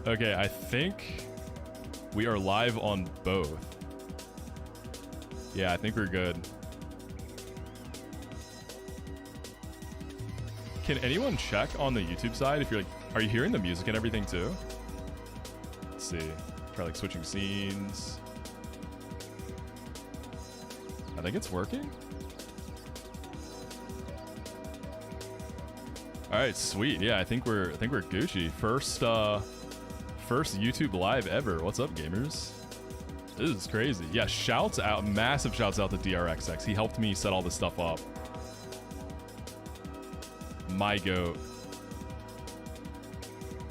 Okay, I think we are live on both. Yeah, I think we're good. Can anyone check on the YouTube side if you're like, are you hearing the music and everything too? Let's see. Try like switching scenes. I think it's working. All right, sweet. Yeah, I think we're Gucci. First YouTube live ever. What's up, gamers? This is crazy. Yeah, shouts out, massive shouts out to DRXX. He helped me set all this stuff up. My goat.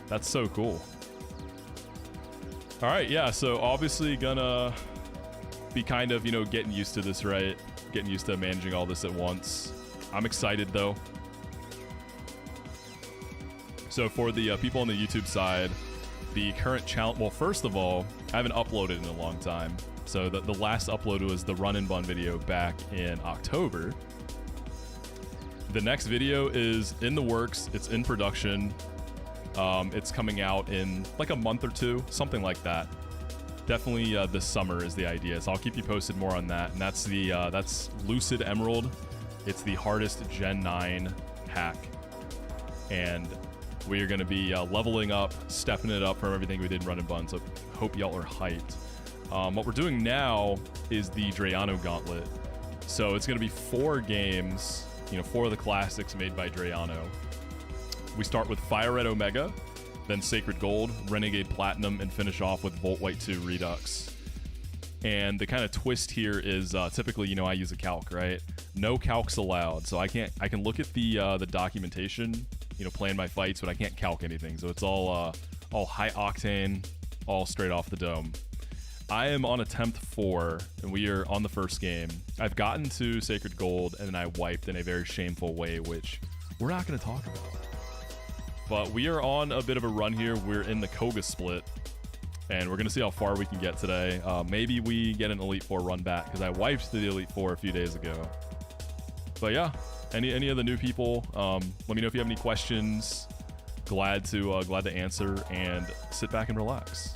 That's so cool. All right, yeah. So obviously gonna be kind of, you know, getting used to this, right? Getting used to managing all this at once. I'm excited though. So for the people on the YouTube side, the current challenge, well, first of all, I haven't uploaded in a long time. So the last upload was the run and bun video back in October. The next video is in the works. It's in production. It's coming out in like a month or two, something like that. Definitely this summer is the idea. So I'll keep you posted more on that. And that's the that's Lucid Emerald. It's the hardest Gen 9 hack. And we are going to be leveling up, stepping it up from everything we did in Run and Bun, so hope y'all are hyped. What we're doing now is the Drayano Gauntlet. So it's going to be 4 games, you know, 4 of the classics made by Drayano. We start with Fire Red Omega, then Sacred Gold, Renegade Platinum, and finish off with Volt White 2 Redux. And the kind of twist here is typically, you know, I use a calc, right? No calcs allowed. So I can look at the documentation, you know, plan my fights, but I can't calc anything. So it's all high octane, all straight off the dome. I am on attempt 4, and we are on the first game. I've gotten to Sacred Gold, and then I wiped in a very shameful way, which we're not going to talk about. But we are on a bit of a run here. We're in the Koga split, and we're going to see how far we can get today. Maybe we get an Elite 4 run back, because I wiped the Elite 4 a few days ago. But yeah. Any of the new people, let me know if you have any questions. Glad to answer, and sit back and relax.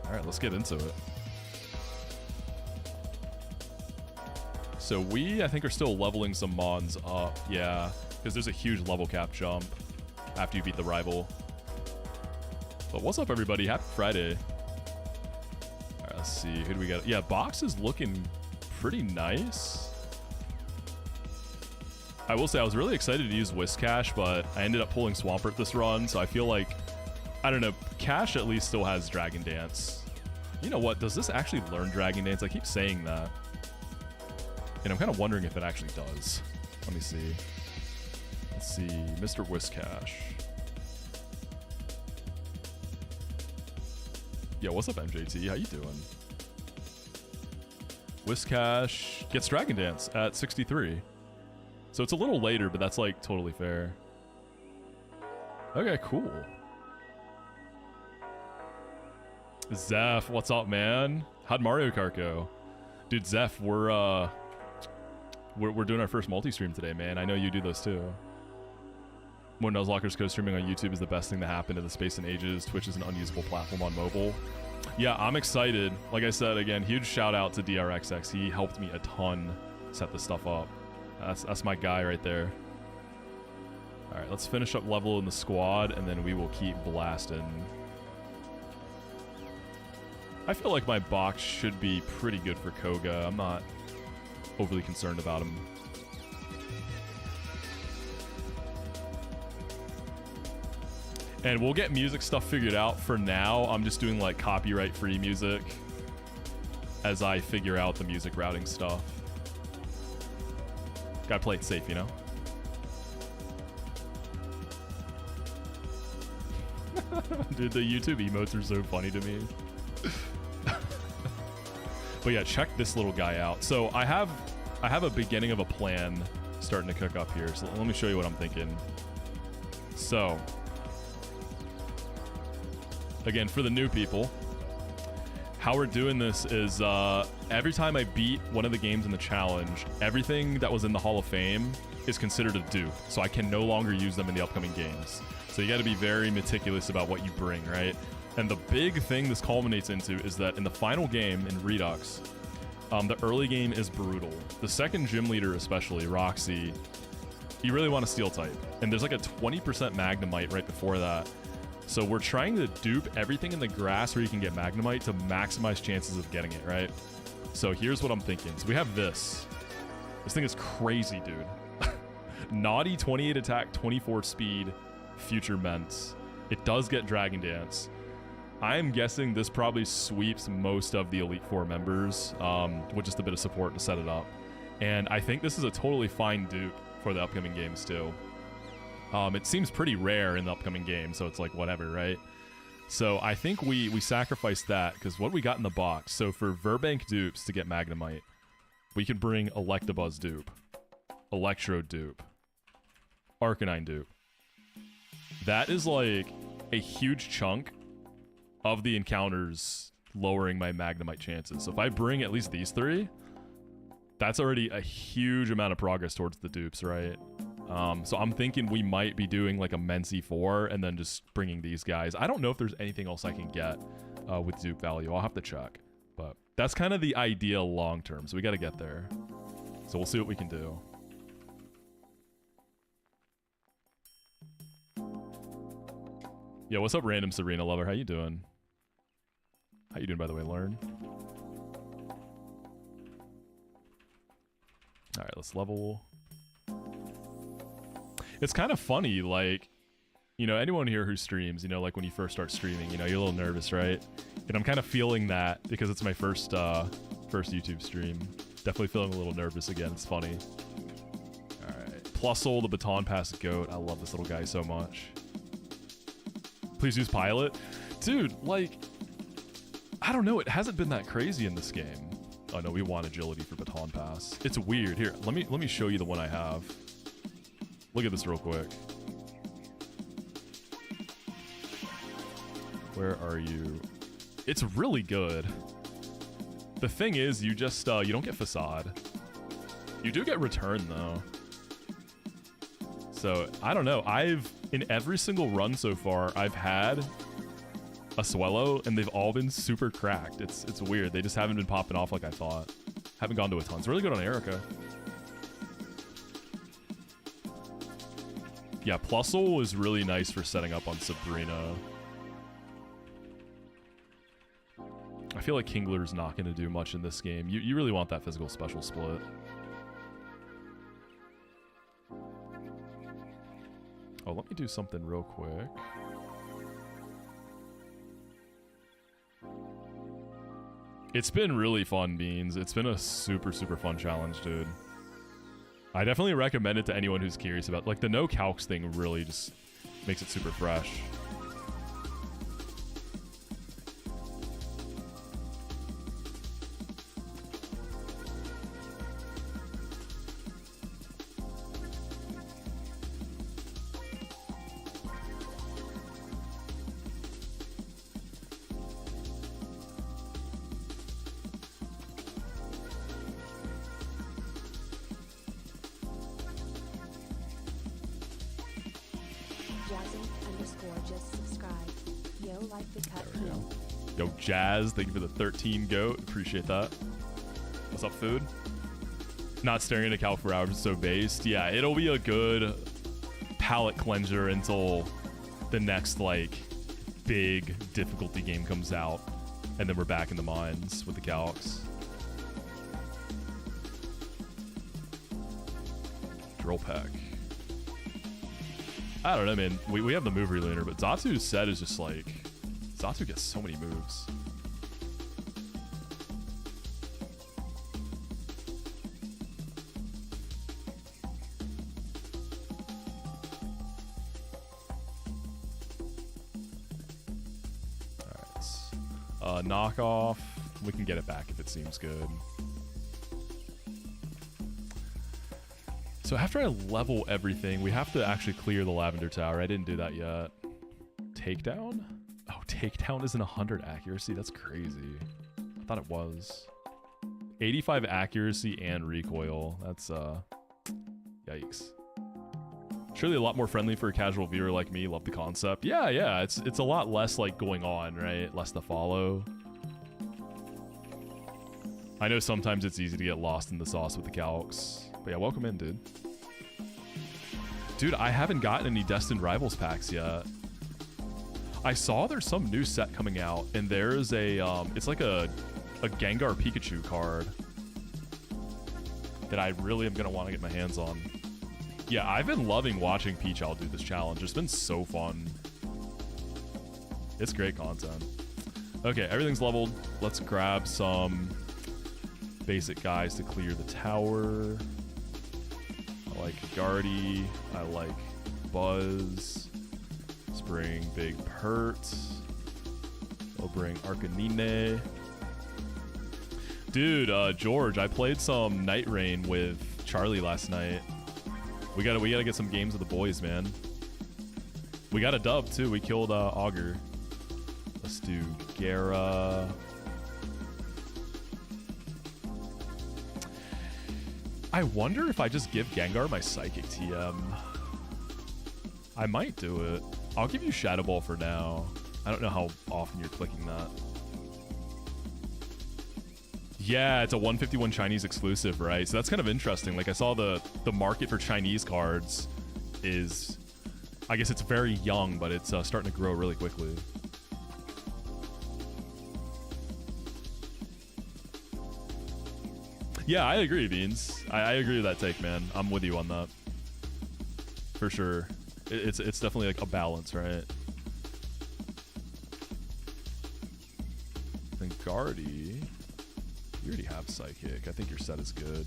All right, let's get into it. So I think, are still leveling some mons up. Yeah, because there's a huge level cap jump after you beat the rival. But what's up, everybody? Happy Friday. All right, let's see. Who do we got? Yeah, box is looking pretty nice. I will say I was really excited to use Whiscash, but I ended up pulling Swampert this run, so I feel like, I don't know, Cash at least still has Dragon Dance. You know what, does this actually learn Dragon Dance? I keep saying that. And I'm kind of wondering if it actually does. Let me see. Let's see, Mr. Whiscash. Yo, what's up, MJT? How you doing? Whiscash gets Dragon Dance at 63. So it's a little later, but that's like totally fair. Okay, cool. Zeph, what's up, man? How'd Mario Kart go? Dude, Zeph, we're doing our first multi-stream today, man. I know you do those too. More Nuzlockers co-streaming on YouTube is the best thing to happen in the space and ages. Twitch is an unusable platform on mobile. Yeah, I'm excited. Like I said, again, huge shout out to DRXX. He helped me a ton set this stuff up. That's my guy right there. All right, let's finish up level in the squad, and then we will keep blasting. I feel like my box should be pretty good for Koga. I'm not overly concerned about him. And we'll get music stuff figured out. For now, I'm just doing like copyright-free music as I figure out the music routing stuff. Gotta play it safe, you know? Dude, the YouTube emotes are so funny to me. But yeah, check this little guy out. So I have a beginning of a plan starting to cook up here. So let me show you what I'm thinking. So, again, for the new people, how we're doing this is every time I beat one of the games in the challenge, everything that was in the Hall of Fame is considered a dupe, so I can no longer use them in the upcoming games. So you got to be very meticulous about what you bring, right? And the big thing this culminates into is that in the final game in Redux, the early game is brutal. The second gym leader, especially Roxy, you really want to steel type, and there's like a 20% Magnemite right before that. So we're trying to dupe everything in the grass where you can get Magnemite to maximize chances of getting it, right? So here's what I'm thinking. So we have this. This thing is crazy, dude. Naughty 28 attack, 24 speed, future Ments. It does get Dragon Dance. I am guessing this probably sweeps most of the Elite Four members with just a bit of support to set it up. And I think this is a totally fine dupe for the upcoming games too. It seems pretty rare in the upcoming game, so it's like whatever, right? So I think we sacrifice that, because what we got in the box. So for Verbank dupes to get Magnemite, we could bring Electabuzz dupe, Electro dupe, Arcanine dupe. That is like a huge chunk of the encounters lowering my Magnemite chances. So if I bring at least these three, that's already a huge amount of progress towards the dupes, right? So I'm thinking we might be doing like a Mency 4 and then just bringing these guys. I don't know if there's anything else I can get with dupe value. I'll have to check. But that's kind of the ideal long term. So we got to get there. So we'll see what we can do. Yo, what's up, random Sabrina lover? How you doing? How you doing, by the way, Learn? All right, let's level. It's kind of funny, like, you know, anyone here who streams, you know, like when you first start streaming, you know, you're a little nervous, right? And I'm kind of feeling that because it's my first YouTube stream. Definitely feeling a little nervous again. It's funny. All right, Plusle, the Baton Pass Goat. I love this little guy so much. Please use Pilot. Dude, like, I don't know. It hasn't been that crazy in this game. Oh no, we want Agility for Baton Pass. It's weird. Here, let me show you the one I have. Look at this real quick. Where are you? It's really good. The thing is, you just you don't get Facade. You do get Return though. So I don't know. In every single run so far, I've had a Swellow, and they've all been super cracked. It's weird. They just haven't been popping off like I thought. Haven't gone to a ton. It's really good on Erica. Yeah, Plusle is really nice for setting up on Sabrina. I feel like Kingler's not going to do much in this game. You really want that physical special split. Oh, let me do something real quick. It's been really fun, Beans. It's been a super, super fun challenge, dude. I definitely recommend it to anyone who's curious about, like, the no CALCS thing really just makes it super fresh. Yo, Jazz, thank you for the 13 goat. Appreciate that. What's up, food? Not staring at a cow for hours, so based. Yeah, it'll be a good palate cleanser until the next, like, big difficulty game comes out. And then we're back in the mines with the CALCS. Drill Peck. I don't know, man. We have the move relater, but Zatu's set is just like... Zatu gets so many moves. Alright. Knockoff. We can get it back if it seems good. So after I level everything, we have to actually clear the Lavender Tower. I didn't do that yet. Takedown? Oh, takedown isn't 100 accuracy. That's crazy. I thought it was. 85 accuracy and recoil. That's, yikes. Surely a lot more friendly for a casual viewer like me. Love the concept. Yeah, yeah, it's a lot less, like, going on, right? Less to follow. I know sometimes it's easy to get lost in the sauce with the calcs. But yeah, welcome in, dude. Dude, I haven't gotten any Destined Rivals packs yet. I saw there's some new set coming out, and there's a, it's like a Gengar Pikachu card that I really am going to want to get my hands on. Yeah, I've been loving watching Peachal do this challenge. It's been so fun. It's great content. Okay, everything's leveled. Let's grab some basic guys to clear the tower. I like Guardy. I like Buzz. Let's bring Big Pert. I'll bring Arcanine. Dude, George, I played some Night Rain with Charlie last night. We gotta get some games with the boys, man. We got a dub too. We killed Augur. Let's do Gara. I wonder if I just give Gengar my Psychic TM. I might do it. I'll give you Shadow Ball for now. I don't know how often you're clicking that. Yeah, it's a 151 Chinese exclusive, right? So that's kind of interesting. Like, I saw the market for Chinese cards is, I guess it's very young, but it's starting to grow really quickly. Yeah, I agree, Beans. I agree with that take, man. I'm with you on that. For sure. It's definitely like a balance, right? Then Guardy. You already have Psychic. I think your set is good.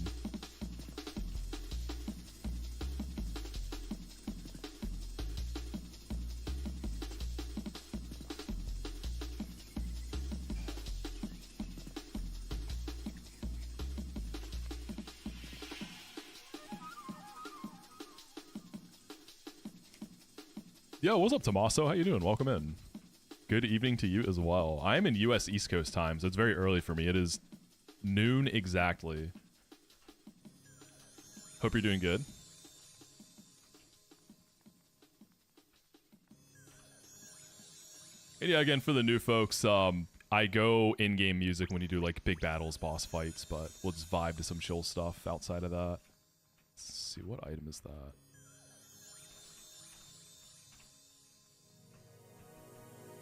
Yo, what's up, Tommaso? How you doing? Welcome in. Good evening to you as well. I am in US East Coast time, so it's very early for me. It is noon exactly. Hope you're doing good. And yeah, again, for the new folks, I go in-game music when you do like big battles, boss fights, but we'll just vibe to some chill stuff outside of that. Let's see, what item is that?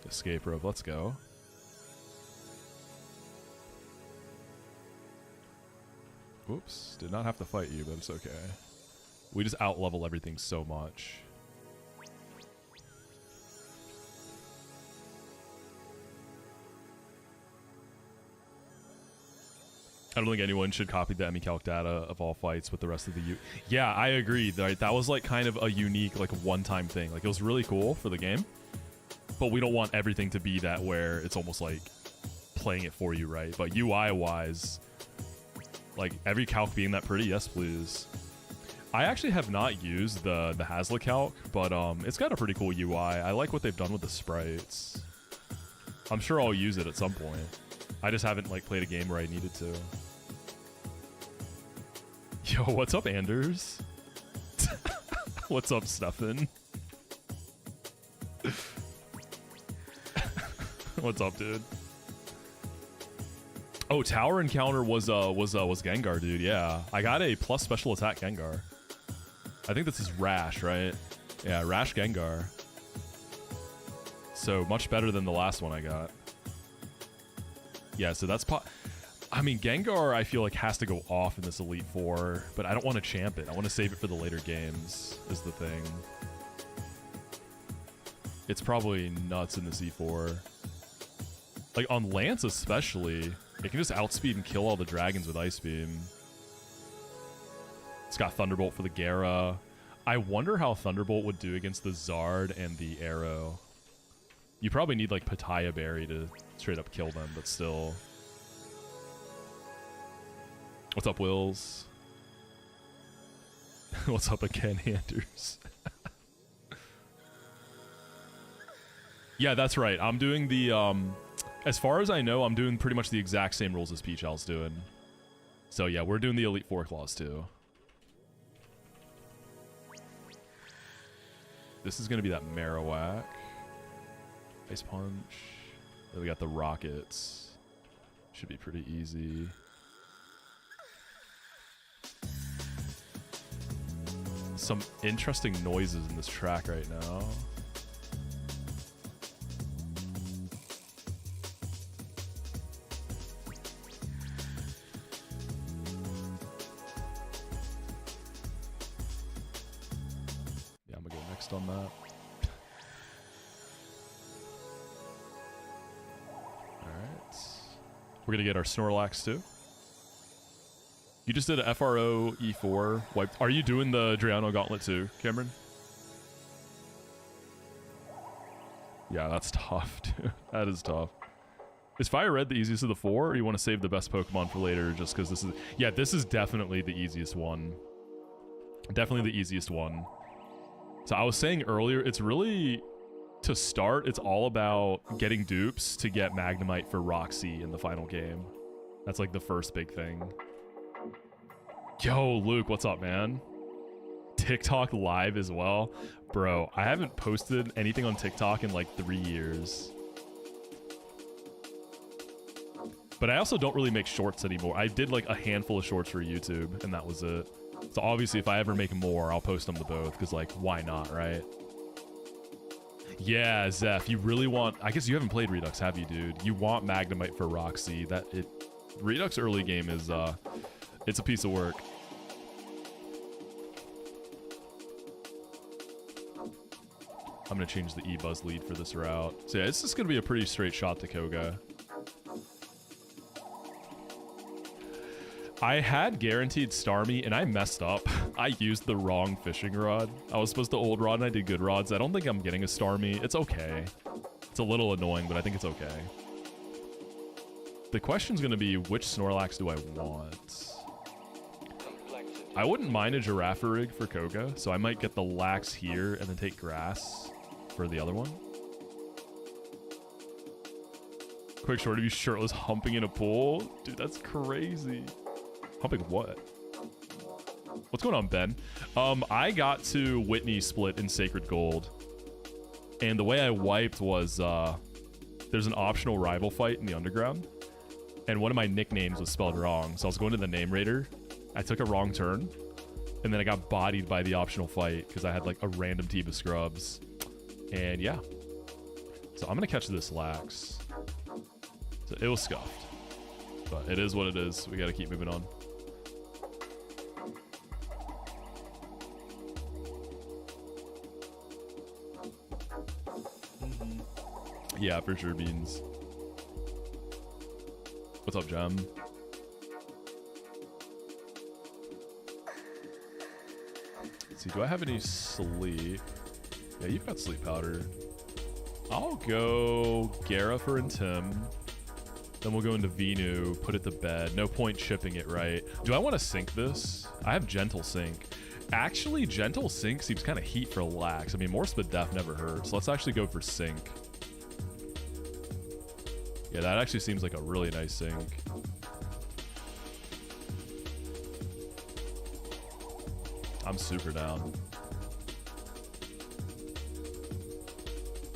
Escape rope, let's go. Whoops, did not have to fight you, but it's okay. We just out-level everything so much. I don't think anyone should copy the EmiCalc data of all fights with the rest of the Yeah, I agree. Right? That was like kind of a unique, like one-time thing. Like, it was really cool for the game, but we don't want everything to be that where it's almost like playing it for you, right? But UI-wise, like every calc being that pretty, yes please. I actually have not used the Hazlitt calc, but it's got a pretty cool UI. I like what they've done with the sprites. I'm sure I'll use it at some point. I just haven't like played a game where I needed to. Yo, what's up, Anders? What's up, Stefan? What's up, dude? Oh, tower encounter was Gengar, dude. Yeah, I got a plus special attack Gengar. I think this is Rash, right? Yeah, Rash Gengar. So much better than the last one I got. Yeah, so that's I mean, Gengar I feel like has to go off in this Elite Four, but I don't want to champ it. I want to save it for the later games is the thing. It's probably nuts in the C4. Like on Lance especially, it can just outspeed and kill all the dragons with Ice Beam. It's got Thunderbolt for the Gara. I wonder how Thunderbolt would do against the Zard and the Arrow. You probably need like Papaya Berry to straight up kill them, but still. What's up, Wills? What's up again, Anders? Yeah, that's right. I'm doing the As far as I know, I'm doing pretty much the exact same rules as Peachal's doing. So yeah, we're doing the Elite Four claws too. This is gonna be that Marowak. Ice Punch. Then we got the Rockets. Should be pretty easy. Some interesting noises in this track right now. Yeah, I'm gonna go next on that. We're going to get our Snorlax too. You just did a FRO E4 wipe. Are you doing the Drayano Gauntlet too, Cameron? Yeah, that's tough, dude. That is tough. Is Fire Red the easiest of the four, or you want to save the best Pokemon for later just because this is... Yeah, this is definitely the easiest one. Definitely the easiest one. So I was saying earlier, it's really... To start, it's all about getting dupes to get Magnemite for Roxy in the final game. That's like the first big thing. Yo, Luke, what's up, man? TikTok live as well? Bro, I haven't posted anything on TikTok in like 3 years. But I also don't really make shorts anymore. I did like a handful of shorts for YouTube, and that was it. So obviously, if I ever make more, I'll post them to both, because like, why not, right? Yeah, Zeph, you really want... I guess you haven't played Redux, have you, dude? You want Magnemite for Roxy. Redux early game is, it's a piece of work. I'm going to change the E-Buzz lead for this route. So yeah, it's just going to be a pretty straight shot to Koga. I had guaranteed Starmie, and I messed up. I used the wrong fishing rod. I was supposed to old rod, and I did good rods. I don't think I'm getting a Starmie. It's okay. It's a little annoying, but I think it's okay. The question's going to be, which Snorlax do I want? I wouldn't mind a Girafarig for Koga, so I might get the Lax here and then take Grass for the other one. Quick short of you shirtless humping in a pool? Dude, that's crazy. Humping what? What's going on, Ben? I got to Whitney split in Sacred Gold. And the way I wiped was, there's an optional rival fight in the underground. And one of my nicknames was spelled wrong. So I was going to the name raider. I took a wrong turn. And then I got bodied by the optional fight because I had like a random team of scrubs. And yeah. So I'm going to catch this Lax. So it was scuffed. But it is what it is. We got to keep moving on. Yeah, for sure, Beans. What's up, Gem? Let's see, do I have any sleep? Yeah, you've got sleep powder. I'll go Garafer and Tim. Then we'll go into Venu, put it to bed. No point shipping it, right? Do I want to sync this? I have Gentle Sync. Actually, Gentle Sync seems kind of heat for Lax. I mean, Morsph Def never hurts. Let's actually go for Sync. Yeah, that actually seems like a really nice sync. I'm super down.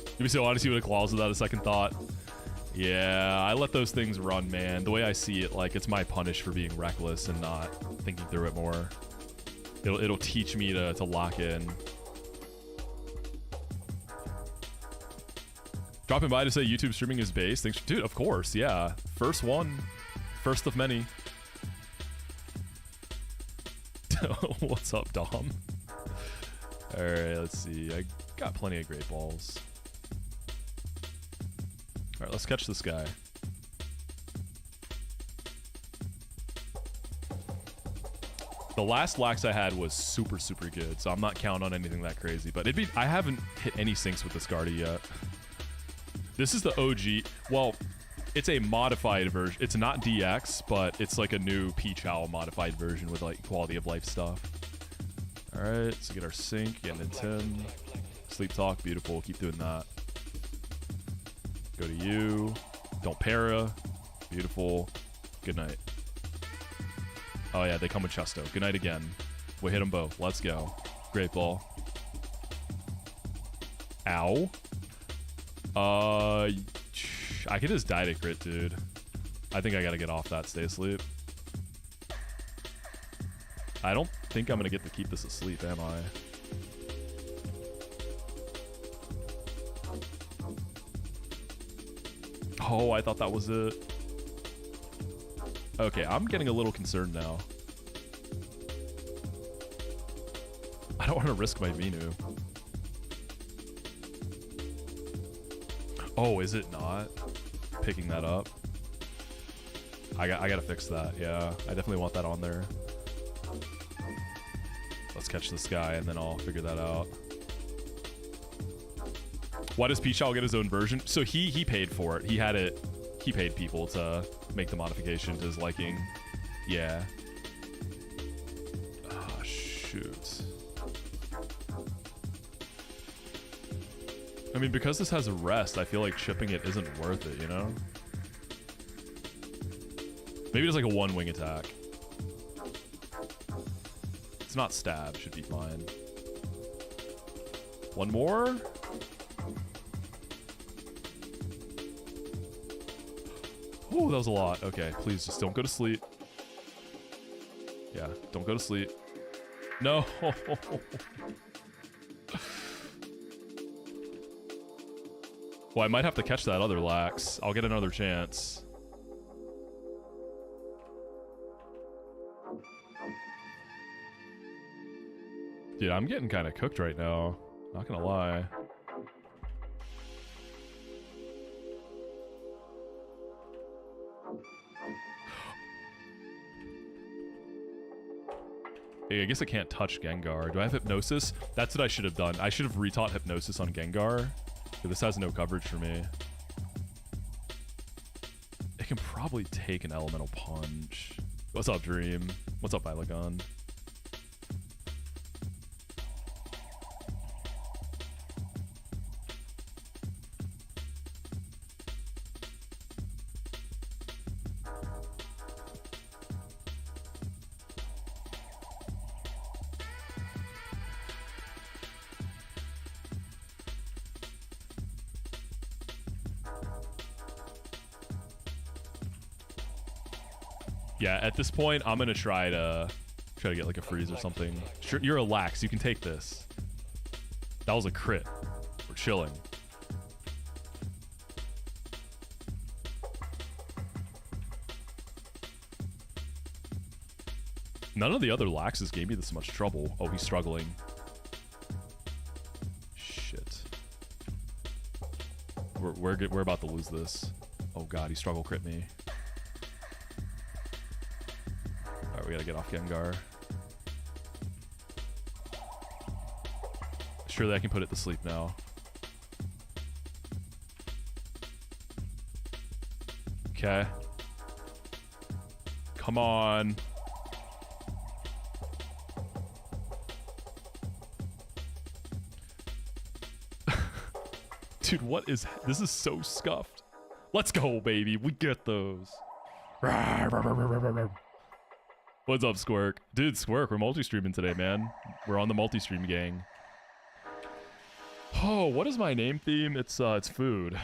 Give me so Odyssey with a claws without a second thought. Yeah, I let those things run, man. The way I see it, like, it's my punish for being reckless and not thinking through it more. It'll teach me to lock in. Dropping by to say YouTube streaming is base. Thanks, dude. Of course, yeah. First one, first of many. What's up, Dom? All right, let's see. I got plenty of great balls. All right, let's catch this guy. The last Lax I had was super, super good, so I'm not counting on anything that crazy. But I haven't hit any syncs with this Guardy yet. This is the OG. Well, it's a modified version. It's not DX, but it's like a new Peachal modified version with like quality of life stuff. All right, let's get our sync, getting into Tim. Sleep talk, beautiful. Keep doing that. Go to you. Don't para. Beautiful. Good night. Oh yeah, they come with Chesto. Good night again. We hit them both. Let's go. Great ball. Ow. I could just die to crit, dude. I think I gotta get off that. Stay asleep. I don't think I'm gonna get to keep this asleep, am I? Oh, I thought that was it. Okay, I'm getting a little concerned now. I don't want to risk my Venu. Oh, is it not picking that up? I gotta fix that. Yeah, I definitely want that on there. Let's catch this guy and then I'll figure that out. Why does Peachow get his own version? So he paid for it. He had it. He paid people to make the modification to his liking. Yeah. Oh, shoot. I mean, because this has a rest, I feel like chipping it isn't worth it, you know? Maybe just like a one wing attack. It's not stab, should be fine. One more? Oh, that was a lot. Okay, please just don't go to sleep. Yeah, don't go to sleep. No. Well, I might have to catch that other lax. I'll get another chance. Dude, I'm getting kind of cooked right now. Not gonna lie. I guess I can't touch Gengar. Do I have Hypnosis? That's what I should have done. I should have retaught Hypnosis on Gengar. This has no coverage for me. It can probably take an Elemental Punch. What's up, Dream? What's up, Ilegon? Yeah, at this point, I'm gonna try to get like a freeze or something. Sure, you're a lax. You can take this. That was a crit. We're chilling. None of the other laxes gave me this much trouble. Oh, he's struggling. Shit. We're about to lose this. Oh god, he struggle crit me. Alright, we gotta get off Gengar. Surely I can put it to sleep now. Okay. Come on. Dude, what is... This is so scuffed. Let's go, baby. We get those. What's up, Squirk? Dude, Squirk, we're multi-streaming today, man. We're on the multi-stream gang. Oh, what is my name theme? It's food.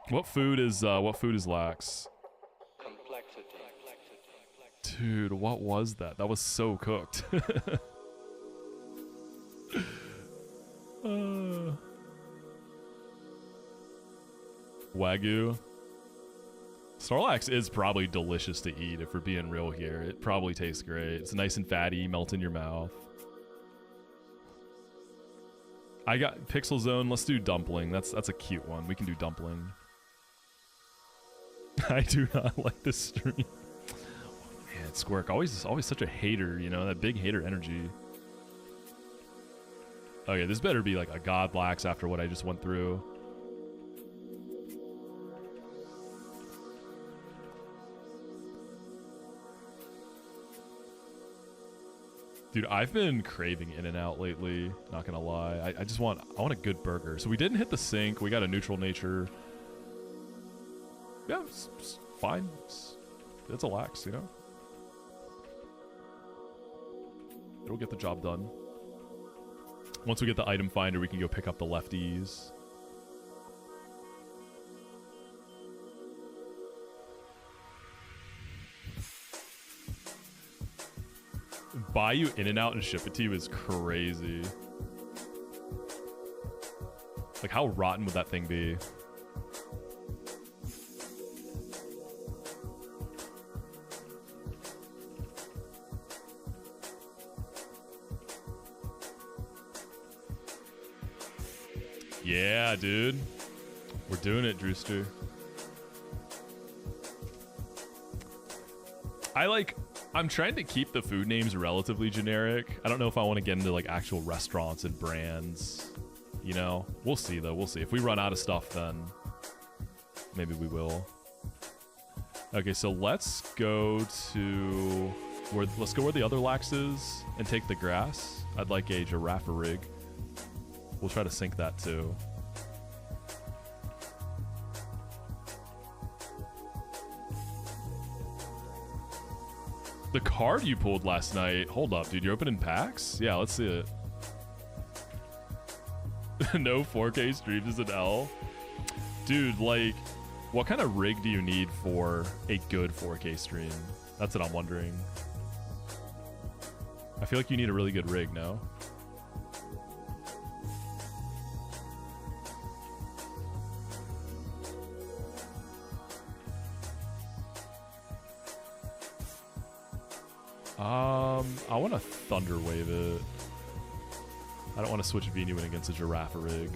What food is lax? Complexity. Dude, what was that? That was so cooked. Wagyu. Snorlax is probably delicious to eat if we're being real here. It probably tastes great. It's nice and fatty, melt in your mouth. I got Pixel Zone. Let's do dumpling. That's a cute one. We can do dumpling. I do not like this stream. Man, Squirk, always such a hater, you know, that big hater energy. Okay, this better be like a god lax after what I just went through. Dude, I've been craving In-N-Out lately, not gonna lie. I want a good burger. So we didn't hit the sink. We got a neutral nature. It's fine. It's a lax, you know? It'll get the job done. Once we get the item finder, we can go pick up the lefties. Buy you in and out and ship it to you is crazy. Like, how rotten would that thing be? Yeah, dude. We're doing it, Drewster. I'm trying to keep the food names relatively generic. I don't know if I want to get into like actual restaurants and brands. You know, we'll see though. We'll see. If we run out of stuff, then maybe we will. Okay, so let's go to let's go where the other lax is and take the grass. I'd like a giraffe rig. We'll try to sync that too. The card you pulled last night. Hold up, dude. You're opening packs? Yeah, let's see it. No 4K streams is an L. Dude, like, what kind of rig do you need for a good 4K stream? That's what I'm wondering. I feel like you need a really good rig, no? I want to thunder wave it. I don't want to switch Venuin against a giraffe rig.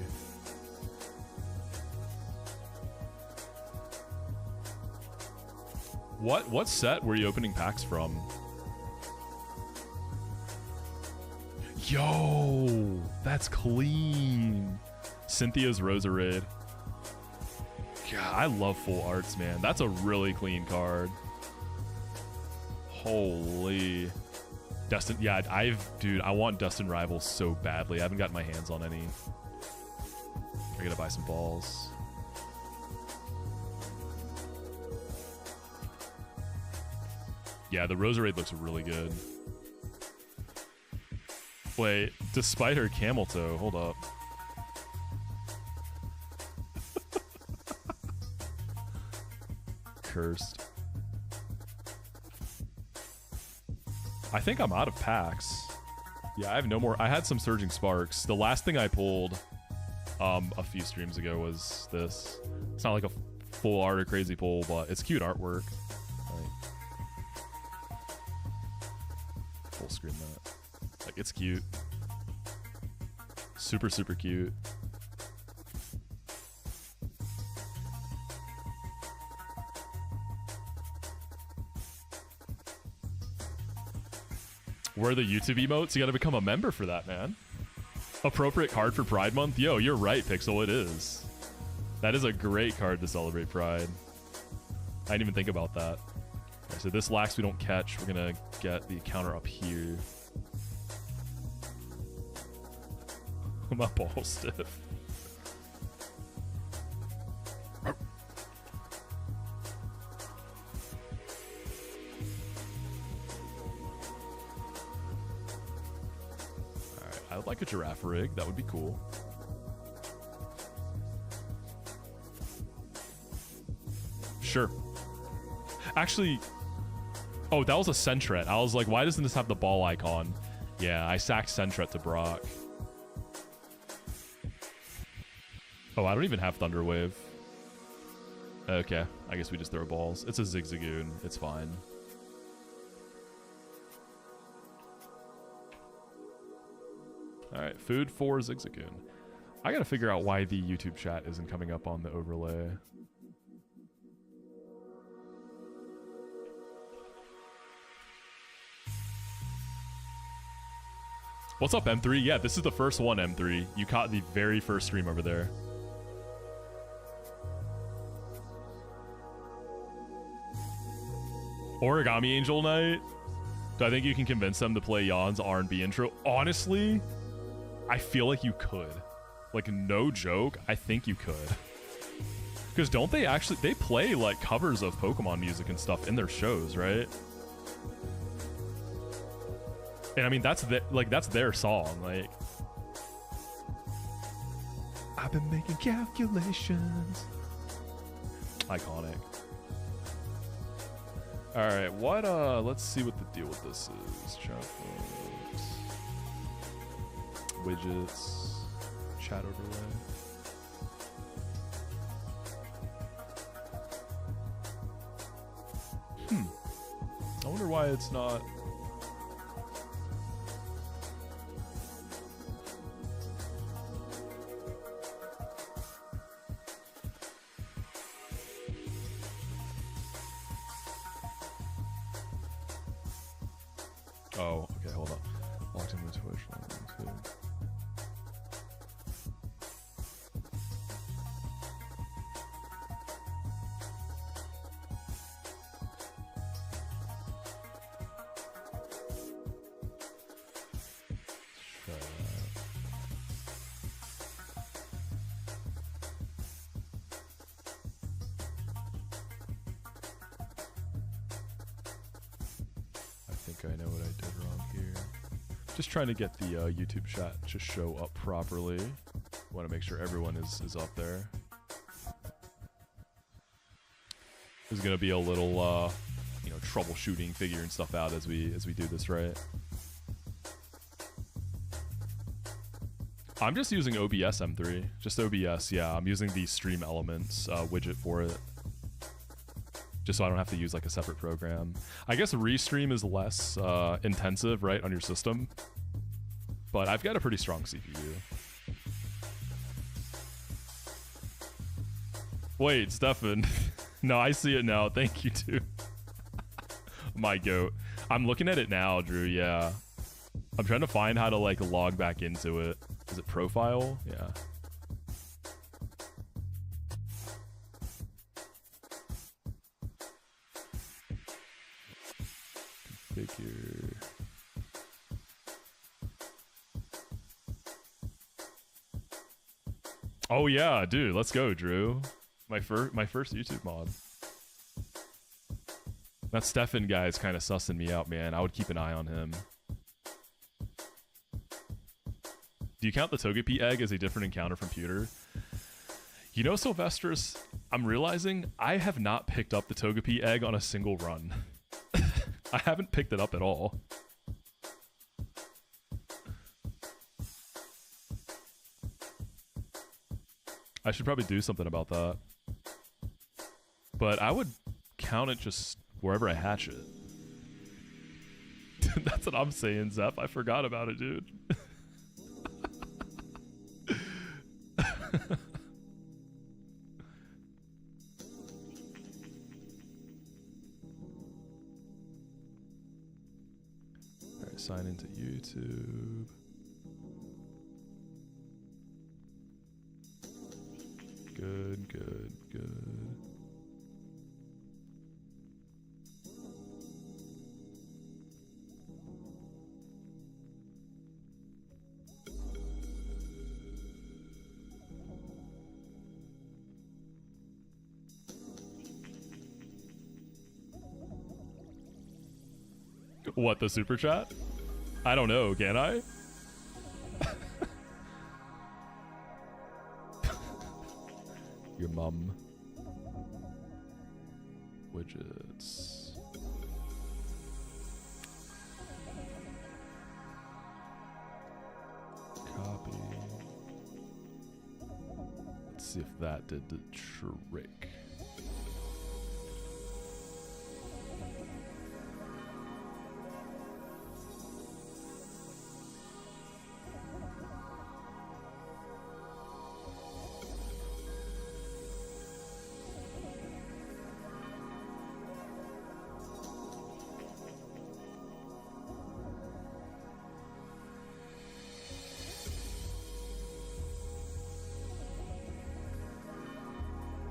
What set were you opening packs from? Yo, that's clean. Cynthia's Roserade. God, I love full arts, man. That's a really clean card. Holy. Destin, yeah, dude, I want Destin Rivals so badly. I haven't gotten my hands on any. I gotta buy some balls. Yeah, the Roserade looks really good. Wait, despite her camel toe, hold up. Cursed. I think I'm out of packs. Yeah, I have no more. I had some Surging Sparks. The last thing I pulled a few streams ago was this. It's not like a full art or crazy pull, but it's cute artwork. Full screen that. Like, it's cute. Super, super cute. Where are the YouTube emotes? You gotta become a member for that, man. Appropriate card for Pride Month? Yo, you're right, Pixel, it is. That is a great card to celebrate Pride. I didn't even think about that. Okay, so this lax we don't catch. We're gonna get the counter up here. My ball's stiff. I would like a giraffe rig. That would be cool. Sure. Actually, oh, that was a Sentret. I was like, why doesn't this have the ball icon? Yeah, I sacked Sentret to Brock. Oh, I don't even have Thunder Wave. Okay, I guess we just throw balls. It's a Zigzagoon. It's fine. Alright, food for Zigzagoon. I gotta figure out why the YouTube chat isn't coming up on the overlay. What's up, M3? Yeah, this is the first one, M3. You caught the very first stream over there. Origami Angel Knight? Do I think you can convince them to play Jan's R&B intro? Honestly, I feel like you could. Like, no joke, I think you could. Because don't they actually, they play like covers of Pokemon music and stuff in their shows, right? And I mean, that's their song. Like, I've been making calculations. Iconic. All right, what? Let's see what the deal with this is. Chat folks, widgets, chat overlay. I wonder why it's not. Oh, okay, hold on. Logged into Twitch. I know what I did wrong here. Just trying to get the YouTube chat to show up properly. Want to make sure everyone is up there. There's gonna be a little, you know, troubleshooting, figuring stuff out as we do this, right? I'm just using OBS M3, just OBS. Yeah, I'm using the Stream Elements widget for it. Just so I don't have to use like a separate program. I guess Restream is less intensive, right, on your system. But I've got a pretty strong CPU. Wait, Stefan. No, I see it now. Thank you, too. My goat. I'm looking at it now, Drew, yeah. I'm trying to find how to like log back into it. Is it profile? Yeah. Configure. Oh yeah, dude, let's go, Drew. My first YouTube mod. That Stefan guy is kind of sussing me out, man. I would keep an eye on him. Do you count the Togepi egg as a different encounter from Pewter? You know, Sylvestris, I'm realizing I have not picked up the Togepi egg on a single run. I haven't picked it up at all. I should probably do something about that. But I would count it just wherever I hatch it. That's what I'm saying, Zep. I forgot about it, dude. Alright, sign into YouTube. Good, good, good. What, the super chat? I don't know, can I? Your mum. Widgets. Copy. Let's see if that did the trick.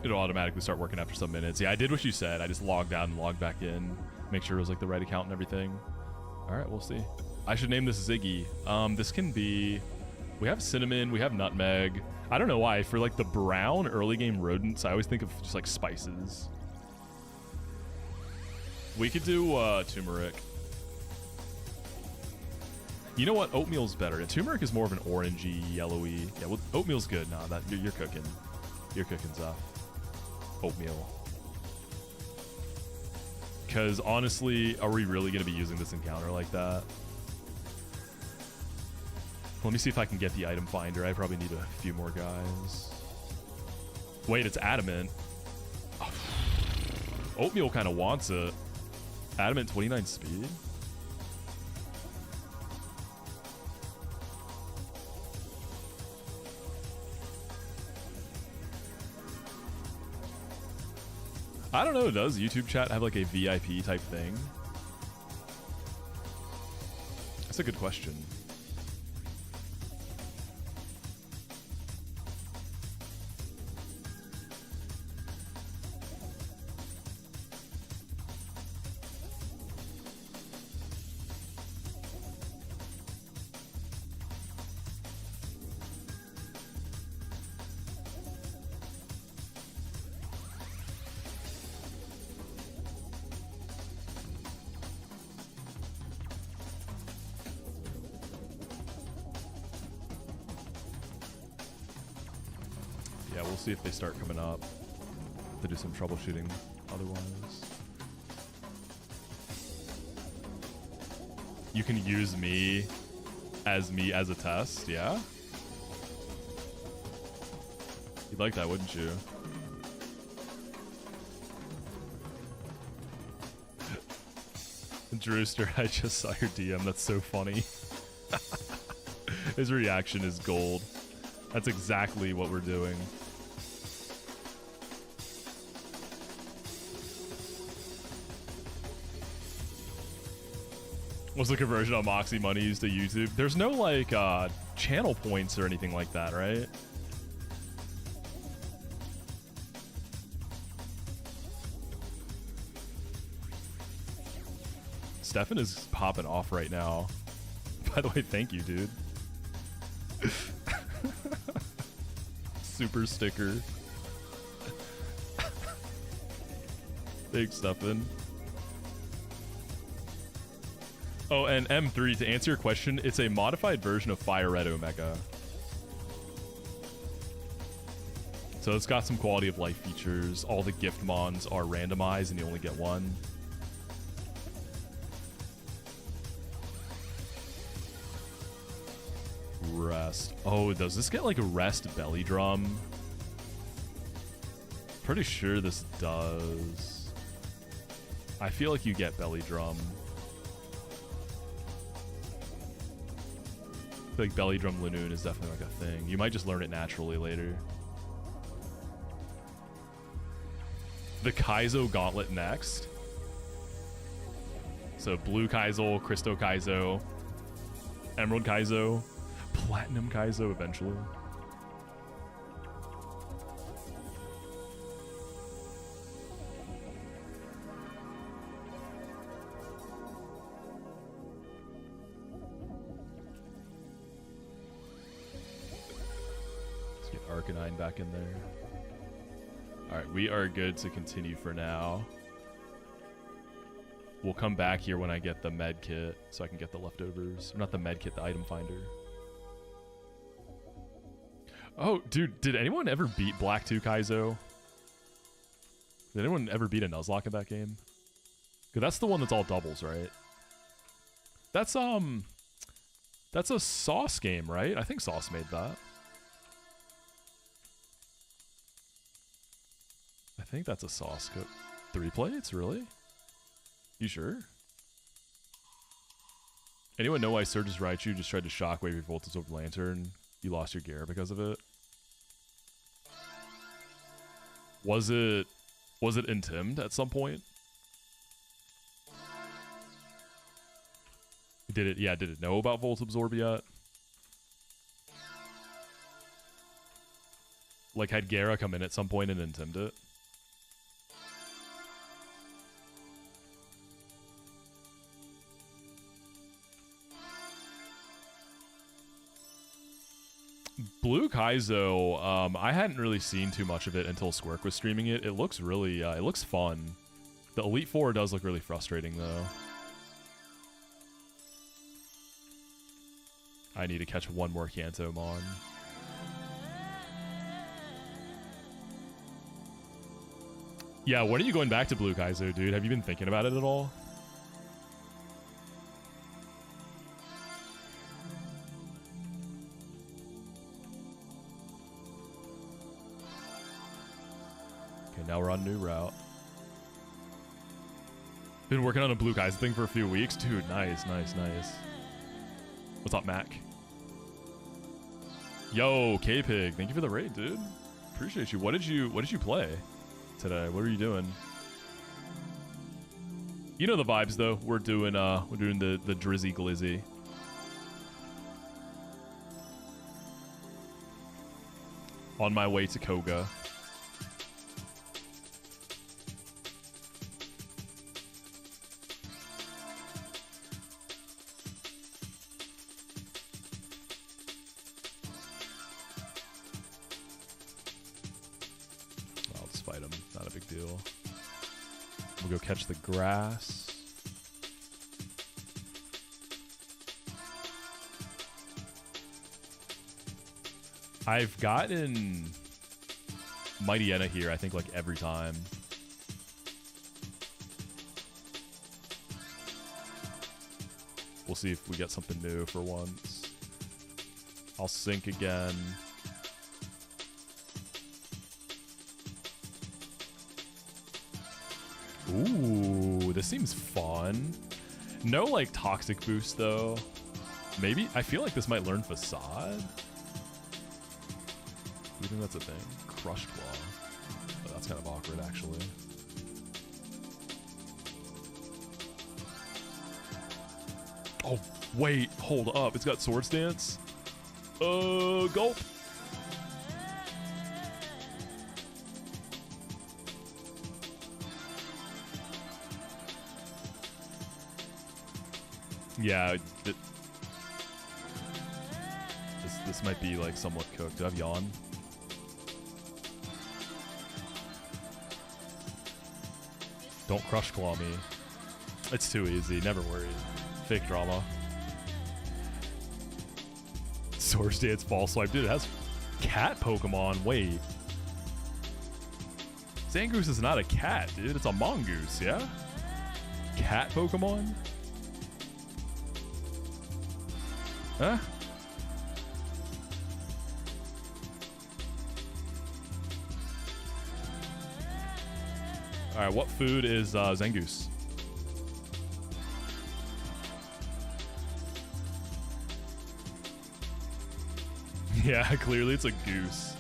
It'll automatically start working after some minutes. Yeah, I did what you said. I just logged out and logged back in. Make sure it was like the right account and everything. All right, we'll see. I should name this Ziggy. This can be We have cinnamon, we have nutmeg. I don't know why. For like the brown early game rodents, I always think of just like spices. We could do turmeric. You know what? Oatmeal's better. Turmeric is more of an orangey, yellowy. Yeah, well, oatmeal's good. Nah, that you're cooking. You're cooking stuff. Oatmeal. Because honestly, are we really going to be using this encounter like that? Let me see if I can get the item finder. I probably need a few more guys. Wait, it's adamant. Oh. Oatmeal kind of wants it. Adamant 29 speed. I don't know, does YouTube chat have like a VIP type thing? That's a good question. See if they start coming up to do some troubleshooting otherwise. You can use me as a test, yeah? You'd like that, wouldn't you? Drewster, I just saw your DM. That's so funny. His reaction is gold. That's exactly what we're doing. What's the conversion on Moxi money used to YouTube? There's no like channel points or anything like that, right? Stefan is popping off right now. By the way, thank you, dude. Super sticker. Thanks, Stefan. Oh, and M3, to answer your question, it's a modified version of Fire Red Omega. So it's got some quality of life features. All the gift mons are randomized and you only get one. Rest. Oh, does this get like a rest belly drum? Pretty sure this does. I feel like you get belly drum. I feel like belly drum Lanoon is definitely like a thing. You might just learn it naturally later. The Kaizo Gauntlet next. So Blue Kaizo, Crystal Kaizo, Emerald Kaizo, Platinum Kaizo eventually. Arcanine back in there. Alright, we are good to continue for now. We'll come back here when I get the med kit so I can get the leftovers. Or not the med kit, the item finder. Oh, dude, did anyone ever beat Black 2 Kaizo? Did anyone ever beat a Nuzlocke in that game? Because that's the one that's all doubles, right? That's a Sauce game, right? I think Sauce made that. I think that's a Sauce cook. 3 plates, really? You sure? Anyone know why Surge's Raichu just tried to shockwave your Voltage over Lantern? You lost your gear because of it? Was it intimed at some point? Did it know about Volt Absorb yet? Like, had Gara come in at some point and intimed it? Blue Kaizo, I hadn't really seen too much of it until Squirk was streaming it. It looks really, it looks fun. The Elite Four does look really frustrating, though. I need to catch one more Kantomon. Yeah, when are you going back to Blue Kaizo, dude? Have you been thinking about it at all? Okay, now we're on a new route. Been working on a Blue Kaizo thing for a few weeks. Dude, nice, nice, nice. What's up, Mac? Yo, K-Pig, thank you for the raid, dude. Appreciate you. What did you play today? What are you doing? You know the vibes, though. We're doing the Drizzy Glizzy. On my way to Koga. We'll go catch the grass. I've gotten Mightyena here, I think, like every time. We'll see if we get something new for once. I'll sync again. Ooh, this seems fun. No, like, toxic boost, though. Maybe? I feel like this might learn Facade. You think that's a thing? Crush Claw. Oh, that's kind of awkward, actually. Oh, wait. Hold up. It's got Sword Stance. Gulp. Yeah, this might be like somewhat cooked. Do I have Yawn? Don't Crush Claw me. It's too easy. Never worry. Fake drama. Sword Stance Ball Swipe. Dude, it has cat Pokemon. Wait. Zangoose is not a cat, dude. It's a mongoose, yeah? Cat Pokemon? Huh? Alright, what food is Zangoose? Yeah, clearly it's a goose.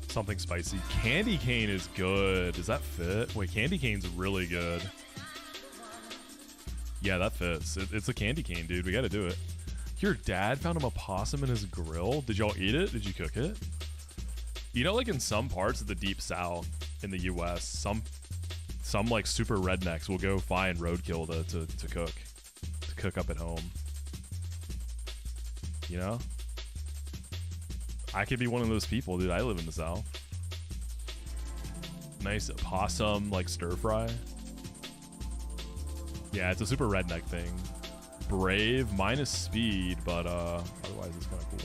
Something spicy. Candy Cane is good. Does that fit? Wait, Candy Cane's really good. Yeah, that fits. It's a Candy Cane, dude. We gotta do it. Your dad found a possum in his grill. Did y'all eat it? Did you cook it? You know, like in some parts of the deep south in the US, some like super rednecks will go find roadkill to cook up at home. You know? I could be one of those people, dude. I live in the South. Nice possum, like, stir fry. Yeah, it's a super redneck thing. Brave, minus speed, but otherwise it's kind of cool.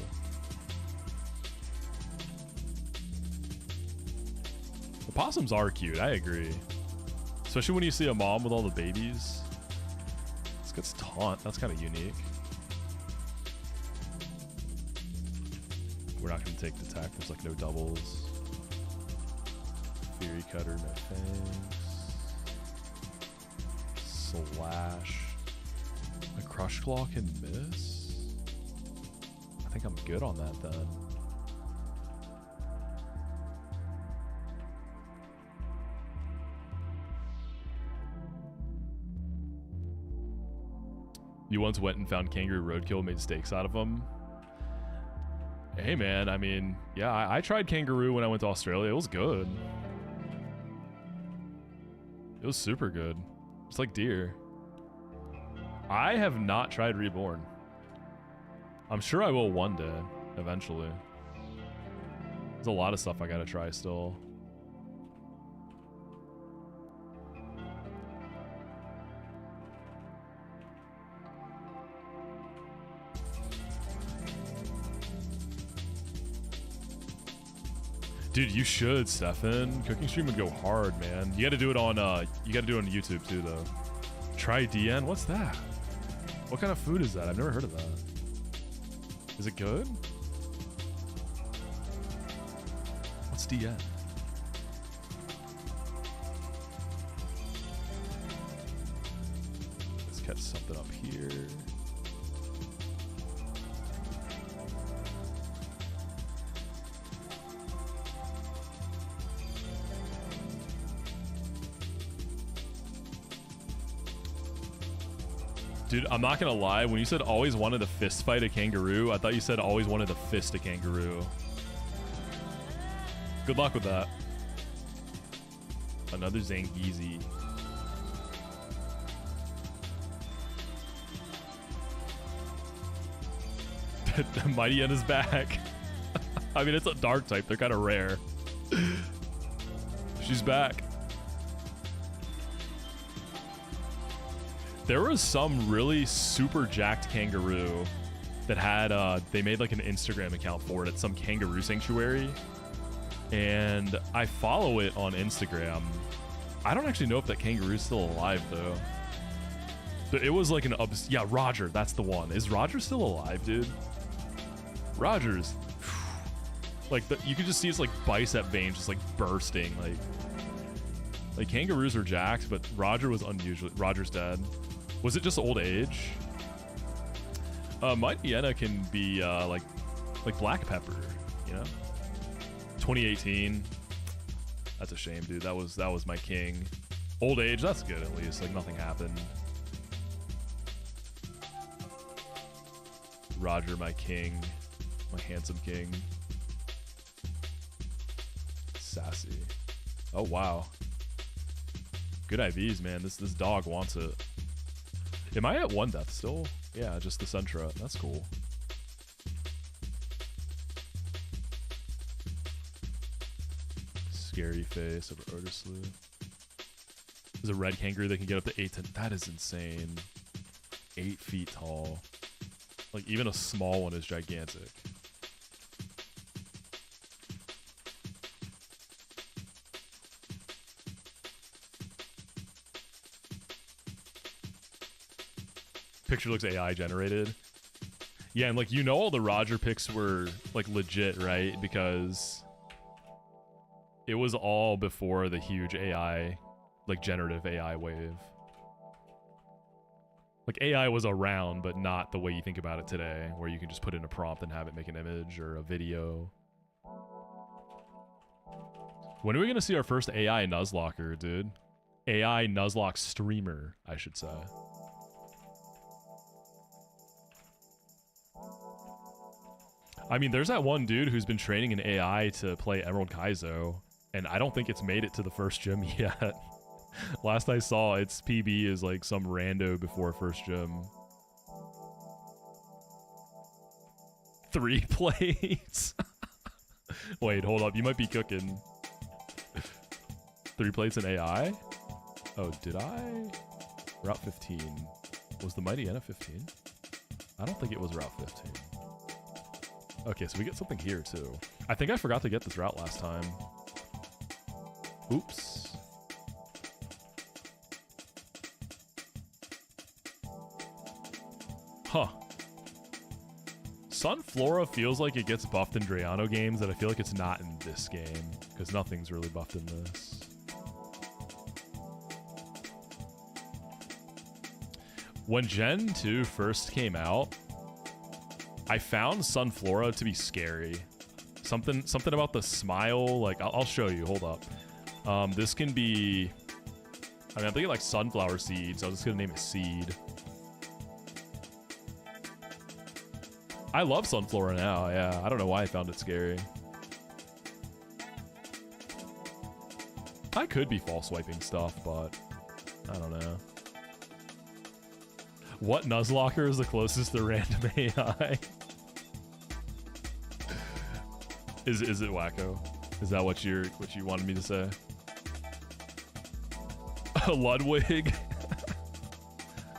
The possums are cute, I agree. Especially when you see a mom with all the babies. This gets taunt, that's kind of unique. We're not going to take the tech. There's like no doubles. Fury Cutter, no fangs. Slash. My Crush Claw can miss? I think I'm good on that then. You once went and found kangaroo roadkill, made steaks out of them. Hey man, I mean, yeah, I tried kangaroo when I went to Australia. It was good. It was super good. It's like deer. I have not tried reborn. I'm sure I will one day, eventually. There's a lot of stuff I gotta try still. Dude, you should, Stefan. Cooking stream would go hard, man. You gotta do it on YouTube too, though. Try DN? What's that? What kind of food is that? I've never heard of that. Is it good? What's DN? Let's catch something up here. Dude, I'm not gonna lie, when you said always wanted to fist fight a kangaroo, I thought you said always wanted to fist a kangaroo. Good luck with that. Another Zangizi. The Mighty N is back. I mean, it's a dark type, they're kind of rare. She's back. There was some really super jacked kangaroo that had, they made like an Instagram account for it at some kangaroo sanctuary. And I follow it on Instagram. I don't actually know if that kangaroo's still alive though. But it was like yeah, Roger, that's the one. Is Roger still alive, dude? Roger's, like you could just see his like bicep veins just like bursting. Like kangaroos are jacked, but Roger was unusually, Roger's dead. Was it just old age? Mighty Yenna can be like black pepper, you know? 2018. That's a shame, dude. That was my king. Old age, that's good at least. Like nothing happened. Roger, my king. My handsome king. Sassy. Oh wow. Good IVs, man. This dog wants it. Am I at 1 death still? Yeah, just the Sentra. That's cool. Scary face of Otislu. There's a red kangaroo that can get up to 8 to... That is insane. 8 feet tall. Like, even a small one is gigantic. Picture looks AI generated. Yeah, and like, you know, all the Roger pics were like legit, right? Because it was all before the huge AI, like generative AI wave. Like AI was around, but not the way you think about it today, where you can just put in a prompt and have it make an image or a video. When are we gonna see our first AI Nuzlocker, dude? AI Nuzlocke streamer, I should say. I mean, there's that one dude who's been training an AI to play Emerald Kaizo, and I don't think it's made it to the first gym yet. Last I saw, its PB is like some rando before first gym. 3 plates. Wait, hold up. You might be cooking. 3 plates in AI? Oh, did I? Route 15. Was the Mighty N 15? I don't think it was Route 15. Okay, so we get something here too. I think I forgot to get this route last time. Oops. Huh. Sunflora feels like it gets buffed in Drayano games, and I feel like it's not in this game, because nothing's really buffed in this. When Gen 2 first came out, I found Sunflora to be scary. Something about the smile, like, I'll show you, hold up. This can be, I mean, I'm thinking like sunflower seeds, so I'm just gonna name it seed. I love Sunflora now, yeah. I don't know why I found it scary. I could be false swiping stuff, but I don't know. What Nuzlocker is the closest to random AI? Is it wacko? Is that what you wanted me to say? Ludwig.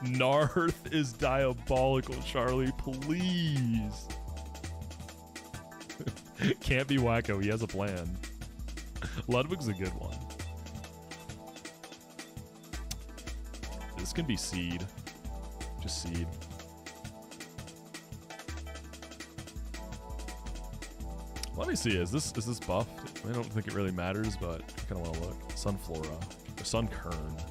Narth is diabolical, Charlie. Please. Can't be wacko. He has a plan. Ludwig's a good one. This can be seed. Just seed. Let me see. Is this buffed? I don't think it really matters, but I kind of want to look. Sunflora. Or Sunkern.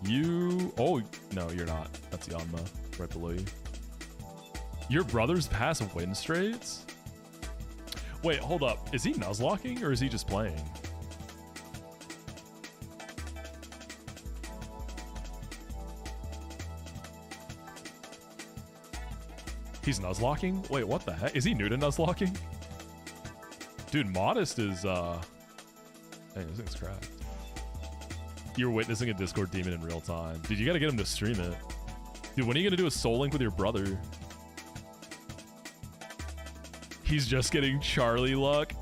You... Oh, no, you're not. That's Yanma. Right below you. Your brother's pass win straits? Wait, hold up. Is he Nuzlocking or is he just playing? He's Nuzlocking? Wait, what the heck? Is he new to Nuzlocking? Dude, Modest is, Dang, this thing's crap. You're witnessing a Discord demon in real time. Dude, you gotta get him to stream it. Dude, when are you gonna do a Soul Link with your brother? He's just getting Charlie luck.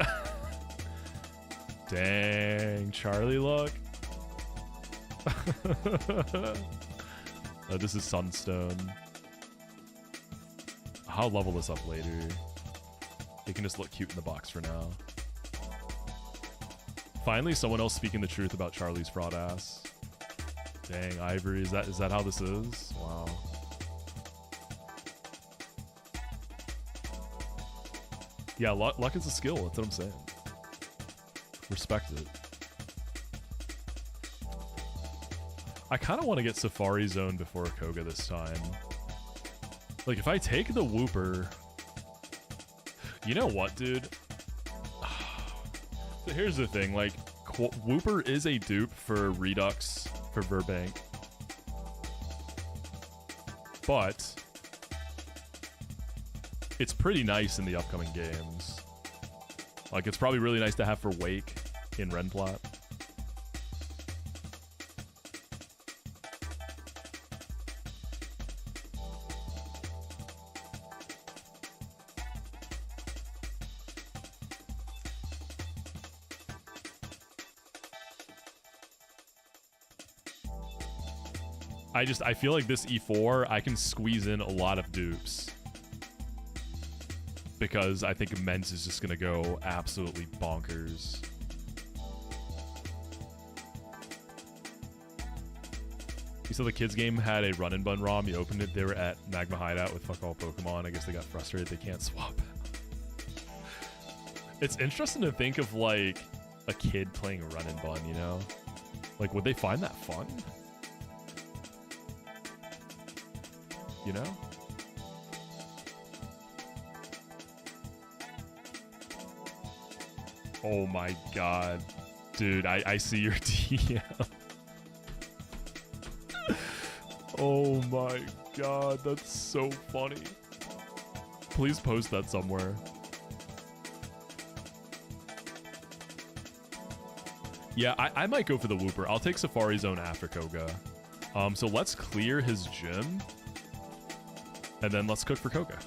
Dang, Charlie luck. Oh, this is Sunstone. I'll level this up later. It can just look cute in the box for now. Finally, someone else speaking the truth about Charlie's fraud ass. Dang, Ivory, is that how this is? Wow. Yeah, luck is a skill. That's what I'm saying. Respect it. I kind of want to get Safari Zone before Koga this time. Like, if I take the Wooper... You know what, dude? So here's the thing, like, Wooper is a dupe for Redux for Verbank. But it's pretty nice in the upcoming games. Like, it's probably really nice to have for Wake in Renplat. I feel like this E4, I can squeeze in a lot of dupes. Because I think Immense is just going to go absolutely bonkers. You saw the kids game had a run and bun ROM. You opened it, they were at Magma Hideout with fuck all Pokemon. I guess they got frustrated they can't swap. It's interesting to think of like a kid playing a run and bun, you know? Like, would they find that fun? You know? Oh my god. Dude, I see your DM. Oh my god, that's so funny. Please post that somewhere. Yeah, I might go for the Wooper. I'll take Safari Zone after Koga. So let's clear his gym. And then let's cook for Koga.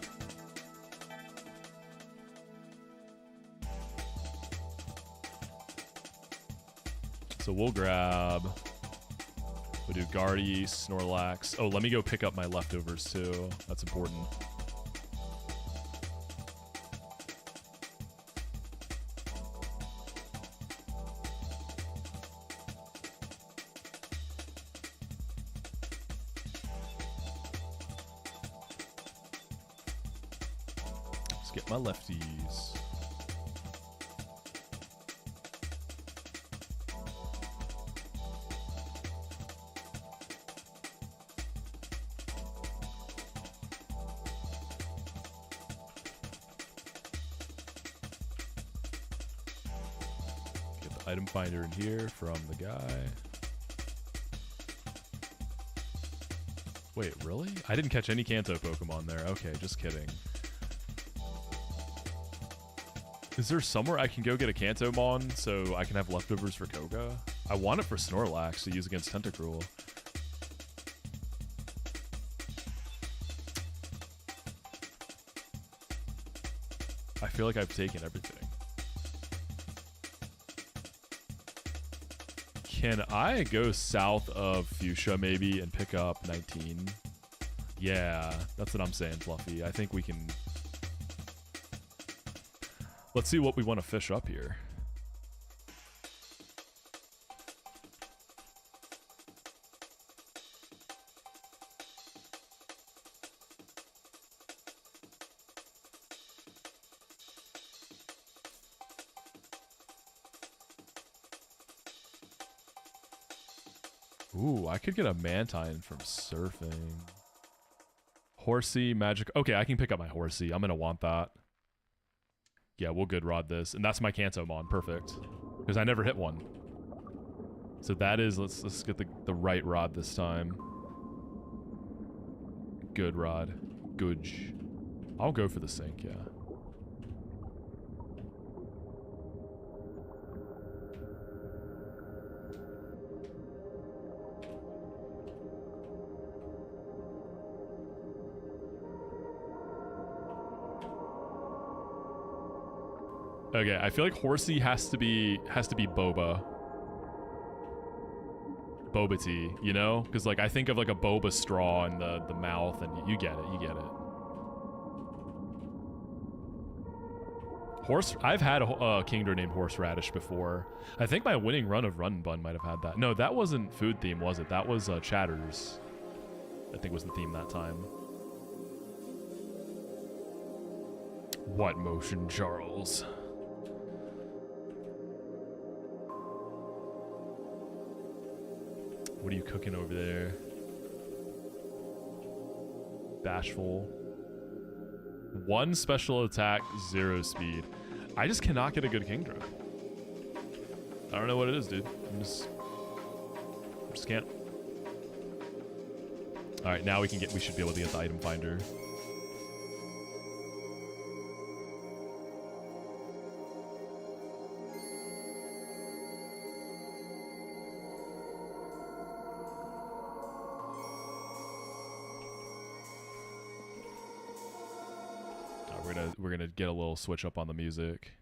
So we'll grab... We'll do Guardy, Snorlax. Oh, let me go pick up my leftovers too. That's important. Let's get my lefties. Item finder in here from the guy. Wait, really? I didn't catch any Kanto Pokemon there. Okay, just kidding. Is there somewhere I can go get a Kantomon so I can have leftovers for Koga? I want it for Snorlax to use against Tentacruel. I feel like I've taken everything. Can I go south of Fuchsia maybe and pick up 19? Yeah, that's what I'm saying, Fluffy. I think we can... Let's see what we want to fish up here. Ooh, I could get a Mantine from surfing. Horsey, magic. Okay, I can pick up my Horsey. I'm going to want that. Yeah, we'll good rod this. And that's my Kantomon. Perfect. Because I never hit one. So that is, let's get the right rod this time. Good rod. Good. I'll go for the sink, yeah. Okay, I feel like Horsey has to be Boba. Boba tea, you know? Because like I think of like a boba straw in the mouth, and you get it, you get it. I've had a Kingdra named Horseradish before. I think my winning run of Run Bun might have had that. No, that wasn't food theme, was it? That was Chatters. I think was the theme that time. What motion, Charles? What are you cooking over there? Bashful. 1 special attack, 0 speed. I just cannot get a good Kingdra. I don't know what it is, dude. I just can't. All right, now we should be able to get the item finder. We're gonna get a little switch up on the music.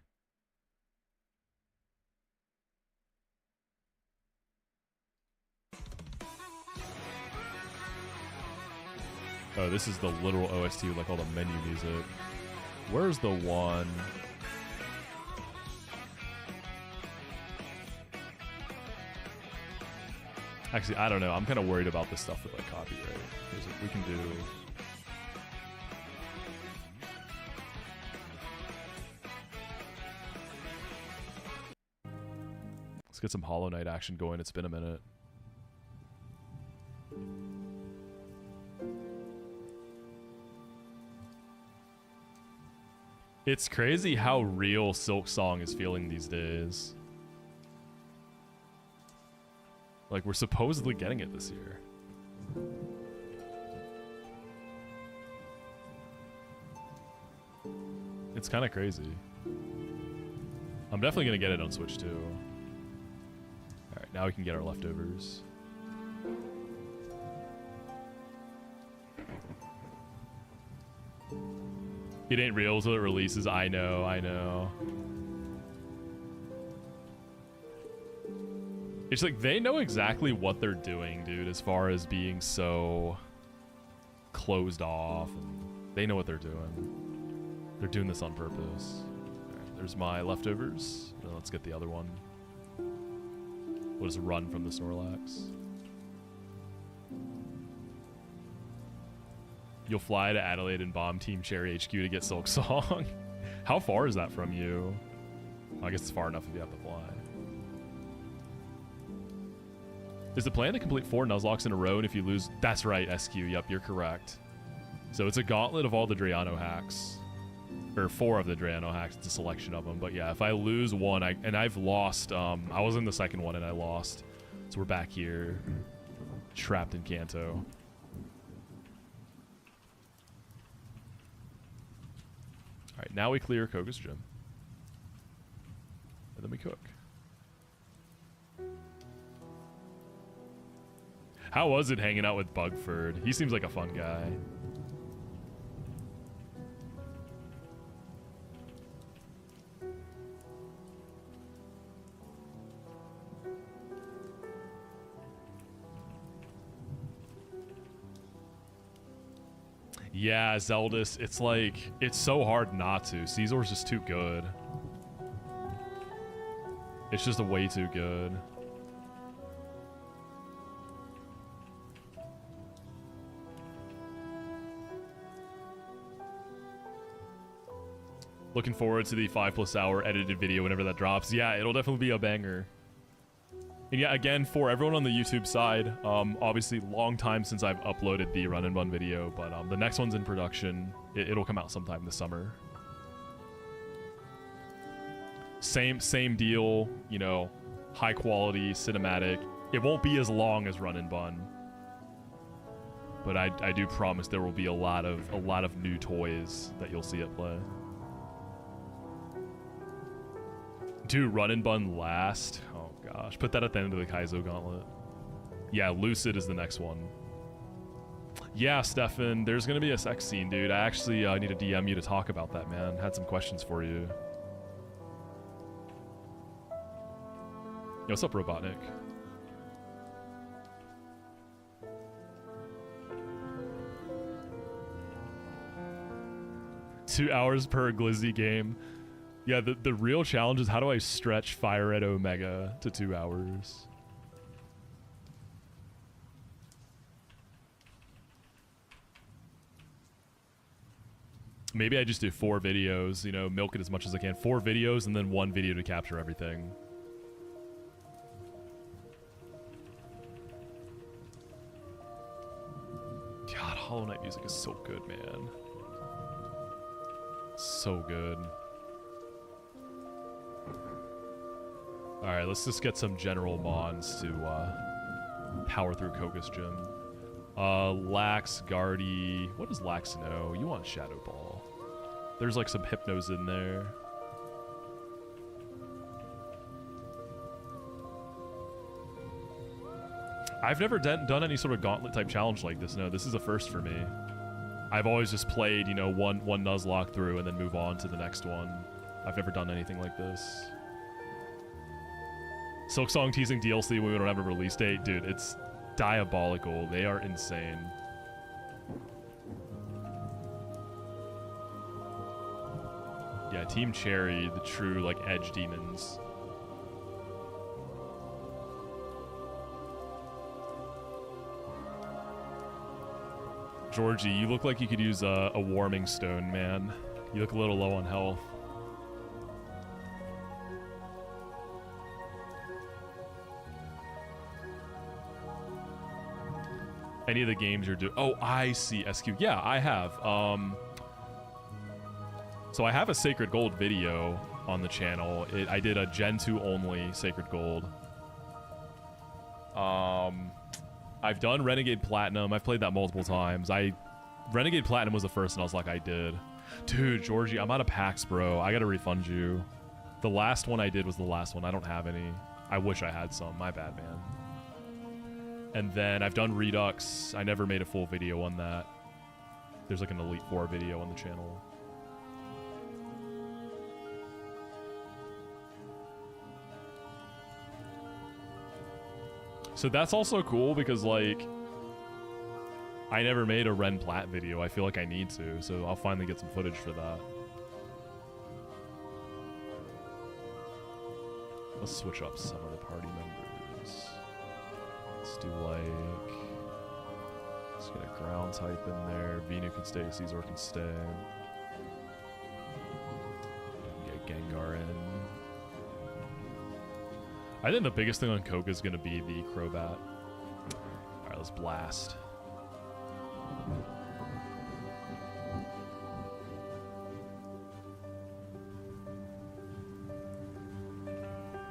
Oh, this is the literal OST with like all the menu music. Where's the one? Actually, I don't know. I'm kind of worried about this stuff with like copyright. Because if we can do... Let's get some Hollow Knight action going. It's been a minute. It's crazy how real Silk Song is feeling these days. Like, we're supposedly getting it this year. It's kind of crazy. I'm definitely going to get it on Switch too. Alright, now we can get our leftovers. It ain't real until it releases. I know, I know. It's like they know exactly what they're doing, dude, as far as being so closed off. And they know what they're doing. They're doing this on purpose. Alright, there's my leftovers. Now let's get the other one. We'll just run from the Snorlax. You'll fly to Adelaide and bomb Team Cherry HQ to get Silk Song. How far is that from you? Well, I guess it's far enough if you have to fly. Is the plan to complete 4 Nuzlockes in a row, and if you lose... That's right, SQ. Yep, you're correct. So it's a gauntlet of all the Drayano hacks. Or 4 of the Drayano hacks. It's a selection of them. But yeah, if I lose one, and I've lost... I was in the second one, and I lost. So we're back here. Trapped in Kanto. Alright, now we clear Koga's gym. and then we cook. How was it hanging out with Bugford? He seems like a fun guy. Yeah, Zeldis, it's like, it's so hard not to. Caesar's just too good. It's just way too good. Looking forward to the 5+ hour edited video whenever that drops. Yeah, it'll definitely be a banger. And yeah, again, for everyone on the YouTube side, obviously long time since I've uploaded the run and bun video, but the next one's in production. It'll come out sometime this summer. Same deal, you know, high quality, cinematic. It won't be as long as run and bun, but I do promise there will be a lot of new toys that you'll see at play. Dude, run and bun last. Oh gosh, put that at the end of the Kaizo Gauntlet. Yeah, Lucid is the next one. Yeah, Stefan, there's gonna be a sex scene, dude. I actually need to DM you to talk about that, man. Had some questions for you. Yo, what's up, Robotnik? Two hours per Glizzy game. Yeah, the real challenge is how do I stretch Fire Red Omega to 2 hours? Maybe I just do 4 videos, you know, milk it as much as I can. 4 videos and then 1 video to capture everything. God, Hollow Knight music is so good, man. So good. Alright, let's just get some general mons to power through Koga's gym. Lax, Guardy. What does Lax know? You want Shadow Ball. There's like some Hypnos in there. I've never done any sort of gauntlet type challenge like this. No, this is a first for me. I've always just played, you know, one Nuzlocke through and then move on to the next one. I've never done anything like this. Silksong teasing DLC when we don't have a release date. Dude, it's diabolical. They are insane. Yeah, Team Cherry, the true, like, edge demons. Georgie, you look like you could use a warming stone, man. You look a little low on health. Any of the games you're doing? Oh, I see, SQ. Yeah, I have. So I have a Sacred Gold video on the channel. I did a Gen 2 only Sacred Gold. I've done Renegade Platinum. I've played that multiple times. Renegade Platinum was the first Nuzlocke I did. Dude, Georgie, I'm out of packs, bro. I gotta refund you. The last one I did was the last one. I don't have any. I wish I had some. My bad, man. And then I've done Redux. I never made a full video on that. There's like an Elite Four video on the channel. So that's also cool because, like, I never made a Ren Plat video. I feel like I need to, so I'll finally get some footage for that. Let's switch up some of the party members. Let's do, like, let's get a ground type in there. Venu can stay, Caesar can stay. Get Gengar in. I think the biggest thing on Koga is going to be the Crobat. Alright, let's blast.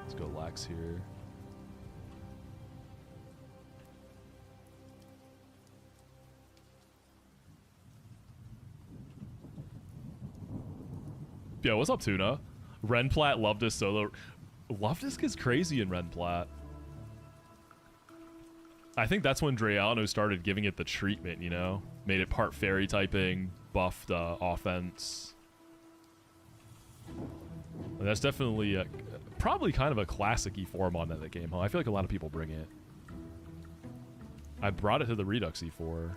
Let's go Lax here. Yo, what's up, Tuna? Renplat loved his solo. Luftisk is crazy in Red Plat. I think that's when Drayano started giving it the treatment, you know? Made it part fairy typing, buffed offense. And that's definitely probably kind of a classic E4 mod in that game, huh? I feel like a lot of people bring it. I brought it to the Redux E4.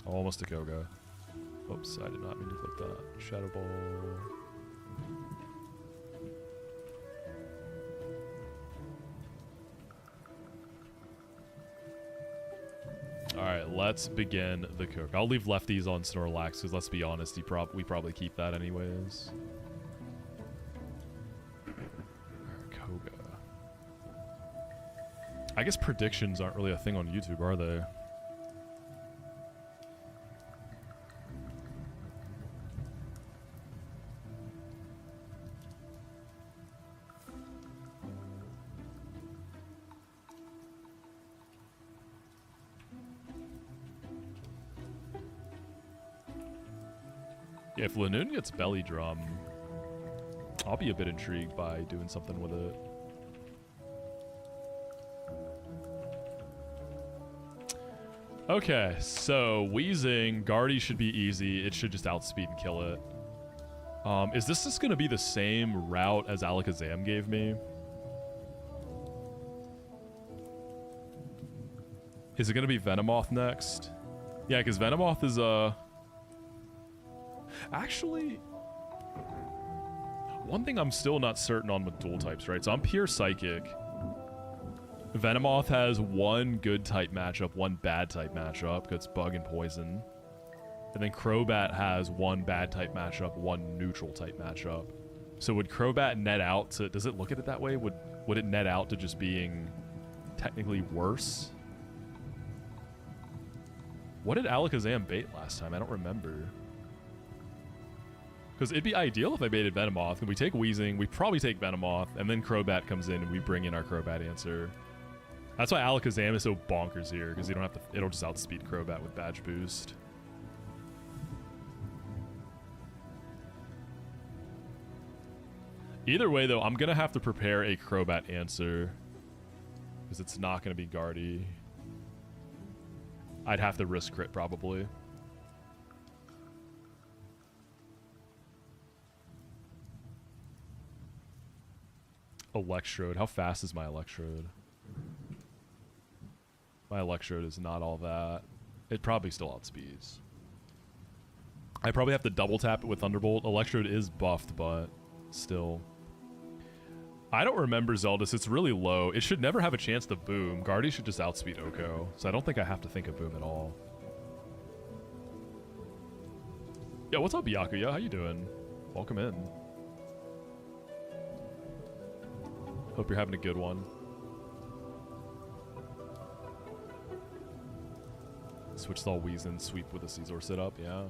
Almost a Koga. Oops, I did not mean to click that. Shadow Ball. Alright, let's begin the cook. I'll leave lefties on Snorlax, because let's be honest, we probably keep that anyways. Koga. I guess predictions aren't really a thing on YouTube, are they? If Lanoon gets Belly Drum, I'll be a bit intrigued by doing something with it. Okay, so Wheezing, Guardy should be easy. It should just outspeed and kill it. Is this just going to be the same route as Alakazam gave me? Is it going to be Venomoth next? Yeah, because Venomoth is actually, one thing I'm still not certain on with dual types, right? So I'm pure Psychic. Venomoth has one good type matchup, one bad type matchup, because Bug and Poison. And then Crobat has one bad type matchup, one neutral type matchup. So would Crobat net out to, does it look at it that way? Would it net out to just being technically worse? What did Alakazam bait last time? I don't remember. Because it'd be ideal if I baited Venomoth, and we take Wheezing, we probably take Venomoth, and then Crobat comes in and we bring in our Crobat answer. That's why Alakazam is so bonkers here, because you don't have to, it'll just outspeed Crobat with Badge Boost. Either way, though, I'm going to have to prepare a Crobat answer, because it's not going to be Guardy. I'd have to risk crit, probably. Electrode. How fast is my Electrode? My Electrode is not all that. It probably still outspeeds. I probably have to double tap it with Thunderbolt. Electrode is buffed, but still. I don't remember Zeldis. It's really low. It should never have a chance to boom. Guardy should just outspeed Oko. So I don't think I have to think of boom at all. Yo, what's up, Byakuya? How you doing? Welcome in. Hope you're having a good one. Switched all Weezin, sweep with a Scizor sit up, yeah.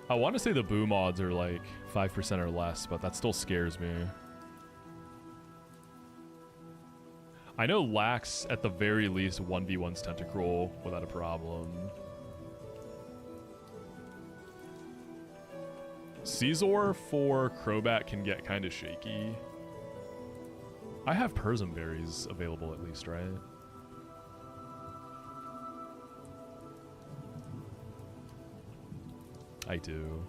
I want to say the boom odds are like 5% or less, but that still scares me. I know Lax at the very least 1v1's Tentacruel without a problem. Scizor for Crobat can get kind of shaky. I have Persim Berries available at least, right? I do.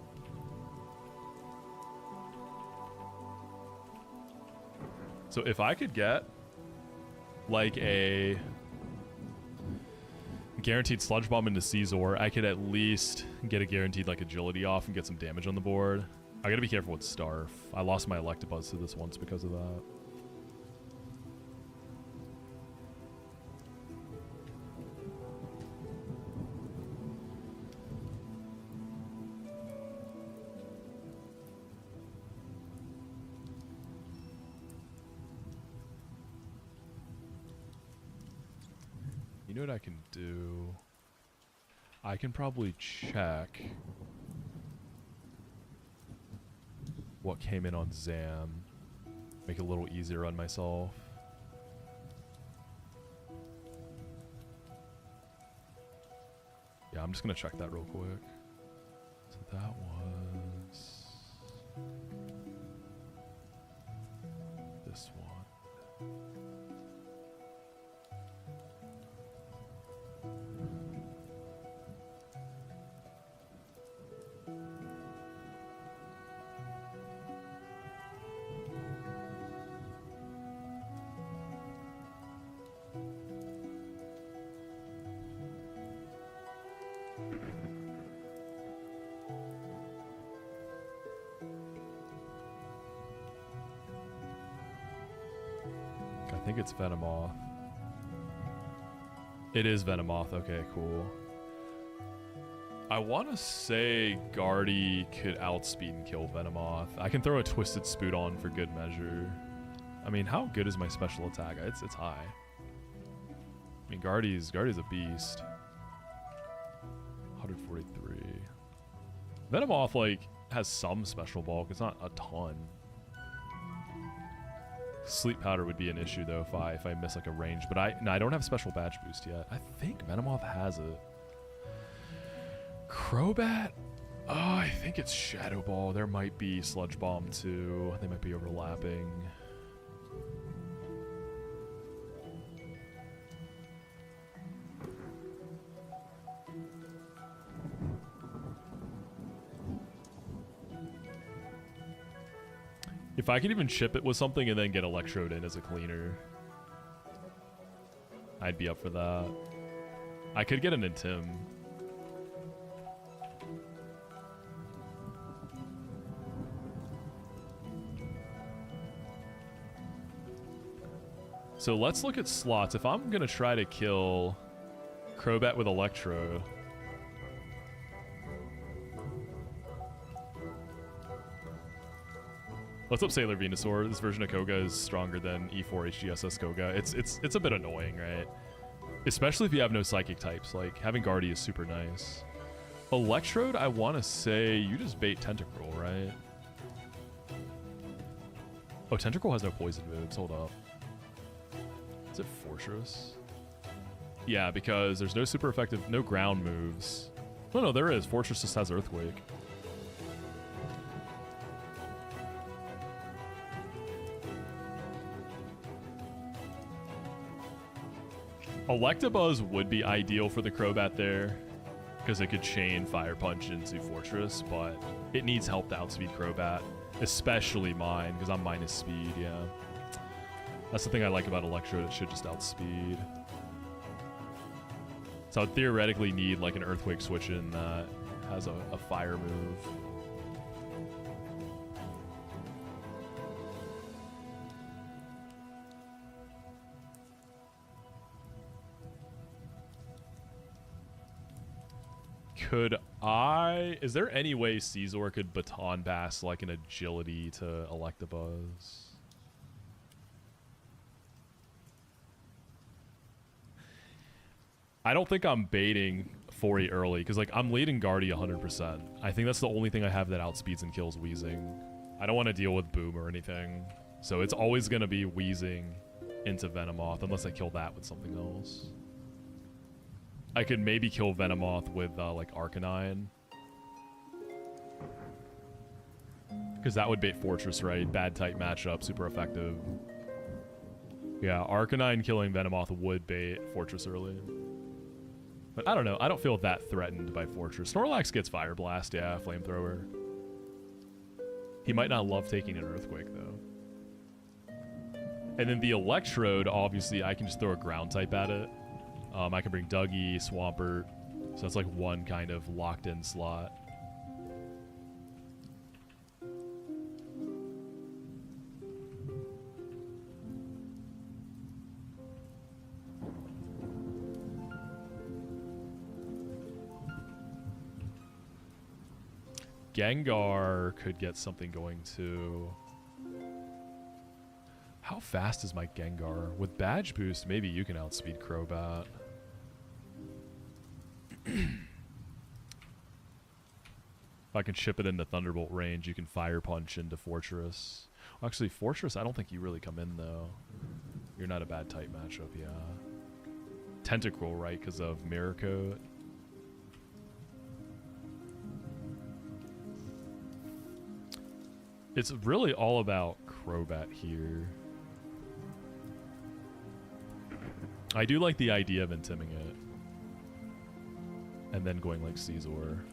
So if I could get like a guaranteed Sludge Bomb into Scizor, I could at least get a guaranteed like Agility off and get some damage on the board. I gotta be careful with Starf. I lost my Electabuzz to this once because of that. You know what I can do? I can probably check what came in on Zam. Make it a little easier on myself. Yeah, I'm just gonna check that real quick. So that was this one. I think it's Venomoth. It is Venomoth. Okay, cool. I want to say Guardy could outspeed and kill Venomoth. I can throw a Twisted Spoot on for good measure. I mean, how good is my special attack? It's high. I mean, Guardy's a beast. 143. Venomoth, like, has some special bulk. It's not a ton. Sleep Powder would be an issue though if I miss like a range, but I don't have special badge boost yet. I think Venomoth has it. Crobat? Oh, I think it's Shadow Ball. There might be Sludge Bomb too. They might be overlapping. If I could even chip it with something and then get Electrode in as a cleaner, I'd be up for that. I could get an Intim. So let's look at slots. If I'm going to try to kill Crobat with Electrode, what's up, Sailor Venusaur? This version of Koga is stronger than E4 HGSS Koga. It's a bit annoying, right? Especially if you have no psychic types. Like, having Guardy is super nice. Electrode, I want to say you just bait Tentacruel, right? Oh, Tentacruel has no poison moves. Hold up. Is it Fortress? Yeah, because there's no super effective, no ground moves. No, there is. Fortress just has Earthquake. Electabuzz would be ideal for the Crobat there, because it could chain Fire Punch into Fortress, but it needs help to outspeed Crobat, especially mine, because I'm minus speed, yeah. That's the thing I like about Electrode, it should just outspeed. So I would theoretically need like an Earthquake switch in that has a fire move. Is there any way Caesar could Baton Bass like an agility to Electabuzz? I don't think I'm baiting Fori early, because like I'm leading Guardy 100%. I think that's the only thing I have that outspeeds and kills Weezing. I don't want to deal with Boom or anything. So it's always going to be Weezing into Venomoth, unless I kill that with something else. I could maybe kill Venomoth with like Arcanine. Because that would bait Fortress, right? Bad type matchup, super effective. Yeah, Arcanine killing Venomoth would bait Fortress early. But I don't know. I don't feel that threatened by Fortress. Snorlax gets Fire Blast, yeah, Flamethrower. He might not love taking an Earthquake, though. And then the Electrode, obviously, I can just throw a Ground type at it. I can bring Dougie, Swampert. So that's like one kind of locked-in slot. Gengar could get something going too. How fast is my Gengar? With Badge Boost, maybe you can outspeed Crobat. If I can ship it into Thunderbolt range, you can Fire Punch into Fortress. Actually, Fortress, I don't think you really come in, though. You're not a bad type matchup, yeah. Tentacruel, right, because of Mirror Coat. It's really all about Crobat here. I do like the idea of intiming it. And then going like Caesar.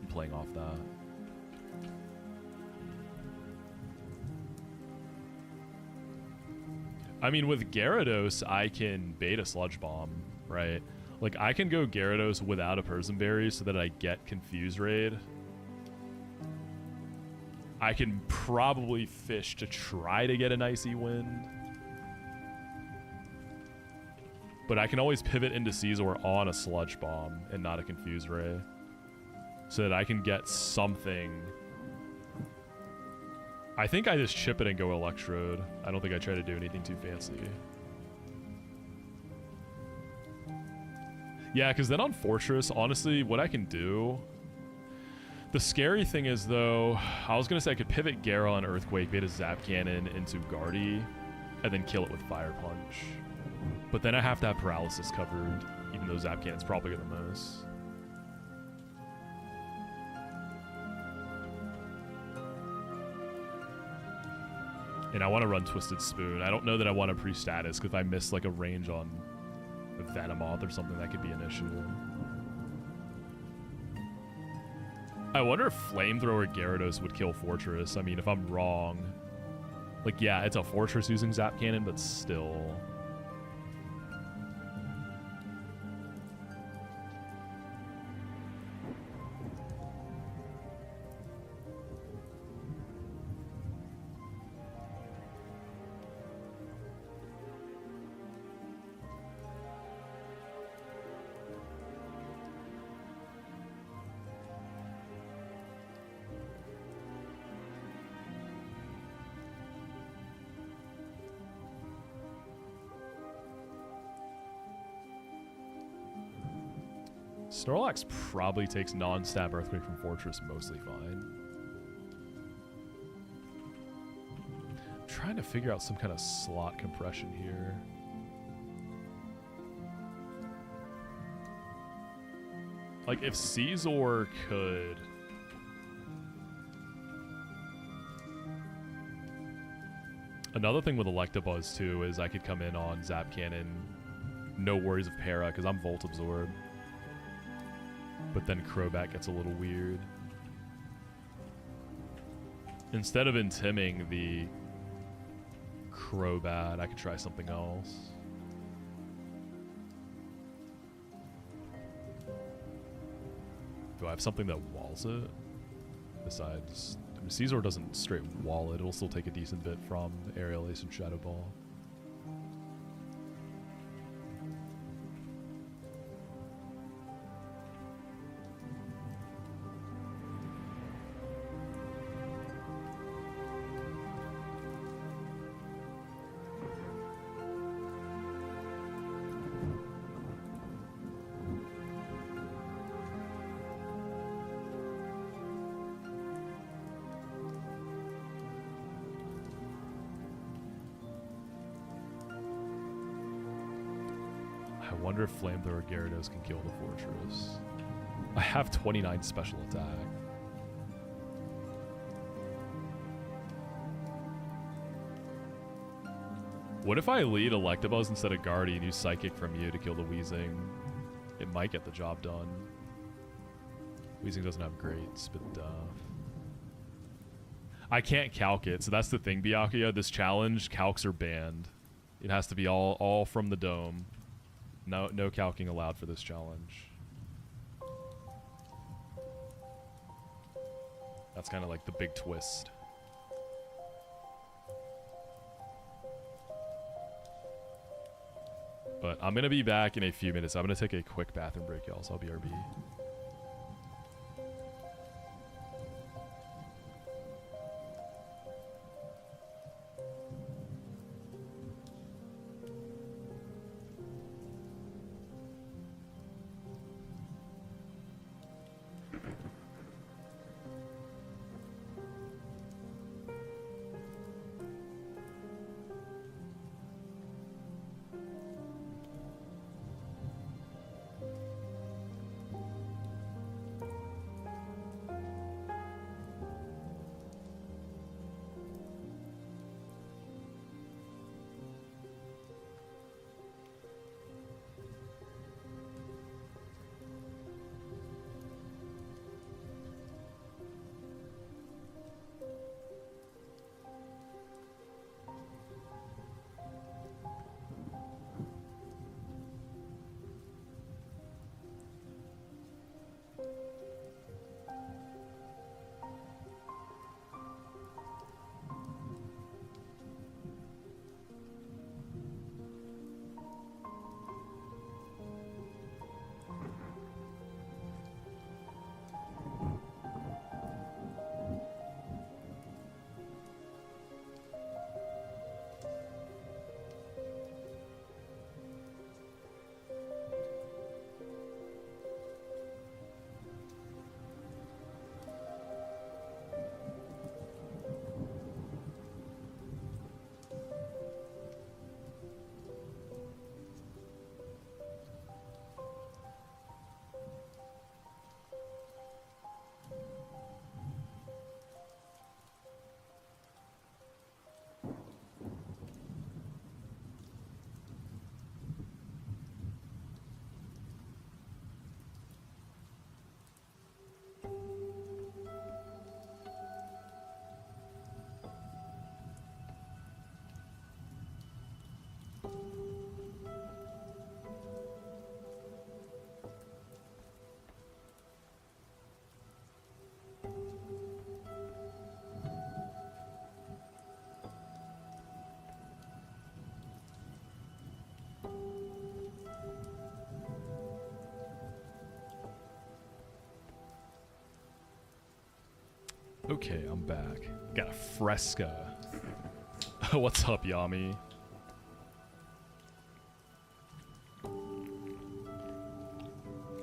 And playing off that. I mean, with Gyarados, I can bait a Sludge Bomb, right? Like, I can go Gyarados without a Persian Berry so that I get Confuse Raid. I can probably fish to try to get an Icy Wind. But I can always pivot into Caesar on a Sludge Bomb and not a Confuse Ray. So that I can get something. I think I just chip it and go Electrode. I don't think I try to do anything too fancy. Yeah, because then on Fortress, honestly, what I can do... The scary thing is, though, I was going to say I could pivot Garo on Earthquake, bait a Zap Cannon into Guardy, and then kill it with Fire Punch. But then I have to have Paralysis covered, even though Zap Cannon's probably the most. And I want to run Twisted Spoon. I don't know that I want to pre-status, because if I miss like a range on a Venomoth or something, that could be an issue. I wonder if Flamethrower Gyarados would kill Fortress. I mean, if I'm wrong. Like, yeah, it's a Fortress using Zap Cannon, but still... Snorlax probably takes non-stab Earthquake from Fortress mostly fine. I'm trying to figure out some kind of slot compression here. Like, if Caesar could... Another thing with Electabuzz, too, is I could come in on Zap Cannon. No worries of Para, because I'm Volt Absorb. But then Crobat gets a little weird. Instead of intiming the Crobat, I could try something else. Do I have something that walls it? Besides, I mean, Caesar doesn't straight wall it. It'll still take a decent bit from Aerial Ace and Shadow Ball. I wonder if Flamethrower Gyarados can kill the Fortress. I have 29 special attack. What if I lead Electabuzz instead of Guardy and use Psychic from you to kill the Weezing? It might get the job done. Weezing doesn't have great Spit Duff. I can't calc it, so that's the thing, Byakuya. This challenge, calcs are banned. It has to be all from the dome. No calcing allowed for this challenge. That's kind of like the big twist. But I'm going to be back in a few minutes. I'm going to take a quick bathroom break, y'all, so I'll BRB. Okay, I'm back. Got a Fresca. What's up, Yami?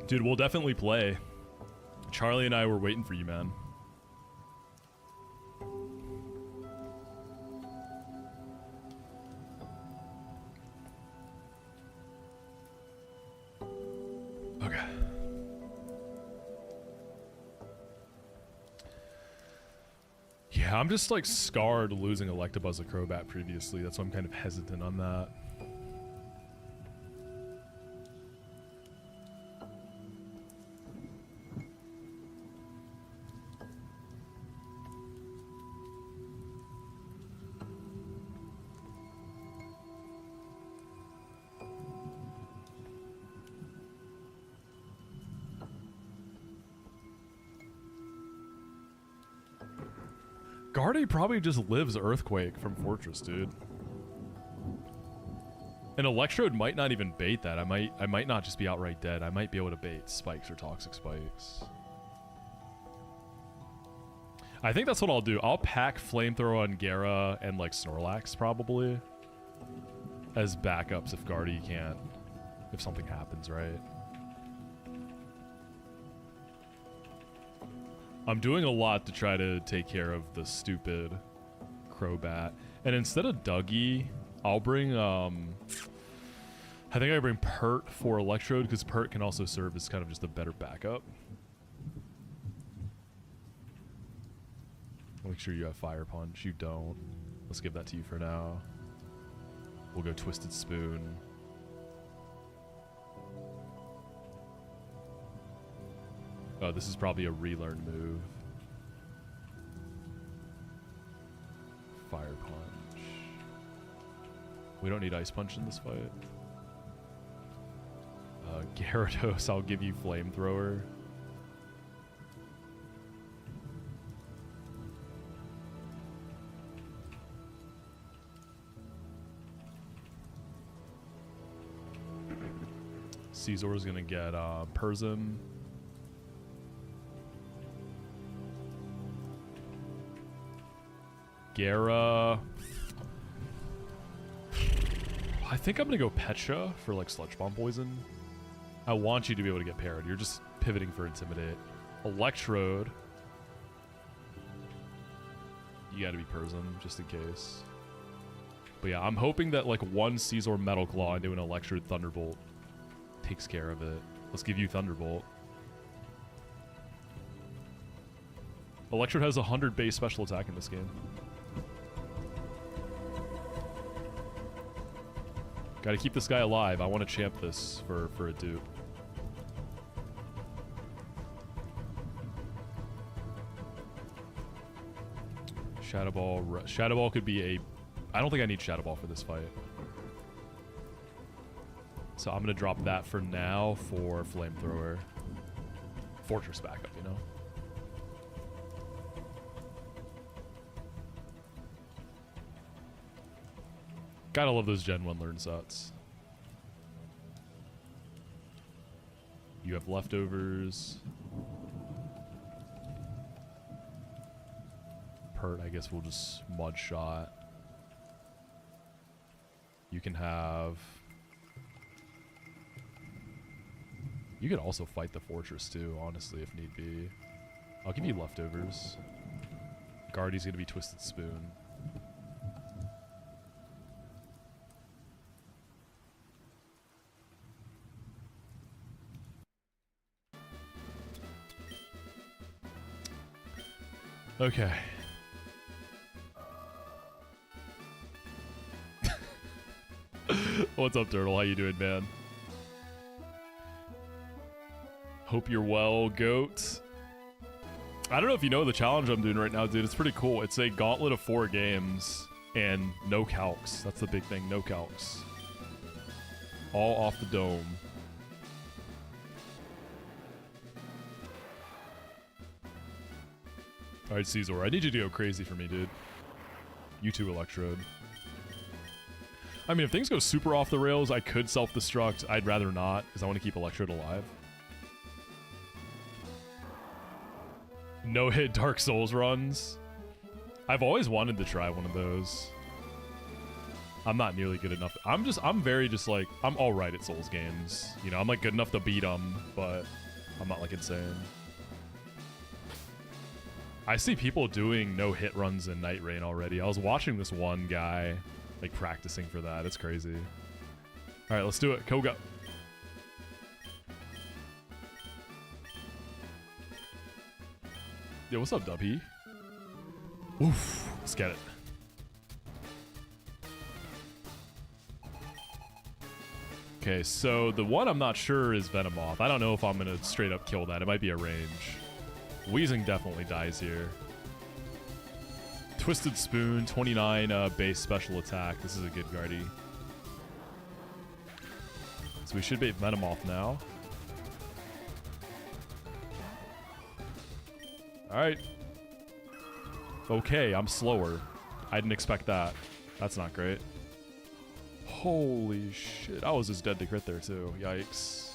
Dude, we'll definitely play. Charlie and I were waiting for you, man. Okay. Yeah, I'm just like scarred losing Electabuzz a Crobat previously. That's why I'm kind of hesitant on that. Guardy probably just lives Earthquake from Fortress, dude. An Electrode might not even bait that. I might not just be outright dead. I might be able to bait Spikes or Toxic Spikes. I think that's what I'll do. I'll pack Flamethrower on Gera and like Snorlax probably as backups if Guardy can't, if something happens, right? I'm doing a lot to try to take care of the stupid Crobat. And instead of Dougie, I'll bring, I think I bring Pert for Electrode, because Pert can also serve as kind of just a better backup. Make sure you have Fire Punch. You don't. Let's give that to you for now. We'll go Twisted Spoon. Oh, this is probably a relearn move. Fire Punch. We don't need Ice Punch in this fight. Gyarados, I'll give you Flamethrower. Caesar is gonna get Persim. Gera. I think I'm gonna go Pecha for like Sludge Bomb Poison. I want you to be able to get paired. You're just pivoting for Intimidate. Electrode. You gotta be Persim just in case. But yeah, I'm hoping that like one Caesar Metal Claw into an Electrode Thunderbolt takes care of it. Let's give you Thunderbolt. Electrode has 100 base special attack in this game. Gotta keep this guy alive. I want to champ this for a dupe. Shadow Ball. Shadow Ball could be a... I don't think I need Shadow Ball for this fight. So I'm going to drop that for now for Flamethrower. Fortress backup, you know? Gotta love those Gen 1 learn sets. You have leftovers. Pert, I guess we'll just Mud Shot. You can have... You could also fight the Fortress too, honestly, if need be. I'll give you leftovers. Guardy's gonna be Twisted Spoon. Okay. What's up, Turtle? How you doing, man? Hope you're well, Goat. I don't know if you know the challenge I'm doing right now, dude. It's pretty cool. It's a gauntlet of 4 games and no calcs. That's the big thing. No calcs. All off the dome. Alright, Caesar. I need you to go crazy for me, dude. You too, Electrode. I mean, if things go super off the rails, I could self-destruct. I'd rather not, because I want to keep Electrode alive. No-hit Dark Souls runs. I've always wanted to try one of those. I'm not nearly good enough. I'm all right at Souls games. You know, I'm like good enough to beat them, but I'm not like insane. I see people doing no-hit runs in Night Rain already. I was watching this one guy like practicing for that. It's crazy. All right, let's do it. Koga. Yo, what's up, Dubby? Oof, let's get it. Okay, so the one I'm not sure is Venomoth. I don't know if I'm gonna straight up kill that. It might be a range. Weezing definitely dies here. Twisted Spoon, 29 base special attack. This is a good guardie. So we should bait Venomoth now. Alright. Okay, I'm slower. I didn't expect that. That's not great. Holy shit. I was just dead to crit there too. Yikes.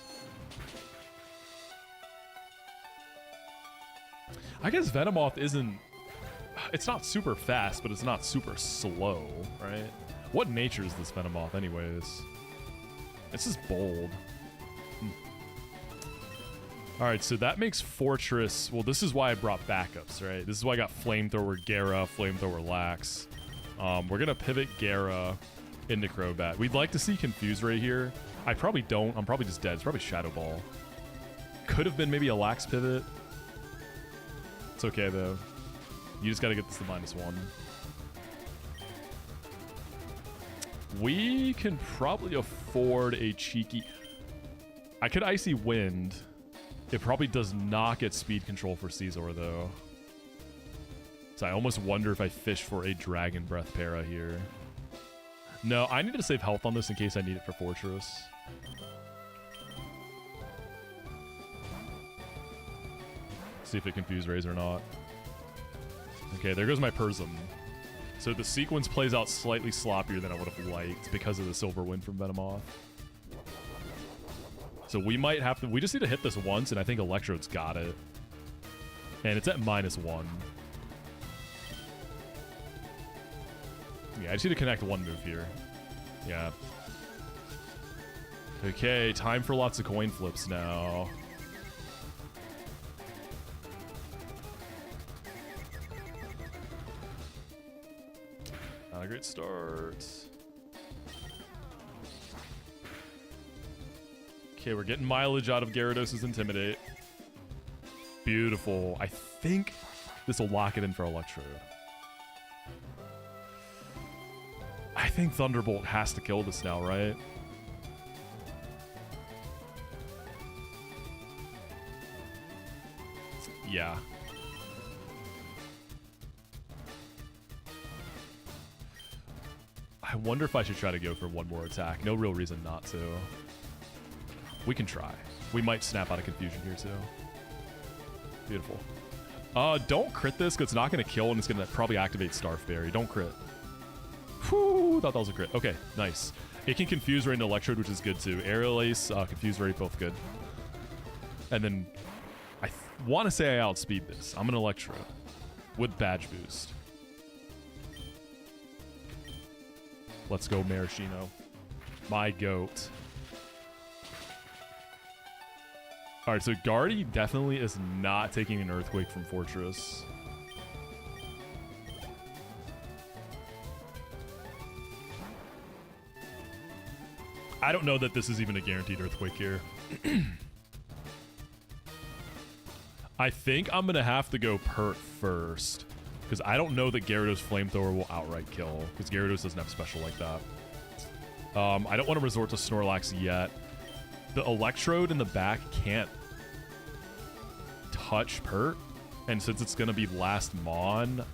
I guess Venomoth isn't... It's not super fast, but it's not super slow, right? What nature is this Venomoth anyways? It's just bold. Alright, so that makes Fortress... Well, this is why I brought backups, right? This is why I got Flamethrower Gera, Flamethrower Lax. We're gonna pivot Gera into Crobat. We'd like to see Confuse Ray here. I probably don't. I'm probably just dead. It's probably Shadow Ball. Could have been maybe a Lax pivot. It's okay, though. You just gotta get this to -1. We can probably afford a cheeky... I could Icy Wind. It probably does not get speed control for Caesar, though. So I almost wonder if I fish for a Dragon Breath para here. No, I need to save health on this in case I need it for Fortress. See if it Confuse Rays or not. Okay, there goes my Persim. So the sequence plays out slightly sloppier than I would have liked because of the Silver Wind from Venomoth. So we might have to... We just need to hit this once, and I think Electrode's got it. And it's at -1. Yeah, I just need to connect one move here. Yeah. Okay, time for lots of coin flips now. Not a great start. Okay, we're getting mileage out of Gyarados' Intimidate. Beautiful. I think this will lock it in for Electrode. I think Thunderbolt has to kill this now, right? Yeah. I wonder if I should try to go for one more attack. No real reason not to. We can try. We might snap out of confusion here too. Beautiful. Don't crit this because it's not going to kill and it's going to probably activate Starf Berry. Don't crit. Whew, thought that was a crit. Okay, nice. It can Confuse Ray into Electrode, which is good too. Aerial Ace, Confuse Ray, both good. And then I want to say I outspeed this. I'm an Electrode with Badge Boost. Let's go, Maraschino. My goat. Alright, so Guardy definitely is not taking an Earthquake from Fortress. I don't know that this is even a guaranteed Earthquake here. I think I'm going to have to go Pert first. Because I don't know that Gyarados Flamethrower will outright kill. Because Gyarados doesn't have special like that. I don't want to resort to Snorlax yet. The Electrode in the back can't touch Pert. And since it's going to be last Mon,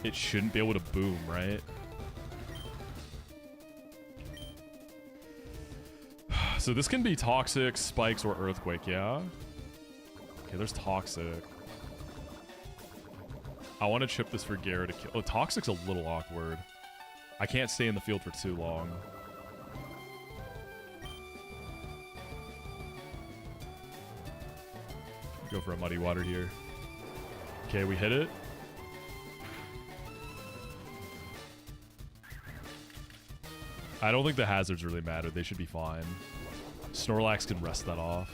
it shouldn't be able to boom, right? So this can be Toxic, Spikes, or Earthquake, yeah? Okay, there's Toxic. I want to chip this for Gyara to kill. Oh, Toxic's a little awkward. I can't stay in the field for too long. Go for a Muddy Water here. Okay, we hit it. I don't think the hazards really matter. They should be fine. Snorlax can rest that off.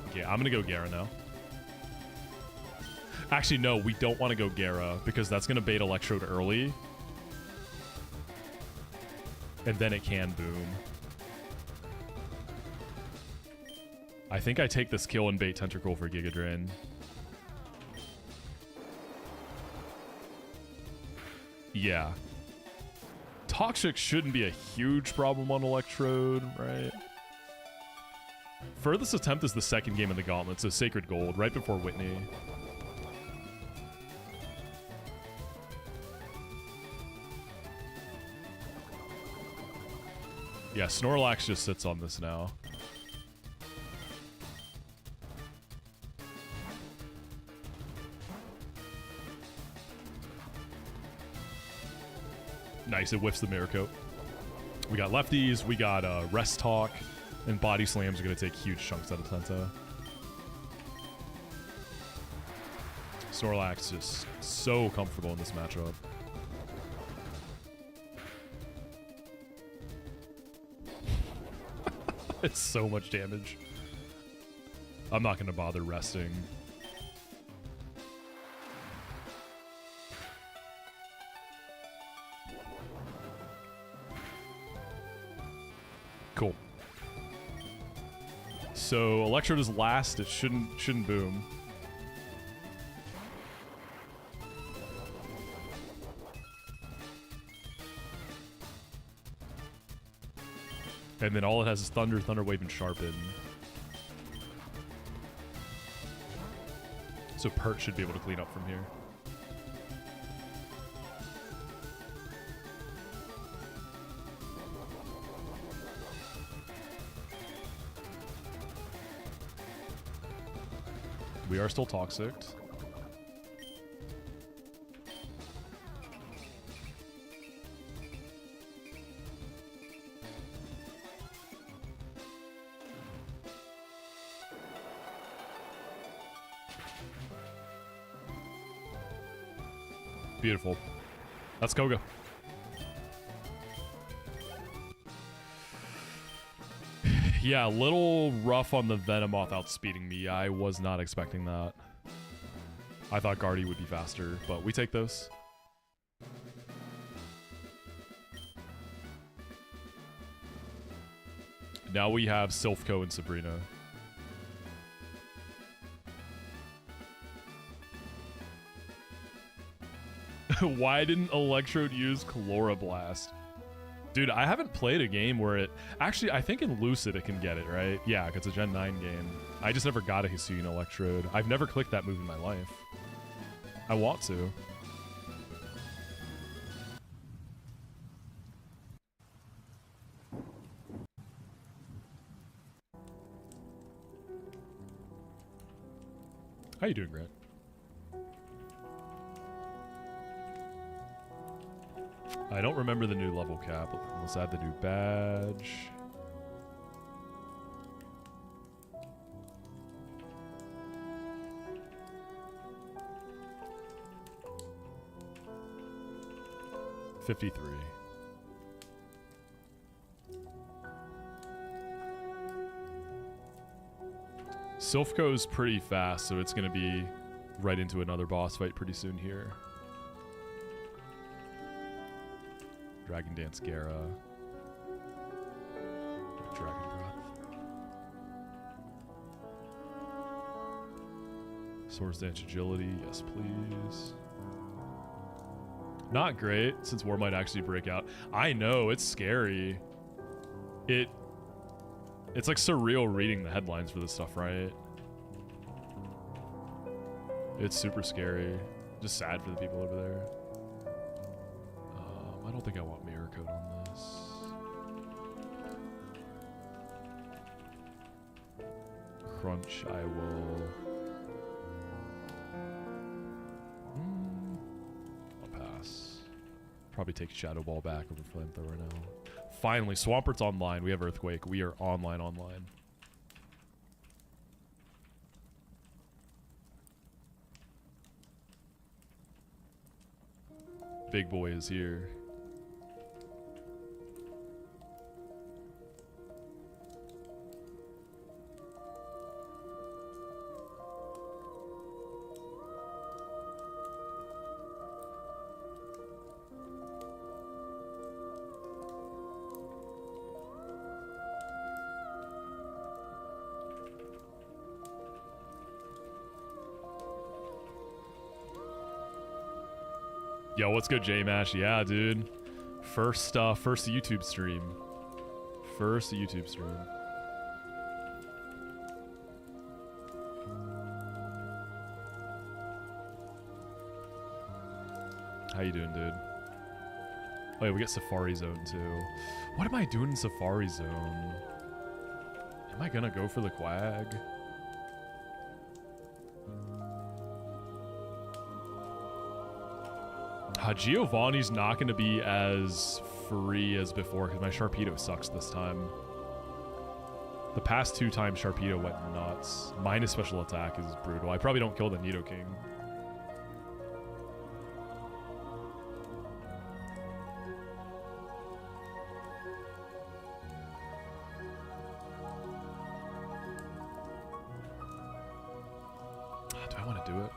Okay, I'm gonna go Gara now. Actually, no, we don't want to go Gara because that's gonna bait Electrode early. And then it can boom. I think I take this kill and bait Tentacle for Giga Drain. Yeah. Toxic shouldn't be a huge problem on Electrode, right? Furthest attempt is the second game in the Gauntlet, so Sacred Gold, right before Whitney. Yeah, Snorlax just sits on this now. Nice, it whiffs the Mirror Coat. We got lefties, we got Rest Talk, and Body Slams are going to take huge chunks out of Tenta. Snorlax just so comfortable in this matchup. It's so much damage. I'm not going to bother resting. Cool. So Electrode is last. It shouldn't boom. And then all it has is Thunder, Thunder Wave, and Sharpen. So Pert should be able to clean up from here. We are still toxic. Beautiful. That's Koga. Yeah, a little rough on the Venomoth outspeeding me. I was not expecting that. I thought Guardy would be faster, but we take those. Now we have Silph Co and Sabrina. Why didn't Electrode use Chloroblast? Dude, I haven't played a game where it... Actually, I think in Lucid it can get it, right? Yeah, it's a Gen 9 game. I just never got a Hisuian Electrode. I've never clicked that move in my life. I want to. How you doing, Grant? I don't remember the new level cap. Let's add the new badge. $53. Silph Co is pretty fast, so it's going to be right into another boss fight pretty soon here. Dragon Dance Gara. Dragon Breath. Swords Dance Agility, yes please. Not great, since War might actually break out. I know, it's scary. It's like surreal reading the headlines for this stuff, right? It's super scary. Just sad for the people over there. I don't think I want Mirror Coat on this. Crunch, I will... I'll pass. Probably take Shadow Ball back over Flamethrower now. Finally, Swampert's online. We have Earthquake. We are online. big boy is here. Yo, what's good, J-Mash? Yeah, dude. First YouTube stream. First YouTube stream. How you doing, dude? Oh yeah, we get Safari Zone too. What am I doing in Safari Zone? Am I gonna go for the Quag? Giovanni's not going to be as free as before because my Sharpedo sucks this time. The past 2 times Sharpedo went nuts. Minus special attack is brutal. I probably don't kill the Nidoking. Do I want to do it?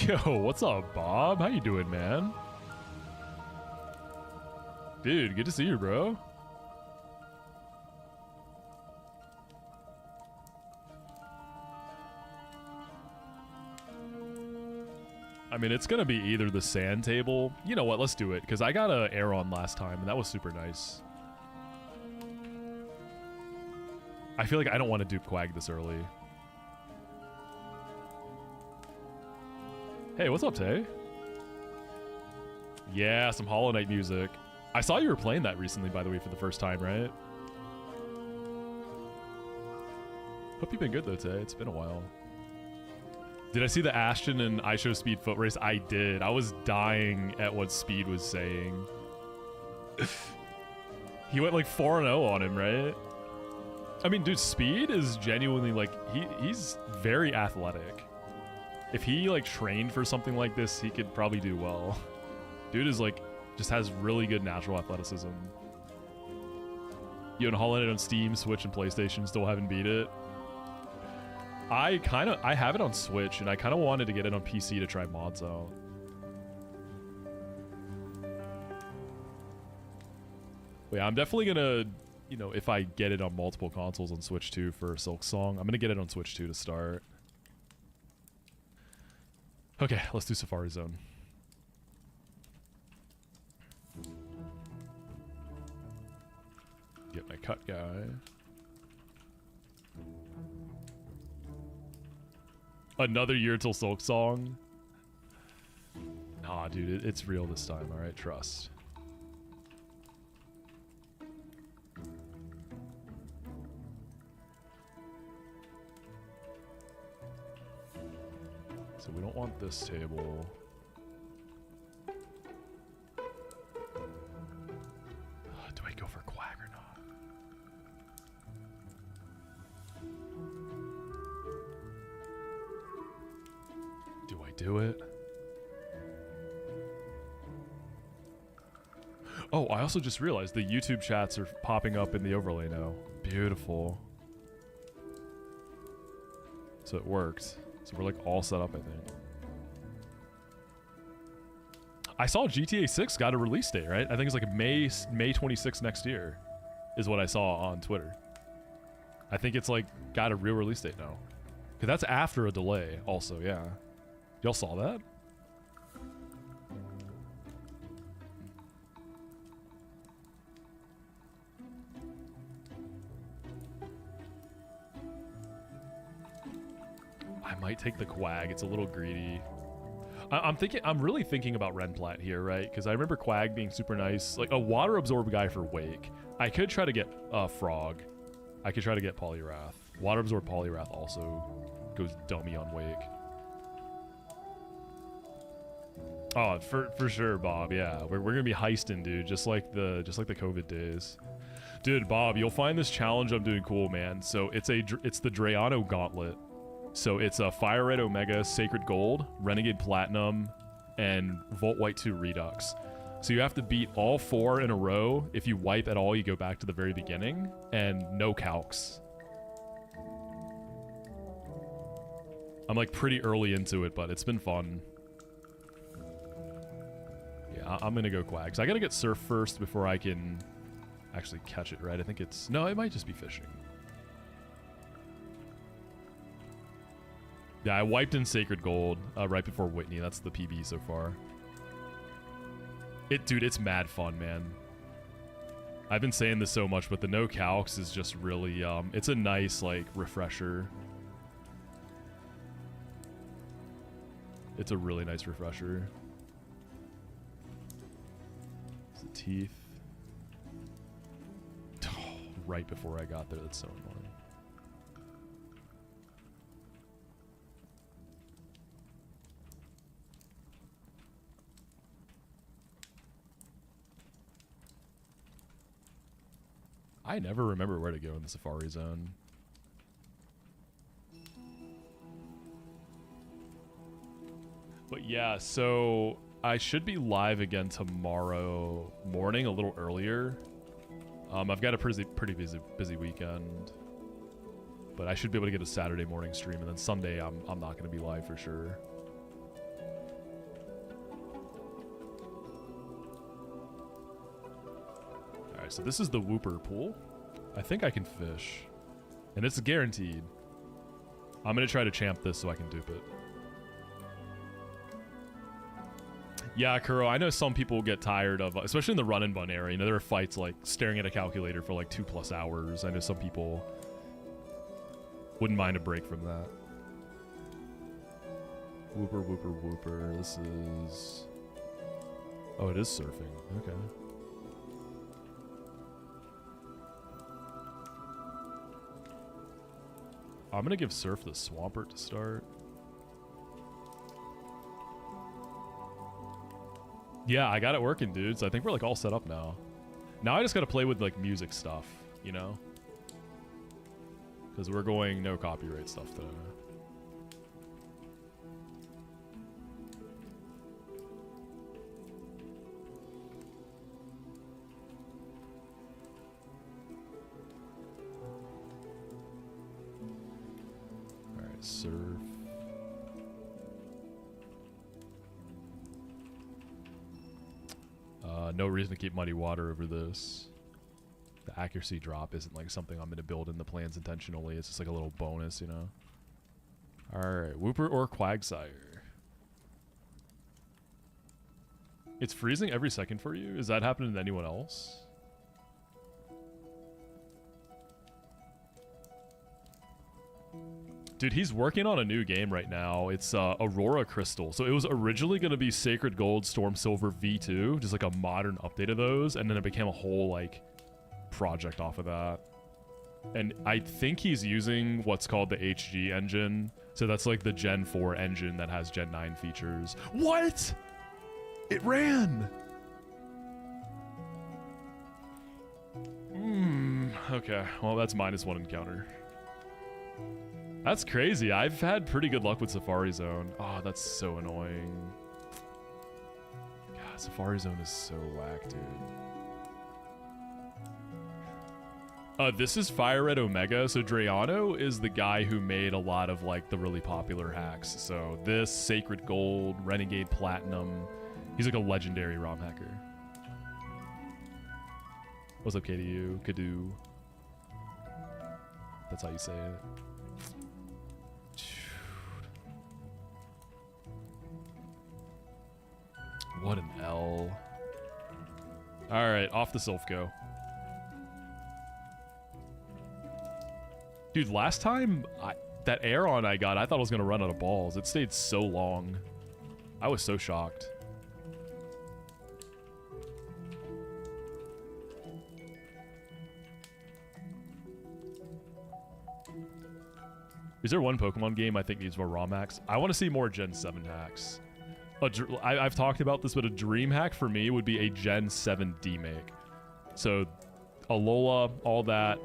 Yo, what's up, Bob? How you doing, man? Dude, good to see you, bro. I mean, it's gonna be either the sand table. You know what? Let's do it, because I got a Aeron last time, and that was super nice. I feel like I don't want to dupe Quag this early. Hey, what's up, Tay? Yeah, some Hollow Knight music. I saw you were playing that recently, by the way, for the first time, right? Hope you've been good, though, Tay. It's been a while. Did I see the Ashton and iShow Speed foot race? I did. I was dying at what Speed was saying. He went like 4-0 on him, right? I mean, dude, Speed is genuinely like, he's very athletic. If he like trained for something like this, he could probably do well. Dude is like, just has really good natural athleticism. You and Hollow Knight on Steam, Switch, and PlayStation still haven't beat it. I have it on Switch, and I kind of wanted to get it on PC to try mods out. But yeah, I'm definitely gonna, you know, if I get it on multiple consoles on Switch 2 for Silk Song, I'm gonna get it on Switch 2 to start. Okay, let's do Safari Zone. Get my cut guy. Another year till Silk Song? Nah, dude, it's real this time, alright? Trust. So we don't want this table. Do I go for Quag or not? Do I do it? Oh, I also just realized the YouTube chats are popping up in the overlay now. Beautiful. So it worked. So we're like all set up, I think. I saw GTA 6 got a release date, right? I think it's like May 26th next year is what I saw on Twitter. I think it's like got a real release date now. Because that's after a delay also, yeah. Y'all saw that? I might take the Quag. It's a little greedy. I'm really thinking about Renplat here, right? Because I remember Quag being super nice. Like a water absorb guy for Wake. I could try to get Frog. I could try to get Poliwrath. Water absorb Poliwrath also goes dummy on Wake. Oh, for sure, Bob. Yeah, we're gonna be heisting, dude. Just like the COVID days. Dude, Bob, you'll find this challenge I'm doing cool, man. So it's the Drayano Gauntlet. So it's a Fire Red Omega, Sacred Gold, Renegade Platinum, and Volt White 2 Redux. So you have to beat all 4 in a row. If you wipe at all, you go back to the very beginning, and no CALCS. I'm like pretty early into it, but it's been fun. Yeah, I'm gonna go Quags. I gotta get Surf first before I can actually catch it, right? I think it's... No, it might just be fishing. Yeah, I wiped in Sacred Gold right before Whitney. That's the PB so far. Dude, it's mad fun, man. I've been saying this so much, but the no calcs is just really, it's a nice, like, refresher. It's a really nice refresher. It's the teeth. Oh, right before I got there, that's so annoying. I never remember where to go in the Safari Zone. But yeah, so I should be live again tomorrow morning, a little earlier. I've got a pretty busy weekend, but I should be able to get a Saturday morning stream, and then Sunday I'm not going to be live for sure. Alright, so this is the Whooper pool. I think I can fish. And it's guaranteed. I'm going to try to champ this so I can dupe it. Yeah, Kuro, I know some people get tired of, especially in the run and bun area, you know, there are fights like staring at a calculator for like 2+ hours. I know some people wouldn't mind a break from that. Whooper, whooper, whooper. This is... Oh, it is surfing. Okay. I'm gonna give Surf the Swampert to start. Yeah, I got it working, dudes. I think we're like all set up now. Now I just gotta play with like music stuff, you know? Because we're going no copyright stuff today. Alright, surf. No reason to keep muddy water over this. The accuracy drop isn't like something I'm going to build in the plans intentionally. It's just like a little bonus, you know? Alright, Whooper or Quagsire? It's freezing every second for you? Is that happening to anyone else? Dude, he's working on a new game right now. It's Aurora Crystal. So it was originally going to be Sacred Gold, Storm Silver V2, just like a modern update of those, and then it became a whole like project off of that. And I think he's using what's called the HG engine. So that's like the Gen 4 engine that has Gen 9 features. What? It ran! Okay, well that's -1 encounter. That's crazy. I've had pretty good luck with Safari Zone. Oh, that's so annoying. God, Safari Zone is so whack, dude. This is Fire Red Omega. So Drayano is the guy who made a lot of like the really popular hacks. So this, Sacred Gold, Renegade Platinum. He's like a legendary ROM hacker. What's up, KDU? Kadu. That's how you say it. What an L. Alright, off the Silph Co. Dude, last time, that Aeron I got, I thought I was going to run out of balls. It stayed so long. I was so shocked. Is there one Pokemon game I think needs more ROM hacks? I want to see more Gen 7 hacks. I've talked about this, but a dream hack for me would be a Gen 7 demake. So, Alola, all that,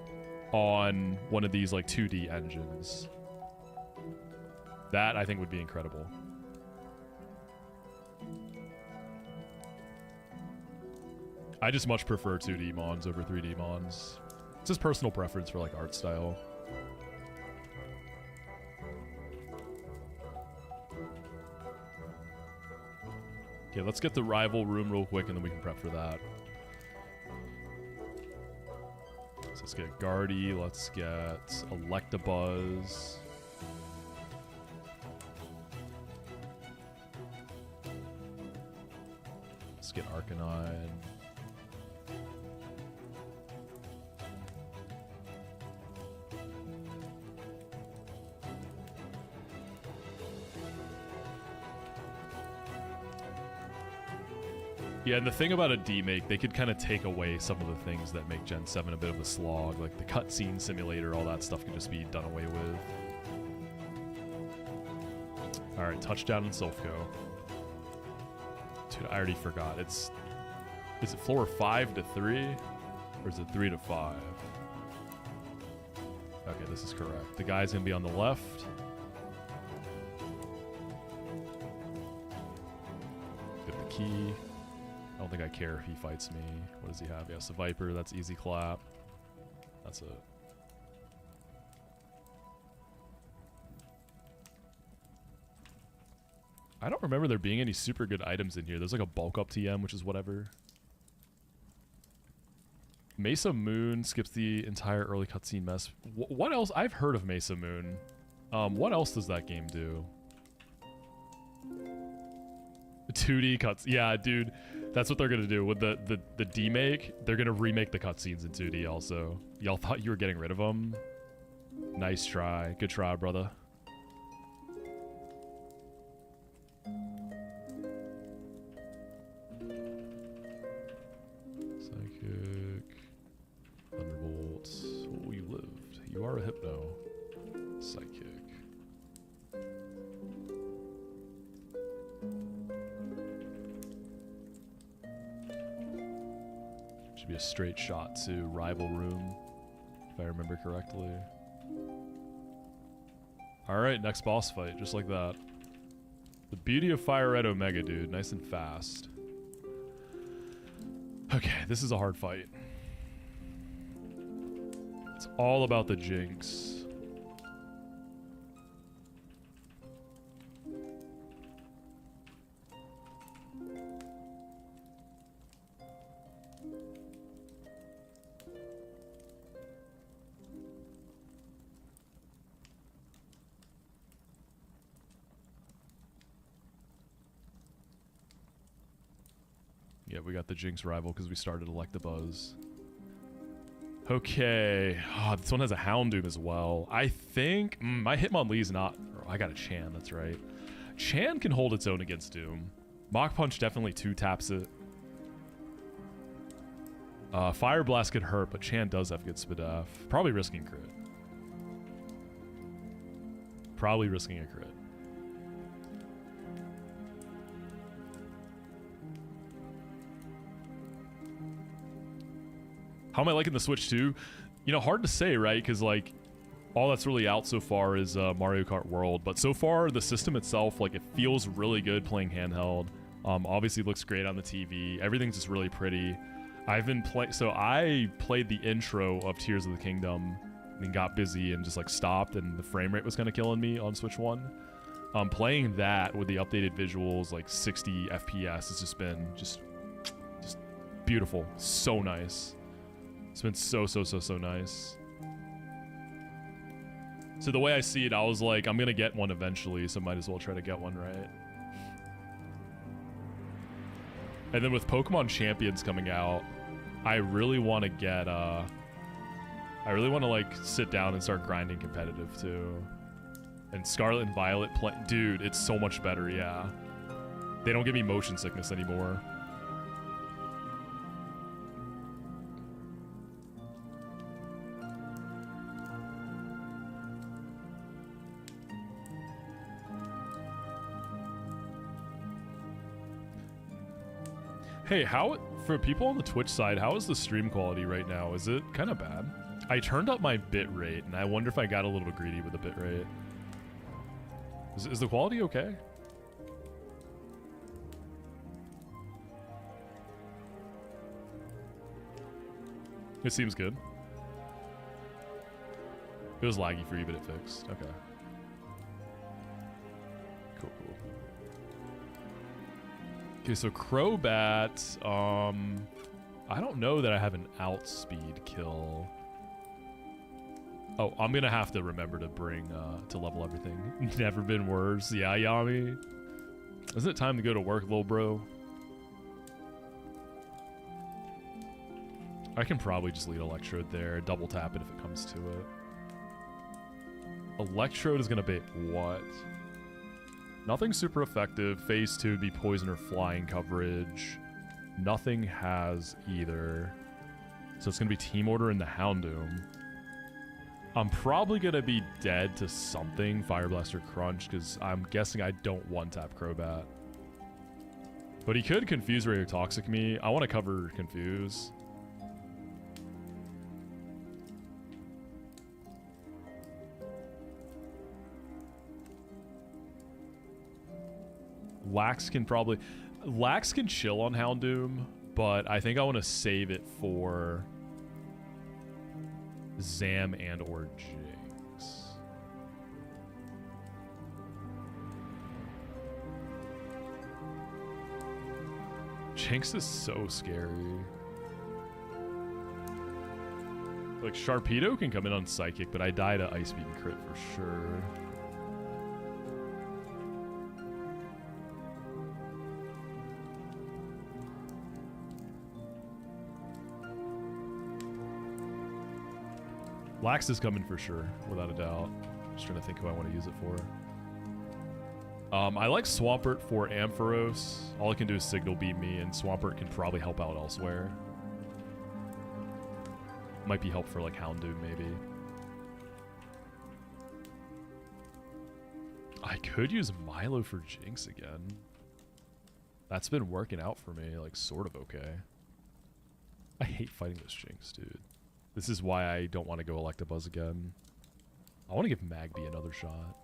on one of these like 2D engines. That I think would be incredible. I just much prefer 2D mons over 3D mons. It's just personal preference for like art style. Okay, let's get the rival room real quick and then we can prep for that. So let's get Guardy, let's get Electabuzz. Let's get Arcanine. Yeah, and the thing about a demake, they could kind of take away some of the things that make Gen 7 a bit of a slog, like the cutscene simulator, all that stuff could just be done away with. Alright, touchdown in Silph Co. Dude, I already forgot. Is it floor 5 to 3? Or is it 3 to 5? Okay, this is correct. The guy's gonna be on the left. Get the key. I don't think I care if he fights me. What does he have? Yes, a Viper. That's easy clap. That's it. I don't remember there being any super good items in here. There's like a bulk up TM, which is whatever. Mesa Moon skips the entire early cutscene mess. What else? I've heard of Mesa Moon. What else does that game do? 2D cuts. Yeah, dude. That's what they're gonna do with the demake. They're gonna remake the cutscenes in 2D also. Y'all thought you were getting rid of them? Nice try. Good try, brother. Psychic. Thunderbolt. Oh, you lived. You are a Hypno. Psychic. Should be a straight shot to rival room, if I remember correctly. Alright, next boss fight, just like that. The beauty of Fire Red Omega, dude. Nice and fast. Okay, this is a hard fight. It's all about the Jinx. Yeah, we got the Jinx rival because we started Electabuzz. Okay. Oh, this one has a Houndoom as well. I think... my Hitmonlee's not... Oh, I got a Chan, that's right. Chan can hold its own against Doom. Mach Punch definitely 2-taps it. Fire Blast could hurt, but Chan does have good Spadaf. Probably risking crit. Probably risking a crit. How am I liking the Switch 2? You know, hard to say, right? Because, like, all that's really out so far is Mario Kart World. But so far, the system itself, like, it feels really good playing handheld. Obviously, looks great on the TV. Everything's just really pretty. I've been playing... So, I played the intro of Tears of the Kingdom and got busy and just, like, stopped. And the frame rate was kind of killing me on Switch 1. Playing that with the updated visuals, like 60 FPS, has just been just beautiful. So nice. It's been so nice. So the way I see it, I was like, I'm gonna get one eventually, so might as well try to get one right. And then with Pokemon Champions coming out, I really want to get, I really want to, like, sit down and start grinding competitive, too. And Scarlet and Violet play... Dude, it's so much better, yeah. They don't give me motion sickness anymore. Hey, how, for people on the Twitch side, how is the stream quality right now? Is it kind of bad? I turned up my bit rate, and I wonder if I got a little greedy with the bit rate. Is the quality okay? It seems good. It was laggy for you, but it fixed. Okay. Cool, cool. Okay, so Crobat, I don't know that I have an outspeed kill. Oh, I'm gonna have to remember to bring, to level everything. Never been worse. Yeah, Yami. Isn't it time to go to work, little bro? I can probably just lead Electrode there, double tap it if it comes to it. Electrode is gonna bait what? Nothing super effective. Phase 2 would be poison or flying coverage. Nothing has either. So it's gonna be Team Order in the Houndoom. I'm probably gonna be dead to something, Fire Blast or Crunch, because I'm guessing I don't one-tap Crobat. But he could Confuse Ray or Toxic me. I want to cover Confuse. Lax can chill on Houndoom, but I think I want to save it for Zam and or Jinx. Jinx is so scary. Like, Sharpedo can come in on Psychic, but I die to Ice Beam crit for sure. Lax is coming for sure, without a doubt. Just trying to think who I want to use it for. I like Swampert for Ampharos. All it can do is Signal Beam me, and Swampert can probably help out elsewhere. Might be help for like Houndoom, maybe. I could use Milo for Jinx again. That's been working out for me, like, sort of okay. I hate fighting this Jinx, dude. This is why I don't want to go Electabuzz again. I want to give Magby another shot.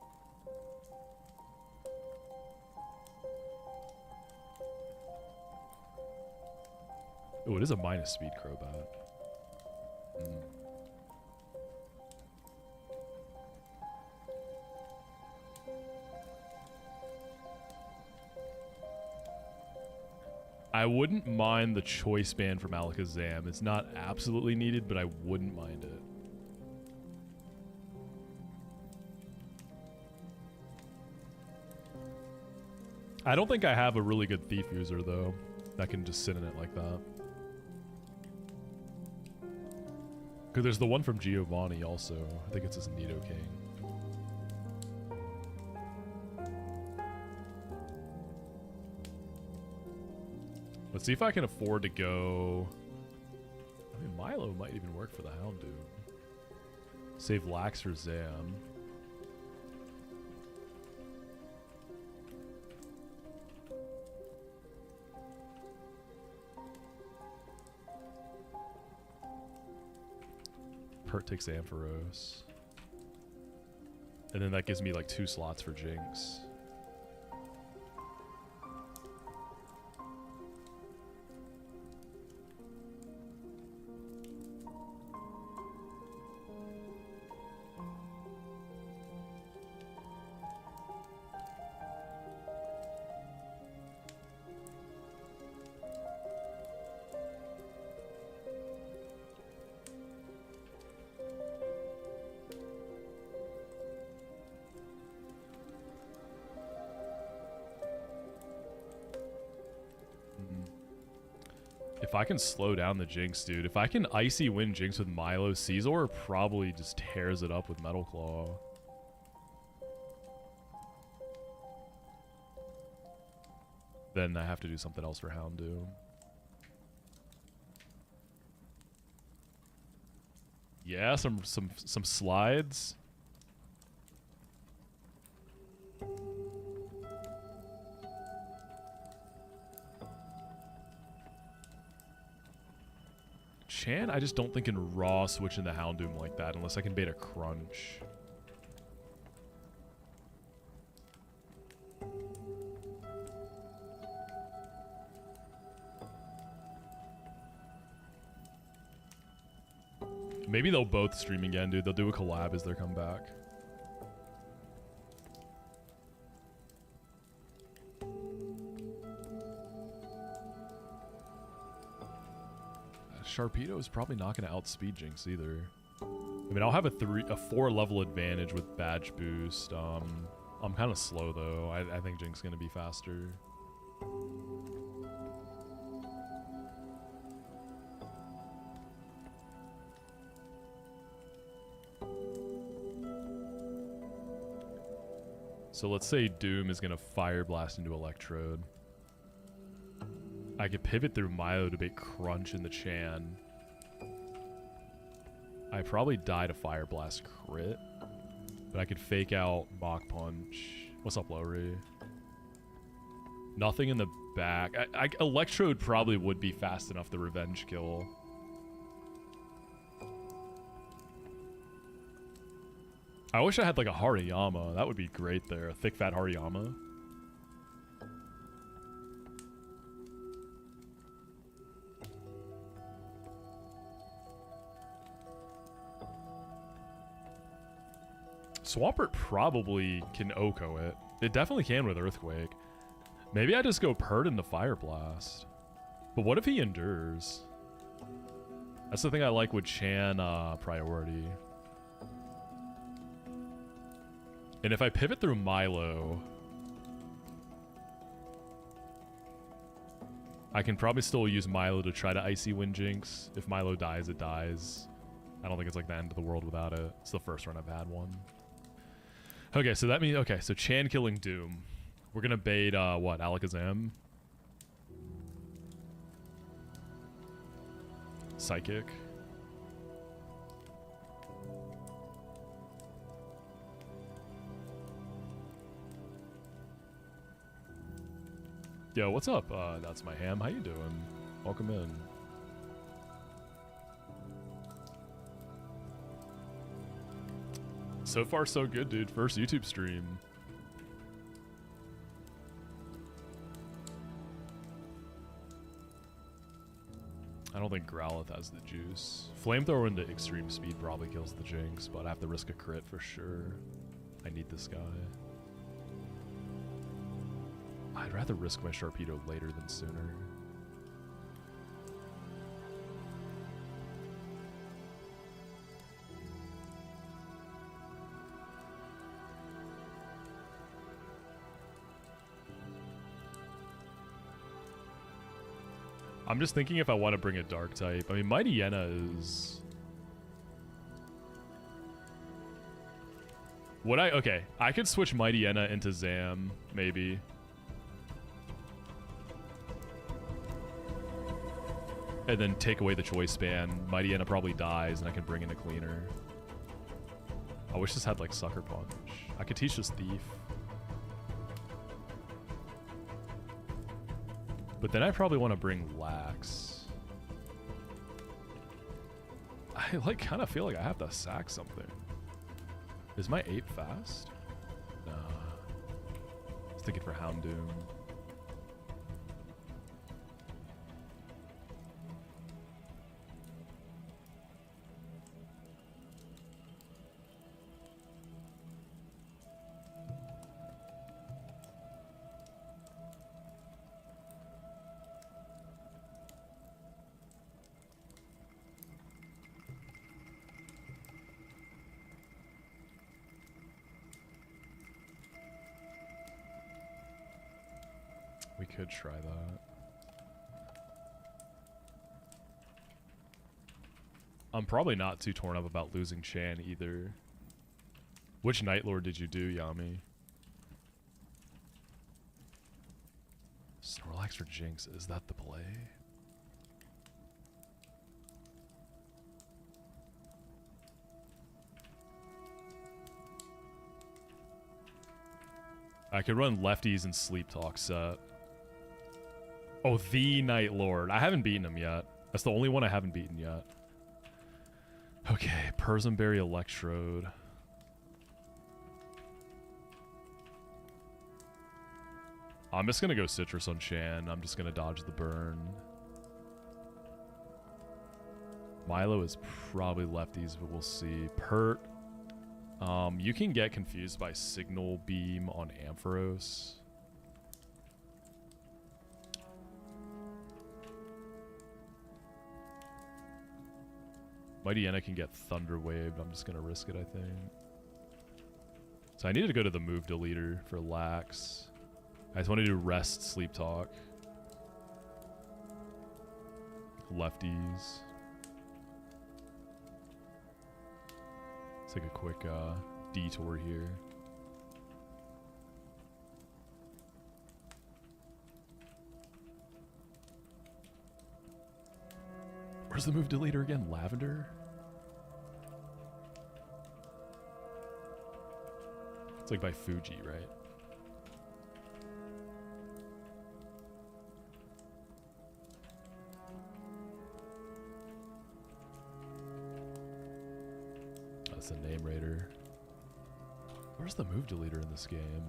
Oh, it is a minus speed Crobat. I wouldn't mind the choice band from Alakazam. It's not absolutely needed, but I wouldn't mind it. I don't think I have a really good Thief user, though, that can just sit in it like that. Because there's the one from Giovanni also. I think it's his Nidoking. Let's see if I can afford to go... I mean, Milo might even work for the Houndoom. Save Lax for Zam. Pert takes Ampharos. And then that gives me like 2 slots for Jinx. If I can slow down the Jinx, dude. If I can Icy win Jinx with Milo, Caesar probably just tears it up with Metal Claw. Then I have to do something else for Houndoom. Yeah, some slides. Chan, I just don't think can raw switch in the Houndoom like that unless I can bait a Crunch. Maybe they'll both stream again, dude. They'll do a collab as they come back. Sharpedo is probably not going to outspeed Jinx either. I mean, I'll have a 4 level advantage with badge boost. I'm kind of slow though. I think Jinx is going to be faster. So let's say Doom is going to Fire Blast into Electrode. I could pivot through Milo to bait Crunch in the Chan. I probably die to Fire Blast crit. But I could fake out Mach Punch. What's up, Lowry? Nothing in the back. Electrode probably would be fast enough to revenge kill. I wish I had like a Hariyama. That would be great there. A thick fat Hariyama. Swampert probably can Oko it. It definitely can with Earthquake. Maybe I just go Pert into Fire Blast. But what if he endures? That's the thing I like with Chan priority. And if I pivot through Milo, I can probably still use Milo to try to Icy Wind Jinx. If Milo dies, it dies. I don't think it's like the end of the world without it. It's the first run I've had one. Okay, so that means... Okay, so Chan killing Doom. We're gonna bait, what, Alakazam? Psychic. Yo, what's up? That's my ham. How you doing? Welcome in. So far, so good, dude. First YouTube stream. I don't think Growlithe has the juice. Flamethrower into extreme speed probably kills the Jinx, but I have to risk a crit for sure. I need this guy. I'd rather risk my Sharpedo later than sooner. I'm just thinking if I want to bring a Dark type. I mean, Mighty Yenna is... Would I... Okay, I could switch Mighty Yenna into Zam, maybe. And then take away the choice span. Mighty Yenna probably dies, and I can bring in a cleaner. I wish this had, like, Sucker Punch. I could teach this Thief. But then I probably want to bring Lax. I, like, kind of feel like I have to sack something. Is my ape fast? Nah. I was thinking for Houndoom. We could try that. I'm probably not too torn up about losing Chan either. Which Night Lord did you do, Yami? Snorlax for Jinx, is that the play? I could run lefties and Sleep Talk set. Oh, the Night Lord. I haven't beaten him yet. That's the only one I haven't beaten yet. Okay, Persimberry Electrode. I'm just gonna go Citrus on Chan. I'm just gonna dodge the burn. Milo is probably lefties, but we'll see. Pert. You can get confused by Signal Beam on Ampharos. Mighty Yenna can get Thunder Wave. I'm just going to risk it, I think. So I needed to go to the move deleter for Lax. I just want to do Rest, Sleep Talk. Lefties. Let's take a quick detour here. Where's the move deleter again? Lavender? It's like by Fuji, right? That's a name raider. Where's the move deleter in this game?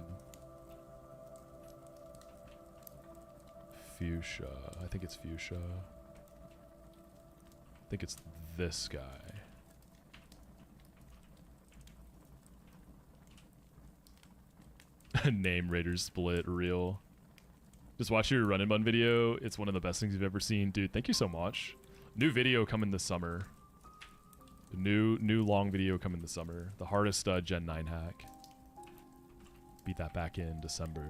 Fuchsia. I think it's Fuchsia. I think it's this guy. Name Raider split real. Just watch your run and bun video. It's one of the best things you've ever seen. Dude, thank you so much. New video coming this summer. New long video coming this summer. The hardest Gen 9 hack. Beat that back in December.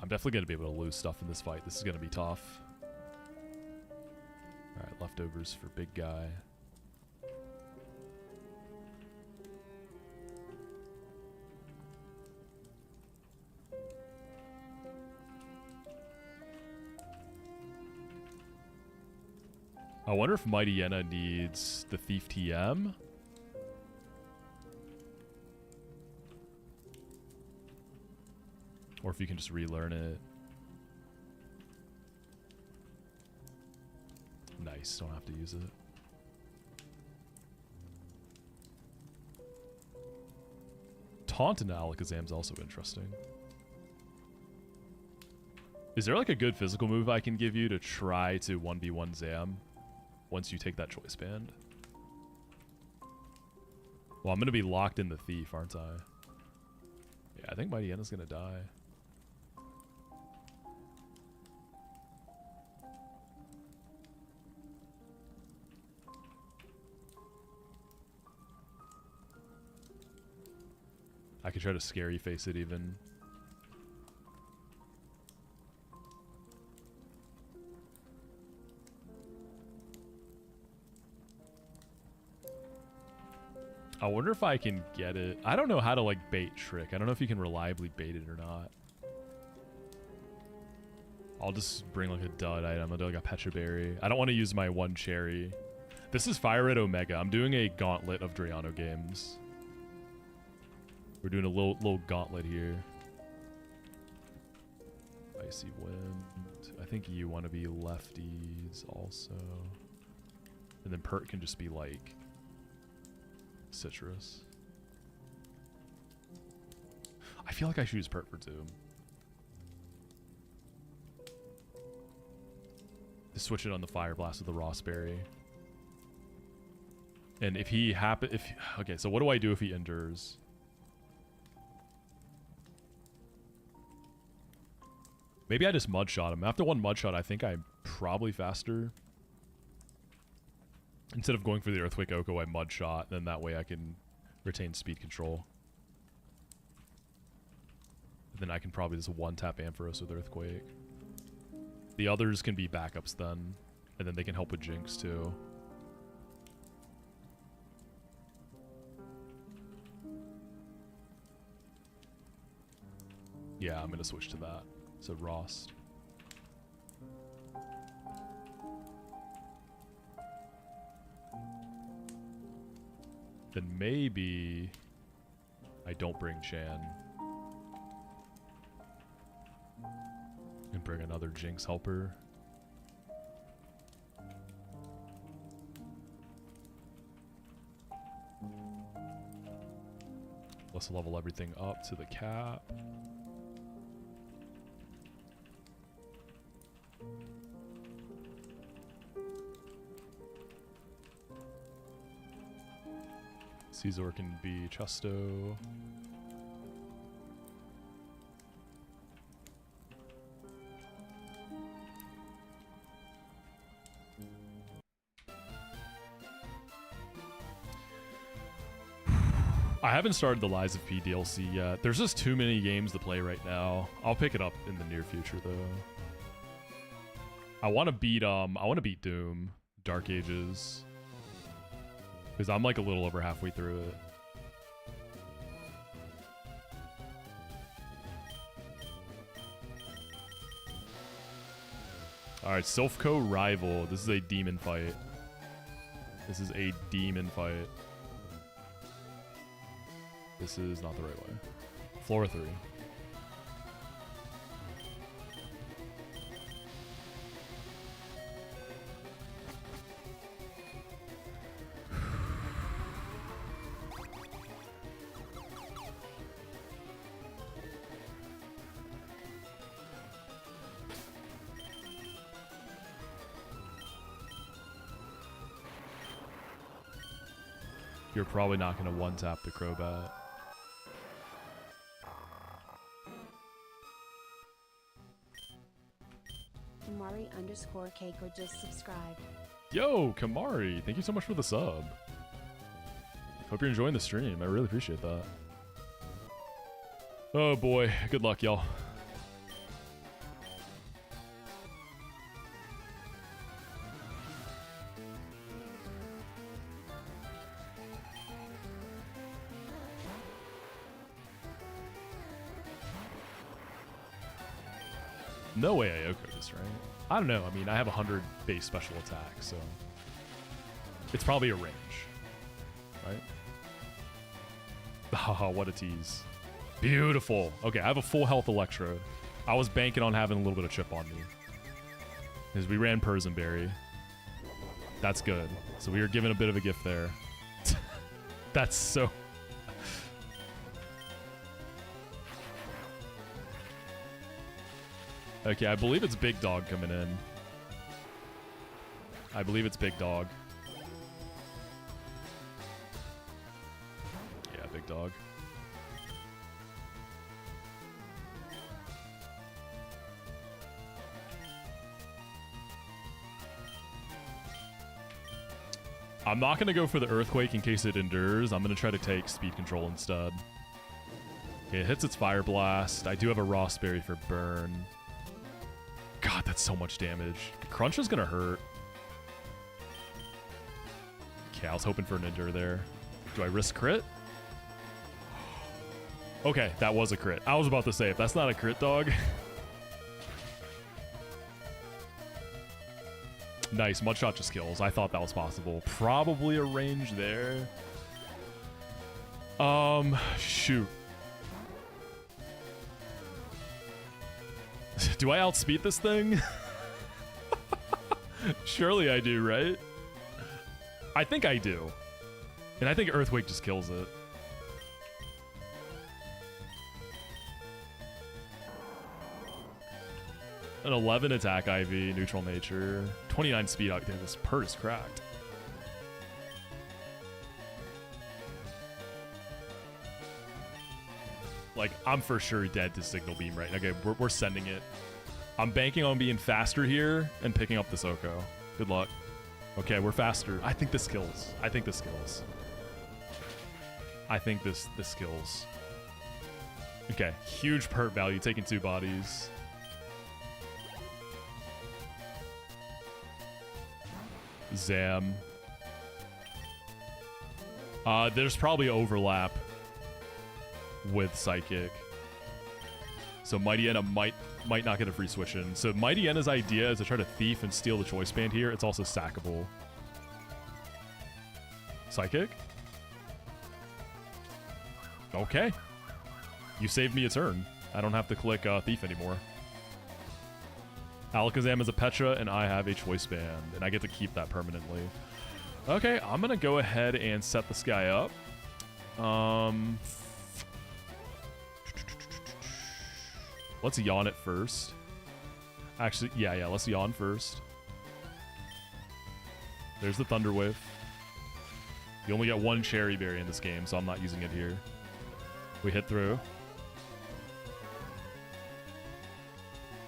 I'm definitely going to be able to lose stuff in this fight. This is going to be tough. Alright, leftovers for big guy. I wonder if Mighty Yenna needs the Thief TM. Or if you can just relearn it. Nice, don't have to use it. Taunt into Alakazam's also interesting. Is there like a good physical move I can give you to try to 1v1 Zam once you take that choice band? Well, I'm going to be locked in the Thief, aren't I? Yeah, I think Mighty Yenna's going to die. I could try to scary face it even. I wonder if I can get it. I don't know how to like bait Trick. I don't know if you can reliably bait it or not. I'll just bring like a dud item. I'll do like a Pecha Berry. I don't want to use my one cherry. This is Fire Red Omega. I'm doing a gauntlet of Drayano games. We're doing a little gauntlet here. Icy Wind. I think you want to be lefties also. And then Pert can just be like citrus. I feel like I should use Pert for Doom. Just switch it on the Fire Blast with the Rossberry. And if he okay, so what do I do if he endures? Maybe I just mud shot him. After one mud shot, I think I'm probably faster. Instead of going for the Earthquake Oko, I mud shot. Then that way I can retain speed control. Then I can probably just one-tap Ampharos with Earthquake. The others can be backups then. And then they can help with Jinx too. Yeah, I'm going to switch to that. So Rost. Then maybe I don't bring Chan. And bring another Jinx helper. Let's level everything up to the cap. Caesar can be Chesto. I haven't started the Lies of P DLC yet. There's just too many games to play right now. I'll pick it up in the near future though. I want to beat Doom, Dark Ages. Because I'm like a little over halfway through it. Alright, Silph Co rival. This is a demon fight. This is a demon fight. This is not the right way. Floor 3. You're probably not going to one-tap the Crobat. Kamari_Keiko just subscribed. Yo, Kamari, thank you so much for the sub. Hope you're enjoying the stream. I really appreciate that. Oh boy, good luck, y'all. No way I Yoko this, right? I don't know. I mean, I have 100 base special attack, so it's probably a range, right? Haha, what a tease. Beautiful. Okay, I have a full health Electrode. I was banking on having a little bit of chip on me. Because we ran Persianberry. That's good. So we were given a bit of a gift there. That's so... Okay, I believe it's Big Dog coming in. I believe it's Big Dog. Yeah, Big Dog. I'm not going to go for the Earthquake in case it endures. I'm going to try to take Speed Control instead. Okay, it hits its Fire Blast. I do have a Rossberry for Burn. God, that's so much damage. Crunch is gonna hurt. Okay, I was hoping for an endure there. Do I risk crit? Okay, that was a crit. I was about to say, if that's not a crit, dog. Nice, Mudshot just kills. I thought that was possible. Probably a range there. Shoot. Do I outspeed this thing? Surely I do, right? I think I do. And I think Earthquake just kills it. An 11 attack IV, neutral nature. 29 speed. Damn, this pert is cracked. Like, I'm for sure dead to Signal Beam right now. Okay, we're sending it. I'm banking on being faster here and picking up this Oko. Good luck. Okay, we're faster. I think this kills. I think this kills. I think this kills. Okay, huge pert value, taking 2 bodies. Zam. There's probably overlap with Psychic. So Mighty Enna might not get a free switch in. So Mighty Enna's idea is to try to thief and steal the choice band here. It's also sackable. Psychic? Okay. You saved me a turn. I don't have to click thief anymore. Alakazam is a Petra, and I have a choice band, and I get to keep that permanently. Okay, I'm gonna go ahead and set this guy up. Let's yawn it first. Actually, yeah, let's yawn first. There's the Thunder Wave. You only get one Cherry Berry in this game, so I'm not using it here. We hit through.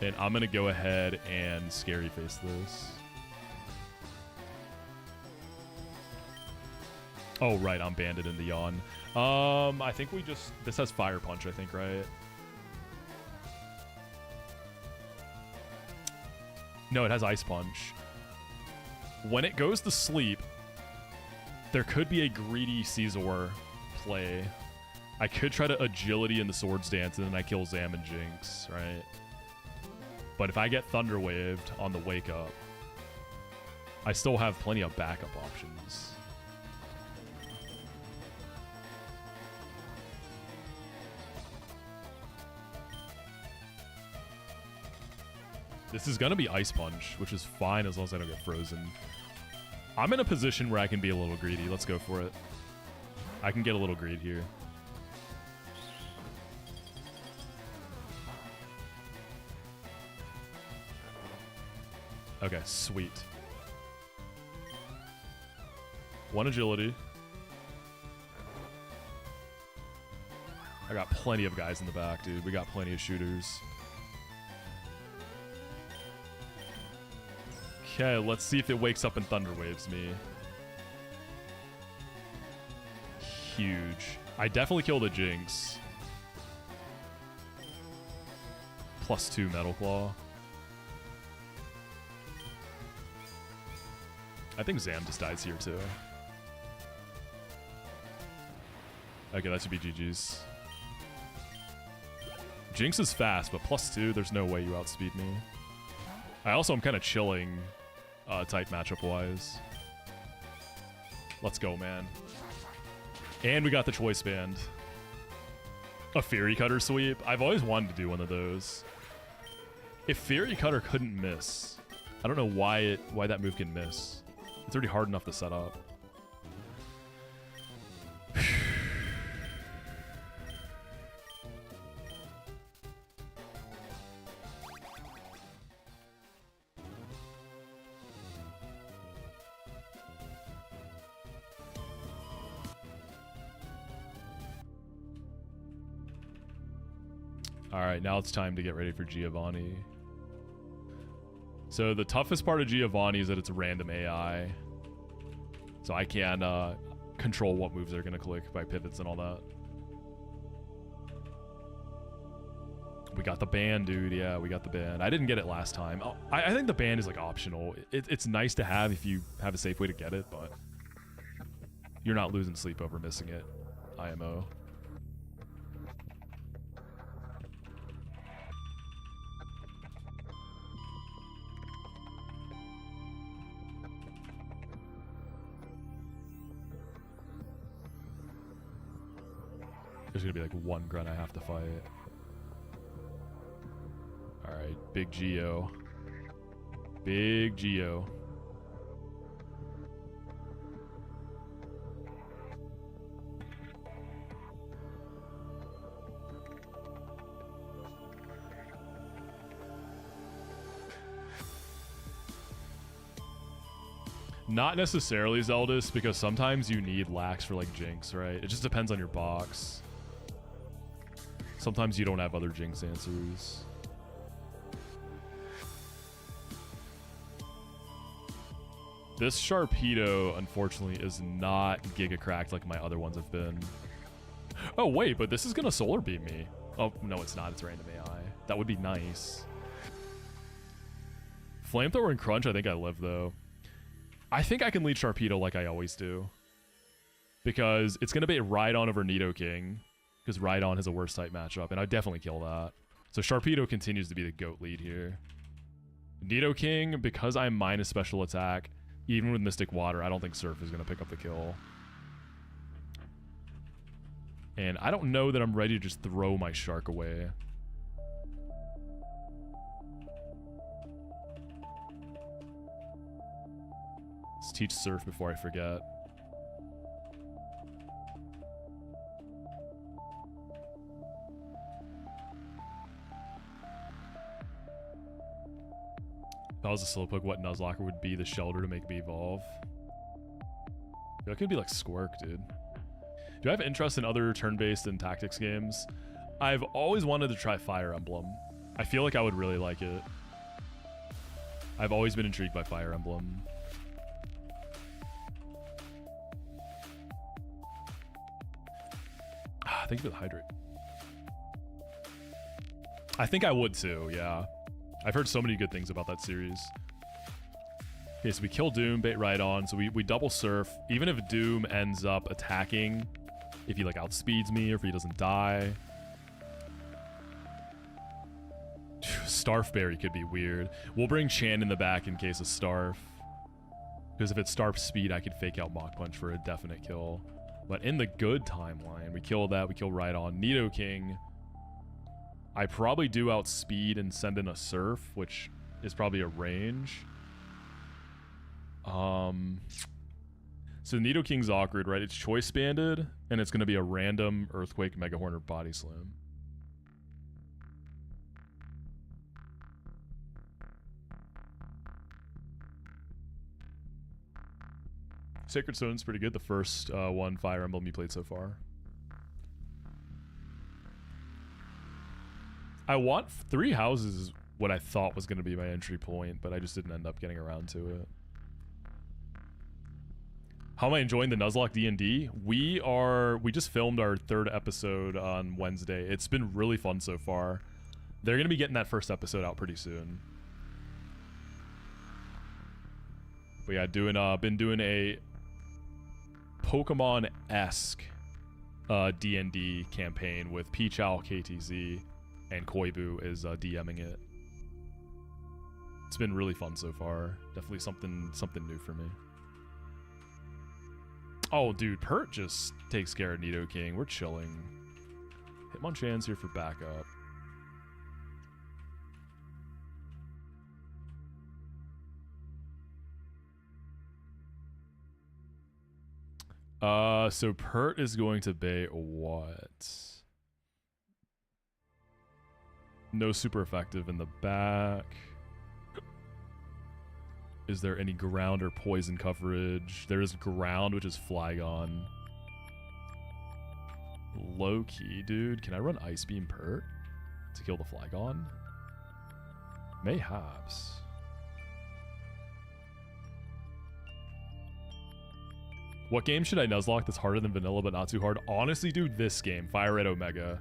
And I'm going to go ahead and Scary Face this. Oh, right, I'm banded in the yawn. I think we just... This has Fire Punch, I think, right? No, it has Ice Punch. When it goes to sleep, there could be a greedy Caesar play. I could try to Agility in the Swords Dance, and then I kill Zam and Jinx, right? But if I get Thunder Waved on the Wake Up, I still have plenty of backup options. This is going to be Ice Punch, which is fine as long as I don't get frozen. I'm in a position where I can be a little greedy. Let's go for it. I can get a little greed here. Okay, sweet. One agility. I got plenty of guys in the back, dude. We got plenty of shooters. Okay, let's see if it wakes up and Thunder Waves me. Huge. I definitely killed a Jinx. +2 Metal Claw. I think Zam just dies here too. Okay, that should be GG's. Jinx is fast, but +2, there's no way you outspeed me. I also am kind of chilling type matchup-wise. Let's go, man. And we got the Choice Band. A Fury Cutter sweep. I've always wanted to do one of those. If Fury Cutter couldn't miss, I don't know why that move can miss. It's already hard enough to set up. Alright, now it's time to get ready for Giovanni. So the toughest part of Giovanni is that it's random AI. So I can control what moves they're going to click by pivots and all that. We got the band, dude. Yeah, we got the band. I didn't get it last time. Oh, I think the band is like optional. It's nice to have if you have a safe way to get it, but you're not losing sleep over missing it. IMO. There's gonna be like one grunt I have to fight. Alright, big Geo. Big Geo. Not necessarily Zeldis, because sometimes you need Lax for like Jinx, right? It just depends on your box. Sometimes you don't have other Jinx answers. This Sharpedo, unfortunately, is not Giga Cracked like my other ones have been. Oh, wait, but this is going to Solar Beam me. Oh, no, it's not. It's random AI. That would be nice. Flamethrower and Crunch, I think I live, though. I think I can lead Sharpedo like I always do. Because it's going to be Rhydon over Nidoking. Because Rhydon has a worse type matchup, and I'd definitely kill that. So Sharpedo continues to be the GOAT lead here. Nidoking, because I'm minus special attack, even with Mystic Water, I don't think Surf is going to pick up the kill. And I don't know that I'm ready to just throw my Shark away. Let's teach Surf before I forget. If I was a Slowpoke, what Nuzlocke would be the shelter to make me evolve? That could be like Squirk, dude. Do I have interest in other turn-based and tactics games? I've always wanted to try Fire Emblem. I feel like I would really like it. I've always been intrigued by Fire Emblem. Thank you for the hydrate. I think I would too, yeah. I've heard so many good things about that series. Okay, so we kill Doom, bait right on. So we double surf. Even if Doom ends up attacking, if he like outspeeds me or if he doesn't die. Starfberry could be weird. We'll bring Chan in the back in case of Starf. Because if it's Starf speed, I could fake out Mach Punch for a definite kill. But in the good timeline, we kill that, we kill right on. Nidoking. I probably do outspeed and send in a Surf, which is probably a range. So Nidoking's awkward, right? It's choice banded, and it's going to be a random Earthquake, Mega Horn, or Body Slam. Sacred Stone's pretty good. The first one Fire Emblem you played so far. I want Three Houses is what I thought was going to be my entry point, but I just didn't end up getting around to it. How am I enjoying the Nuzlocke D&D? We just filmed our 3rd episode on Wednesday. It's been really fun so far. They're going to be getting that first episode out pretty soon. But yeah, been doing a Pokemon-esque D&D campaign with Peachow, KTZ, and Koibu is DMing it. It's been really fun so far. Definitely something new for me. Oh, dude, Pert just takes care of Nidoking. We're chilling. Hitmonchan's here for backup. So Pert is going to bait what? No super effective in the back. Is there any ground or poison coverage? There is ground, which is Flygon. Low key, dude. Can I run Ice Beam Pert to kill the Flygon? Mayhaps. What game should I Nuzlocke that's harder than vanilla but not too hard? Honestly, dude, this game, Fire Red Omega.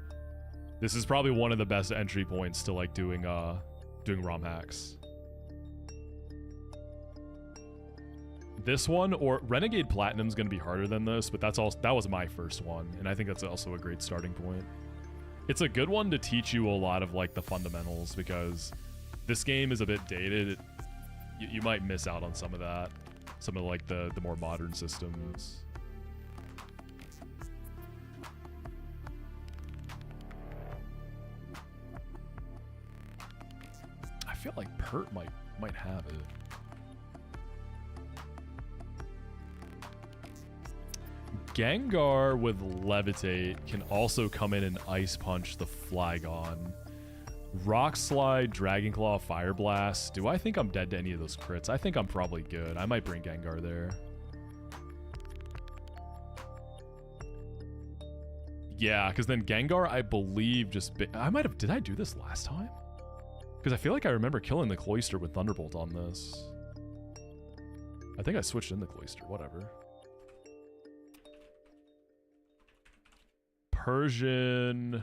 This is probably one of the best entry points to like doing ROM hacks. This one or Renegade Platinum's gonna be harder than this, but that was my first one, and I think that's also a great starting point. It's a good one to teach you a lot of like the fundamentals because this game is a bit dated. You might miss out on some of that. Some of like the more modern systems. I feel like Pert might have it. Gengar with Levitate can also come in and Ice Punch the Flygon. Rock Slide, Dragon Claw, Fire Blast. Do I think I'm dead to any of those crits? I think I'm probably good. I might bring Gengar there. Yeah, because then Gengar, I believe, just... I might have... Did I do this last time? Because I feel like I remember killing the Cloyster with Thunderbolt on this. I think I switched in the Cloyster. Whatever. Persian...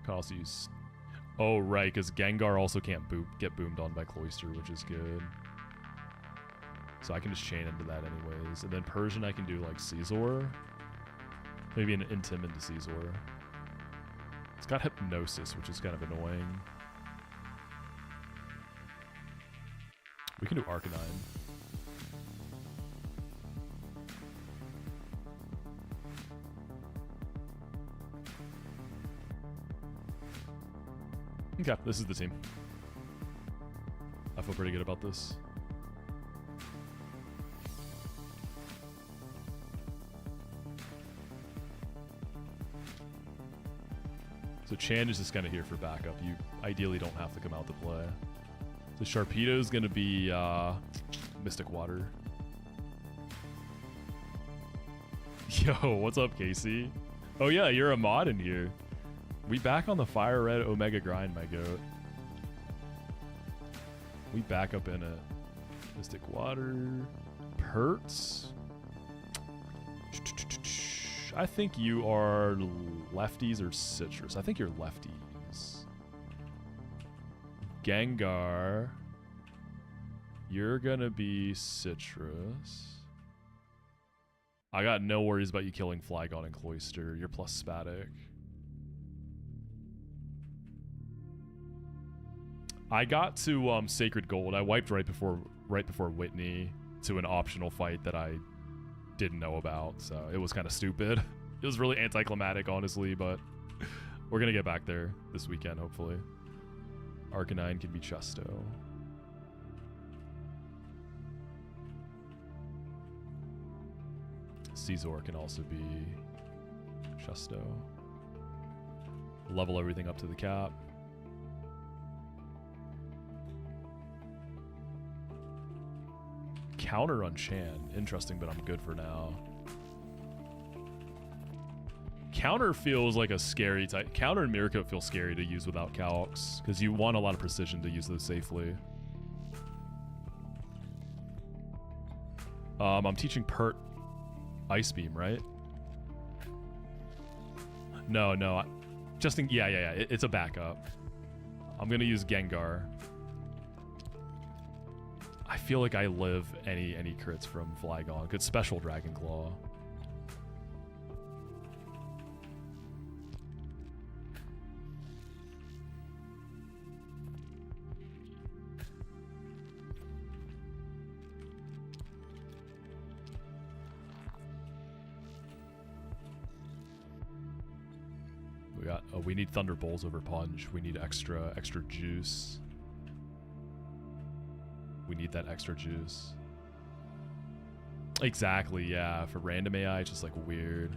Can also use... Oh, right, because Gengar also can't get boomed on by Cloyster, which is good. So I can just chain into that anyways. And then Persian, I can do, like, Caesar. Maybe an Intim into Caesar. It's got Hypnosis, which is kind of annoying. We can do Arcanine. Okay, this is the team. I feel pretty good about this. So Chan is just kind of here for backup. You ideally don't have to come out to play. So Sharpedo is going to be Mystic Water. Yo, what's up, Casey? Oh yeah, you're a mod in here. We back on the Fire Red Omega grind, my goat. We back up in it. Mystic Water. Perts. I think you are lefties or citrus. I think you're lefties. Gengar. You're gonna be citrus. I got no worries about you killing Flygon and Cloyster. You're plus Spatic. I got to Sacred Gold. I wiped right before Whitney to an optional fight that I didn't know about, so it was kind of stupid. It was really anticlimactic, honestly, but we're gonna get back there this weekend, hopefully. Arcanine can be Chesto. Scizor can also be Chesto. Level everything up to the cap. Counter on Chan. Interesting, but I'm good for now. Counter feels like a scary type. Counter and Miracle feel scary to use without CALCS, because you want a lot of precision to use those safely. I'm teaching Pert Ice Beam, right? No. Yeah. It's a backup. I'm gonna use Gengar. I feel like I live any crits from Flygon. Good special Dragon Claw. We need Thunderbolts over Punch. We need extra juice. We need that extra juice. Exactly, yeah. For random AI, it's just like weird.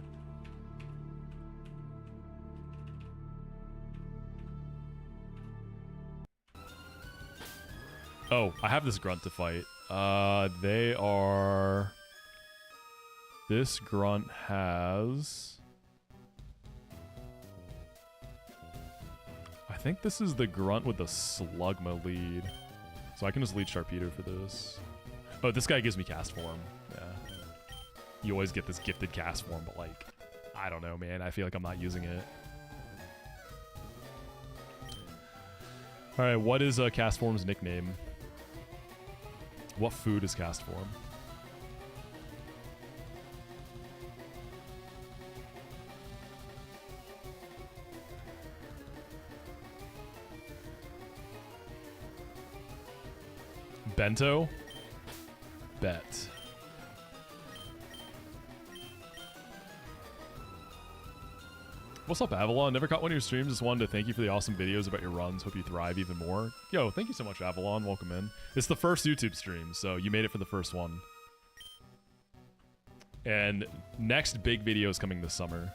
Oh, I have this grunt to fight. They are... This grunt has... I think this is the grunt with the Slugma lead. So I can just lead Sharpedo for this. Oh, this guy gives me cast form. Yeah. You always get this gifted cast form, but like, I don't know, man. I feel like I'm not using it. Alright, what is cast form's nickname? What food is cast form? Bento? Bet. What's up, Avalon? Never caught one of your streams. Just wanted to thank you for the awesome videos about your runs. Hope you thrive even more. Yo, thank you so much, Avalon. Welcome in. It's the first YouTube stream, so you made it for the first one. And next big video is coming this summer.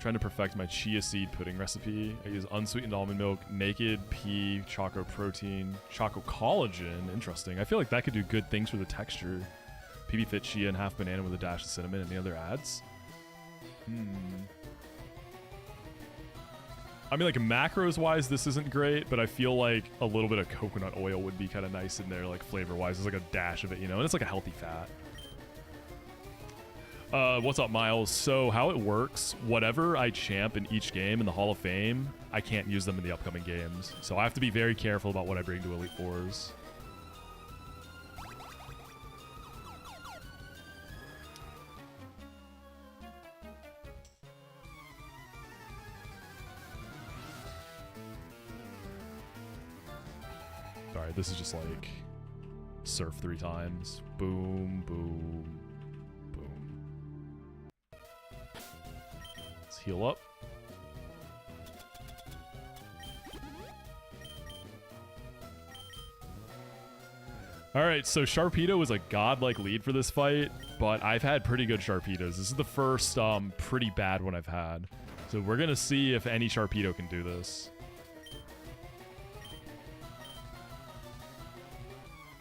Trying to perfect my chia seed pudding recipe. I use unsweetened almond milk, naked pea, choco protein, choco collagen. Interesting. I feel like that could do good things for the texture. PB Fit chia and half banana with a dash of cinnamon. Any other ads? I mean, like macros wise, this isn't great, but I feel like a little bit of coconut oil would be kind of nice in there, like flavor wise. There's like a dash of it, you know, and it's like a healthy fat. What's up, Miles? So how it works, whatever I champ in each game in the Hall of Fame, I can't use them in the upcoming games. So I have to be very careful about what I bring to Elite Fours. Alright, this is just like surf 3 times. Boom, boom. Heal up. All right, so Sharpedo was a godlike lead for this fight, but I've had pretty good Sharpedos. This is the first pretty bad one I've had. So we're going to see if any Sharpedo can do this.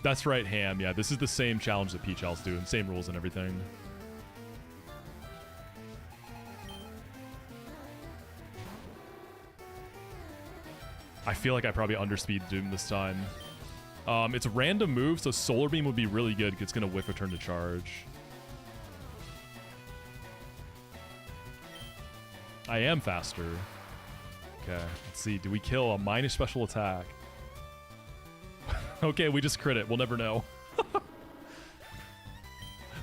That's right, Ham. Yeah, this is the same challenge that Peach Owl's doing. Same rules and everything. I feel like I probably underspeed Doom this time. It's a random move, so Solar Beam would be really good because it's going to whiff return to charge. I am faster. Okay, let's see. Do we kill a minus special attack? Okay, we just crit it. We'll never know.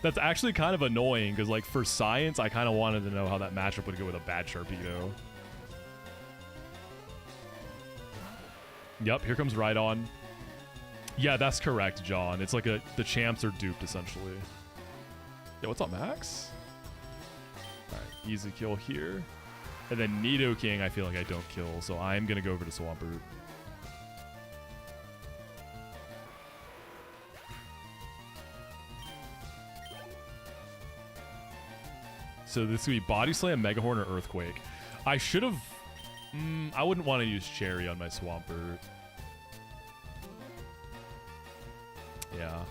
That's actually kind of annoying because, like, for science, I kind of wanted to know how that matchup would go with a bad Sharpedo. Yep, here comes Rhydon. Yeah, that's correct, John. It's like the champs are duped, essentially. Yo, what's up, Max? Alright, easy kill here. And then Nidoking, I feel like I don't kill, so I'm going to go over to Swampert. So this could be Body Slam, Mega Horn, or Earthquake. I should have... I wouldn't want to use Cherry on my Swampert. Yeah.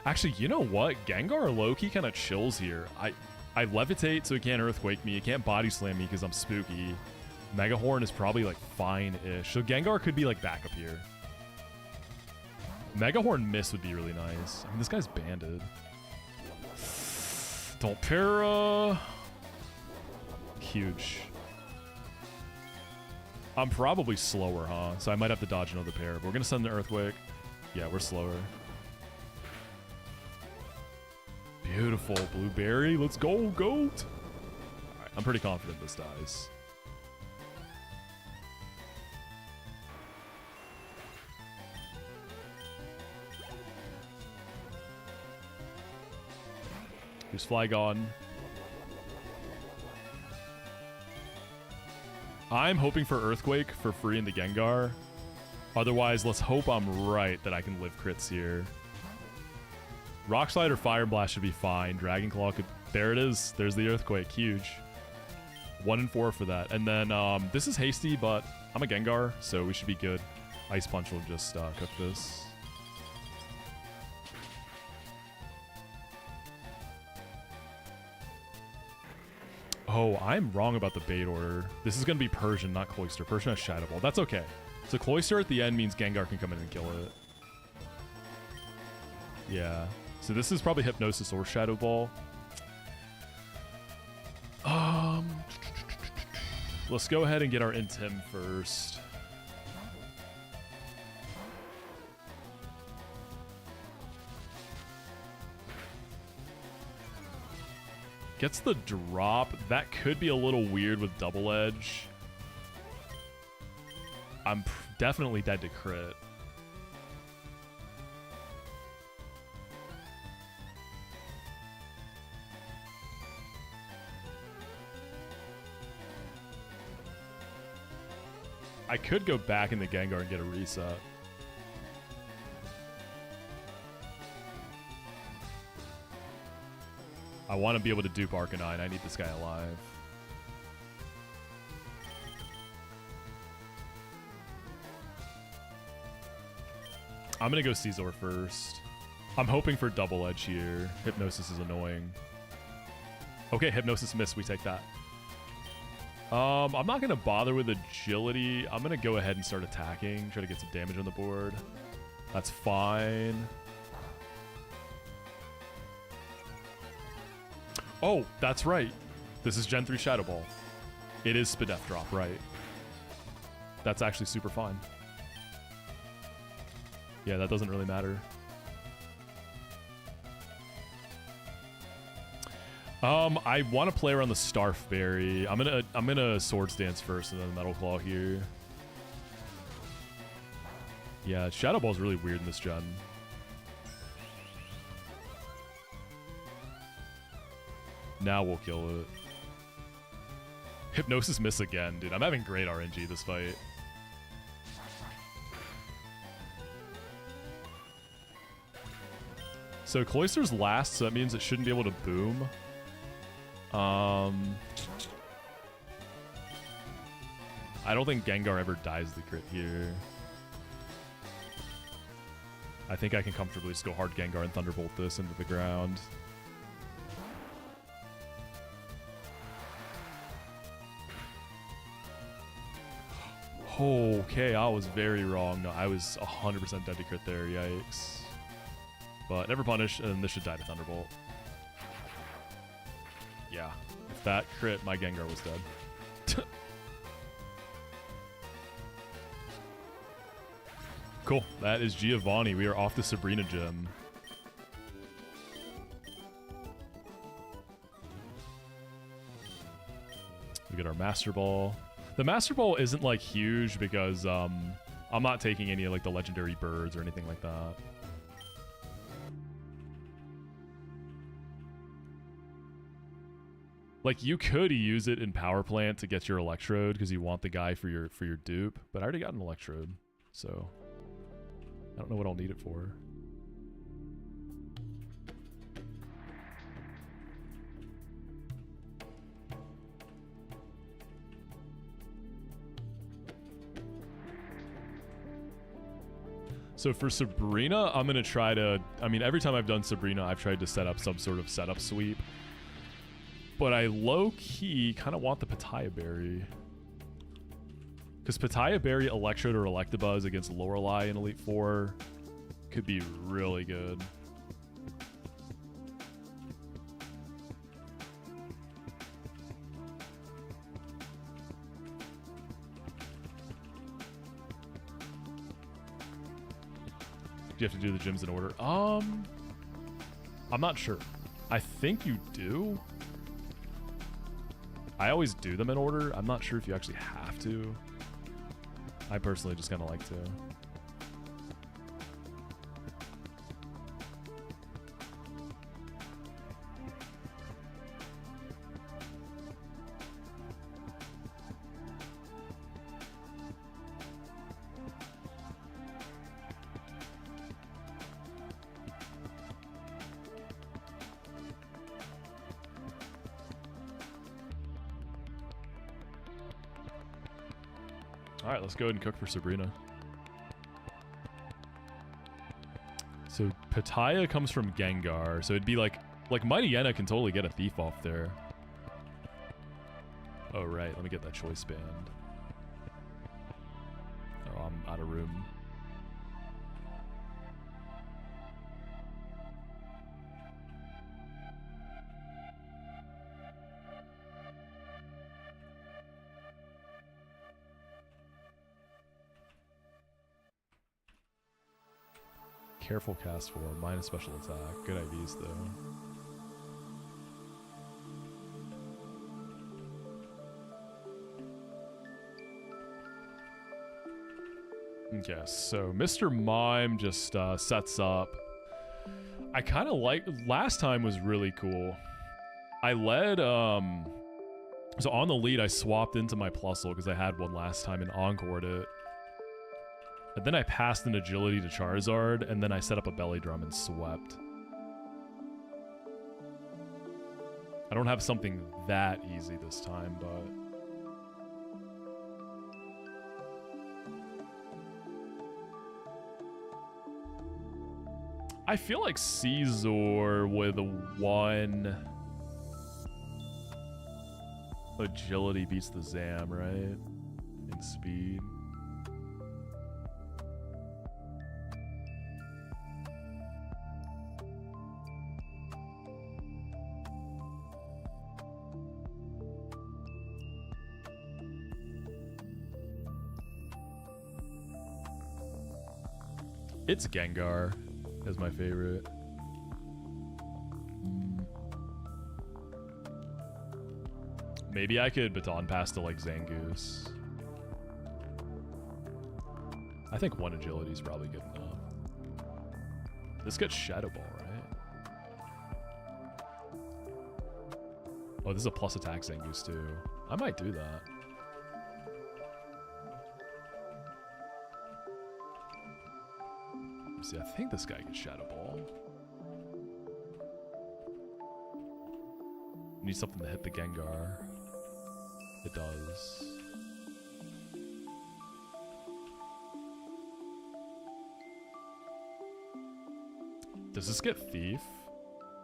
Actually, you know what? Gengar low-key kind of chills here. I levitate, so he can't Earthquake me. He can't Body Slam me because I'm spooky. Mega Horn is probably, like, fine-ish. So Gengar could be, like, backup here. Mega Horn miss would be really nice. I mean, this guy's banded. Dolpera. Huge. I'm probably slower, huh? So I might have to dodge another pair. But we're going to send the Earthquake. Yeah, we're slower. Beautiful. Blueberry. Let's go, goat. All right, I'm pretty confident this dies. Here's Flygon. I'm hoping for Earthquake for free in the Gengar. Otherwise, let's hope I'm right that I can live crits here. Rock Slide or Fire Blast should be fine. Dragon Claw could... There it is. There's the Earthquake. Huge. 1 and 4 for that. And then this is hasty, but I'm a Gengar, so we should be good. Ice Punch will just cook this. Oh, I'm wrong about the bait order. This is going to be Persian, not Cloyster. Persian has Shadow Ball. That's okay. So Cloyster at the end means Gengar can come in and kill it. Yeah. So this is probably Hypnosis or Shadow Ball. Let's go ahead and get our Intim first. Gets the drop. That could be a little weird with Double Edge. I'm definitely dead to crit. I could go back in the Gengar and get a reset. I want to be able to dupe Arcanine. I need this guy alive. I'm going to go Scizor first. I'm hoping for Double Edge here. Hypnosis is annoying. Okay, Hypnosis missed. We take that. I'm not going to bother with Agility. I'm going to go ahead and start attacking. Try to get some damage on the board. That's fine. Oh, that's right. This is Gen 3 Shadow Ball. It is Spadef Drop, right? That's actually super fine. Yeah, that doesn't really matter. I want to play around the Starf Berry. I'm gonna Swords Dance first and then Metal Claw here. Yeah, Shadow Ball's really weird in this gen. Now we'll kill it. Hypnosis miss again, dude. I'm having great RNG this fight. So Cloyster's last, so that means it shouldn't be able to boom. I don't think Gengar ever dies the crit here. I think I can comfortably just go hard Gengar and Thunderbolt this into the ground. Okay, I was very wrong. No, I was 100% dead to crit there. Yikes. But never punish, and this should die to Thunderbolt. Yeah. If that crit, my Gengar was dead. Cool. That is Giovanni. We are off to Sabrina Gym. We get our Master Ball. The Master Ball isn't like huge because I'm not taking any of like the legendary birds or anything like that. Like you could use it in Power Plant to get your Electrode because you want the guy for your dupe, but I already got an Electrode, so I don't know what I'll need it for. So for Sabrina, I'm going to try to... I mean, every time I've done Sabrina, I've tried to set up some sort of setup sweep. But I low-key kind of want the Pitaya Berry. Because Pitaya Berry, Electrode, or Electabuzz against Lorelei in Elite Four could be really good. Do you have to do the gyms in order? I'm not sure. I think you do. I always do them in order. I'm not sure if you actually have to. I personally just kind of like to. Alright, let's go ahead and cook for Sabrina. So Pitaya comes from Gengar, so it'd be like Mighty Yenna can totally get a Thief off there. Oh right, let me get that Choice Band. Oh, I'm out of room. Careful cast 4, minus special attack. Good IVs though. Okay, so Mr. Mime just sets up. I kind of like... Last time was really cool. I led... So on the lead, I swapped into my Plusle because I had one last time and encored it. And then I passed an Agility to Charizard, and then I set up a Belly Drum and swept. I don't have something that easy this time, but... I feel like Caesar with a 1... Agility beats the Zam, right? In speed. It's Gengar is my favorite. Maybe I could Baton Pass to like Zangoose. I think 1 Agility is probably good enough. This gets Shadow Ball, right? Oh, this is a plus attack Zangoose too. I might do that. See, I think this guy gets Shadow Ball. Need something to hit the Gengar. It does. Does this get Thief?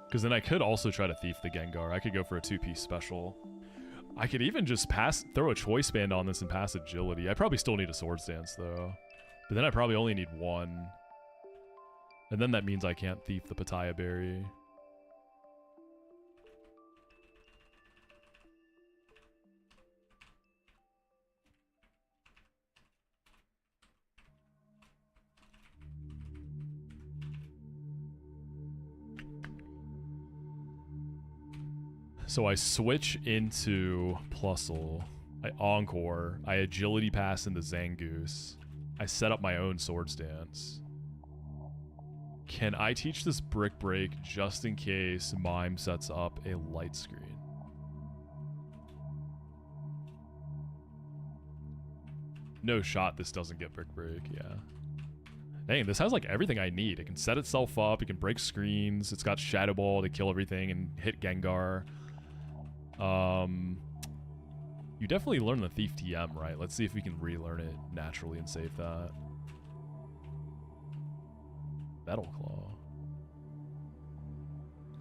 Because then I could also try to Thief the Gengar. I could go for a 2-piece special. I could even just throw a Choice Band on this and pass Agility. I probably still need a Swords Dance though. But then I probably only need one. And then that means I can't Thief the Pitaya Berry. So I switch into Plusle. I Encore. I Agility Pass into Zangoose. I set up my own Swords Dance. Can I teach this Brick Break just in case Mime sets up a light screen? No shot this doesn't get Brick Break, yeah. Dang, this has like everything I need. It can set itself up, it can break screens, it's got Shadow Ball to kill everything and hit Gengar. You definitely learn the Thief TM, right? Let's see if we can relearn it naturally and save that. Metal Claw.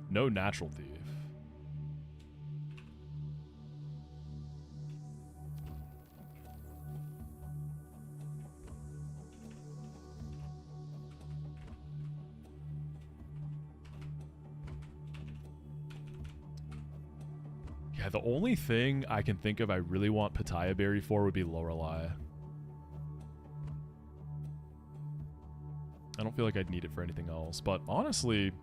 No Natural Thief. Yeah, the only thing I can think of I really want Pitaya Berry for would be Lorelei. I don't feel like I'd need it for anything else, but honestly,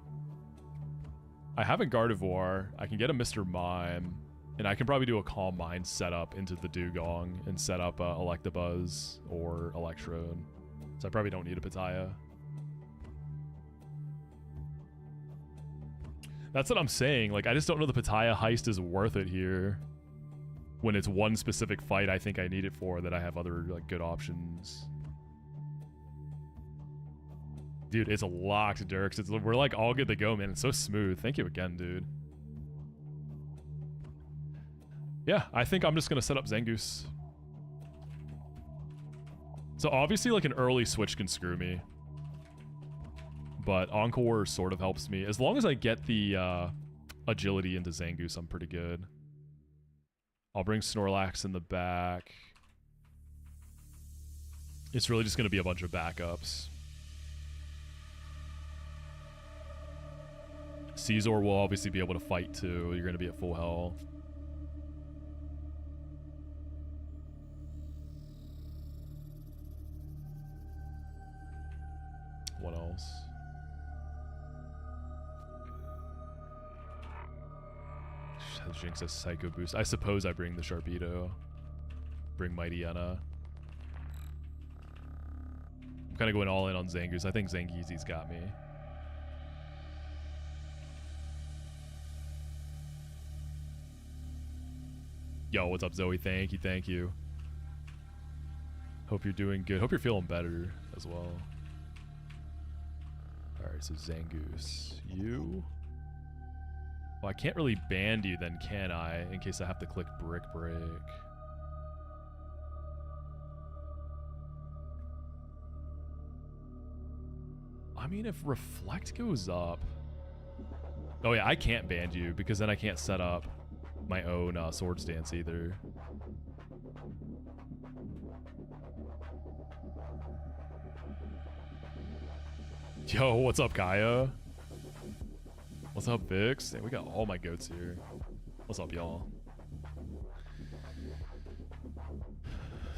I have a Gardevoir, I can get a Mr. Mime, and I can probably do a Calm Mind setup into the Dugong and set up Electabuzz or Electrode. So I probably don't need a Pitaya. That's what I'm saying. Like, I just don't know the Pitaya heist is worth it here. When it's one specific fight I think I need it for that I have other, like, good options. Dude, it's locked, Dirks. We're, like, all good to go, man. It's so smooth. Thank you again, dude. Yeah, I think I'm just going to set up Zangoose. So, obviously, like, an early switch can screw me. But Encore sort of helps me. As long as I get the agility into Zangoose, I'm pretty good. I'll bring Snorlax in the back. It's really just going to be a bunch of backups. Caesar will obviously be able to fight too. You're going to be at full health. What else? Jinx has Psycho Boost. I suppose I bring the Sharpedo. Bring Mightyena. I'm kind of going all in on Zangoose. I think Zangizi's got me. Yo, what's up, Zoe? Thank you, thank you. Hope you're doing good. Hope you're feeling better as well. Alright, so Zangoose. You... Well, I can't really band you then, can I? In case I have to click Brick Break. I mean, if Reflect goes up... Oh yeah, I can't band you, because then I can't set up my own Swords Dance either. Yo, what's up, Kaya? What's up, Vix? Hey, we got all my goats here. What's up, y'all?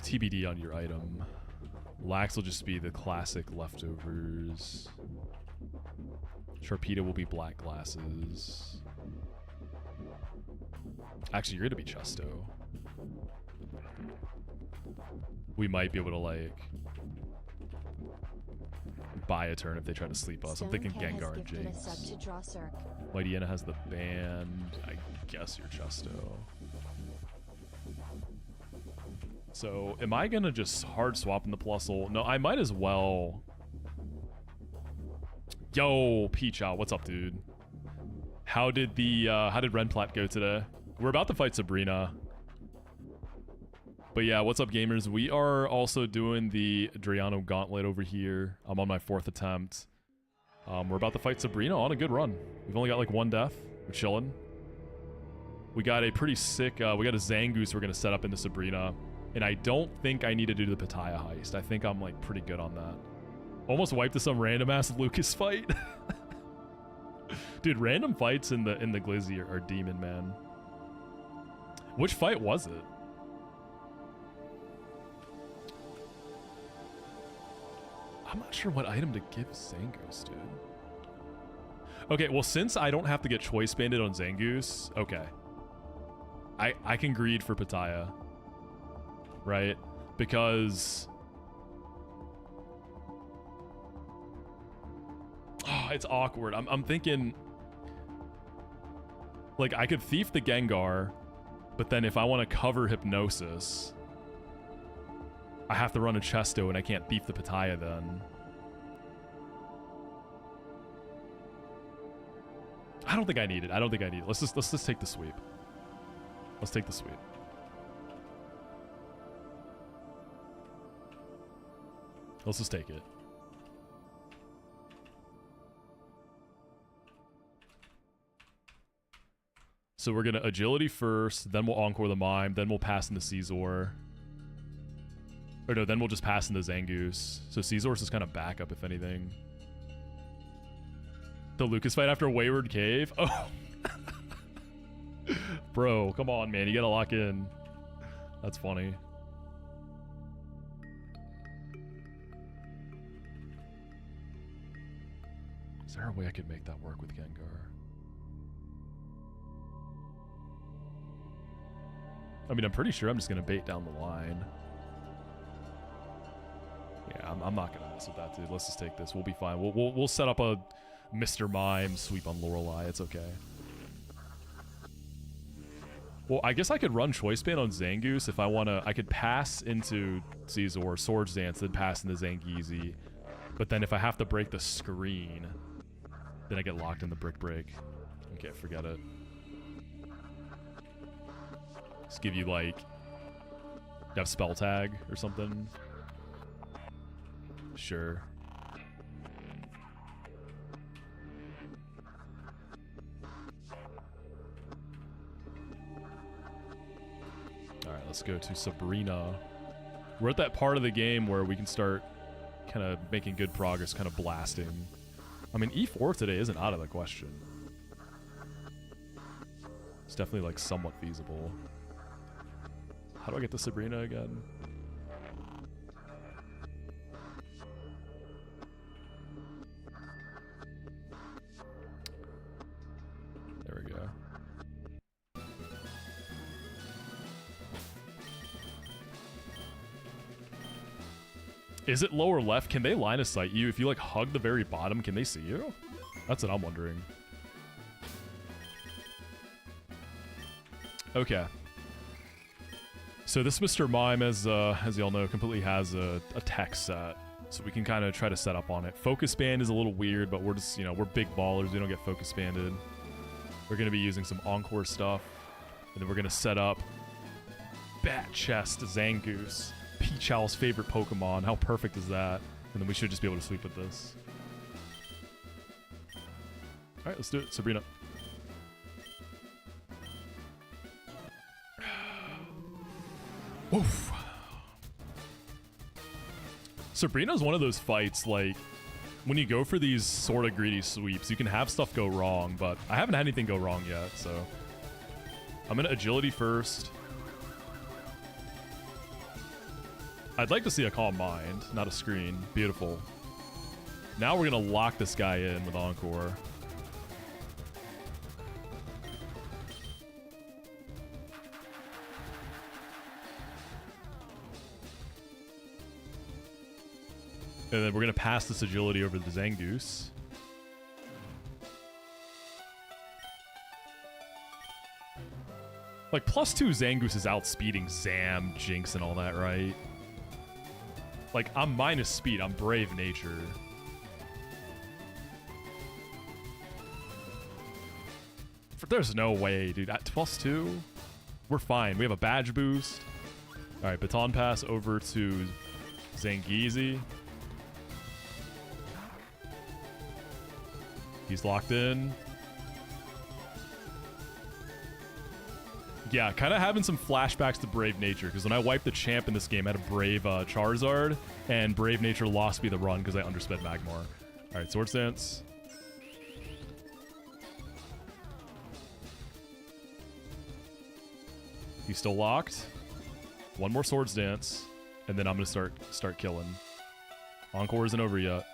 TBD on your item. Lax will just be the classic leftovers. Sharpedo will be black glasses. Actually, you're gonna be Chesto. We might be able to, like, buy a turn if they try to sleep us. I'm thinking Gengar and Jinx. Mightyena has the band. I guess you're Chesto. So, am I gonna just hard swap in the Plusle? No, I might as well. Yo, Peach out. What's up, dude? How did Renplat go today? We're about to fight Sabrina. But yeah, what's up, gamers? We are also doing the Drayano Gauntlet over here. I'm on my 4th attempt. We're about to fight Sabrina on a good run. We've only got like 1 death. We're chilling. We got a pretty sick, we got a Zangoose we're going to set up into Sabrina. And I don't think I need to do the Pattaya heist. I think I'm like pretty good on that. Almost wiped to some random ass Lucas fight. Dude, random fights in the Glizzy are demon, man. Which fight was it? I'm not sure what item to give Zangoose, dude. Okay, well, since I don't have to get choice banded on Zangoose, okay. I can greed for Pattaya. Right? Because... oh, it's awkward. I'm thinking... like, I could thief the Gengar, but then if I want to cover Hypnosis... I have to run a Chesto and I can't thief the Pattaya then. I don't think I need it. I don't think I need it. Let's just take the sweep. Let's take the sweep. Let's just take it. So we're gonna agility first, then we'll encore the Mime, then we'll pass into Caesar. Or no, then we'll just pass into Zangoose. So Caesar's is kind of backup, if anything. The Lucas fight after Wayward Cave? Oh. Bro, come on, man. You gotta lock in. That's funny. Is there a way I could make that work with Gengar? I mean, I'm pretty sure I'm just gonna bait down the line. Yeah, I'm not gonna mess with that, dude. Let's just take this. We'll be fine. We'll set up a Mr. Mime sweep on Lorelei. It's okay. Well, I guess I could run Choice Band on Zangoose if I wanna. I could pass into Caesar, Swords Dance, then pass into Zangeezy. But then if I have to break the screen, then I get locked in the Brick Break. Okay, forget it. Just give you like, you have Spell Tag or something. Sure. Alright, let's go to Sabrina. We're at that part of the game where we can start kind of making good progress, kind of blasting. I mean, E4 today isn't out of the question. It's definitely like somewhat feasible. How do I get to Sabrina again? There we go. Is it lower left? Can they line of sight you? If you like hug the very bottom, can they see you? That's what I'm wondering. Okay. So this Mr. Mime, as y'all know, completely has a tech set. So we can kind of try to set up on it. Focus Band is a little weird, but we're just, you know, we're big ballers. We don't get focus banded. We're going to be using some Encore stuff. And then we're going to set up Bat Chest Zangoose. Peach Owl's favorite Pokemon. How perfect is that? And then we should just be able to sweep with this. Alright, let's do it. Sabrina. Oof. Sabrina's one of those fights, like, when you go for these sort of greedy sweeps, you can have stuff go wrong, but I haven't had anything go wrong yet, so. I'm gonna agility first. I'd like to see a Calm Mind, not a screen. Beautiful. Now we're gonna lock this guy in with Encore. And then we're going to pass this agility over to Zangoose. Like, +2 Zangoose is outspeeding Zam, Jinx, and all that, right? Like, I'm minus speed. I'm Brave Nature. There's no way, dude. At +2, we're fine. We have a badge boost. All right, baton pass over to Zangizi. He's locked in. Yeah, kind of having some flashbacks to Brave Nature, because when I wiped the champ in this game, I had a Brave Charizard, and Brave Nature lost me the run because I undersped Magmar. All right, Swords Dance. He's still locked. One more Swords Dance, and then I'm gonna start killing. Encore isn't over yet.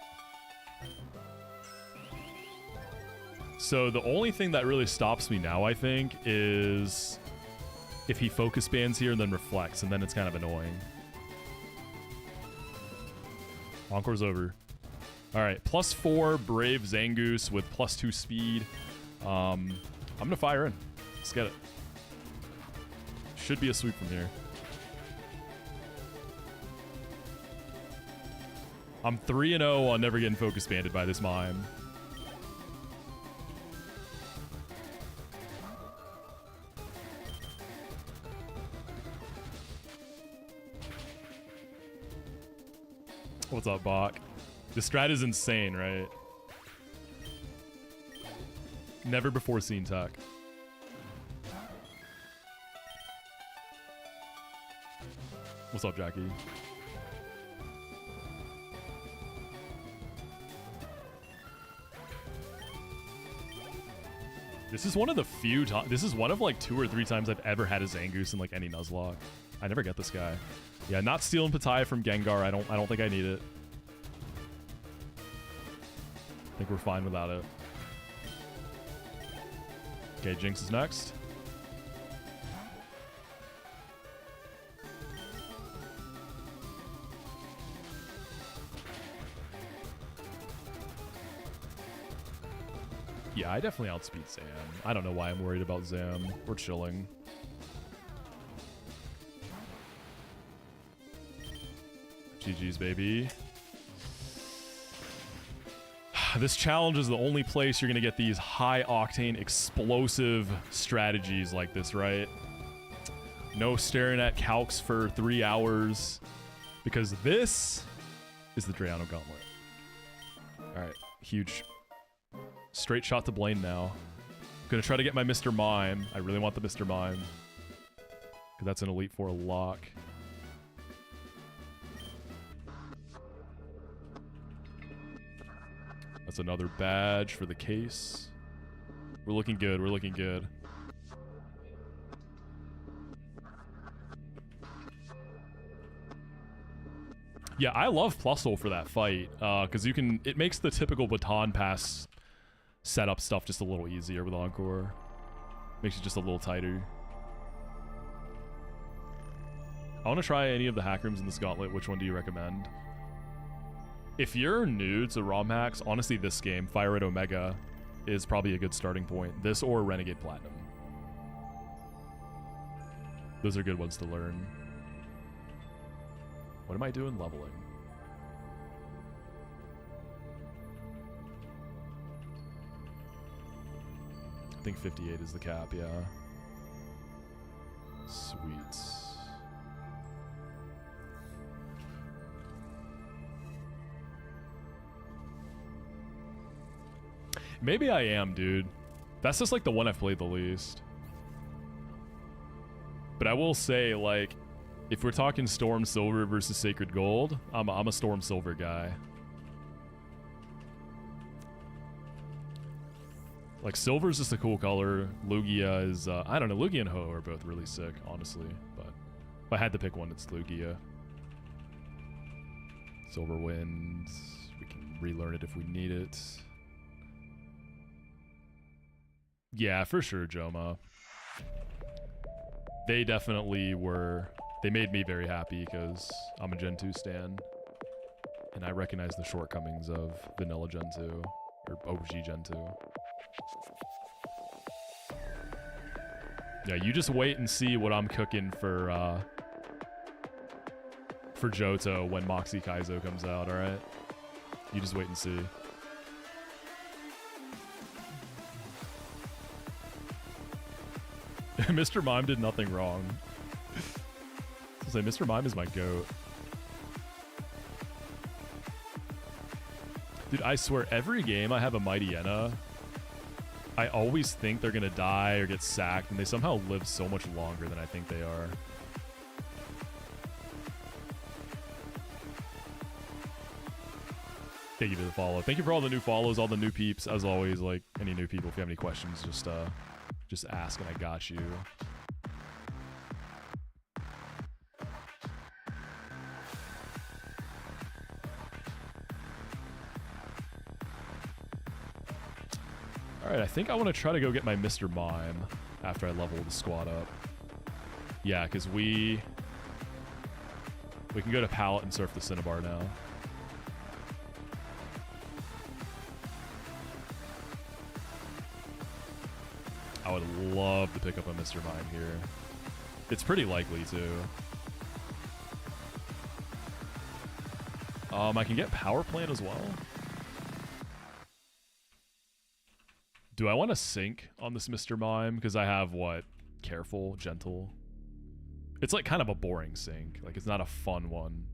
So the only thing that really stops me now, I think, is if he focus bans here and then reflects, and then it's kind of annoying. Encore's over. All right, +4 Brave Zangoose with +2 speed. I'm gonna fire in. Let's get it. Should be a sweep from here. I'm 3-0 on never getting focus banded by this mime. What's up, Bach? The strat is insane, right? Never before seen tech. What's up, Jackie? This is one of the few times. This is one of like 2 or 3 times I've ever had a Zangoose in like any Nuzlocke. I never get this guy. Yeah, not stealing Pattaya from Gengar. I don't think I need it. I think we're fine without it. Okay, Jinx is next. Yeah, I definitely outspeed Zam. I don't know why I'm worried about Zam. We're chilling. GG's, baby. This challenge is the only place you're going to get these high-octane, explosive strategies like this, right? No staring at CALCS for 3 hours, because this is the Drayano Gauntlet. All right, huge. Straight shot to Blaine now. Gonna try to get my Mr. Mime. I really want the Mr. Mime, because that's an Elite Four lock. That's another badge for the case. We're looking good. We're looking good. Yeah, I love Plusle for that fight, because you can. It makes the typical baton pass setup stuff just a little easier with Encore. Makes it just a little tighter. I want to try any of the hack rooms in this gauntlet. Which one do you recommend? If you're new to ROM hacks, honestly, this game, Fire Red Omega, is probably a good starting point. This or Renegade Platinum. Those are good ones to learn. What am I doing leveling? I think 58 is the cap, yeah. Sweet. Maybe I am, dude. That's just like the one I've played the least. But I will say, like, if we're talking Storm Silver versus Sacred Gold, I'm a Storm Silver guy. Like, Silver's just a cool color. Lugia is, I don't know, Lugia and Ho are both really sick, honestly. But if I had to pick one, it's Lugia. Silver wins. We can relearn it if we need it. Yeah, for sure, Joma. They definitely were... They made me very happy because I'm a Gen 2 stan. And I recognize the shortcomings of vanilla Gen 2. Or OG Gen 2. Yeah, you just wait and see what I'm cooking for Johto when Moxi Kaizo comes out, alright? You just wait and see. Mr. Mime did nothing wrong. I was like, Mr. Mime is my goat. Dude, I swear, every game I have a Mighty Yenna, I always think they're gonna die or get sacked, and they somehow live so much longer than I think they are. Thank you for the follow. Thank you for all the new follows, all the new peeps. As always, like, any new people, if you have any questions, just ask and I got you. Alright, I think I want to try to go get my Mr. Mime after I level the squad up. Yeah, because we can go to Pallet and surf the Cinnabar now. I would love to pick up a Mr. Mime here. It's pretty likely, too. I can get Power Plant as well. Do I want to sync on this Mr. Mime? Because I have, what? Careful, Gentle. It's like kind of a boring sync. Like, it's not a fun one.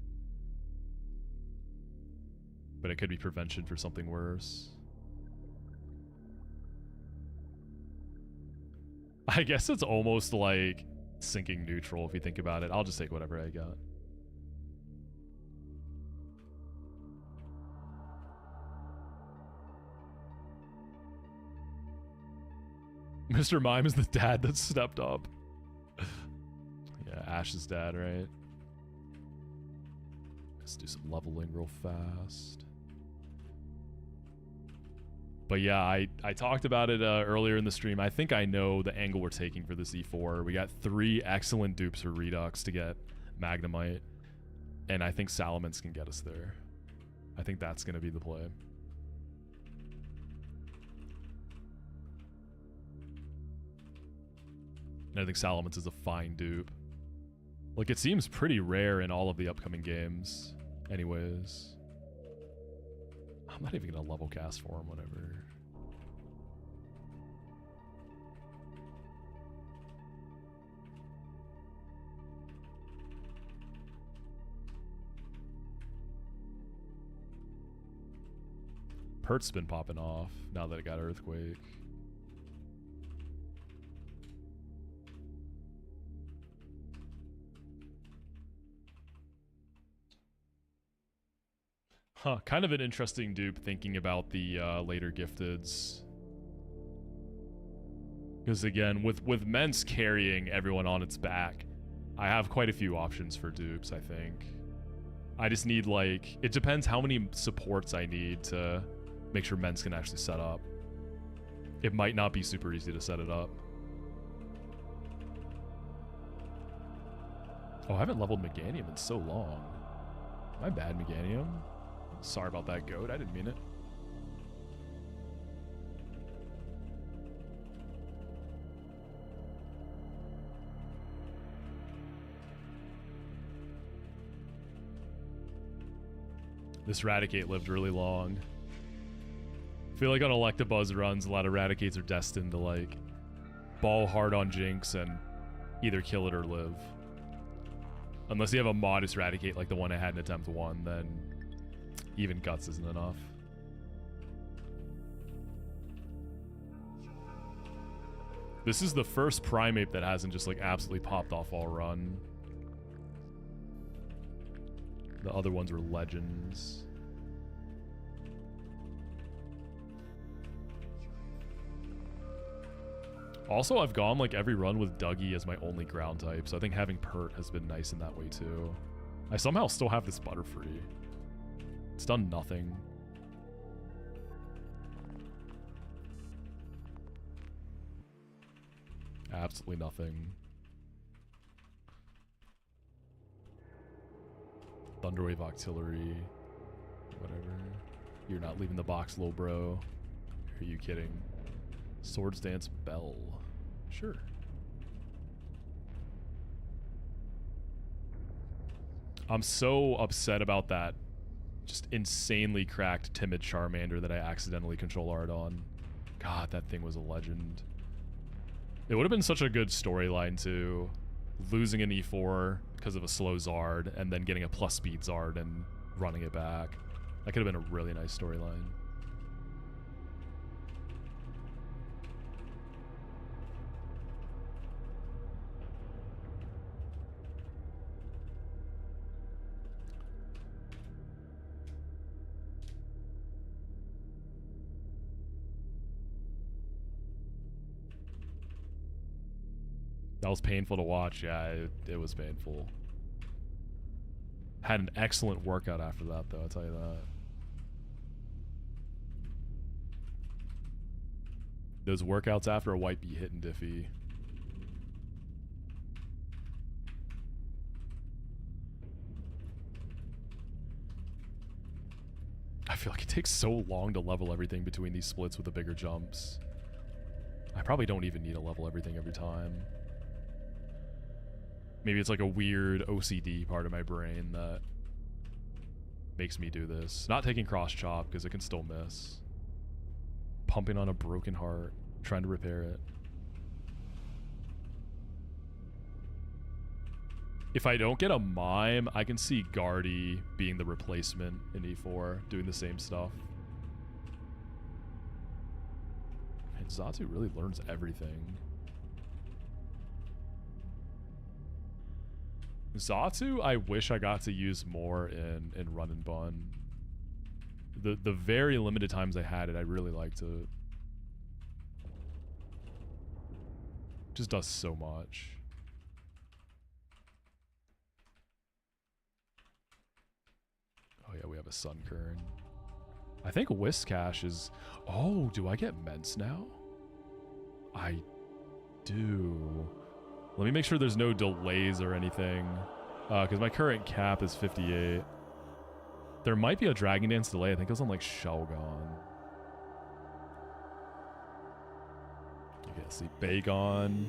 But it could be prevention for something worse. I guess it's almost like syncing neutral if you think about it. I'll just take whatever I got. Mr. Mime is the dad that stepped up. Yeah, Ash's dad, right? Let's do some leveling real fast. But yeah, I talked about it earlier in the stream. I think I know the angle we're taking for this E4. We got 3 excellent dupes for Redux to get Magnemite. And I think Salamence can get us there. I think that's going to be the play. And I think Salamence is a fine dupe. Like, it seems pretty rare in all of the upcoming games. Anyways. I'm not even going to level cast for him, whatever. Pert's been popping off now that it got Earthquake. Huh, kind of an interesting dupe thinking about the later gifteds. Because again, with Mence carrying everyone on its back, I have quite a few options for dupes, I think. I just need, like, it depends how many supports I need to make sure Mence can actually set up. It might not be super easy to set it up. Oh, I haven't leveled Meganium in so long. My bad, Meganium. Sorry about that, goat. I didn't mean it. This Raticate lived really long. I feel like on Electabuzz runs, a lot of Raticates are destined to, like, ball hard on Jinx and either kill it or live. Unless you have a modest Raticate like the one I had in Attempt 1, then even Guts isn't enough. This is the first Primeape that hasn't just, like, absolutely popped off all run. The other ones were legends. Also, I've gone, like, every run with Dougie as my only ground type, so I think having Pert has been nice in that way, too. I somehow still have this Butterfree. It's done nothing. Absolutely nothing. Thunderwave Octillery. Whatever. You're not leaving the box, lil bro. Are you kidding? Swords Dance Bell. Sure. I'm so upset about that just insanely cracked Timid Charmander that I accidentally control art on. God, that thing was a legend. It would have been such a good storyline too, losing an E4 because of a slow Zard and then getting a plus speed Zard and running it back. That could have been a really nice storyline. That was painful to watch. Yeah, it was painful. Had an excellent workout after that, though, I'll tell you that. Those workouts after a white be hitting diffy. I feel like it takes so long to level everything between these splits with the bigger jumps. I probably don't even need to level everything every time. Maybe it's like a weird OCD part of my brain that makes me do this. Not taking cross chop because it can still miss. Pumping on a broken heart, trying to repair it. If I don't get a mime, I can see Guardy being the replacement in E4, doing the same stuff. And Zatu really learns everything. Zatu, I wish I got to use more in Run and Bun. The very limited times I had it, I really liked it. Just does so much. Oh yeah, we have a Sunkern. I think Whiskash is... Oh, do I get Ments now? I do. Let me make sure there's no delays or anything. Because my current cap is 58. There might be a Dragon Dance delay. I think it was on like Shelgon. You can see Bagon.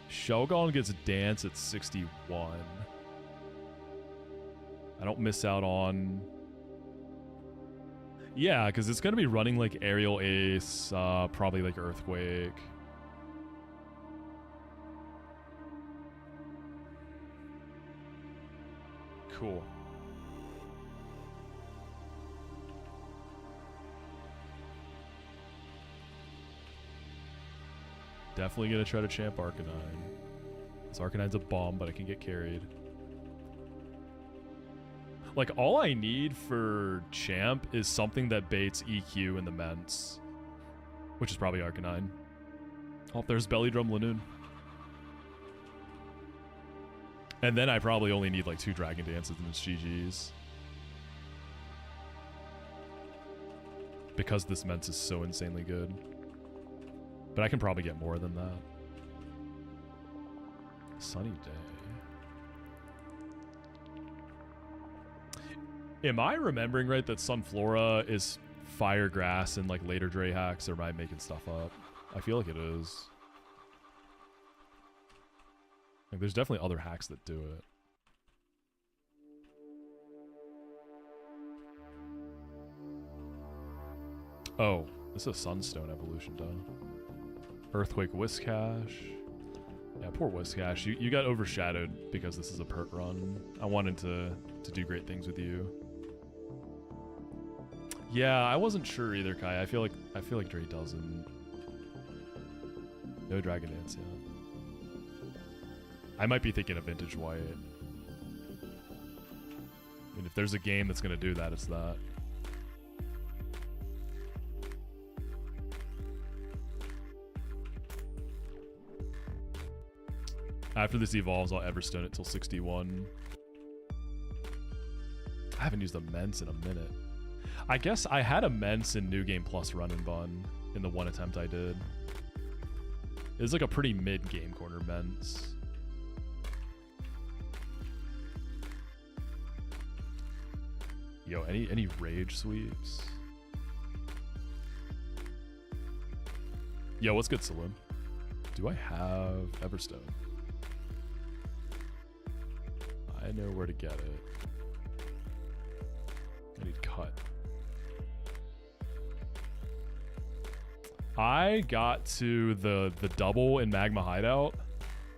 Shelgon gets Dance at 61. I don't miss out on... Yeah, because it's going to be running like Aerial Ace, probably like Earthquake. Cool. Definitely going to try to champ Arcanine. This Arcanine's a bomb, but I can get carried. Like, all I need for champ is something that baits EQ in the Ments. Which is probably Arcanine. Oh, there's Belly Drum Lanoon. And then I probably only need like 2 Dragon Dances and it's GG's. Because this Ments is so insanely good. But I can probably get more than that. Sunny day. Am I remembering right that Sunflora is Fire Grass in like later Dray hacks, or am I making stuff up? I feel like it is. Like, there's definitely other hacks that do it. Oh, this is a Sunstone evolution done. Earthquake Whiskash. Yeah, poor Whiskash. You got overshadowed because this is a pert run. I wanted to do great things with you. Yeah, I wasn't sure either, Kai. I feel like Dre doesn't. No Dragon Dance yet. I might be thinking of Vintage White. I mean, if there's a game that's gonna do that, it's that. After this evolves, I'll Everstone it till 61. I haven't used a Ments in a minute. I guess I had a Ments in New Game Plus Run and Bun in the one attempt I did. It was like a pretty mid-game corner Ments. Yo, any rage sweeps? Yo, what's good, Saloon? Do I have Everstone? I know where to get it. I need cut. I got to the double in Magma Hideout,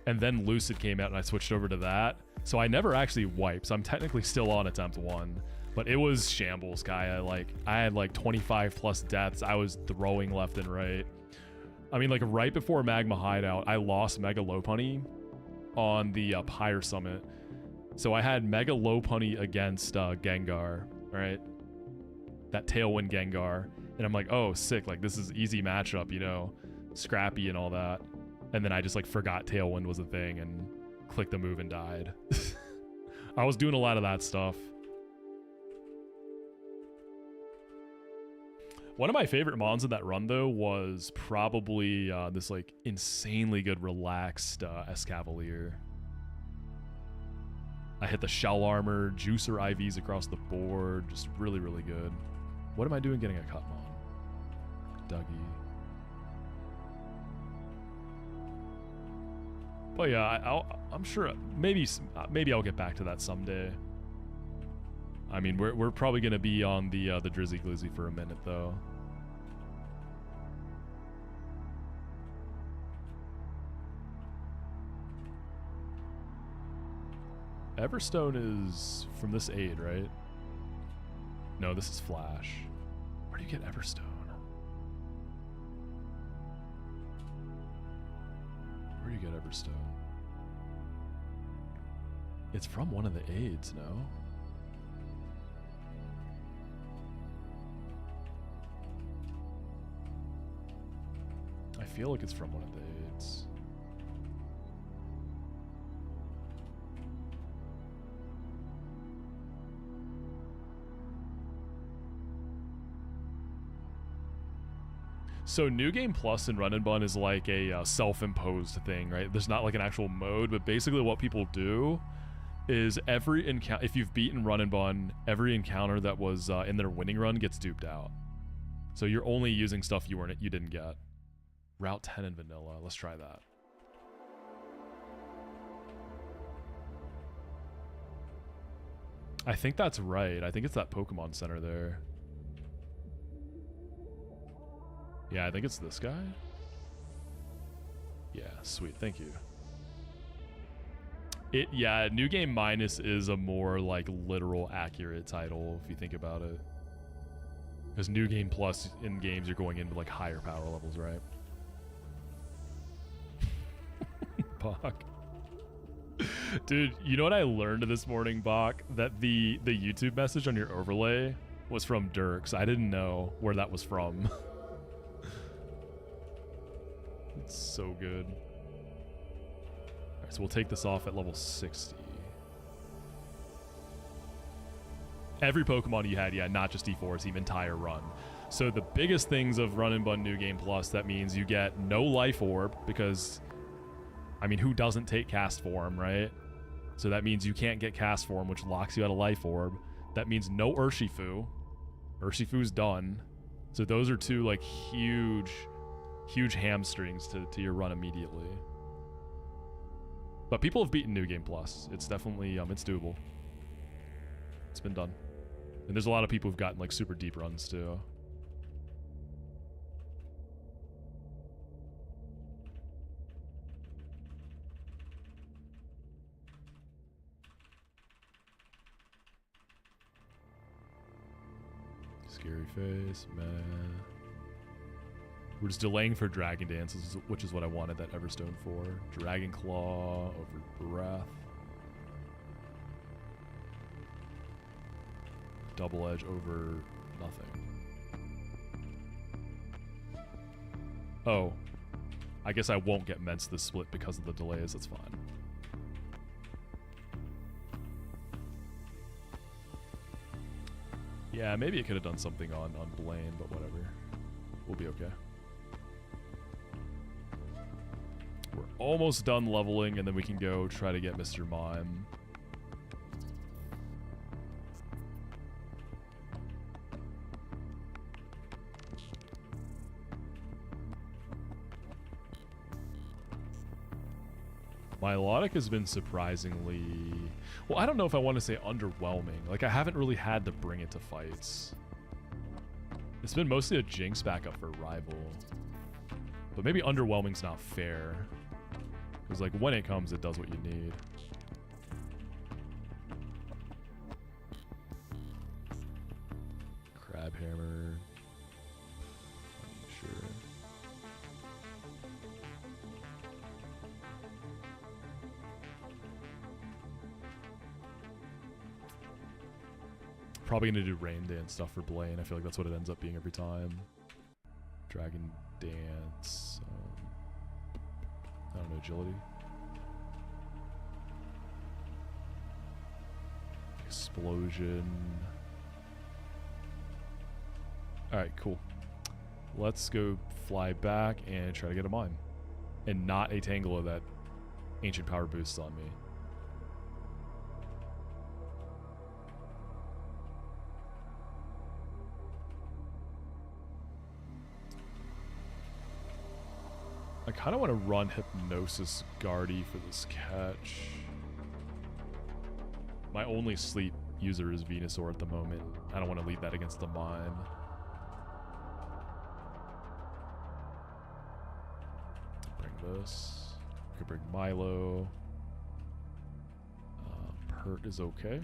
and then Lucid came out and I switched over to that. So I never actually wiped, so I'm technically still on attempt 1. But it was shambles, Kai. I had like 25 plus deaths. I was throwing left and right. I mean, like right before Magma Hideout, I lost Mega Lopunny on the Pyre Summit. So I had Mega Lopunny against Gengar, right? That Tailwind Gengar. And I'm like, oh, sick. Like, this is easy matchup, you know, scrappy and all that. And then I just, like, forgot Tailwind was a thing and clicked the move and died. I was doing a lot of that stuff. One of my favorite mons in that run, though, was probably this, like, insanely good relaxed Escavalier. I hit the Shell Armor, Juicer IVs across the board. Just really, really good. What am I doing getting a cut mon? Dougie. But yeah, I'm sure maybe I'll get back to that someday. I mean, we're probably gonna be on the Drizzy Glizzy for a minute though. Everstone is from this aid, right? No, this is Flash. Where do you get Everstone? Where do you get Everstone? It's from one of the aids, no? I feel like it's from one of the aids. So New Game Plus in Run and Bun is like a self-imposed thing, right? There's not like an actual mode, but basically what people do is every encounter, if you've beaten Run and Bun, every encounter that was in their winning run gets duped out. So you're only using stuff you didn't get. Route 10 in vanilla. Let's try that. I think that's right. I think it's that Pokemon Center there. Yeah, I think it's this guy. Yeah, sweet. Thank you. Yeah, New Game Minus is a more like literal accurate title if you think about it. Because New Game Plus in games you're going into like higher power levels, right? Bach. Dude, you know what I learned this morning, Bach? That the YouTube message on your overlay was from Dirks. I didn't know where that was from. It's so good. Alright, so we'll take this off at level 60. Every Pokemon you had, yeah, not just D4's, the entire run. So the biggest things of Run and Bun New Game Plus, that means you get no Life Orb, because, I mean, who doesn't take Cast Form, right? So that means you can't get Cast Form, which locks you out of Life Orb. That means no Urshifu. Urshifu's done. So those are two, like, huge hamstrings to your run immediately. But people have beaten New Game Plus. It's definitely, it's doable. It's been done. And there's a lot of people who've gotten, like, super deep runs, too. Scary face, man. We're just delaying for Dragon Dance, which is what I wanted that Everstone for. Dragon Claw over Breath. Double Edge over nothing. Oh. I guess I won't get Ments this split because of the delays. That's fine. Yeah, maybe it could have done something on Blaine, but whatever. We'll be okay. We're almost done leveling, and then we can go try to get Mr. Mime. Milotic has been surprisingly... Well, I don't know if I want to say underwhelming. Like, I haven't really had to bring it to fights. It's been mostly a Jinx backup for Rival. But maybe underwhelming's not fair. Because, like, when it comes, it does what you need. Crab hammer. Sure. Probably gonna do rain dance stuff for Blaine. I feel like that's what it ends up being every time. Dragon dance. I don't know, agility. Explosion. Alright, cool. Let's go fly back and try to get a mine. And not a Tangela that ancient power boosts on me. I kind of want to run Hypnosis Guardy for this catch. My only sleep user is Venusaur at the moment. I don't want to leave that against the mine. Bring this. I could bring Milo. Pert is okay.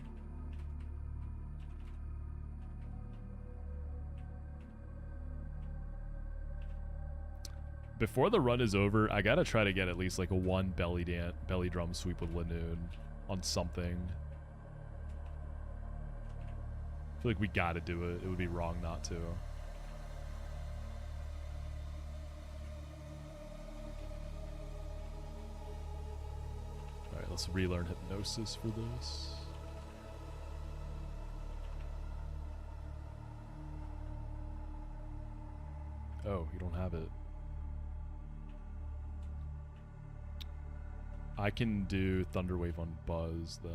Before the run is over, I gotta try to get at least like a one belly drum sweep with Lanoon on something. I feel like we gotta do it. It would be wrong not to. Alright, let's relearn Hypnosis for this. Oh, you don't have it. I can do Thunder Wave on Buzz then.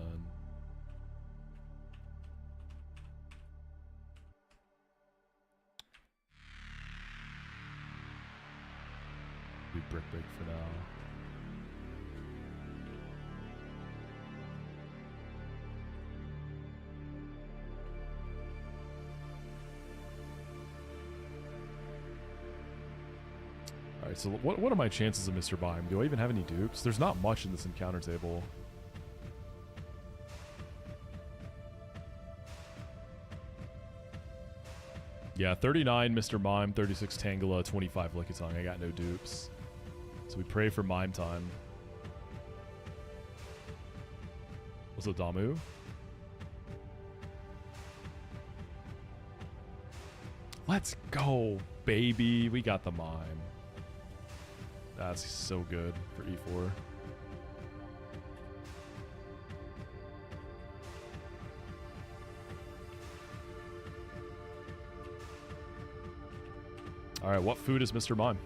Do Brick Break for now. Alright, so what are my chances of Mr. Bime? Do I even have any dupes? There's not much in this encounter table. Yeah, 39 Mr. Mime, 36 Tangela, 25 Lickitung. I got no dupes. So we pray for Mime time. What's up, Damu? Let's go, baby. We got the Mime. That's so good for E4. All right, what food is Mr. Mime?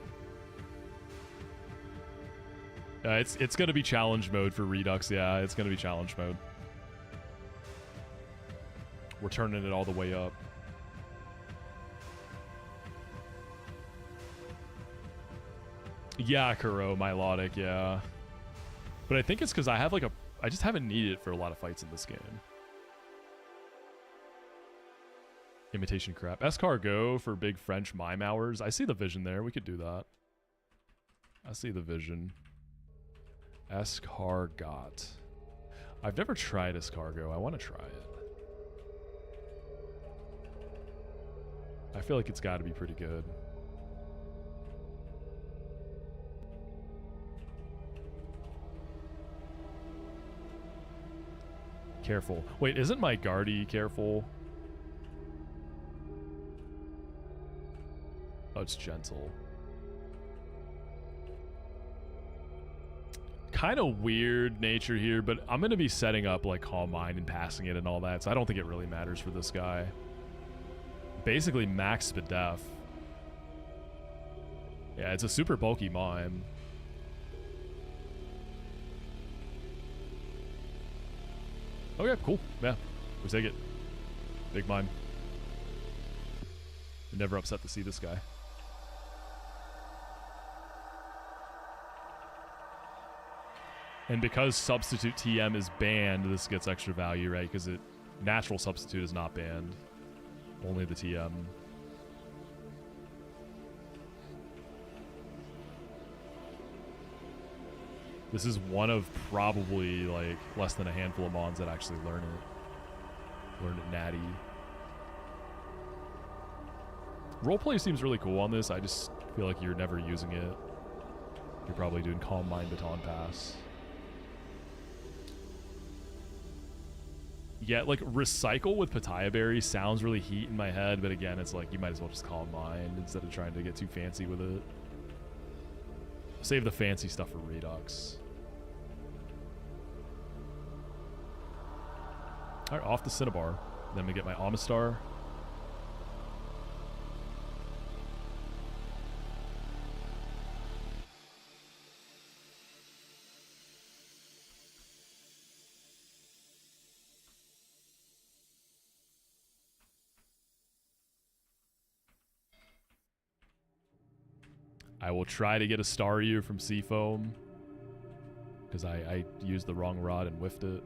It's gonna be challenge mode for Redux. Yeah, it's gonna be challenge mode. We're turning it all the way up. Yeah, Kuro, Milotic, yeah. But I think it's because I have like I just haven't needed it for a lot of fights in this game. Imitation crap. Escargot for big French mime hours. I see the vision there. We could do that. I see the vision. Escargot. I've never tried Escargot. I want to try it. I feel like it's got to be pretty good. Careful. Wait, isn't my Guardy careful? Oh, it's gentle. Kind of weird nature here, but I'm going to be setting up like Calm Mind and passing it and all that, so I don't think it really matters for this guy. Basically max Spadef. Yeah, it's a super bulky mime. Okay, cool. Yeah, we take it. Big mime. Never upset to see this guy. And because substitute TM is banned, this gets extra value, right? Because natural substitute is not banned. Only the TM. This is one of probably like less than a handful of mons that actually learn it. Learn it natty. Roleplay seems really cool on this. I just feel like you're never using it. You're probably doing Calm Mind Baton Pass. Yeah, like recycle with Pitaya Berry sounds really heat in my head, but again, it's like you might as well just Calm Mind instead of trying to get too fancy with it. Save the fancy stuff for Redux. Alright, off the Cinnabar. Then we get my Amistar. I will try to get a Staryu from Seafoam. Because I used the wrong rod and whiffed it.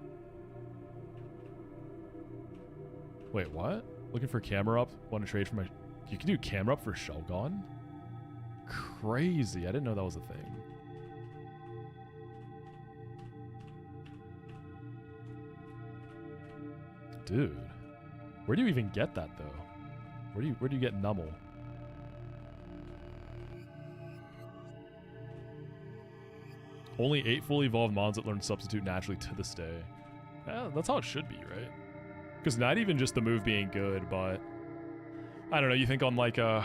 Wait, what? Looking for camera up? Want to trade for my... You can do camera up for Shelgon? Crazy. I didn't know that was a thing. Dude. Where do you even get that, though? Where do you get Nummel? Only 8 fully evolved mons that learn Substitute naturally to this day. Yeah, that's how it should be, right? Because not even just the move being good, but... I don't know, you think on like a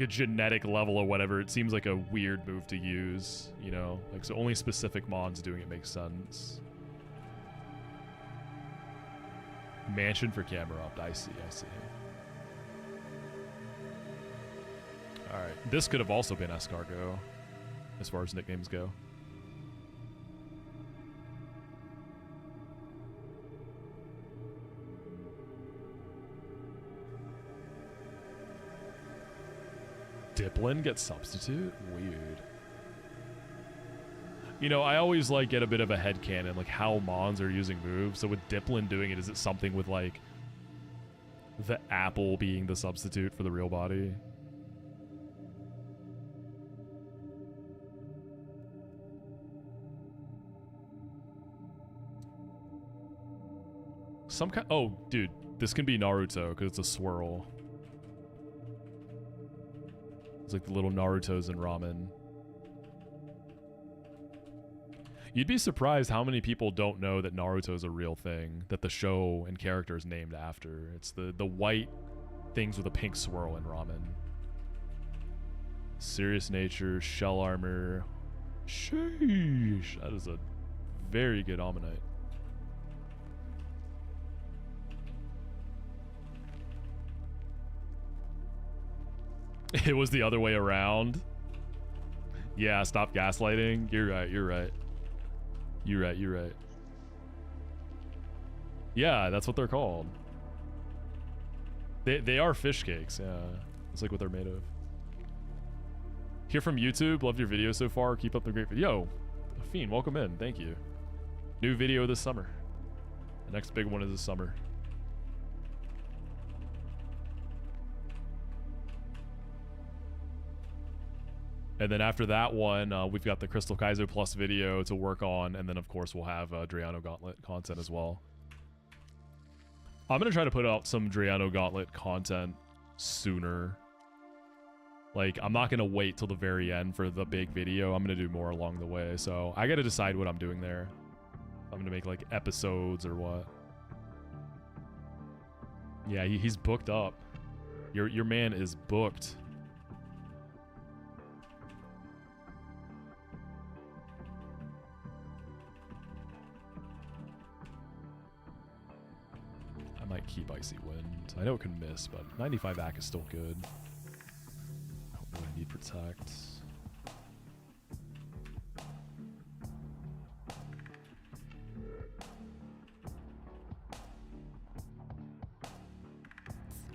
genetic level or whatever, it seems like a weird move to use, you know? Like, so only specific mons doing it makes sense. Mansion for camera up. I see. Alright, this could have also been Escargot. As far as nicknames go. Diplin gets Substitute? Weird. You know, I always like get a bit of a headcanon, like how mons are using moves. So with Diplin doing it, is it something with like the apple being the substitute for the real body? Some kind. Oh, dude, this can be Naruto because it's a swirl. It's like the little Narutos in ramen. You'd be surprised how many people don't know that Naruto is a real thing, that the show and character is named after. It's the white things with a pink swirl in ramen. Serious Nature, Shell Armor. Sheesh. That is a very good Ammonite. It was the other way around. Yeah, stop gaslighting. You're right. Yeah, that's what they're called. They are fish cakes, yeah. That's like what they're made of. Here from YouTube, loved your video so far. Keep up the great video. Fiend, welcome in. Thank you. New video this summer. The next big one is this summer. And then after that one, we've got the Crystal Kaizo Plus video to work on. And then, of course, we'll have Drayano Gauntlet content as well. I'm going to try to put out some Drayano Gauntlet content sooner. Like, I'm not going to wait till the very end for the big video. I'm going to do more along the way. So I got to decide what I'm doing there. I'm going to make, like, episodes or what. Yeah, he's booked up. Your man is booked. I might keep Icy Wind. I know it can miss, but 95 AC is still good. I don't really need Protect.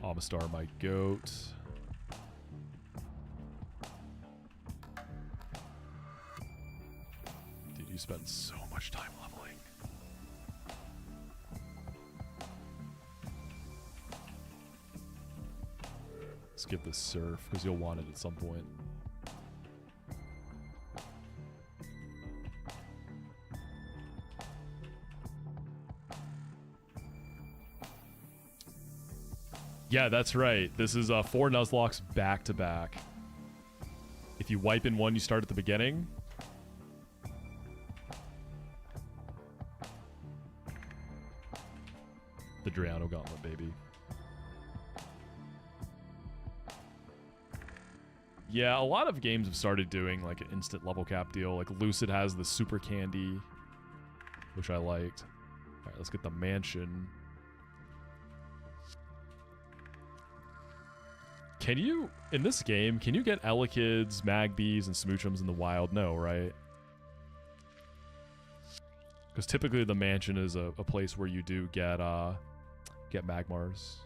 Amistar, my goat. Dude, you spend so much time leveling. Let's give this Surf, because you'll want it at some point. Yeah, that's right. This is 4 Nuzlockes back to back. If you wipe in one, you start at the beginning. The Drayano Gauntlet, baby. Yeah, a lot of games have started doing like an instant level cap deal. Like Lucid has the Super Candy, which I liked. All right, let's get the mansion. Can you, in this game, can you get Elekid's, Magbees, and Smoochums in the wild? No, right? Because typically the mansion is a place where you do get Magmars.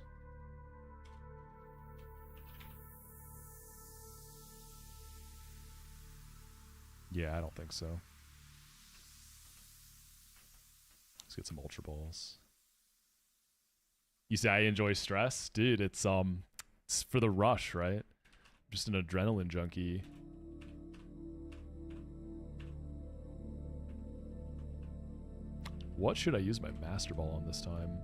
Yeah, I don't think so. Let's get some Ultra Balls. You say I enjoy stress? Dude, it's for the rush, right? I'm just an adrenaline junkie. What should I use my Master Ball on this time?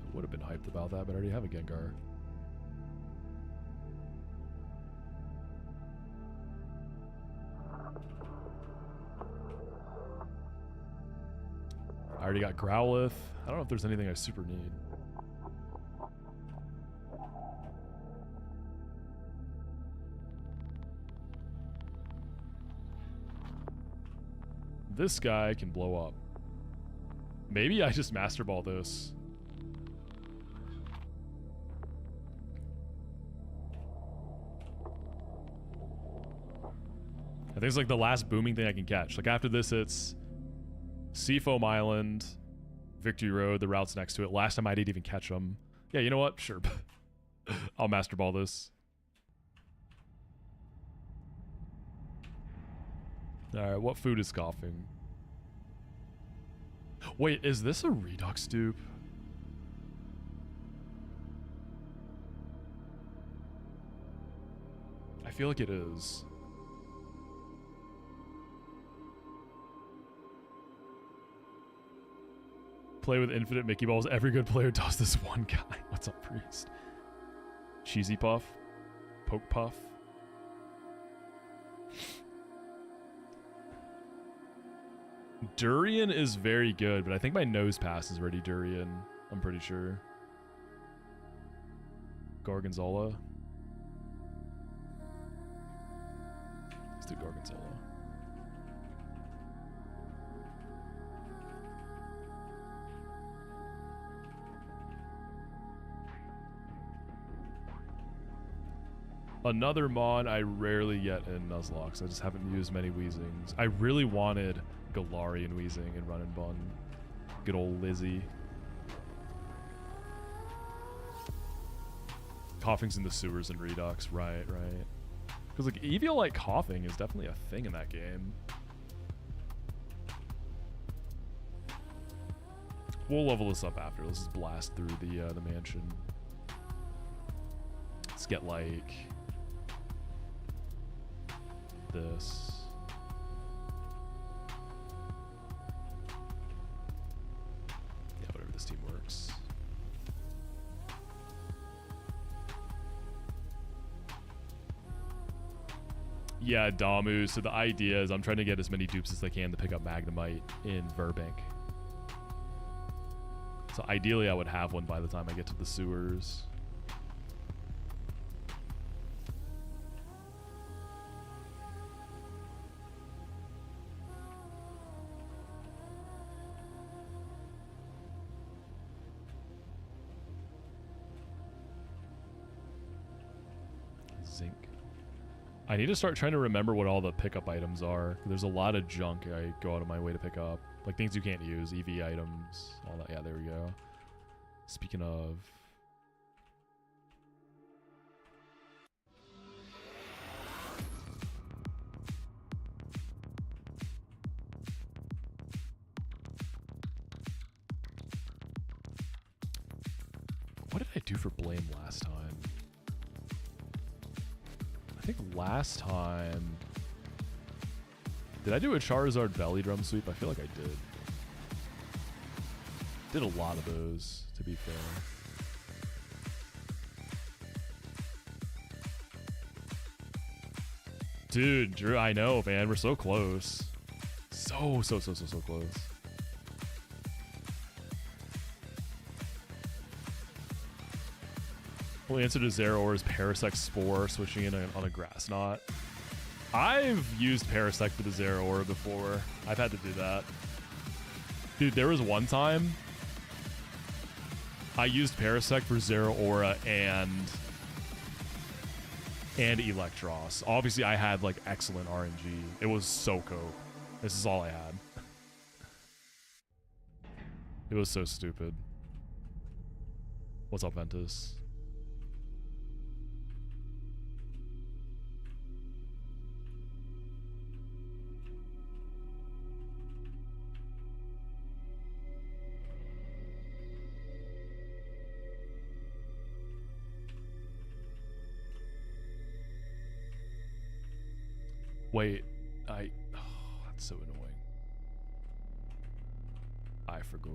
I would have been hyped about that, but I already have a Gengar. I already got Growlithe. I don't know if there's anything I super need. This guy can blow up. Maybe I just Master Ball this. I think it's like the last booming thing I can catch. Like after this, it's Seafoam Island, Victory Road, the routes next to it. Last time I didn't even catch them. Yeah, you know what? Sure. I'll Master Ball this. Alright, what food is coughing? Wait, is this a Redux dupe? I feel like it is. Play with infinite Mickey Balls. Every good player does this one guy. What's up, Priest? Cheesy Puff. Poke Puff. Durian is very good, but I think my nose pass is already Durian. I'm pretty sure. Gorgonzola. Let's do Gorgonzola. Another Mon I rarely get in Nuzlocke, so I just haven't used many Weezings. I really wanted Galarian Weezing in Run and Bun. Good old Lizzie. Coughing's in the sewers in Redux, right. Because like Eviolite coughing is definitely a thing in that game. We'll level this up after. Let's just blast through the mansion. Let's get like this. Yeah, whatever, this team works. Yeah, Damu. So the idea is I'm trying to get as many dupes as I can to pick up Magnemite in Verbank. So ideally I would have one by the time I get to the sewers. Zinc. I need to start trying to remember what all the pickup items are. There's a lot of junk I go out of my way to pick up. Like things you can't use, EV items, all that. Yeah, there we go. Speaking of... What did I do for Blame last time? I think last time Did I do a Charizard belly drum sweep? I feel like I did. Did a lot of those, to be fair. Dude, Drew, I know, man. We're so close. So close. Only answer to Zeraor is Parasect Spore, switching in on a Grass Knot. I've used Parasect for the Zeraora before. I've had to do that. Dude, there was one time I used Parasect for Zeraora and Electros. Obviously, I had like excellent RNG. It was so cool. This is all I had. It was so stupid. What's up, Ventus? Wait, oh, that's so annoying. I forgot.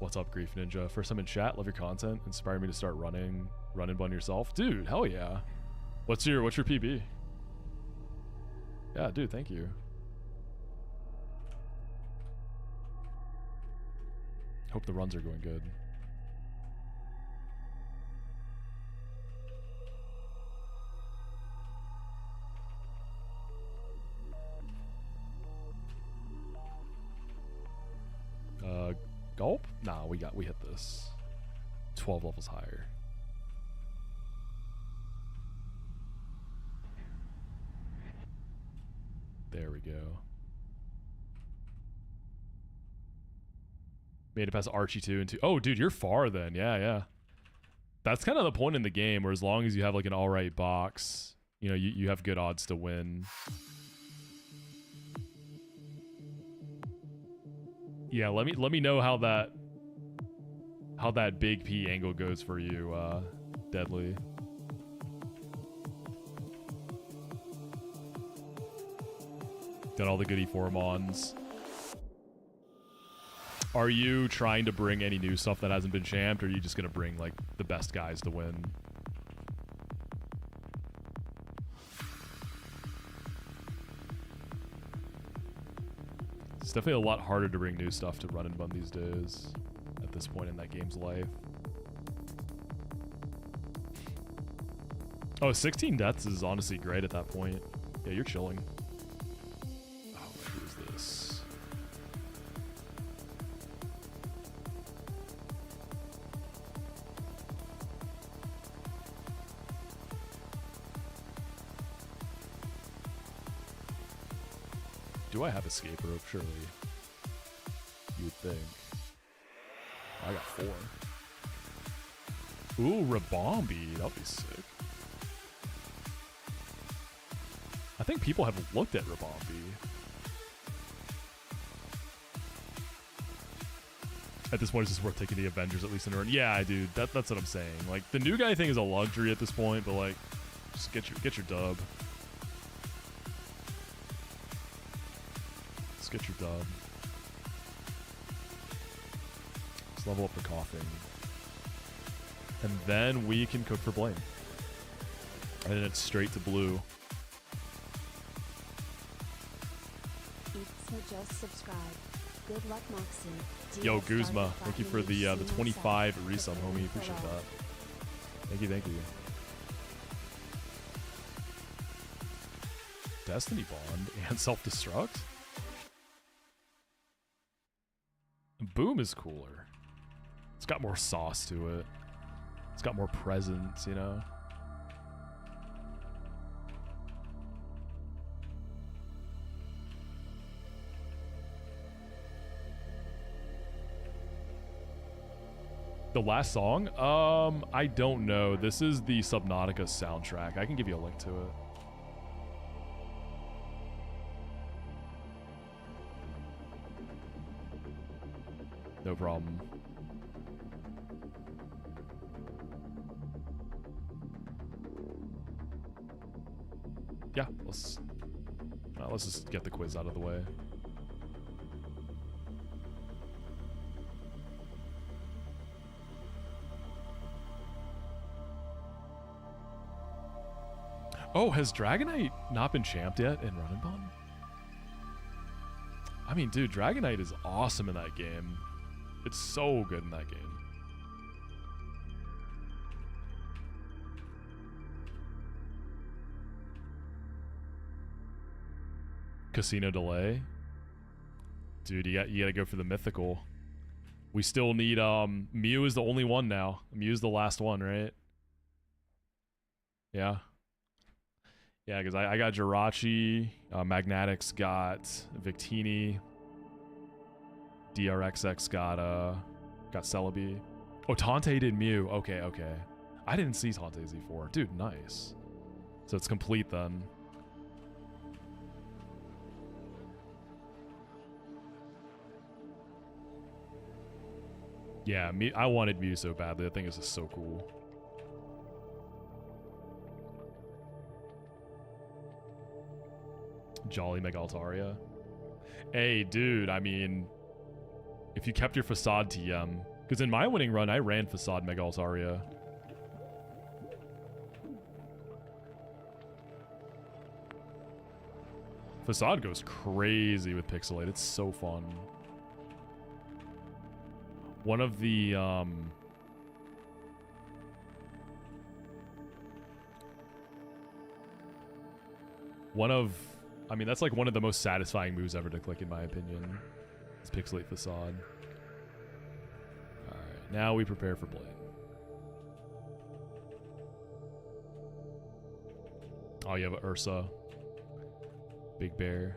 What's up, Grief Ninja? First time in chat, love your content. Inspired me to start running bun yourself. Dude, hell yeah. What's your PB? Yeah, dude, thank you. Hope the runs are going good. Gulp? Nah, we hit this. 12 levels higher. There we go. Made it past Archie 2 and 2. Oh, dude, you're far then. Yeah. That's kind of the point in the game, where as long as you have like an alright box, you know, you have good odds to win. Yeah, let me know how that big P angle goes for you, Deadly. Got all the goody formons. Are you trying to bring any new stuff that hasn't been champed, or are you just gonna bring like the best guys to win? It's definitely a lot harder to bring new stuff to run and bun these days at this point in that game's life. Oh, 16 deaths is honestly great at that point. Yeah, you're chilling. Oh, who is this? Do I have escape rope? Surely. You would think. I got 4. Ooh, Rabombi. That'll be sick. I think people have looked at Rabombi. At this point, it's just worth taking the Avengers at least in a run. Yeah, dude. That's what I'm saying. Like, the new guy thing is a luxury at this point, but like, just get your dub. Get your dub. Let's level up the coughing. And then we can cook for Blame. And then it's straight to blue. Just subscribe. Good luck, Moxi. Yo, Guzma, thank you for the 25 resub, homie. Appreciate that. Thank you. Destiny Bond and self-destruct? Boom is cooler. It's got more sauce to it. It's got more presence, you know? The last song? I don't know. This is the Subnautica soundtrack. I can give you a link to it. No problem. let's just get the quiz out of the way. Oh, has Dragonite not been champed yet in Run and Bun? I mean, dude, Dragonite is awesome in that game. It's so good in that game. Casino delay. Dude, you gotta go for the mythical. We still need, Mew is the only one now. Mew's the last one, right? Yeah. Yeah, because I got Jirachi, Magnetics got Victini, DRXX got Celebi. Oh, Tante did Mew. Okay, okay. I didn't see Tante Z4. Dude, nice. So it's complete then. Yeah, I wanted Mew so badly. I think it's just so cool. Jolly Mega Altaria. Hey, dude, I mean, if you kept your Facade TM, because in my winning run, I ran Facade Mega Altaria. Facade goes crazy with Pixelate. It's so fun. One of the, I mean, that's like one of the most satisfying moves ever to click, in my opinion. It's Pixelate Facade. Alright, now we prepare for Blade. Oh, you have an Ursa. Big Bear.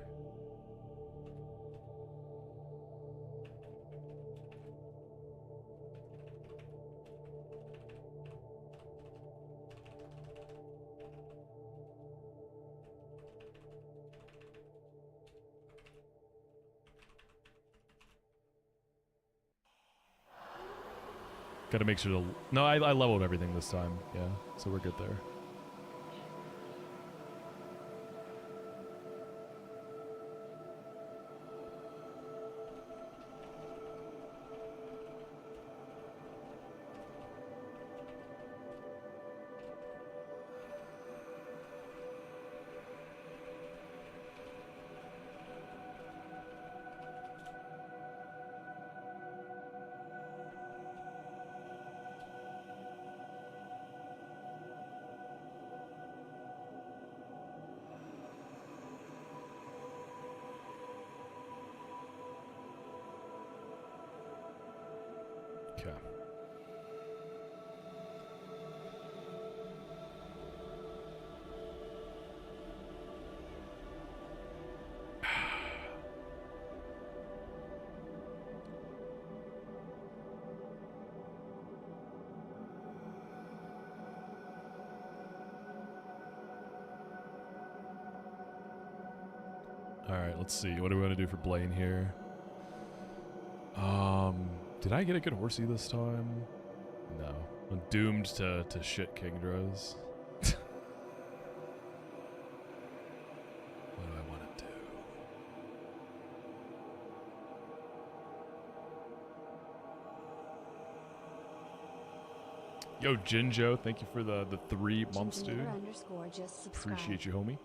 Gotta make sure to... No, I leveled everything this time. Yeah, so we're good there. Alright, let's see. What do we want to do for Blaine here? Did I get a good horsey this time? No. I'm doomed to shit Kingdras. What do I want to do? Yo, Jinjo, thank you for the 3 months, dude. Appreciate you, homie.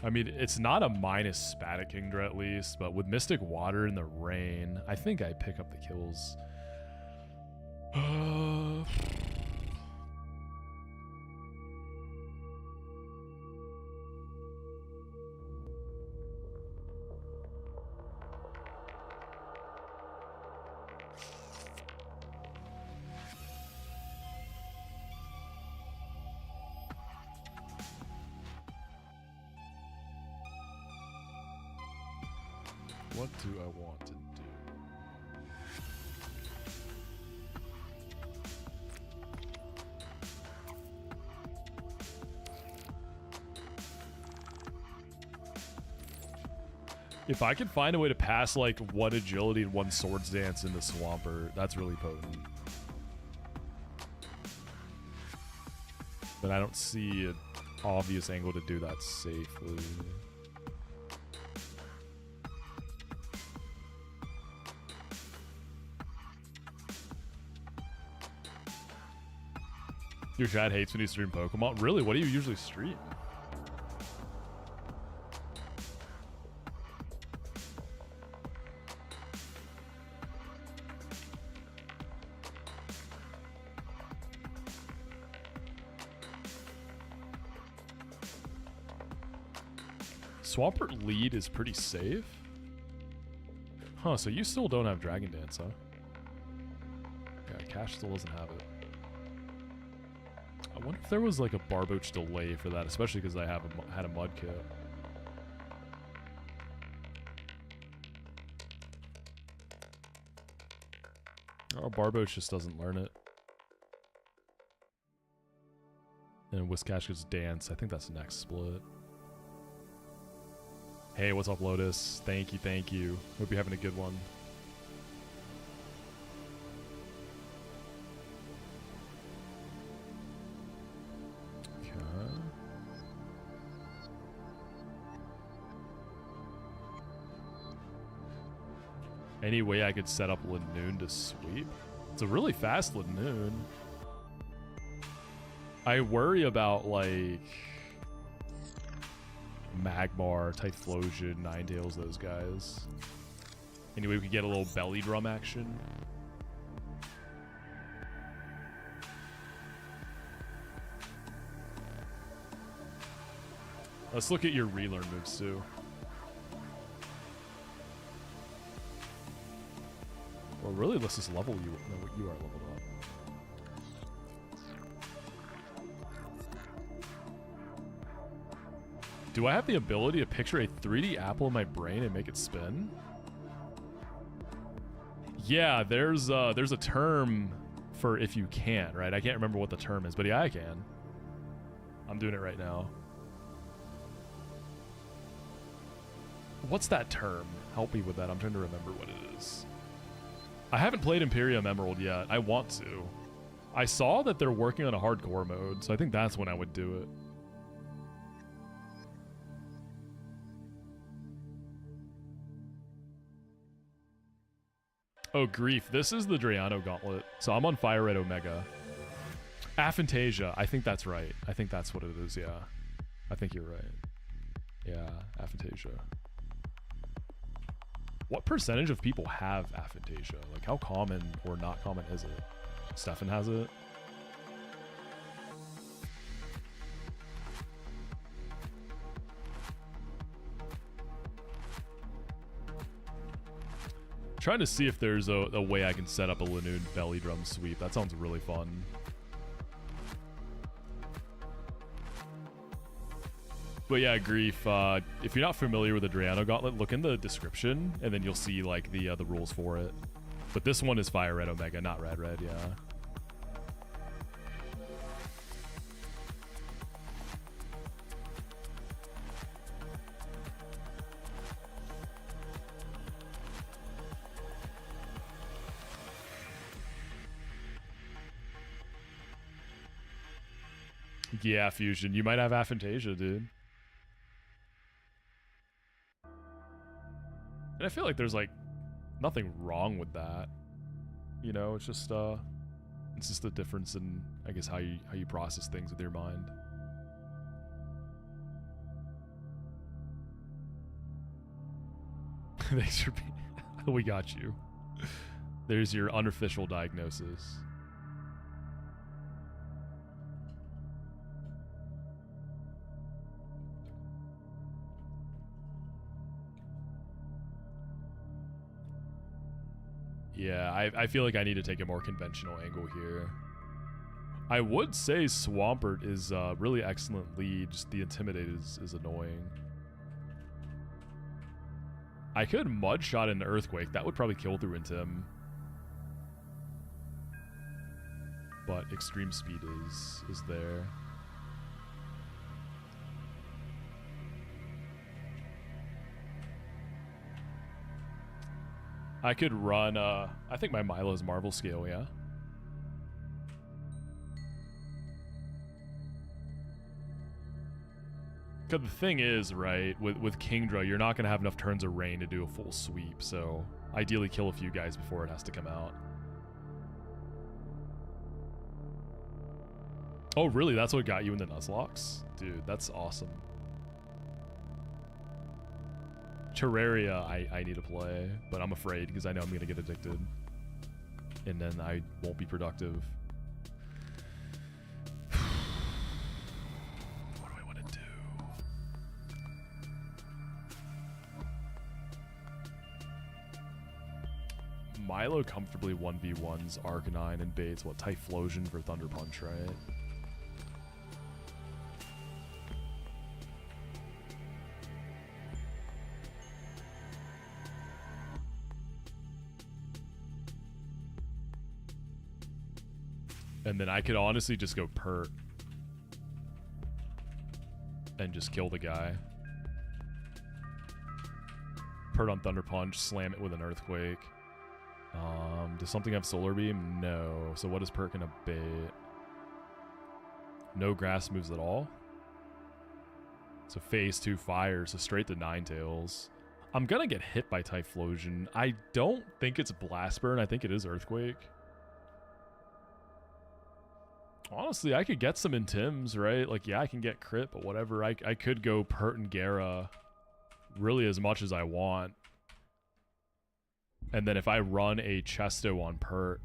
I mean, it's not a minus spat at Kingdra at least, but with Mystic Water and the Rain, I think I pick up the kills. What do I want to do? If I could find a way to pass like 1 agility and 1 swords dance into Swampert, that's really potent. But I don't see an obvious angle to do that safely. Your chat hates when you stream Pokemon? Really? What do you usually stream? Swampert lead is pretty safe? Huh, so you still don't have Dragon Dance, huh? Yeah, Cash still doesn't have it. I wonder if there was like a Barboach delay for that, especially because I had a Mud Kit. Oh, Barboach just doesn't learn it. And Whiscash gets Dance. I think that's the next split. Hey, what's up, Lotus? Thank you, thank you. Hope you're having a good one. Okay. Any way I could set up Lanoon to sweep? It's a really fast Lanoon. I worry about, like, Magmar, Typhlosion, Ninetales, those guys. Anyway, we could get a little belly drum action. Let's look at your relearn moves too. Well, really, let's just level you. No, you are leveled up. Do I have the ability to picture a 3D apple in my brain and make it spin? Yeah, there's a term for if you can, right? I can't remember what the term is, but yeah, I can. I'm doing it right now. What's that term? Help me with that. I'm trying to remember what it is. I haven't played Imperium Emerald yet. I want to. I saw that they're working on a hardcore mode, so I think that's when I would do it. Oh, grief. This is the Drayano Gauntlet. So I'm on Fire Red Omega. Aphantasia. I think that's right. I think that's what it is, yeah. I think you're right. Yeah, Aphantasia. What percentage of people have Aphantasia? Like, how common or not common is it? Stefan has it? Trying to see if there's a way I can set up a Lanoon belly drum sweep. That sounds really fun. But yeah, Grief, if you're not familiar with the Drayano Gauntlet, look in the description, and then you'll see, like, the rules for it. But this one is Fire Red Omega, not Red Red, yeah. Yeah, Fusion, you might have Aphantasia, dude. And I feel like there's, like, nothing wrong with that. You know, it's just a difference in, I guess, how you process things with your mind. Thanks for being... We got you. There's your unofficial diagnosis. Yeah, I feel like I need to take a more conventional angle here. I would say Swampert is a really excellent lead, just the Intimidate is annoying. I could Mudshot an Earthquake, that would probably kill through Intim. But Extreme Speed is there. I could run, I think my Milo's Marvel Scale, yeah? Because the thing is, right, with Kingdra, you're not going to have enough turns of rain to do a full sweep, so ideally kill a few guys before it has to come out. Oh, really? That's what got you in the Nuzlocke? Dude, that's awesome. Terraria, I need to play, but I'm afraid because I know I'm going to get addicted. And then I won't be productive. What do I want to do? Milo comfortably 1v1s Arcanine and baits what Typhlosion for Thunder Punch, right? And then I could honestly just go Pert and just kill the guy. Pert on Thunder Punch, slam it with an Earthquake. Does something have Solar Beam? No. So what is Pert gonna bait? No grass moves at all. So phase 2 fire, so straight to Ninetales. I'm gonna get hit by Typhlosion. I don't think it's Blast Burn. I think it is Earthquake. Honestly, I could get some Intims, right? Like, yeah, I can get crit, but whatever. I could go Pert and Gara really as much as I want. And then if I run a Chesto on Pert...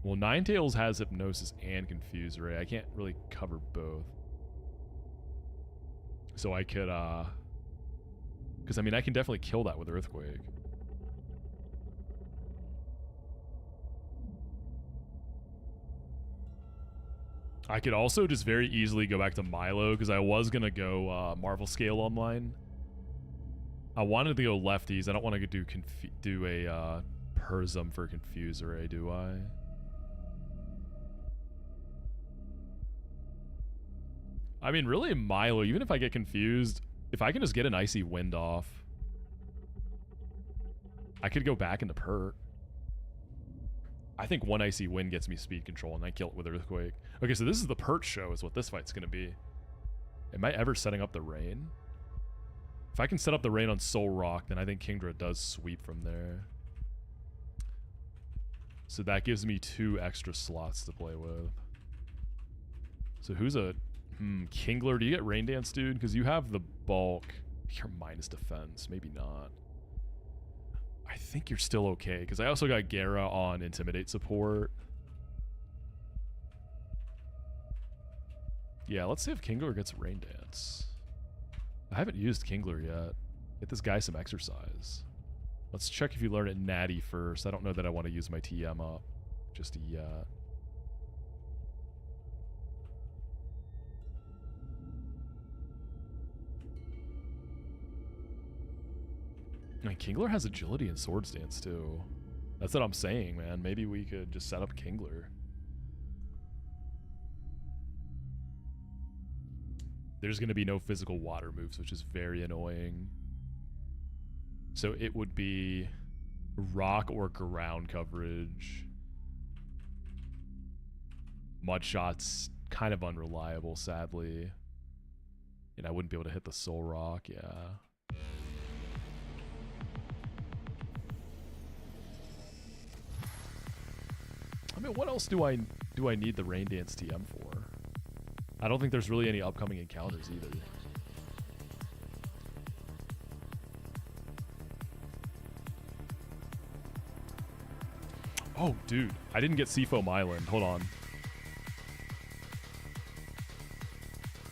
Well, Ninetales has Hypnosis and Confuse Ray. I can't really cover both. So I could, because, I mean, I can definitely kill that with Earthquake. I could also just very easily go back to Milo, because I was going to go Marvel Scale online. I wanted to go lefties. I don't want to do a Persum for Confuse Ray, do I? I mean, really, Milo, even if I get confused, if I can just get an Icy Wind off, I could go back into Pert. I think one Icy Wind gets me speed control, and I kill it with Earthquake. Okay, so this is the Pert show, is what this fight's going to be. Am I ever setting up the Rain? If I can set up the Rain on Soul Rock, then I think Kingdra does sweep from there. So that gives me 2 extra slots to play with. So who's a... Kingler, do you get Rain Dance, dude? Because you have the bulk. You're minus defense. Maybe not. I think you're still okay, because I also got Gara on Intimidate support. Yeah, let's see if Kingler gets Rain Dance. I haven't used Kingler yet. Get this guy some exercise. Let's check if you learn it Natty first. I don't know that I want to use my TM up just yet. And Kingler has agility and Swords Dance too. That's what I'm saying, man. Maybe we could just set up Kingler. There's going to be no physical water moves, which is very annoying. So it would be rock or ground coverage. Mud Shot's kind of unreliable, sadly. And I wouldn't be able to hit the Soul Rock, yeah. I mean, what else do I need the Rain Dance TM for? I don't think there's really any upcoming encounters either. Oh, dude. I didn't get Seafoam Island. Hold on.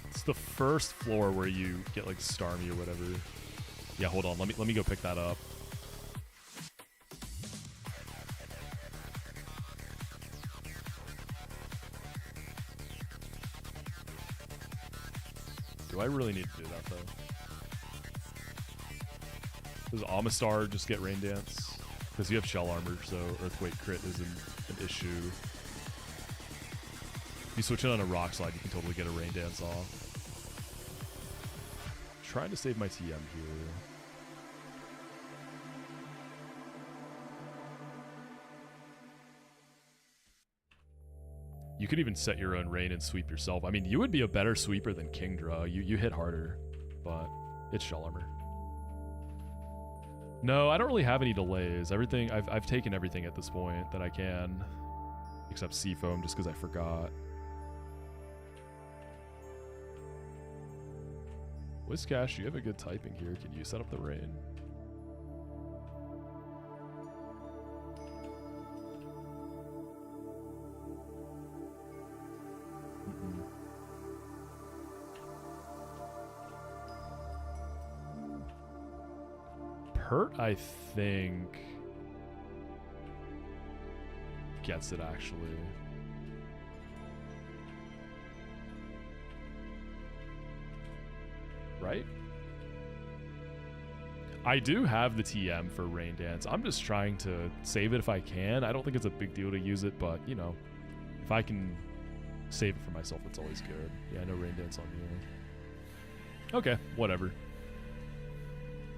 It's the first floor where you get, like, Starmie or whatever. Yeah, hold on. Let me go pick that up. Do I really need to do that, though? Does Amistar just get Rain Dance? Because you have Shell Armor, so Earthquake crit isn't an issue. If you switch it on a Rock Slide, you can totally get a Rain Dance off. Trying to save my TM here. You could even set your own rain and sweep yourself. I mean, you would be a better sweeper than Kingdra. You hit harder, but it's Shell Armor. No, I don't really have any delays. Everything I've taken everything at this point that I can, except Seafoam, just because I forgot. Whiscash, you have a good typing here. Can you set up the rain? Pert, I think, gets it actually. Right? I do have the TM for Rain Dance. I'm just trying to save it if I can. I don't think it's a big deal to use it, but, you know, if I can save it for myself, it's always good. Yeah, no Rain Dance on you. Okay, whatever.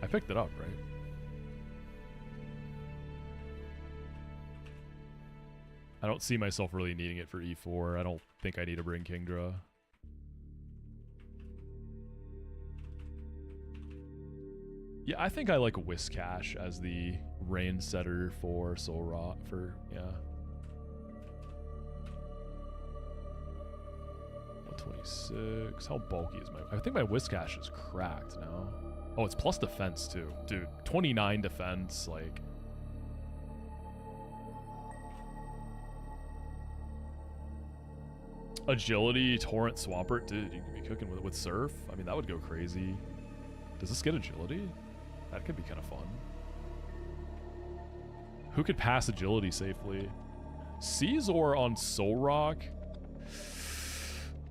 I picked it up, right? I don't see myself really needing it for E4. I don't think I need to bring Kingdra. Yeah, I think I like Whiscash as the rain setter for Soul Rot for, yeah. 126. How bulky is my... I think my Whiscash is cracked now. Oh, it's plus defense too. Dude, 29 defense, like... Agility, Torrent, Swampert. Dude, you could be cooking with Surf. I mean, that would go crazy. Does this get Agility? That could be kind of fun. Who could pass Agility safely? Caesar on Solrock.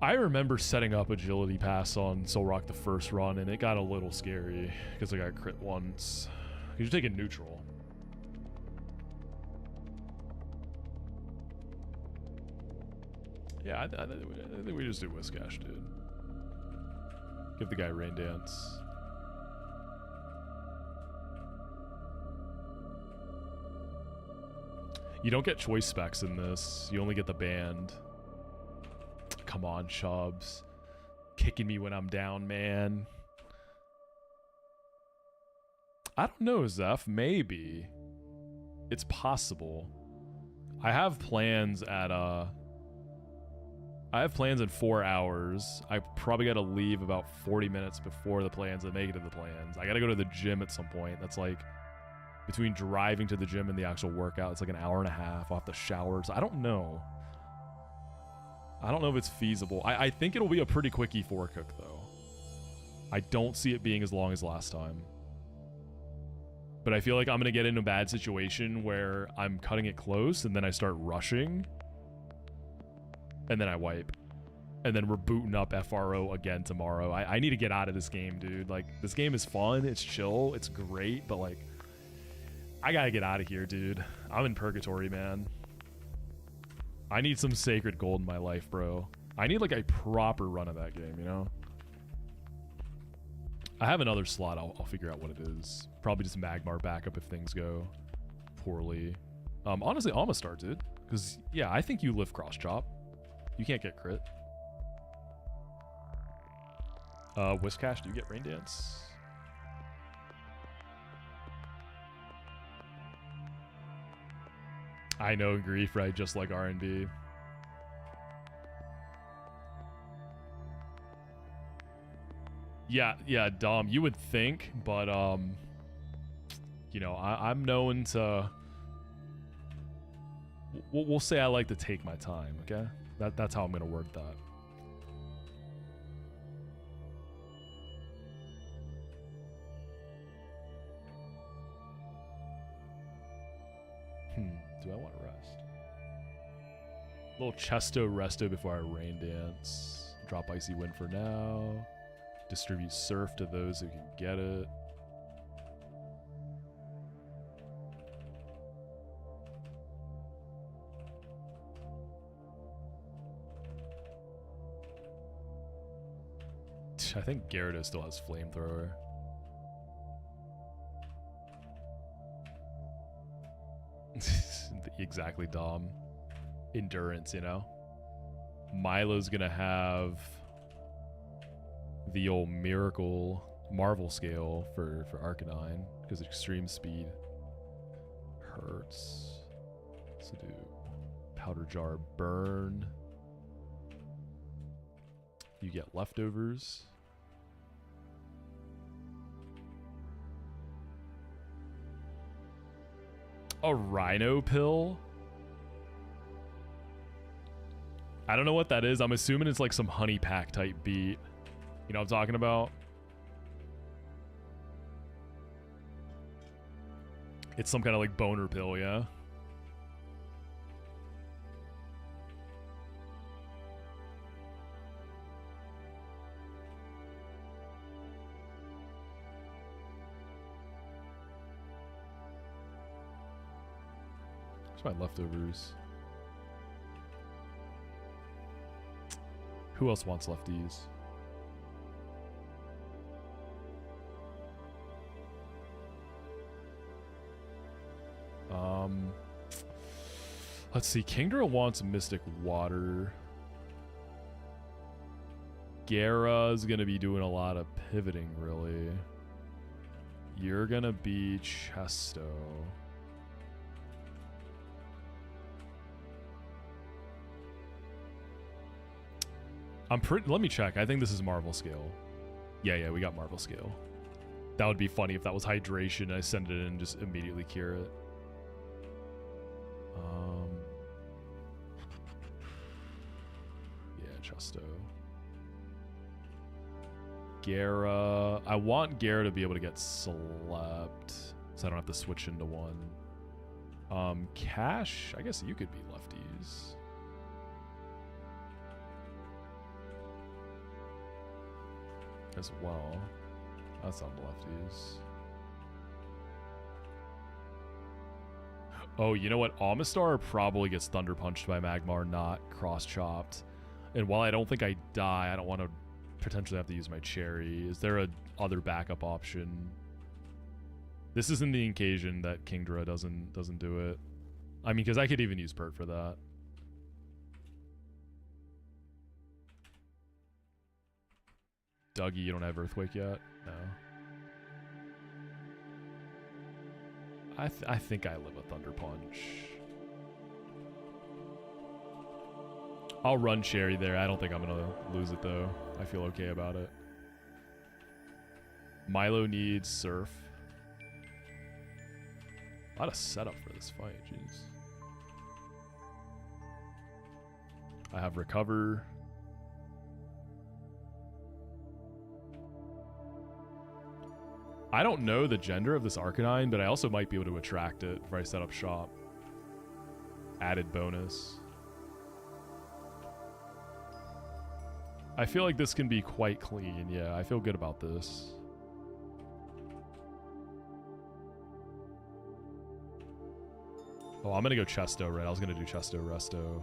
I remember setting up Agility pass on Solrock the first run, and it got a little scary because I got crit once. Because you're taking neutral. Yeah, I think we just do Whiscash, dude. Give the guy Rain Dance. You don't get choice specs in this. You only get the band. Come on, Chubbs. Kicking me when I'm down, man. I don't know, Zeph. Maybe. It's possible. I have plans at, I have plans in 4 hours. I probably got to leave about 40 minutes before the plans that make it to the plans. I got to go to the gym at some point. That's like between driving to the gym and the actual workout. It's like an hour and a half off the showers. I don't know. I don't know if it's feasible. I think it'll be a pretty quick E4 cook, though. I don't see it being as long as last time. But I feel like I'm going to get in a bad situation where I'm cutting it close and then I start rushing. And then I wipe. And then we're booting up FRO again tomorrow. I need to get out of this game, dude. Like, this game is fun. It's chill. It's great. But, like, I got to get out of here, dude. I'm in purgatory, man. I need some sacred gold in my life, bro. I need, like, a proper run of that game, you know? I have another slot. I'll figure out what it is. Probably just Magmar backup if things go poorly. Honestly, Amistar, dude. Because, yeah, I think you live cross chop. You can't get crit. Whiscash, do you get Rain Dance? I know, Grief, right? Just like R&B. Yeah, Dom, you would think, but, you know, I'm known to... We'll say I like to take my time, okay? That's how I'm going to word that. Do I want to rest? Little Chesto Resto before I Rain Dance. Drop Icy Wind for now. Distribute Surf to those who can get it. I think Gyarados still has Flamethrower. Exactly, Dom. Endurance, you know? Milo's gonna have the old Miracle Marvel scale for Arcanine because extreme speed hurts. So do Powder Jar Burn. You get leftovers. A Rhino Pill? I don't know what that is. I'm assuming it's like some honey pack type beat. You know what I'm talking about? It's some kind of like boner pill, yeah? Where's my leftovers? Who else wants lefties? Let's see. Kingdra wants Mystic Water. Gara's gonna be doing a lot of pivoting, really. You're gonna be Chesto. Let me check. I think this is Marvel Scale. Yeah, we got Marvel Scale. That would be funny if that was hydration and I send it in and just immediately cure it. Yeah, Chesto. Gara. I want Gara to be able to get slept, so I don't have to switch into one. Cash, I guess you could be lefties. As well. That's on lefties. Oh, you know what? Amistar probably gets Thunder Punched by Magmar, not cross-chopped. And while I don't think I die, I don't want to potentially have to use my Cherry. Is there a other backup option? This is in the occasion that Kingdra doesn't do it. I mean, because I could even use Pert for that. Dougie, you don't have Earthquake yet? No. I think I live a Thunder Punch. I'll run Cherry there. I don't think I'm going to lose it, though. I feel okay about it. Milo needs Surf. A lot of setup for this fight, jeez. I have Recover. I don't know the gender of this Arcanine, but I also might be able to attract it if I set up shop. Added bonus. I feel like this can be quite clean. Yeah, I feel good about this. Oh, I'm going to go Chesto, right? I was going to do Chesto Resto.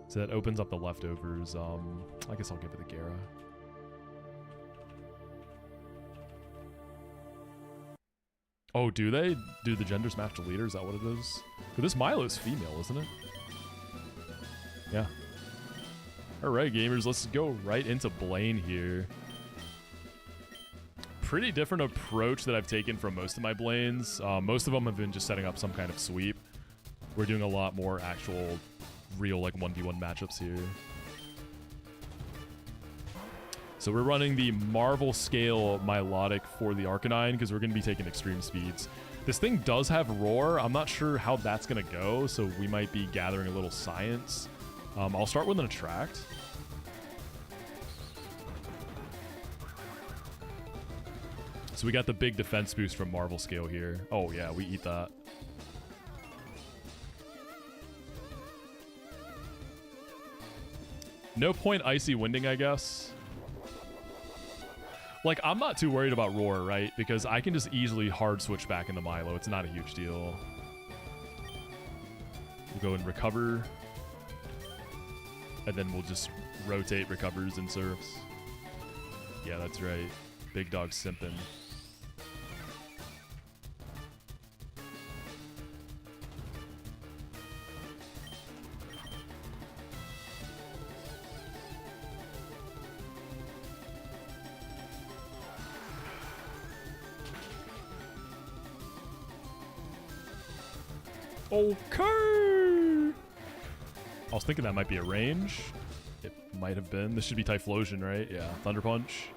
So that opens up the leftovers. I guess I'll give it to Gara. Oh, do they? Do the genders match the leader? Is that what it is? But this Milo's female, isn't it? Yeah. Alright, gamers, let's go right into Blaine here. Pretty different approach that I've taken from most of my Blaines. Most of them have been just setting up some kind of sweep. We're doing a lot more actual, real, like, 1v1 matchups here. So we're running the Marvel Scale Milotic for the Arcanine because we're going to be taking extreme speeds. This thing does have Roar. I'm not sure how that's going to go, so we might be gathering a little science. I'll start with an Attract. So we got the big defense boost from Marvel Scale here. Oh yeah, we eat that. No point Icy Winding, I guess. Like, I'm not too worried about Roar, right? Because I can just easily hard switch back into Milo. It's not a huge deal. We'll go and Recover. And then we'll just rotate Recovers and Surfs. Yeah, that's right. Big Dog simping. Okay. I was thinking that might be a range. It might have been. This should be Typhlosion, right? Yeah. Thunder Punch.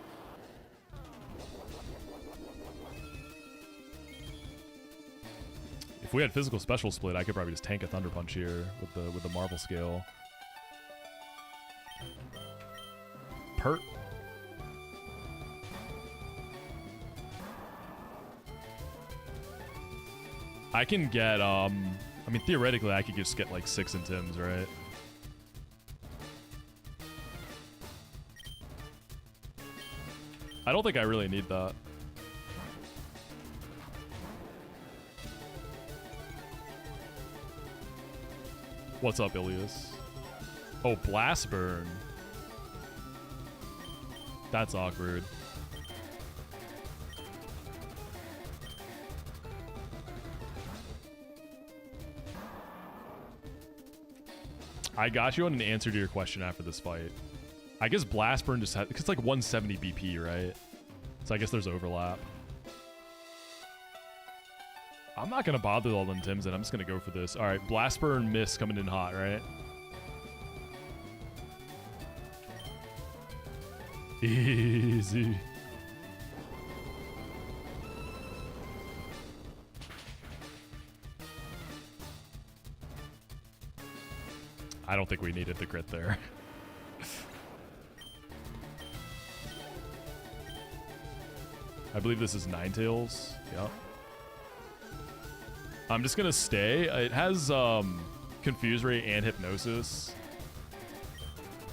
If we had physical special split, I could probably just tank a Thunder Punch here with the Marvel scale. Pert. I can get I mean theoretically I could just get like 6 Intims, right? I don't think I really need that. What's up, Ilias? Oh, Blast Burn. That's awkward. I got you on an answer to your question after this fight. I guess Blast Burn just had... It's like 170 BP, right? So I guess there's overlap. I'm not going to bother with all them Tims, and I'm just going to go for this. All right, Blast Burn miss coming in hot, right? Easy. I don't think we needed the crit there. I believe this is Ninetales. Yep. I'm just gonna stay. It has Confuse Ray and Hypnosis.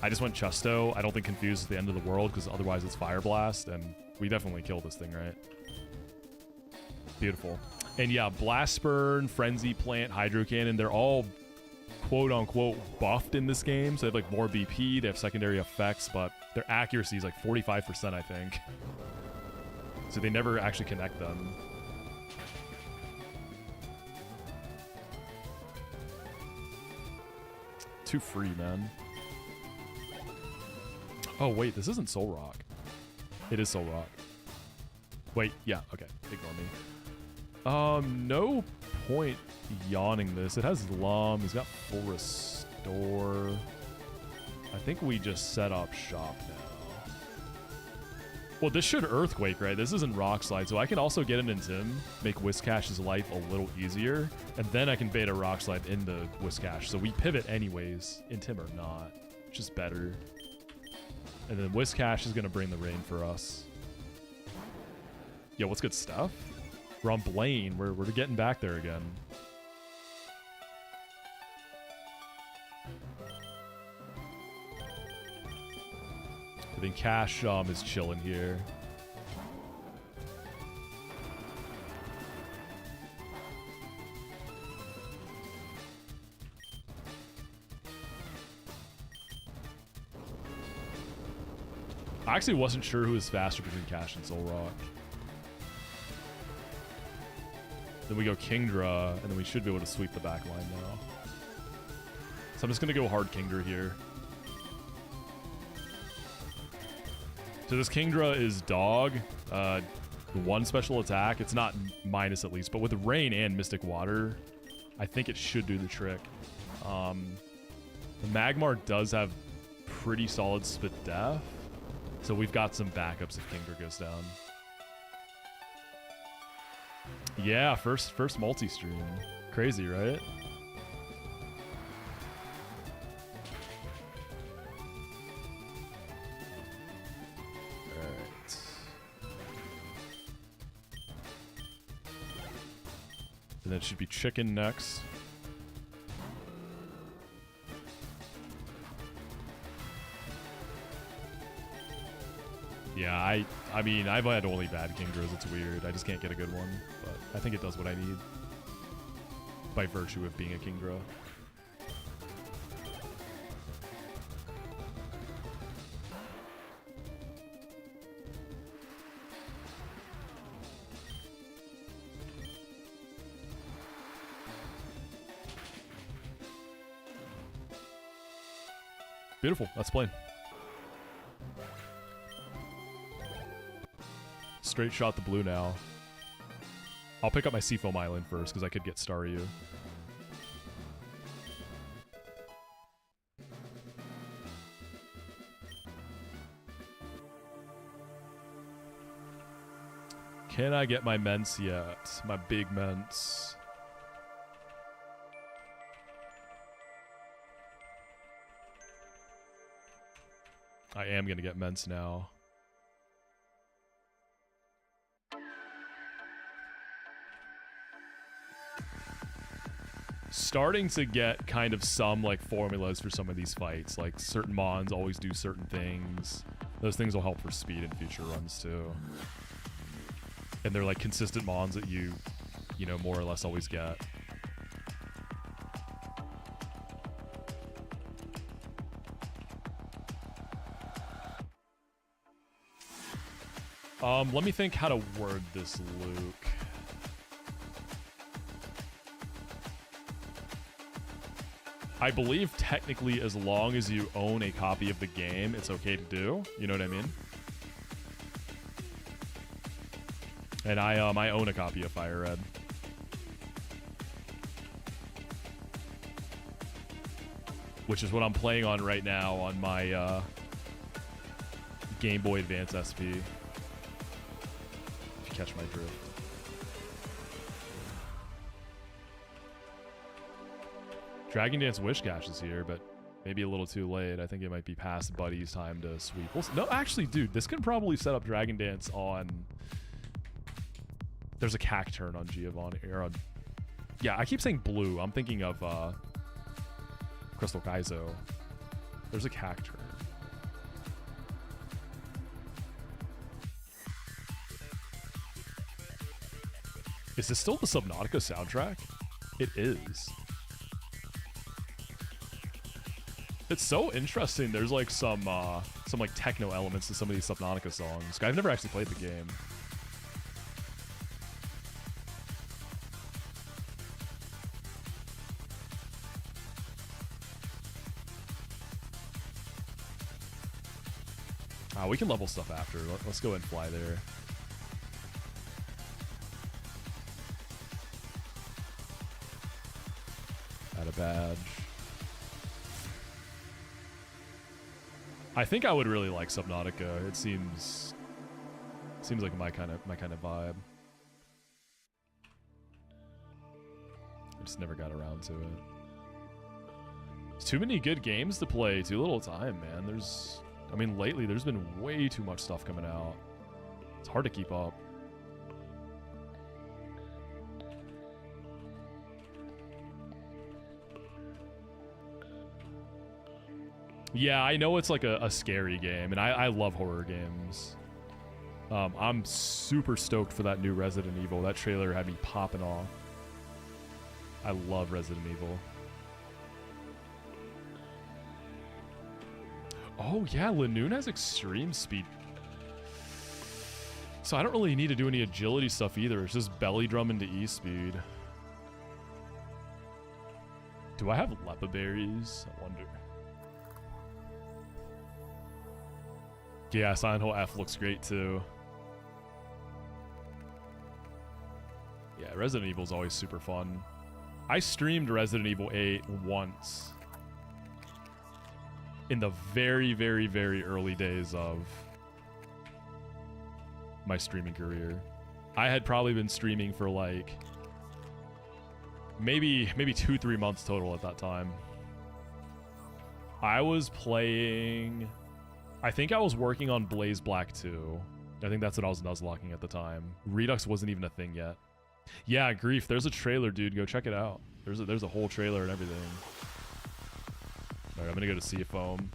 I just went Chusto. I don't think Confuse is the end of the world because otherwise it's Fire Blast, and we definitely kill this thing, right? Beautiful. And yeah, Blast Burn, Frenzy Plant, Hydro Cannon, they're all quote-unquote buffed in this game, so they have like more BP, they have secondary effects, but their accuracy is like 45%, I think. So they never actually connect them. Too free, man. Oh, wait, this isn't Soul Rock. It is Soul Rock. Wait, yeah, okay, ignore me. No point yawning this. It has Lum. He's got full restore. I think we just set up shop now. Well, this should Earthquake, right? This isn't Rock Slide, so I can also get an Intim, make Whiscash's life a little easier, and then I can bait a Rock Slide into Whiscash. So we pivot anyways, Intim or not, which is better. And then Whiscash is going to bring the rain for us. Yo, what's good stuff? We're on Blaine. We're getting back there again. I think Cash is chilling here. I actually wasn't sure who was faster between Cash and Soul Rock. Then we go Kingdra, and then we should be able to sweep the back line now. So I'm just going to go hard Kingdra here. So this Kingdra is Dog. One special attack. It's not minus at least, but with Rain and Mystic Water, I think it should do the trick. The Magmar does have pretty solid Spit Def, so we've got some backups if Kingdra goes down. Yeah, first multi-stream. Crazy, right? Alright. And then it should be Chicken next. Yeah, I mean, I've had only bad Kingdras. It's weird. I just can't get a good one. But I think it does what I need. By virtue of being a Kingdra. Beautiful. Let's play. Straight shot the blue now. I'll pick up my Seafoam Island first because I could get Staryu. Can I get my ments yet? My big ments. I am gonna get ments now. Starting to get kind of some like formulas for some of these fights. Like certain mons always do certain things. Those things will help for speed in future runs too. And they're like consistent mons that you know, more or less always get. Let me think how to word this, Luke. I believe technically as long as you own a copy of the game, it's okay to do. You know what I mean? And I own a copy of Fire Red. Which is what I'm playing on right now on my Game Boy Advance SP. If you catch my drift. Dragon Dance Wish Cache is here, but maybe a little too late. I think it might be past Buddy's time to sweep. Well, no, actually, dude, this can probably set up Dragon Dance on... There's a CAC turn on Giovanni. Or on... Yeah, I keep saying blue. I'm thinking of Crystal Kaizo. There's a CAC turn. Is this still the Subnautica soundtrack? It is. It's so interesting. There's like some like techno elements to some of these Subnautica songs. I've never actually played the game. We can level stuff after. Let's go and fly there. Add a badge. I think I would really like Subnautica. It seems like my kind of vibe. I just never got around to it. There's too many good games to play. Too little time, man. I mean, lately there's been way too much stuff coming out. It's hard to keep up. Yeah, I know it's like a scary game, and I love horror games. I'm super stoked for that new Resident Evil. That trailer had me popping off. I love Resident Evil. Oh yeah, Lanoon has extreme speed. So I don't really need to do any agility stuff either. It's just belly drum into E-speed. Do I have Lepa berries? I wonder. Yeah, Silent Hill F looks great too. Yeah, Resident Evil is always super fun. I streamed Resident Evil 8 once. In the very, very, very early days of my streaming career. I had probably been streaming for like maybe 2-3 months total at that time. I was playing... I think I was working on Blaze Black 2. I think that's what I was nuzlocking at the time. Redux wasn't even a thing yet. Yeah, Grief, there's a trailer, dude. Go check it out. There's a whole trailer and everything. Alright, I'm gonna go to Seafoam.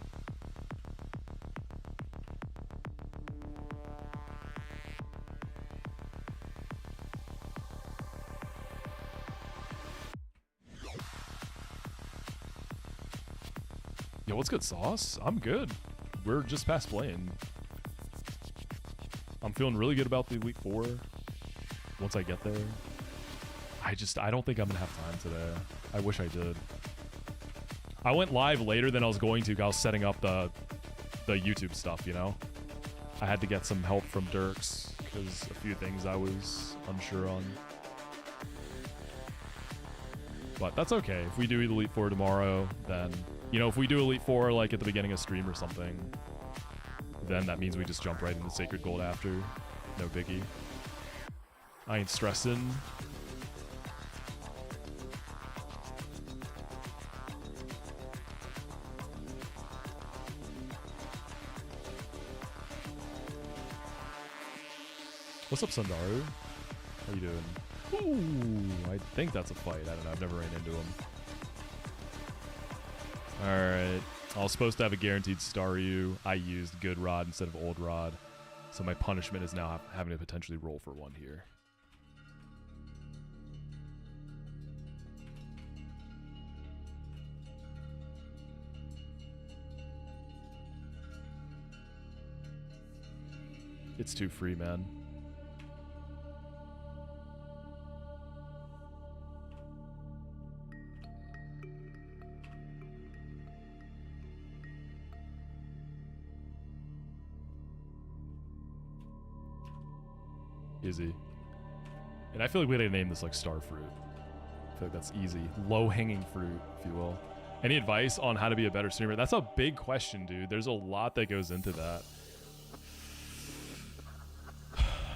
Yo, what's good, Sauce? I'm good. We're just past playing. I'm feeling really good about the Elite Four. Once I get there. I don't think I'm gonna have time today. I wish I did. I went live later than I was going to. I was setting up the YouTube stuff, you know? I had to get some help from Dirks because a few things I was unsure on. But that's okay. If we do Elite Four tomorrow, then... You know, if we do Elite Four like at the beginning of stream or something, then that means we just jump right into Sacred Gold after. No biggie. I ain't stressing. What's up, Sundaru? How you doing? Ooh, I think that's a fight. I don't know. I've never ran into him. Alright. I was supposed to have a guaranteed Staryu. I used good rod instead of old rod. So my punishment is now having to potentially roll for one here. It's too free, man. Easy. And I feel like we gotta name this like star fruit. I feel like that's easy. Low-hanging fruit, if you will. Any advice on how to be a better streamer? That's a big question, dude. There's a lot that goes into that.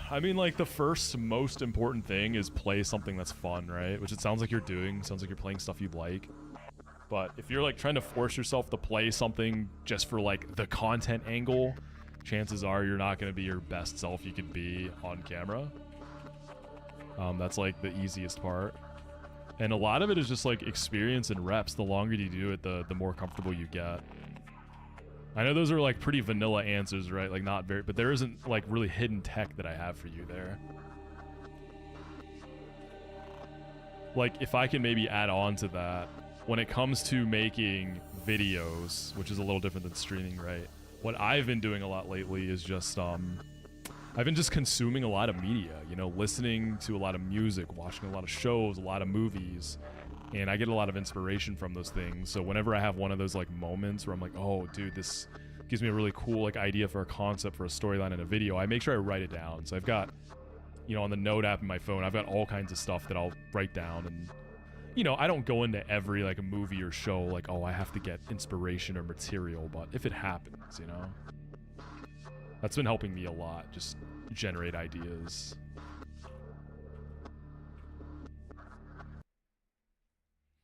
I mean, like, the first most important thing is play something that's fun, right? Which it sounds like you're doing. Sounds like you're playing stuff you like. But if you're, like, trying to force yourself to play something just for, like, the content angle, chances are you're not going to be your best self you could be on camera. That's, like, the easiest part. And a lot of it is just, like, experience and reps. The longer you do it, the more comfortable you get. I know those are like pretty vanilla answers, right? Like not very, but there isn't like really hidden tech that I have for you there. Like if I can maybe add on to that, when it comes to making videos, which is a little different than streaming, right? What I've been doing a lot lately is just, I've been just consuming a lot of media, you know, listening to a lot of music, watching a lot of shows, a lot of movies. And I get a lot of inspiration from those things. So whenever I have one of those like moments where I'm like, oh, dude, this gives me a really cool like idea for a concept for a storyline in a video, I make sure I write it down. So I've got, you know, on the note app in my phone, I've got all kinds of stuff that I'll write down. And, you know, I don't go into every like a movie or show like, oh, I have to get inspiration or material. But if it happens, you know, that's been helping me a lot. Just generate ideas.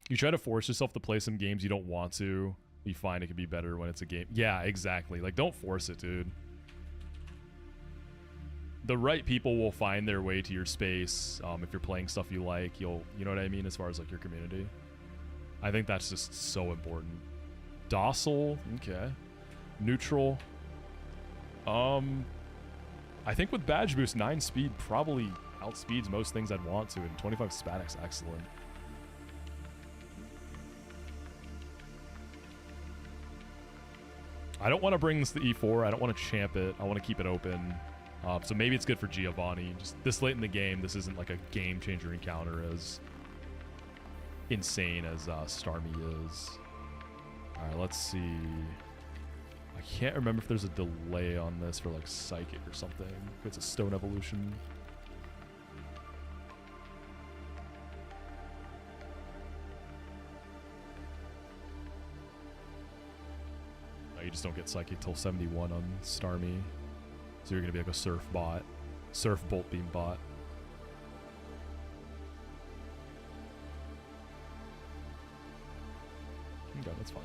You try to force yourself to play some games you don't want to. You find it can be better when it's a game. Yeah, exactly. Like, don't force it, dude. The right people will find their way to your space. If you're playing stuff you like, you know what I mean, as far as like your community. I think that's just so important. Docile, okay. Neutral. I think with badge boost, 9 speed probably outspeeds most things I'd want to, and 25 Spadix, excellent. I don't want to bring this to E4. I don't want to champ it. I want to keep it open. So maybe it's good for Giovanni. Just this late in the game, this isn't like a game-changer encounter as insane as Starmie is. All right, let's see. I can't remember if there's a delay on this for like Psychic or something. If it's a Stone Evolution. You just don't get Psychic till 71 on Starmie. So you're going to be like a Surf bot. Surf Bolt Beam bot. Okay, that's fine.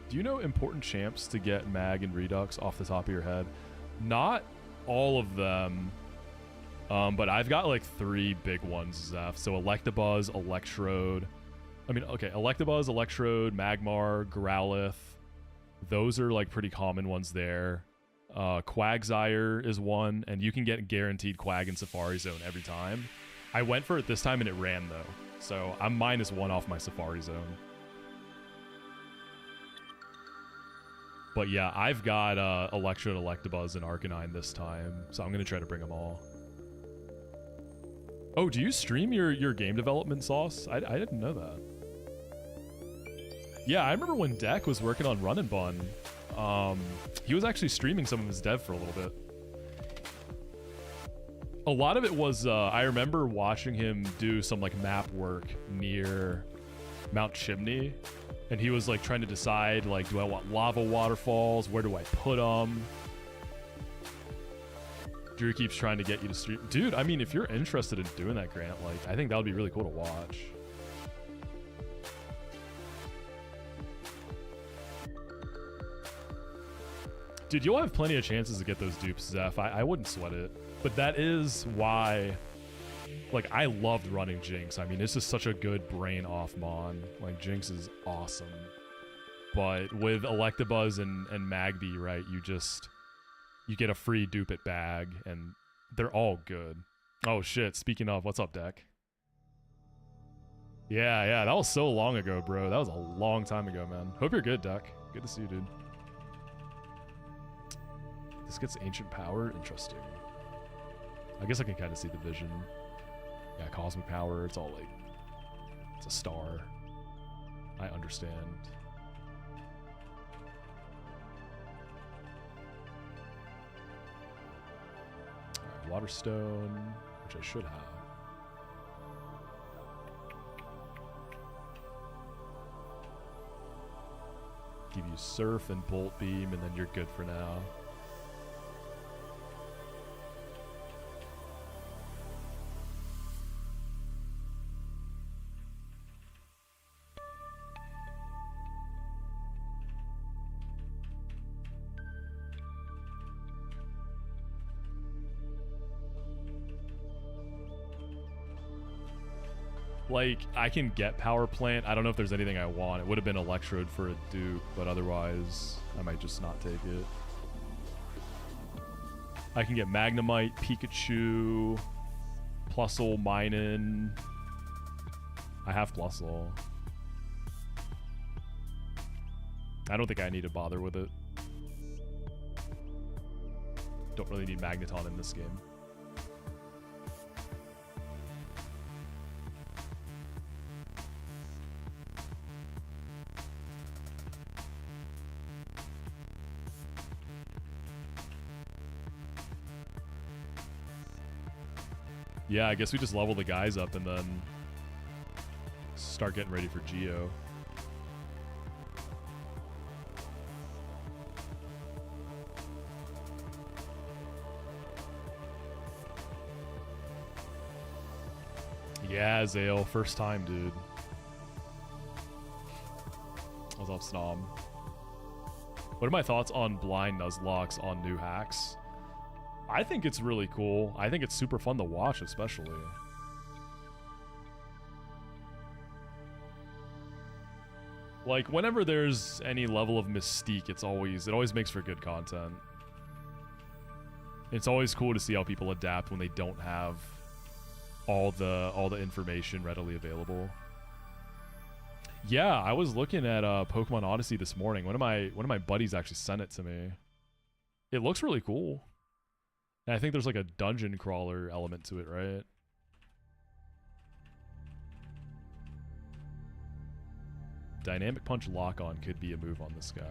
Do you know important champs to get Mag and Redux off the top of your head? Not all of them. But I've got like 3 big ones, Zeph. So Electabuzz, Electrode. I mean, okay, Electabuzz, Electrode, Magmar, Growlithe. Those are like pretty common ones there. Quagsire is one, and you can get guaranteed Quag in Safari Zone every time. I went for it this time and it ran though. So I'm -1 off my Safari Zone. But yeah, I've got Electrode, Electabuzz, and Arcanine this time. So I'm going to try to bring them all. Oh, do you stream your game development sauce? I didn't know that. Yeah, I remember when Deck was working on Run and Bun. He was actually streaming some of his dev for a little bit. A lot of it was, I remember watching him do some like map work near Mount Chimney, and he was like trying to decide like, do I want lava waterfalls? Where do I put them? Drew keeps trying to get you to stream. Dude, I mean, if you're interested in doing that, Grant, like, I think that would be really cool to watch. Dude, you'll have plenty of chances to get those dupes, Zeph. I wouldn't sweat it. But that is why, like, I loved running Jinx. I mean, this is such a good brain-off mon. Like, Jinx is awesome. But with Electabuzz and Magby, right, you get a free duped bag, and they're all good. Oh, shit. Speaking of, what's up, Deck? Yeah, that was so long ago, bro. That was a long time ago, man. Hope you're good, Deck. Good to see you, dude. This gets ancient power. Interesting. I guess I can kind of see the vision. Yeah, cosmic power. It's all like, it's a star. I understand. Alright, Water Stone, which I should have. Give you Surf and Bolt Beam, and then you're good for now. Like, I can get Power Plant. I don't know if there's anything I want. It would have been Electrode for a dupe, but otherwise, I might just not take it. I can get Magnemite, Pikachu, Plusle, Minun. I have Plusle. I don't think I need to bother with it. Don't really need Magneton in this game. Yeah, I guess we just level the guys up and then start getting ready for Geo. Yeah, Zale, first time, dude. What's up, Snob? What are my thoughts on blind Nuzlocks on new hacks? I think it's really cool. I think it's super fun to watch, especially. Like, whenever there's any level of mystique, it always makes for good content. It's always cool to see how people adapt when they don't have all the information readily available. Yeah, I was looking at Pokemon Odyssey this morning. One of my buddies actually sent it to me. It looks really cool. And I think there's like a dungeon crawler element to it, right? Dynamic Punch Lock-On could be a move on this guy.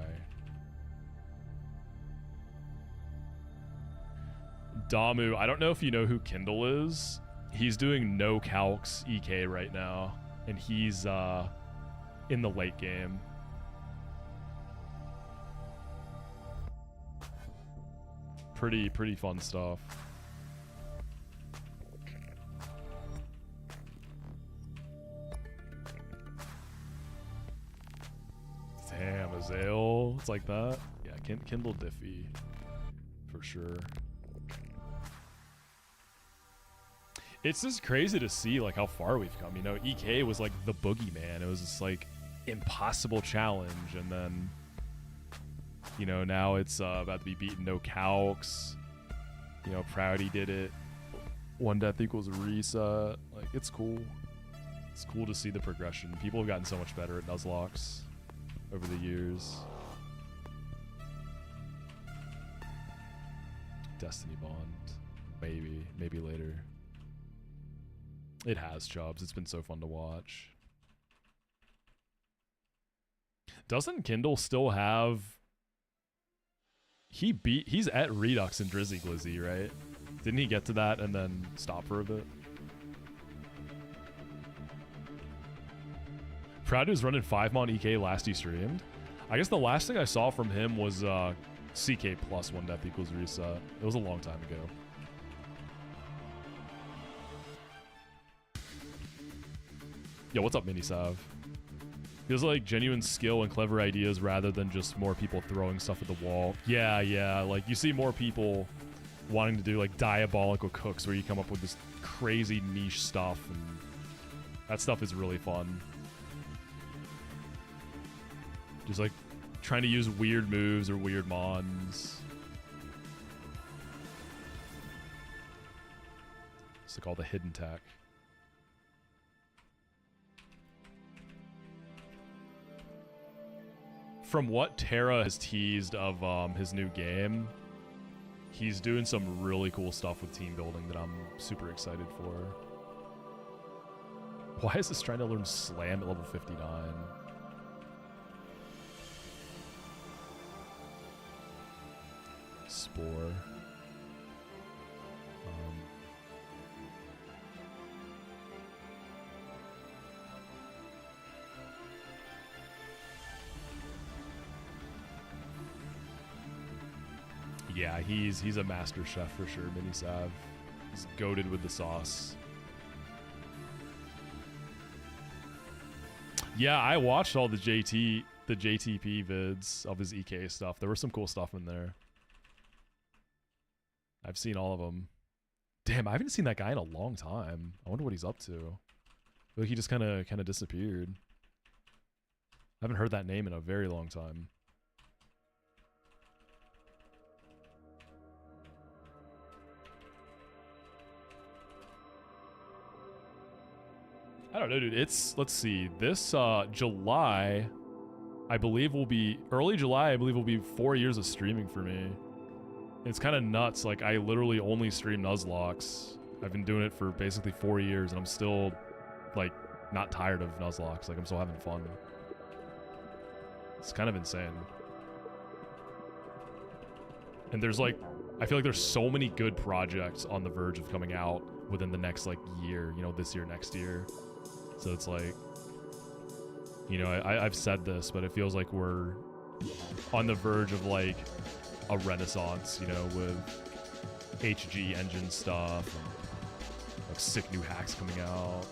Damu, I don't know if you know who Kindle is. He's doing no CALCS EK right now, and he's in the late game. Pretty fun stuff. Damn, Azale. It's like that. Yeah, Kindle Diffie. For sure. It's just crazy to see like how far we've come. You know, EK was like the boogeyman. It was just like impossible challenge, and then you know, now it's about to be beaten. No CALCS. You know, Proudy did it. One death equals a reset. Like, it's cool. It's cool to see the progression. People have gotten so much better at Nuzlocks over the years. Destiny Bond. Maybe later. It has, Chubbs. It's been so fun to watch. Doesn't Kindle still have... He's at Redux and Drizzy Glizzy, right? Didn't he get to that and then stop for a bit? Proud was running 5-mon EK last he streamed. I guess the last thing I saw from him was CK plus 1 death equals reset. It was a long time ago. Yo, what's up, Minisav? Feels like genuine skill and clever ideas rather than just more people throwing stuff at the wall. Yeah, like you see more people wanting to do like diabolical cooks where you come up with this crazy niche stuff, and that stuff is really fun. Just like trying to use weird moves or weird mons. It's like all the hidden tech. From what Terra has teased of his new game, he's doing some really cool stuff with team building that I'm super excited for. Why is this trying to learn Slam at level 59? Spore. Yeah, he's a master chef for sure, Minisav. He's goated with the sauce. Yeah, I watched all the JTP vids of his EK stuff. There was some cool stuff in there. I've seen all of them. Damn, I haven't seen that guy in a long time. I wonder what he's up to. I feel like he just kind of disappeared. I haven't heard that name in a very long time. I don't know, dude. It's, let's see, this July, I believe will be, early July, I believe will be 4 years of streaming for me. It's kind of nuts. Like, I literally only stream Nuzlocks. I've been doing it for basically 4 years, and I'm still, like, not tired of Nuzlocke. Like, I'm still having fun. It's kind of insane. And there's, like, I feel like there's so many good projects on the verge of coming out within the next, like, year. You know, this year, next year. So it's like, you know, I've said this, but it feels like we're on the verge of like a renaissance, you know, with HG engine stuff, and like sick new hacks coming out.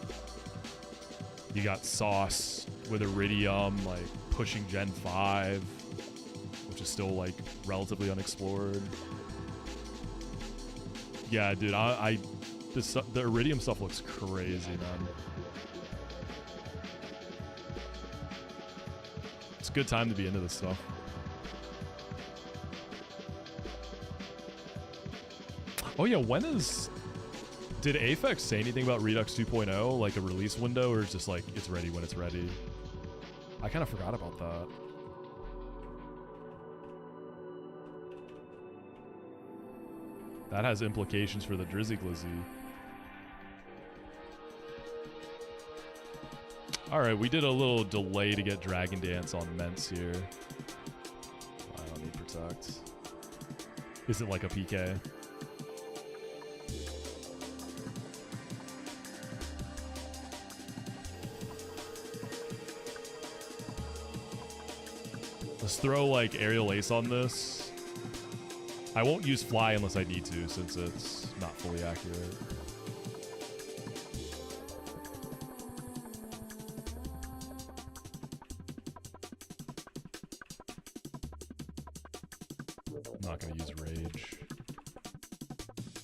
You got Sauce with Iridium, like pushing Gen 5, which is still like relatively unexplored. Yeah, dude, the Iridium stuff looks crazy, man. It's a good time to be into this stuff. Oh yeah, did Aphex say anything about Redux 2.0, like a release window, or is just like it's ready when it's ready? I kind of forgot about that. That has implications for the Drizzy Glizzy. Alright, we did a little delay to get Dragon Dance on Ments here. I don't need Protect. Is it like a PK? Let's throw like Aerial Ace on this. I won't use Fly unless I need to, since it's not fully accurate. I'm not going to use Rage.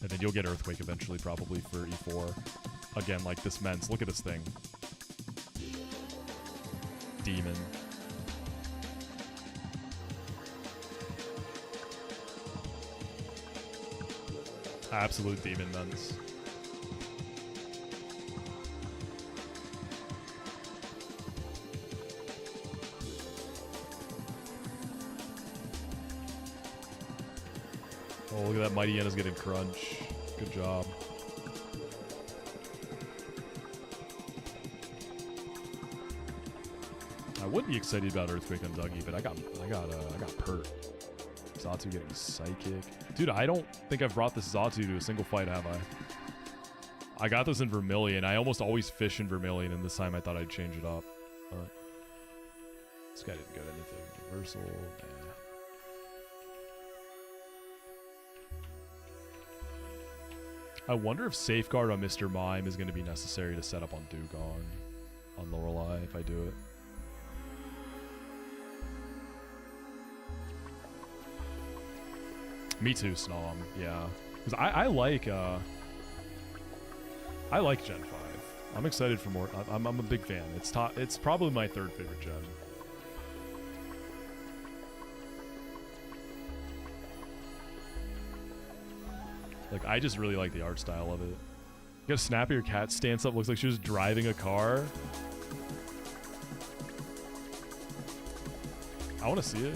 And then you'll get Earthquake eventually, probably, for E4. Again, like this Ments. Look at this thing. Demon. Absolute demon Ments. Oh, look at that. Mighty Yenna's getting crunch. Good job. I would be excited about Earthquake on Dougie, but I got Pert. Zatu getting Psychic. Dude, I don't think I've brought this Zatu to a single fight, have I? I got this in Vermilion. I almost always fish in Vermilion, and this time I thought I'd change it up. But This guy didn't go to anything. Universal. Nah. I wonder if Safeguard on Mr. Mime is going to be necessary to set up on Dugong. On Lorelei, if I do it. Me too, Snom. Yeah. Because I like Gen 5. I'm excited for more. I'm a big fan. It's probably my third favorite gen. Like, I just really like the art style of it. You got a snap of your cat stance up, looks like she was driving a car. I want to see it.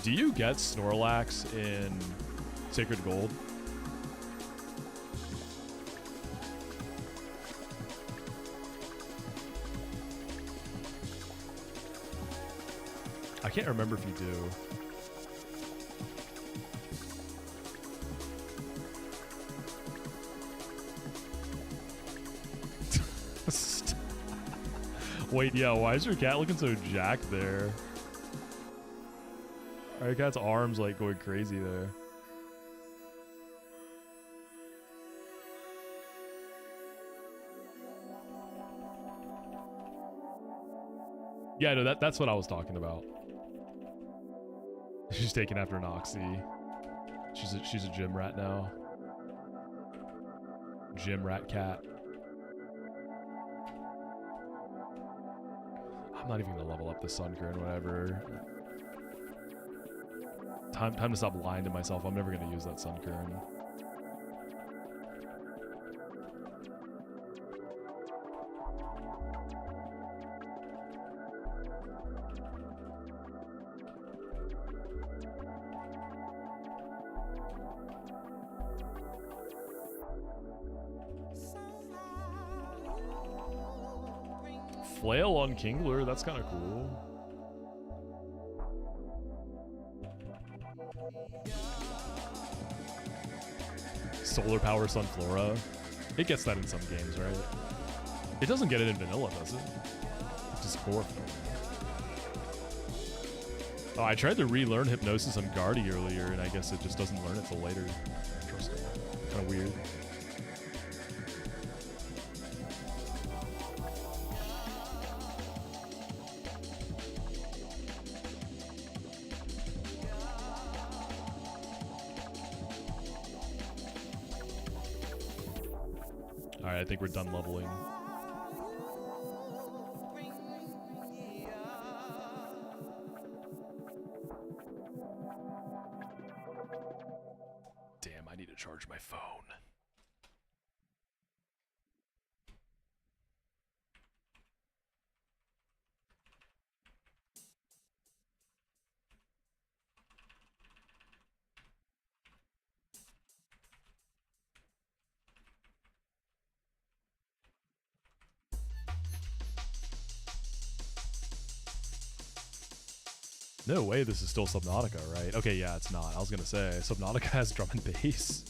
Do you get Snorlax in Sacred Gold? I can't remember if you do. Wait, yeah, why is your cat looking so jacked there? Our cat's arms like going crazy there. Yeah, no, that's what I was talking about. She's taken after Noxie. She's a gym rat now. Gym rat cat. I'm not even gonna level up the Sunkern, whatever. Time to stop lying to myself. I'm never gonna use that Sunkern. Flail on Kingler, that's kind of cool. Solar Power Sunflora. It gets that in some games, right? It doesn't get it in vanilla, does it? It's just chlorophyll. Oh, I tried to relearn Hypnosis on Guardy earlier, and I guess it just doesn't learn it till later. Interesting. Kind of weird. Alright, I think we're done leveling. Damn, I need to charge my phone. No way this is still Subnautica, right? Okay, yeah, it's not. I was gonna say, Subnautica has drum and bass.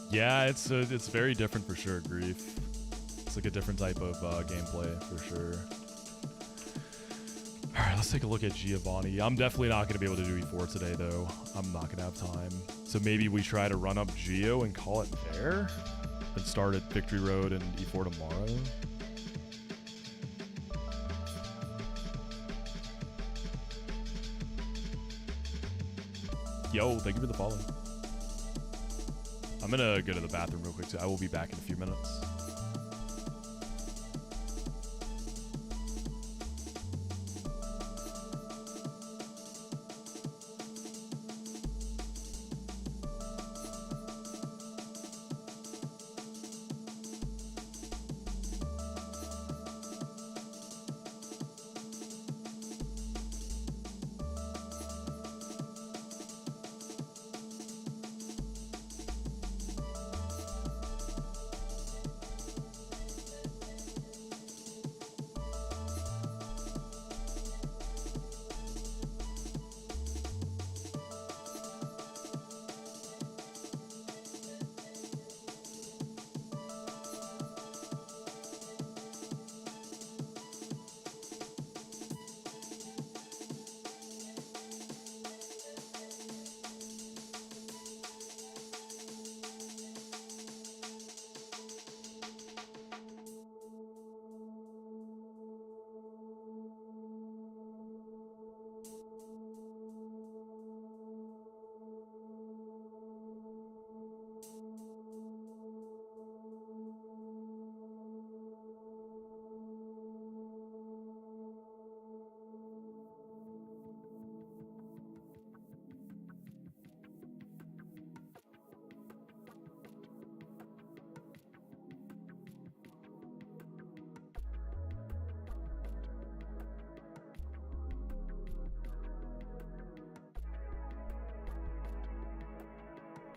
Yeah, it's very different for sure, Grief. It's like a different type of gameplay for sure. All right, let's take a look at Giovanni. I'm definitely not going to be able to do E4 today, though. I'm not going to have time. So maybe we try to run up Geo and call it there, and start at Victory Road and E4 tomorrow. Yo, thank you for the follow. I'm going to go to the bathroom real quick, so I will be back in a few minutes.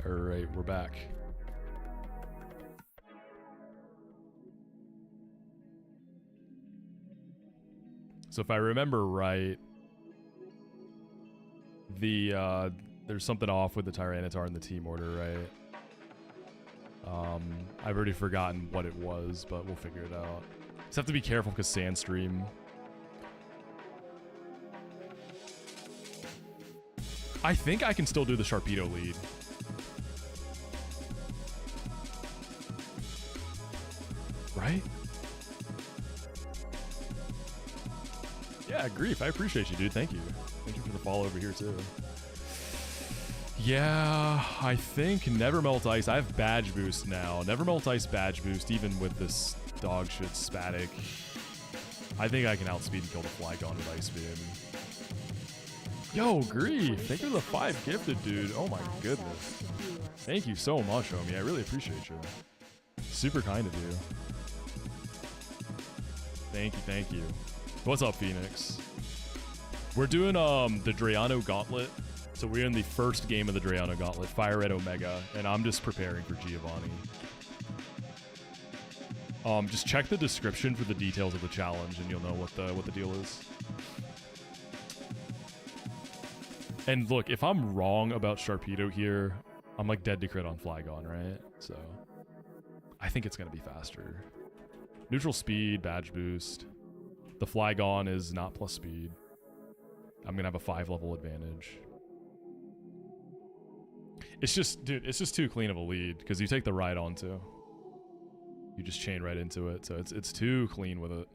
All right, we're back. So if I remember right, there's something off with the Tyranitar in the team order, right? I've already forgotten what it was, but we'll figure it out. Just have to be careful because Sandstream. I think I can still do the Sharpedo lead. Right? Yeah, Grief, I appreciate you, dude. Thank you. Thank you for the follow over here, too. Yeah, I think Never Melt Ice. I have Badge Boost now. Never Melt Ice Badge Boost, even with this dog shit Spatic. I think I can outspeed and kill the Flygon with Ice Beam. Yo, Grief, thank you for the 5 gifted, dude. Oh my goodness. Thank you so much, homie. I really appreciate you. Super kind of you. Thank you, thank you. What's up, Phoenix? We're doing the Drayano Gauntlet. So we're in the first game of the Drayano Gauntlet, Fire Red Omega, and I'm just preparing for Giovanni. Just check the description for the details of the challenge, and you'll know what the deal is. And look, if I'm wrong about Sharpedo here, I'm like dead to crit on Flygon, right? So I think it's gonna be faster. Neutral speed, badge boost. The Flygon is not plus speed. I'm gonna have a 5-level advantage. It's just, dude, it's just too clean of a lead because you take the ride on too. You just chain right into it, so it's too clean with it.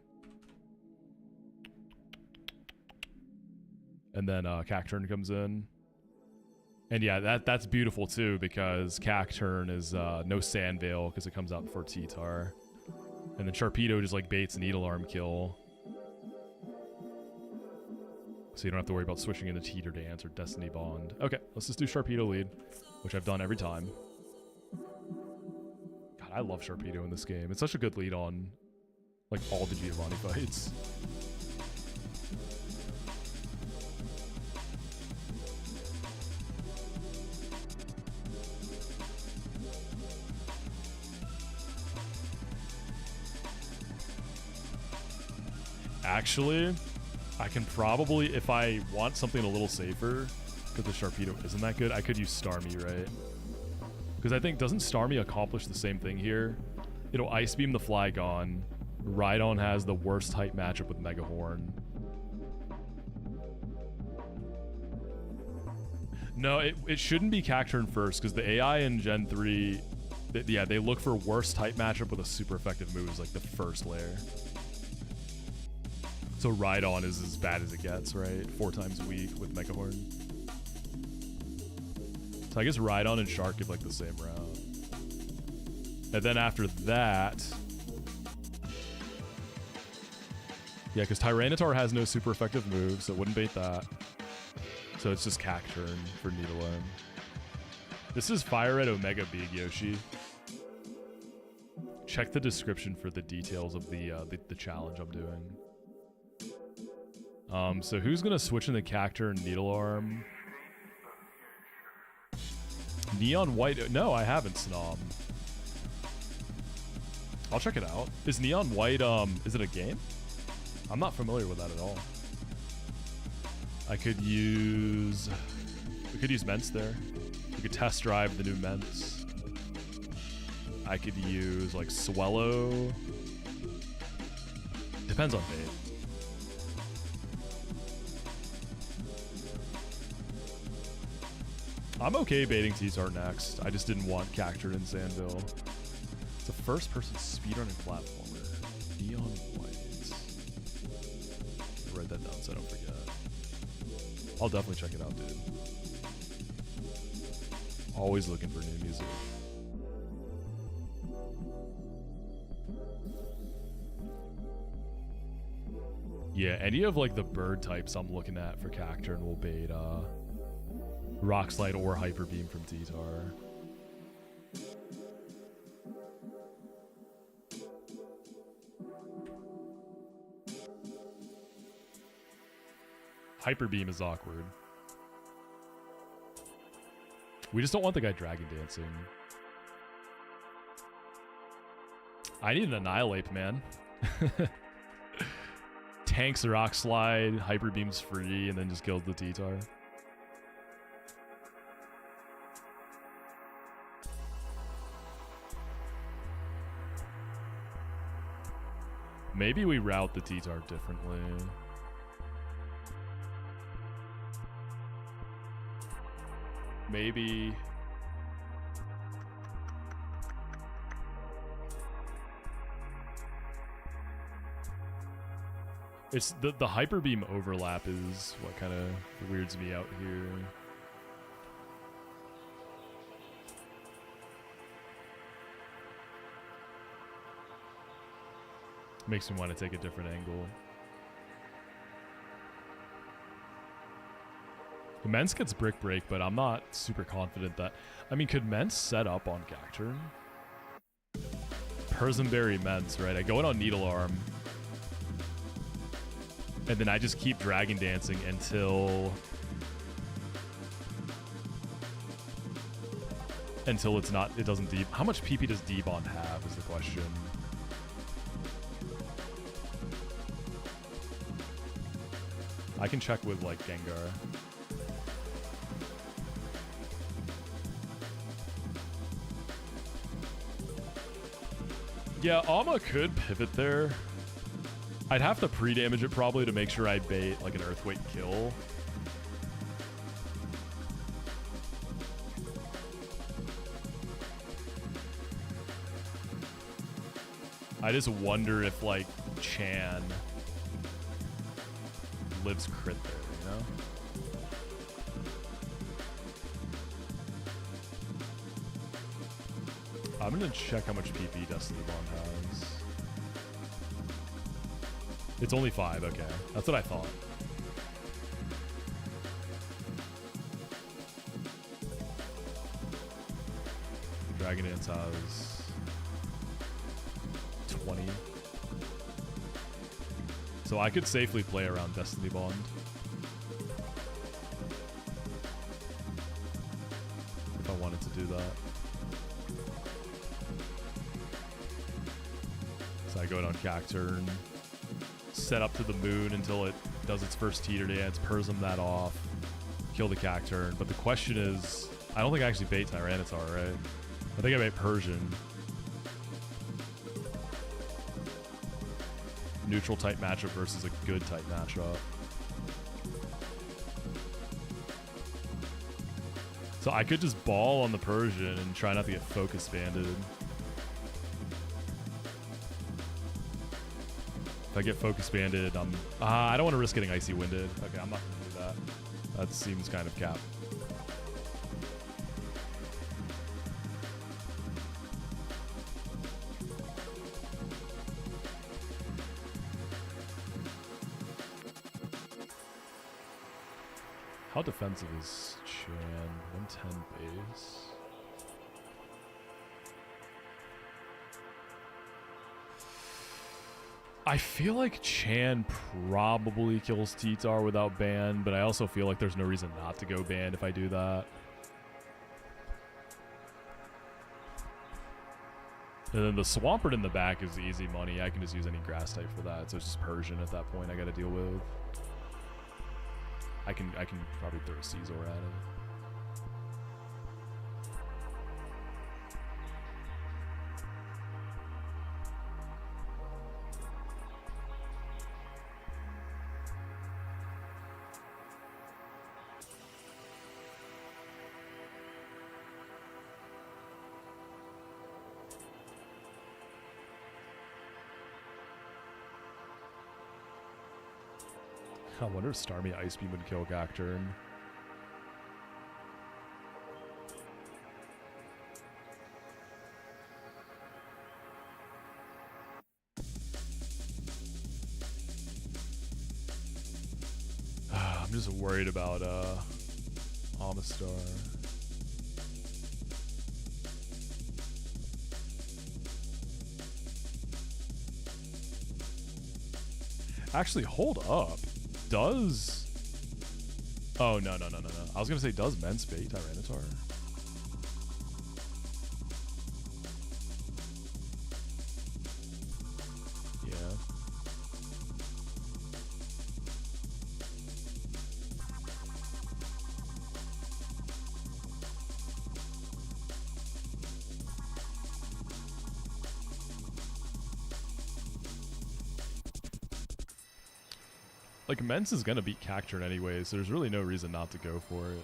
And then Cacturn comes in. And yeah, that's beautiful too because Cacturn is no Sand Veil because it comes out before T-Tar. And then Sharpedo just like baits Needle Arm kill. So you don't have to worry about switching into Teeter Dance or Destiny Bond. Okay, let's just do Sharpedo lead, which I've done every time. God, I love Sharpedo in this game. It's such a good lead on like all the Giovanni fights. Actually, I can probably, if I want something a little safer, because the Sharpedo isn't that good, I could use Starmie, right? Because I think, doesn't Starmie accomplish the same thing here? It'll Ice Beam the Flygon. Rhydon has the worst type matchup with Megahorn. No, it shouldn't be Cacturn first, because the AI in Gen 3, yeah, they look for worst type matchup with a super effective move as like the first layer. So Rhydon is as bad as it gets, right? 4 times weak with Megahorn. So I guess Rhydon and Shark give like the same route. And then after that... Yeah, because Tyranitar has no super effective moves, so it wouldn't bait that. So it's just Cacturn for Needlearm. This is Fire Red Omega Big Yoshi. Check the description for the details of the challenge I'm doing. So who's gonna switch into Cacturn Needlearm? Neon White? No, I haven't, Snom. I'll check it out. Is Neon White, is it a game? I'm not familiar with that at all. We could use Ments there. We could test drive the new Ments. I could use like Swellow. Depends on bait. I'm okay baiting T-Tar next. I just didn't want Cacturn and Sandville. It's a first-person speedrunning platformer. Neon White. I'll write that down so I don't forget. I'll definitely check it out, dude. Always looking for new music. Yeah, any of like the bird types I'm looking at for Cacturn will bait Rock Slide or Hyper Beam from T-Tar. Hyper Beam is awkward. We just don't want the guy dragon dancing. I need an Annihilate, man. Tanks a Rock Slide, Hyper Beam's free, and then just kills the T-Tar. Maybe we route the T-Tar differently. Maybe... It's the Hyper Beam overlap is what kind of weirds me out here. Makes me want to take a different angle. Mence gets Brick Break, but I'm not super confident that... I mean, could Mence set up on Cacturn? Persimberry Mence, right? I go in on Needle Arm. And then I just keep Dragon Dancing until it's not, it doesn't deep. How much PP does Debond have is the question. I can check with like Gengar. Yeah, Alma could pivot there. I'd have to pre-damage it probably to make sure I bait like an Earthquake kill. I just wonder if like Chan lives crit there, you know? I'm gonna check how much PP Destiny Bond has. It's only 5, okay. That's what I thought. Dragon Dance has 20. So I could safely play around Destiny Bond. If I wanted to do that. So I go down Cacturn. Set up to the moon until it does its first teeter dance, Persim that off, kill the Cacturn. But the question is, I don't think I actually bait Tyranitar, right? I think I bait Persian. Neutral type matchup versus a good type matchup. So I could just ball on the Persian and try not to get focus banded. If I get focus banded, I don't want to risk getting icy winded. Okay, I'm not gonna do that. That seems kind of cap. How defensive is Chan? 110 base. I feel like Chan probably kills T-Tar without ban, but I also feel like there's no reason not to go ban if I do that. And then the Swampert in the back is easy money. I can just use any grass type for that, so it's just Persian at that point I gotta deal with. I can probably throw a Caesar at it. I wonder if Starmie Ice Beam would kill Cacturn. I'm just worried about Amistar. Actually, hold up. Does... Oh, no. I was going to say, does Mence bait Tyranitar? like, Mence is gonna beat Cacturn anyway, so there's really no reason not to go for it.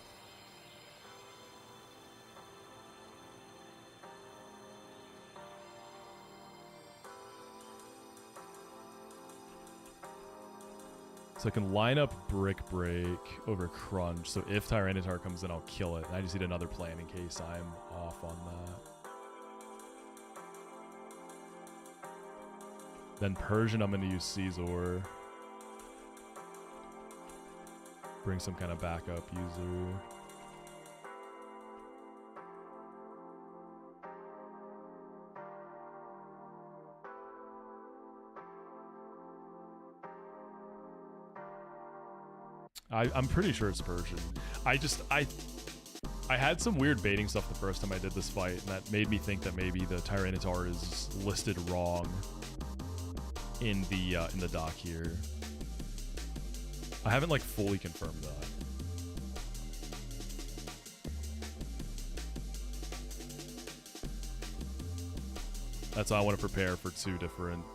So I can line up Brick Break over Crunch, so if Tyranitar comes in, I'll kill it. And I just need another plan in case I'm off on that. Then Persian, I'm going to use Caesar. Bring some kind of backup user. I'm pretty sure it's Persian. I had some weird baiting stuff the first time I did this fight, and that made me think that maybe the Tyranitar is listed wrong in the doc here. I haven't like fully confirmed that. That's why I want to prepare for two different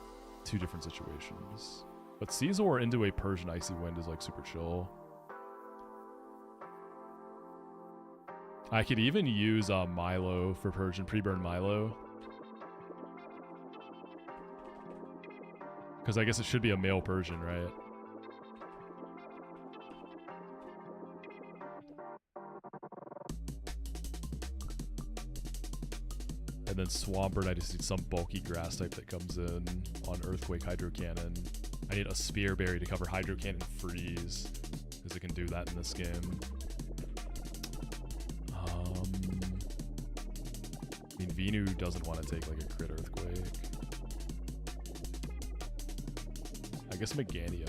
situations. But Caesar into a Persian Icy Wind is like super chill. I could even use Milo for Persian, pre-burn Milo. Because I guess it should be a male Persian, right? And then Swampert, I just need some bulky grass type that comes in on Earthquake, Hydro Cannon. I need a Spear Berry to cover Hydro Cannon Freeze, because it can do that in this game. I mean, Venu doesn't want to take like a crit Earthquake. I guess Meganium.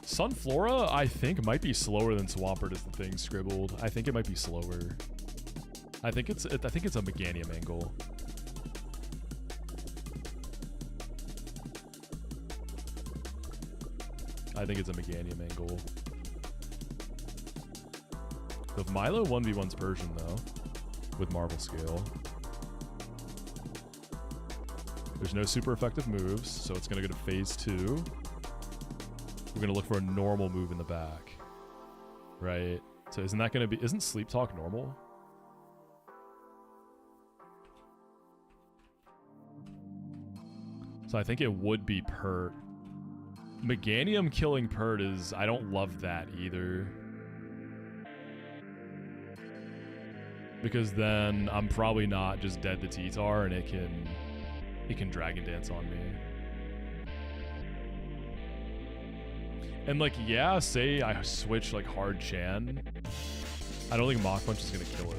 Sunflora, I think, might be slower than Swampert is the thing scribbled. I think it might be slower. I think it's a Meganium angle. I think it's a Meganium angle. The Milo 1v1's Persian, though, with Marvel Scale. There's no super effective moves, so it's going to go to phase 2. We're going to look for a normal move in the back. Right? So isn't that going to be... Isn't Sleep Talk normal? So I think it would be Pert. Meganium killing Pert is... I don't love that either. Because then I'm probably not just dead to T-Tar and it can Dragon Dance on me. And like, yeah, say I switch like hard Chan. I don't think Mach Punch is gonna kill it.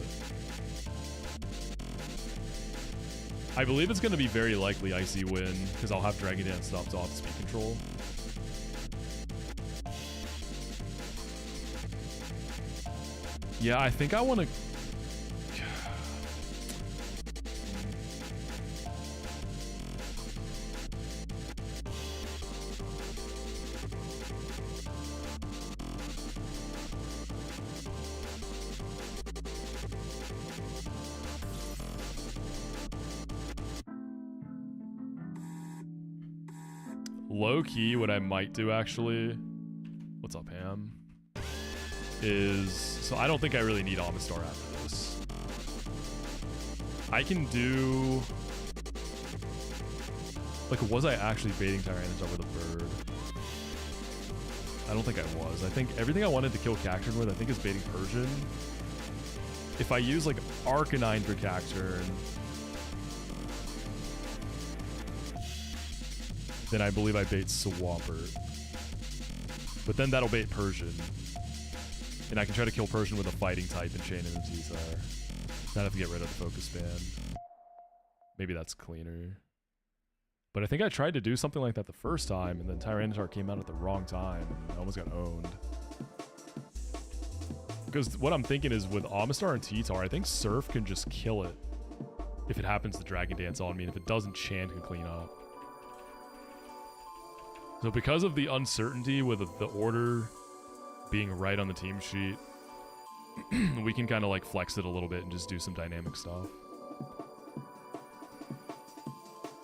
I believe it's gonna be very likely Icy Wind, because I'll have Dragon Dance stopped off speed control. Yeah, I think I wanna... Low-key, what I might do, actually... What's up, Ham? Is... So I don't think I really need Amistar after this. I can do... Like, was I actually baiting Tyranitar with a bird? I don't think I was. I think everything I wanted to kill Cacturn with, I think is baiting Persian. If I use, like, Arcanine for Cacturn... then I believe I bait Swampert. But then that'll bait Persian. And I can try to kill Persian with a fighting type and chain into T-Tar. Then I have to get rid of the focus band. Maybe that's cleaner. But I think I tried to do something like that the first time, and then Tyranitar came out at the wrong time, and I almost got owned. Because what I'm thinking is with Amistar and T-Tar, I think Surf can just kill it if it happens to Dragon Dance on me, and if it doesn't, Chant can clean up. So because of the uncertainty with the order being right on the team sheet, we can kind of like flex it a little bit and just do some dynamic stuff.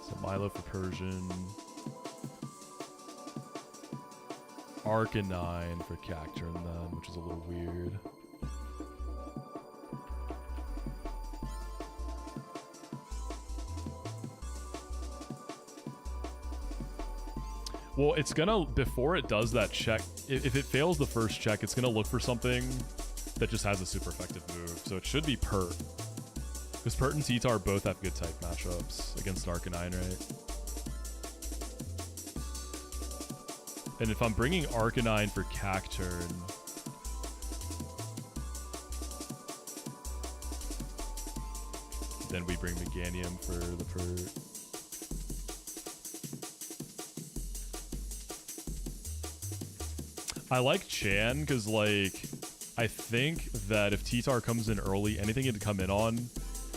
So Milo for Persian. Arcanine for Cacturn then, which is a little weird. Well, it's gonna, before it does that check, if it fails the first check, it's gonna look for something that just has a super effective move. So it should be Pert. Because Pert and T-Tar both have good type matchups against Arcanine, right? And if I'm bringing Arcanine for Cacturn, then we bring Meganium for the Pert. I like Chan because, like, I think that if T-Tar comes in early, anything it come in on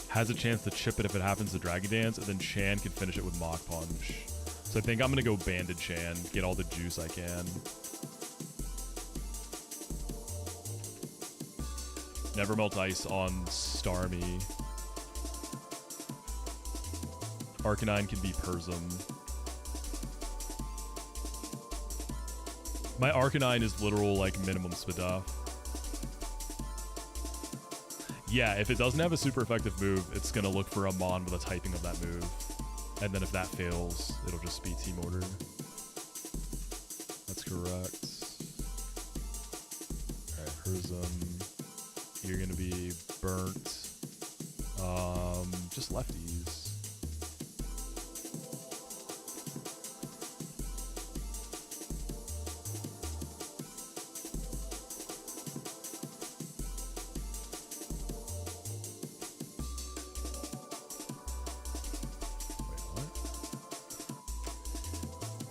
has a chance to chip it if it happens to Dragon Dance, and then Chan can finish it with Mach Punch. So I think I'm going to go Banded Chan, get all the juice I can. Never Melt Ice on Starmie. Arcanine can be Persim. My Arcanine is literal, like, minimum Spadaf. Yeah, if it doesn't have a super effective move, it's going to look for a Mon with a typing of that move. And then if that fails, it'll just be Team Ordered. That's correct. Alright, Herzum. You're going to be burnt. Just lefties.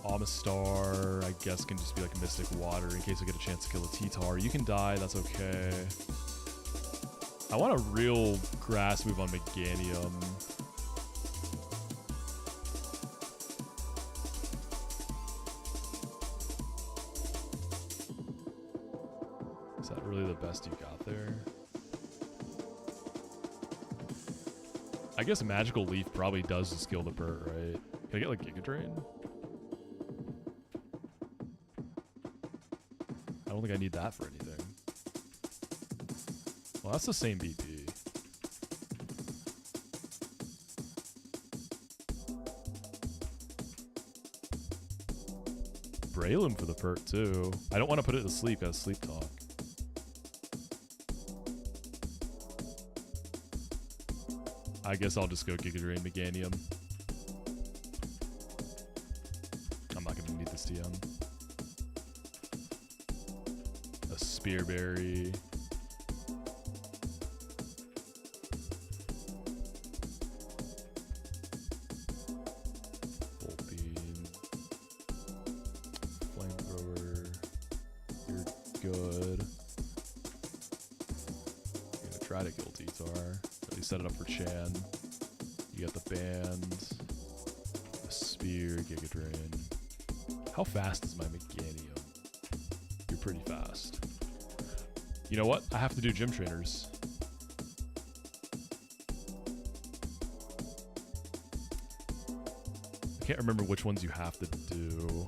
Amistar, I guess, can just be like Mystic Water in case I get a chance to kill a T-Tar. You can die, that's okay. I want a real grass move on Meganium. Is that really the best you got there? I guess Magical Leaf probably does just kill the Pert, right? Can I get like Giga Drain? I don't think I need that for anything. Well, that's the same BP. Breloom for the Pert, too. I don't want to put it to sleep as Sleep Talk. I guess I'll just go Giga Drain Meganium. I'm not going to need this TM. A Spearberry. Volt Beam. Flamethrower. You're good. I'm gonna try to kill T-Tar. At least set it up for Chan. You got the band. The Spear, Giga Drain. How fast is my Meganium? You're pretty fast. You know what? I have to do Gym Trainers. I can't remember which ones you have to do.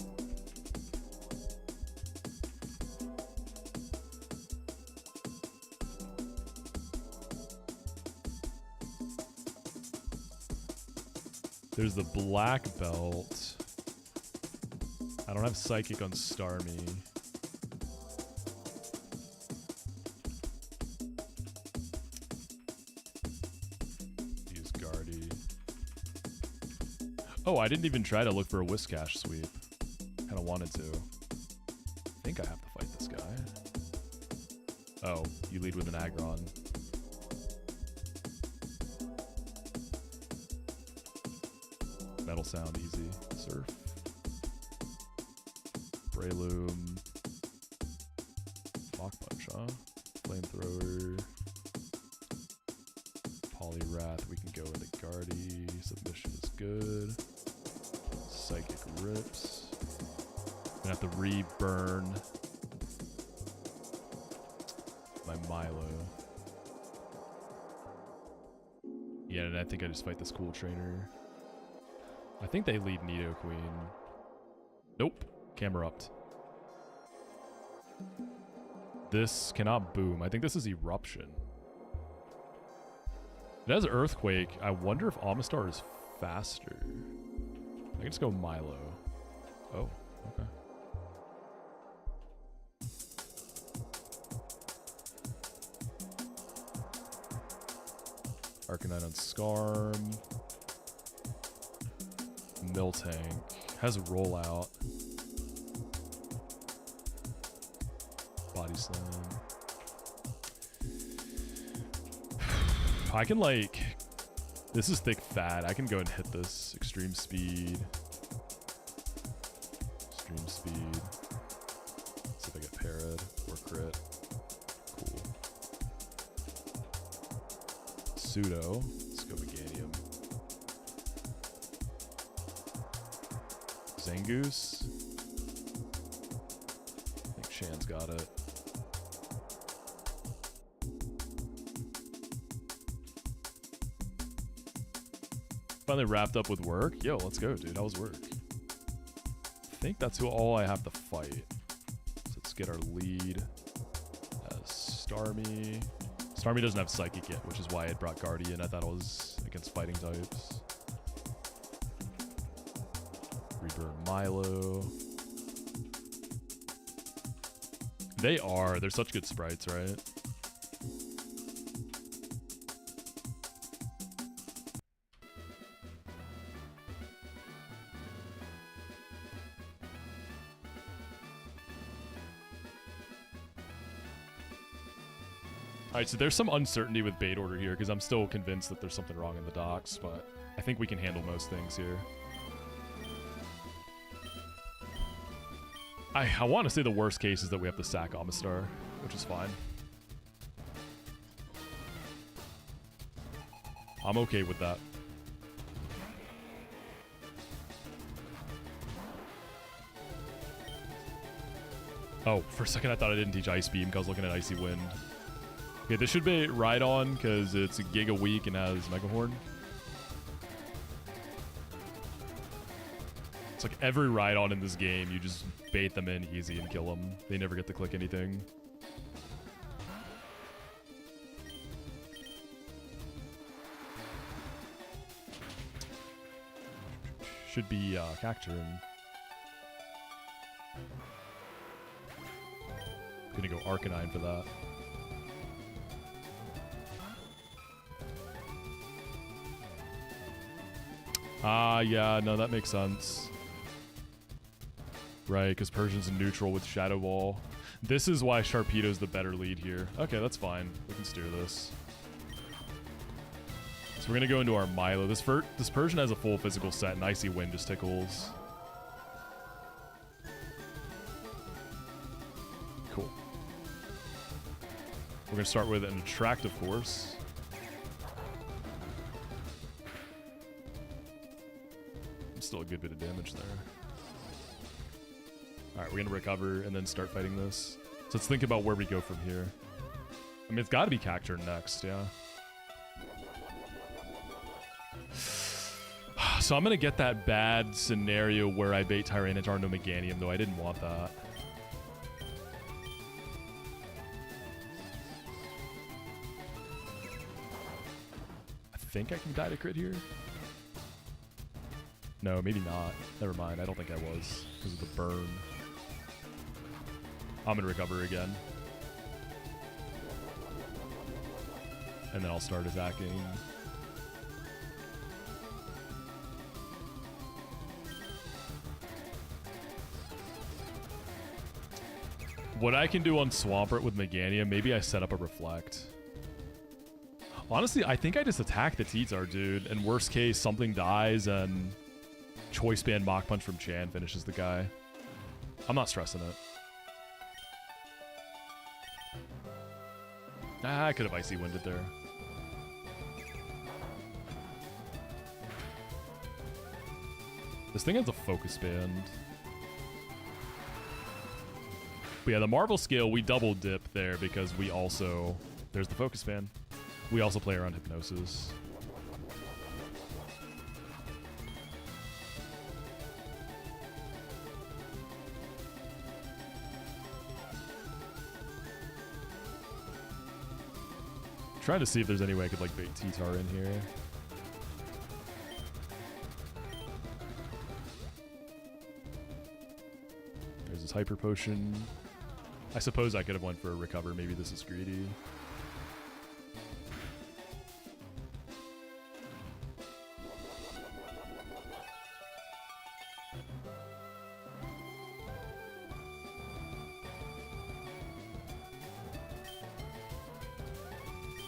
There's the Black Belt. I don't have Psychic on Starmie. Use Guardy. Oh, I didn't even try to look for a Whiscash sweep. Kind of wanted to. I think I have to fight this guy. Oh, you lead with an Aggron. Metal Sound, easy. Surf. Breloom. Mach Punch, huh? Flamethrower. Poliwrath, we can go into Guardy. Submission is good. Psychic Rips. Gonna have to re-burn my Milo. Yeah, and I think I just fight this cool trainer. I think they lead Nidoqueen. Nope. Camerupt. This cannot boom. I think this is Eruption. It has Earthquake. I wonder if Amistar is faster. I can just go Milo. Oh, okay. Arcanine on Skarm. Miltank. Has a rollout. Body Slam. I can like... This is thick fat. I can go and hit this. Extreme Speed. Extreme Speed. See if I get parried or crit. Cool. Pseudo. Let's go Meganium. Zangoose. I think Shan's got it. Finally wrapped up with work. Yo, let's go, dude. How was work? I think that's all I have to fight. So let's get our lead. Starmie. Starmie doesn't have Psychic yet, which is why I had brought Guardian. I thought it was against fighting types. Reburn Milo. They are. They're such good sprites, right? Alright, so there's some uncertainty with bait order here because I'm still convinced that there's something wrong in the docks, but I think we can handle most things here. I want to say the worst case is that we have to sack Amistar, which is fine. I'm okay with that. Oh, for a second I thought I didn't teach Ice Beam because I was looking at Icy Wind. Okay, this should be Rhydon because it's a Giga weak and has Mega Horn. It's like every Rhydon in this game, you just bait them in easy and kill them. They never get to click anything. Should be Cacturne. Gonna go Arcanine for that. Ah, yeah, no, that makes sense. Right, because Persian's in neutral with Shadow Ball. This is why Sharpedo's the better lead here. Okay, that's fine. We can steer this. So we're going to go into our Milo. This Persian has a full physical set, and Icy Wind just tickles. Cool. We're going to start with an Attract, of course. Still a good bit of damage there. Alright, we're gonna recover and then start fighting this. So let's think about where we go from here. I mean, it's gotta be Cacturne next, yeah. So I'm gonna get that bad scenario where I bait Tyranitar into Meganium, though I didn't want that. I think I can die to crit here. No, maybe not. Never mind. I don't think I was because of the burn. I'm gonna recover again. And then I'll start attacking. What I can do on Swampert with Meganium, maybe I set up a Reflect. Honestly, I think I just attack the T-Tar, dude. And worst case, something dies and Choice Band Mach Punch from Chan finishes the guy. I'm not stressing it. Ah, I could have Icy Winded there. This thing has a Focus Band. But yeah, the Marvel skill, we double dip there because we also... There's the Focus Band. We also play around Hypnosis. Trying to see if there's any way I could like bait T-Tar in here. There's his hyper potion. I suppose I could have went for a recover. Maybe this is greedy.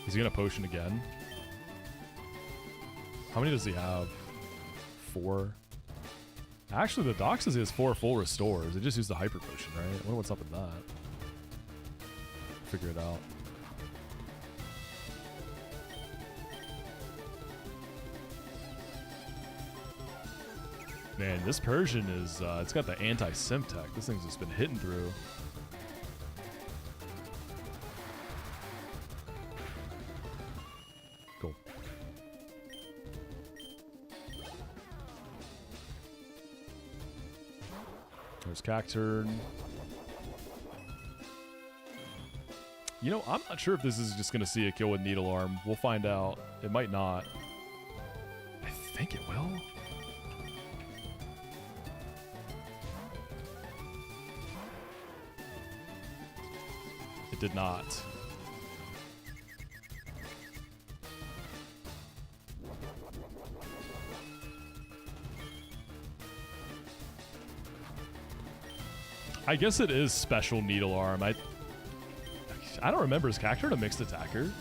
Is he gonna potion again? How many does he have? 4. Actually, the doc says he has 4 full restores. It just used the hyper potion, right? I wonder what's up with that. Figure it out. Man, this Persian is, it's got the anti-simp tech. This thing's just been hitting through. Cool. There's Cacturn. You know, I'm not sure if this is just going to see a kill with Needle Arm. We'll find out. It might not. I think it will. It did not. I guess it is special Needle Arm. I don't remember. Is Cacturn a mixed attacker?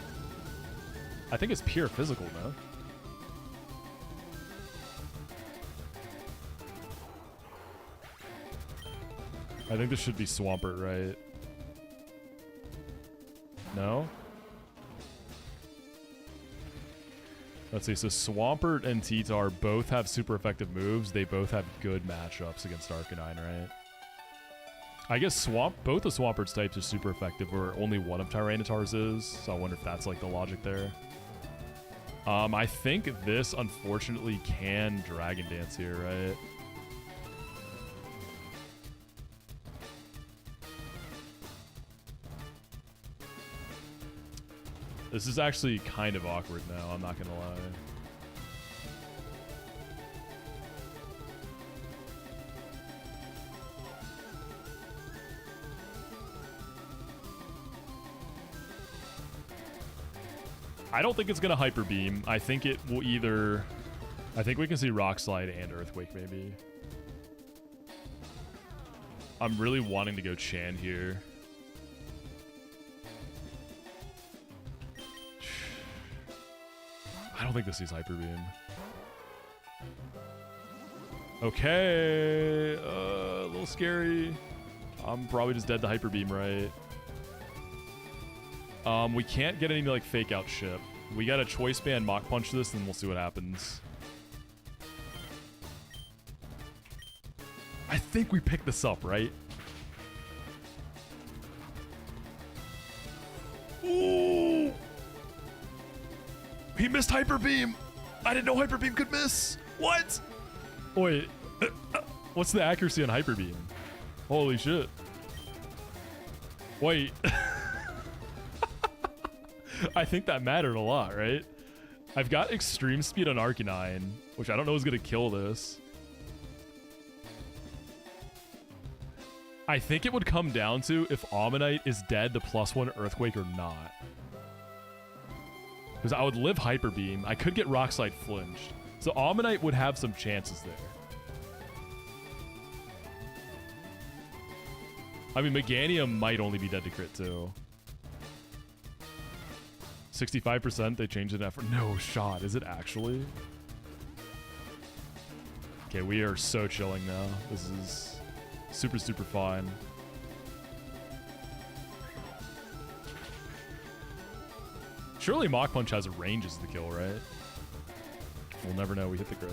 I think it's pure physical, no? I think this should be Swampert, right? No? Let's see. So Swampert and T-Tar both have super effective moves. They both have good matchups against Arcanine, right? I guess both of Swampert's types are super effective, or only one of Tyranitar's is. So I wonder if that's like the logic there. I think this unfortunately can Dragon Dance here, right? This is actually kind of awkward now, I'm not gonna lie. I don't think it's gonna Hyper Beam. I think it will either... I think we can see Rock Slide and Earthquake, maybe. I'm really wanting to go Chan here. I don't think this is Hyper Beam. Okay, a little scary. I'm probably just dead to Hyper Beam, right? We can't get any like fake out ship. We got a choice band Mach Punch this, and we'll see what happens. I think we picked this up, right? Ooh! He missed Hyper Beam! I didn't know Hyper Beam could miss! What? Wait, what's the accuracy on Hyper Beam? Holy shit. Wait. I think that mattered a lot, right? I've got Extreme Speed on Arcanine, which I don't know is going to kill this. I think it would come down to if Omanyte is dead to +1 Earthquake or not. Because I would live Hyper Beam. I could get Rock Slide flinched. So Omanyte would have some chances there. I mean, Meganium might only be dead to crit too. 65%, they changed it after. No shot. Is it actually? Okay, we are so chilling now. This is super, super fine. Surely Mach Punch has ranges to kill, right? We'll never know. We hit the crit.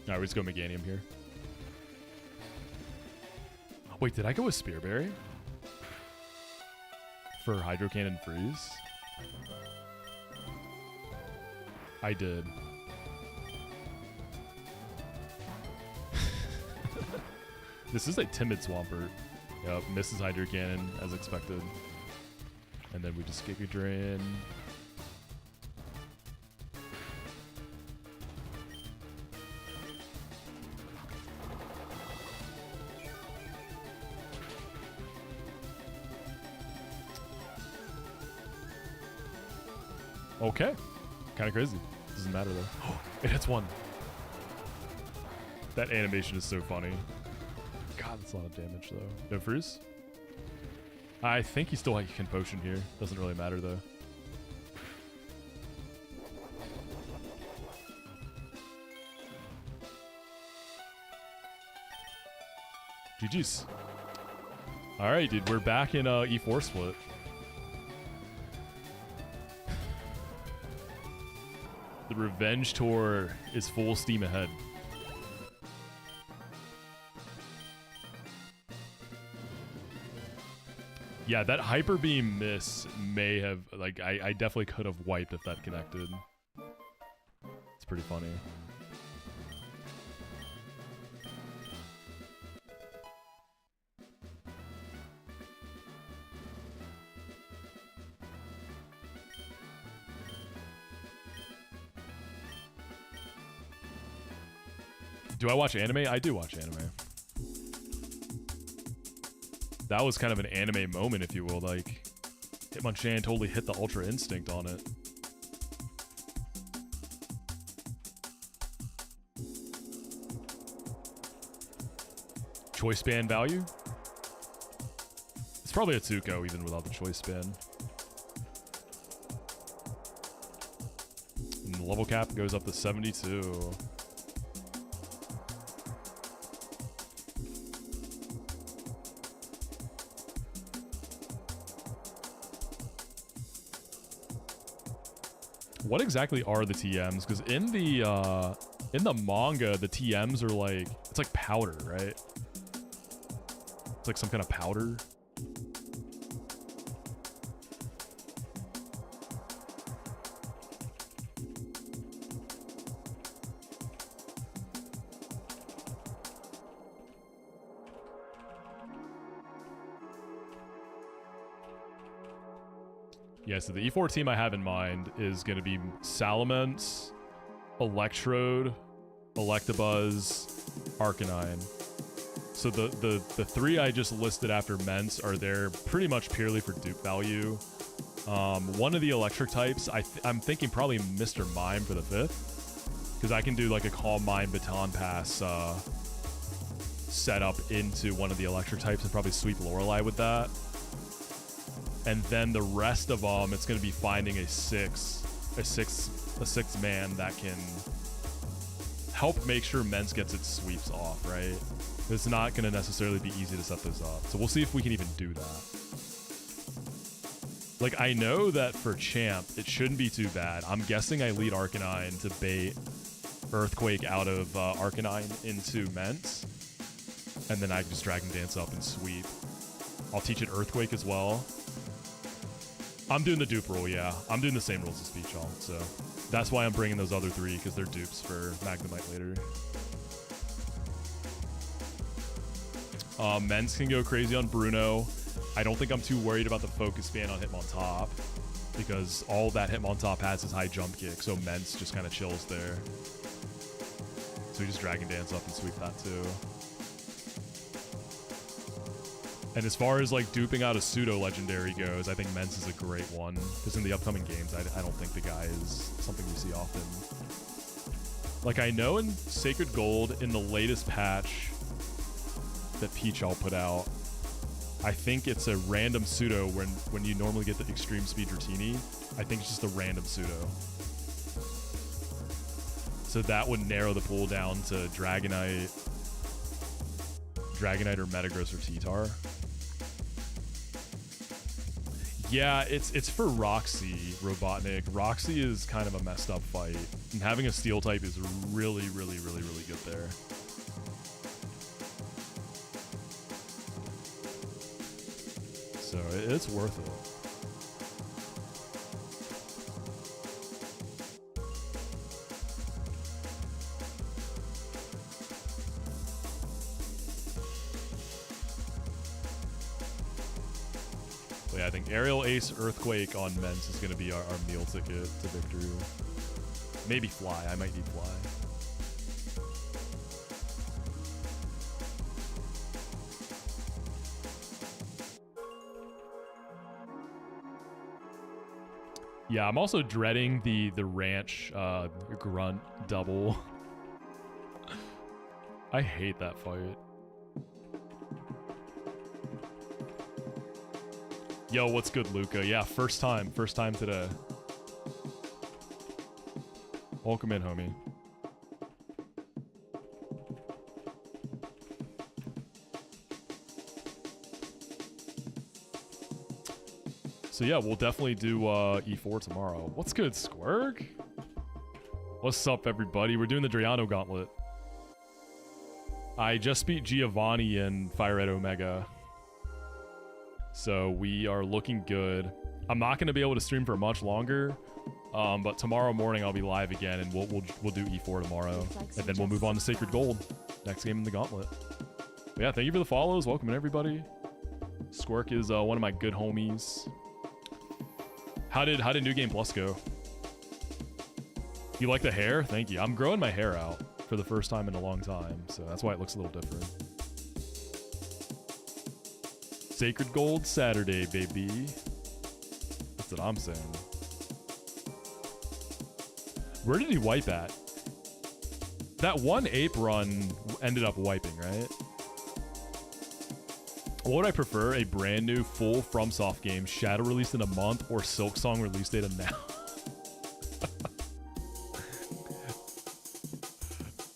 Alright, we just go Meganium here. Wait, did I go with Spearberry? For Hydro Cannon Freeze? I did. This is a timid Swampert. Yep, misses Hydro Cannon as expected. And then we just Giga Drain. Okay. Kind of crazy. Doesn't matter though. It hits one. That animation is so funny. God, that's a lot of damage though. No freeze? I think he still can potion here. Doesn't really matter though. GG's. Alright, dude. We're back in E4 split. The Revenge Tour is full steam ahead. Yeah, that Hyper Beam miss may have, like, I definitely could have wiped if that connected. It's pretty funny. Do I watch anime? I do watch anime. That was kind of an anime moment, if you will. Like, Hitmonchan totally hit the Ultra Instinct on it. Choice Band value? It's probably a Tsuko, even without the Choice Band. And the level cap goes up to 72. What exactly are the TMs? Because in the manga, the TMs are like, it's like powder, right? It's like some kind of powder. Yeah, so the E4 team I have in mind is going to be Salamence, Electrode, Electabuzz, Arcanine. So the three I just listed after Mence are there pretty much purely for dupe value. One of the electric types, I'm thinking probably Mr. Mime for the 5th. Because I can do like a Calm Mind Baton Pass setup into one of the electric types and probably sweep Lorelei with that. And then the rest of them, it's going to be finding a six man that can help make sure Mence gets its sweeps off, right? It's not going to necessarily be easy to set those up. So we'll see if we can even do that. Like, I know that for Champ, it shouldn't be too bad. I'm guessing I lead Arcanine to bait Earthquake out of Arcanine into Mence. And then I can just Dragon Dance up and sweep. I'll teach it Earthquake as well. I'm doing the dupe rule, yeah. I'm doing the same rules as Speechall, so that's why I'm bringing those other three, because they're dupes for Magnemite later. Mence can go crazy on Bruno. I don't think I'm too worried about the focus ban on Hitmontop, because all that Hitmontop has is high jump kick, so Mence just kind of chills there. So we just Dragon Dance up and sweep that too. And as far as like duping out a pseudo legendary goes, I think Mence is a great one, because in the upcoming games, I don't think the guy is something you see often. Like, I know in Sacred Gold, in the latest patch that Peachall put out, I think it's a random pseudo when you normally get the extreme speed Dratini. I think it's just a random pseudo. So that would narrow the pool down to Dragonite or Metagross or T-Tar. Yeah, it's for Roxy, Robotnik. Roxy is kind of a messed up fight, and having a Steel type is really, really, really, really good there. So it's worth it. But yeah, I think Aerial Ace Earthquake on Mence is going to be our meal ticket to victory. Maybe Fly. I might need Fly. Yeah, I'm also dreading the ranch grunt double. I hate that fight. Yo, what's good, Luca? Yeah, first time today. Welcome in, homie. So yeah, we'll definitely do E4 tomorrow. What's good, Squirg? What's up, everybody? We're doing the Drayano Gauntlet. I just beat Giovanni in Fire Red Omega. So we are looking good. I'm not going to be able to stream for much longer, but tomorrow morning I'll be live again, and we'll do E4 tomorrow, and then we'll move on to Sacred Gold, next game in the Gauntlet. But yeah, thank you for the follows. Welcome in, everybody. Squirk is one of my good homies. How did New Game Plus go? You like the hair? Thank you. I'm growing my hair out for the first time in a long time, so that's why it looks a little different. Sacred Gold Saturday, baby. That's what I'm saying. Where did he wipe at? That one ape run ended up wiping, right? What would I prefer? A brand new full FromSoft game, Shadow released in a month, or Silksong release date of now?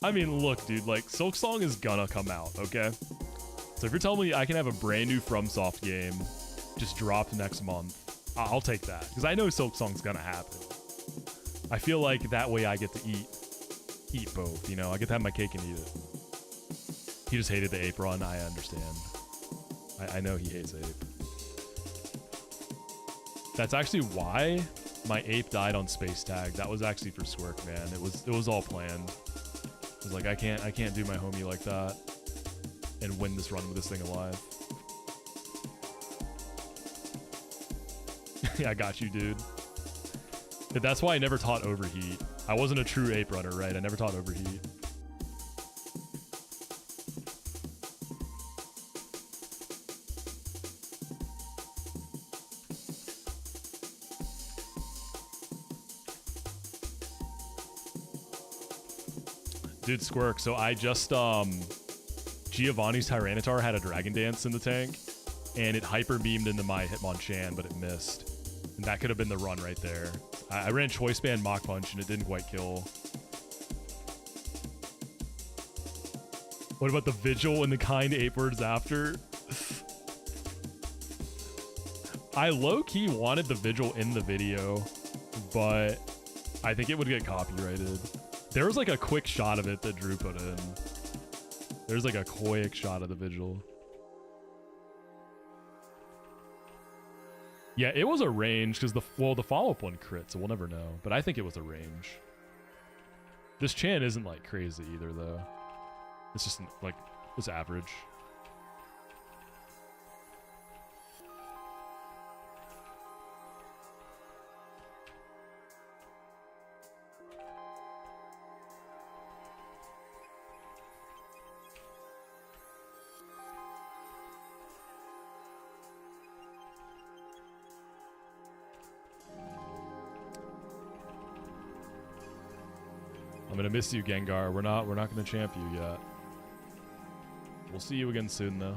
I mean, look, dude, like, Silksong is gonna come out, okay? So if you're telling me I can have a brand new FromSoft game just dropped next month, I'll take that. Because I know Silksong's gonna happen. I feel like that way I get to eat both, you know? I get to have my cake and eat it. He just hated the ape run, I understand. I know he hates ape. That's actually why my ape died on space tag. That was actually for Squirk, man. It was all planned. It was like, I can't do my homie like that and win this run with this thing alive. Yeah, I got you, dude. But that's why I never taught overheat. I wasn't a true ape runner, right? I never taught overheat. Dude, Squirk, so I just, Giovanni's Tyranitar had a Dragon Dance in the tank, and it hyper beamed into my Hitmonchan, but it missed. And that could have been the run right there. I ran Choice Band Mach Punch, and it didn't quite kill. What about the Vigil and the kind ape words after? I low-key wanted the Vigil in the video, but I think it would get copyrighted. There was like a quick shot of it that Drew put in. There's like a quick shot of the Vigil. Yeah, it was a range because the follow-up one crit, so we'll never know. But I think it was a range. This Chan isn't like crazy either, though. It's just like, it's average. I'm gonna miss you, Gengar. We're not gonna champ you yet. We'll see you again soon, though.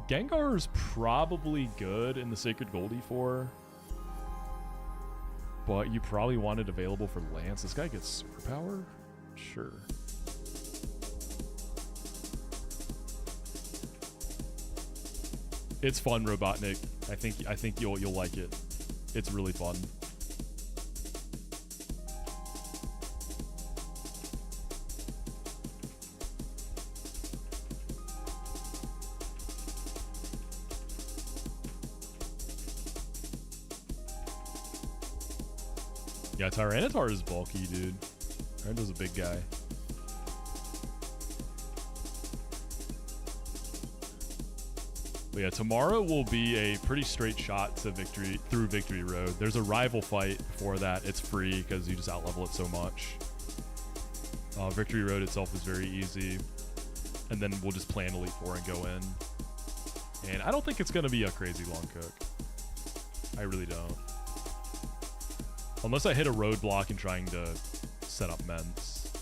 Gengar is probably good in the Sacred Gold E4, but you probably want it available for Lance. This guy gets superpower? Sure. It's fun, Robotnik. I think you'll like it. It's really fun. Yeah, Tyranitar is bulky, dude. Tyranitar's a big guy. But yeah, tomorrow will be a pretty straight shot to victory through Victory Road. There's a rival fight before that. It's free because you just outlevel it so much. Victory Road itself is very easy. And then we'll just play an Elite Four and go in. And I don't think it's going to be a crazy long cook. I really don't. Unless I hit a roadblock in trying to set up Ments.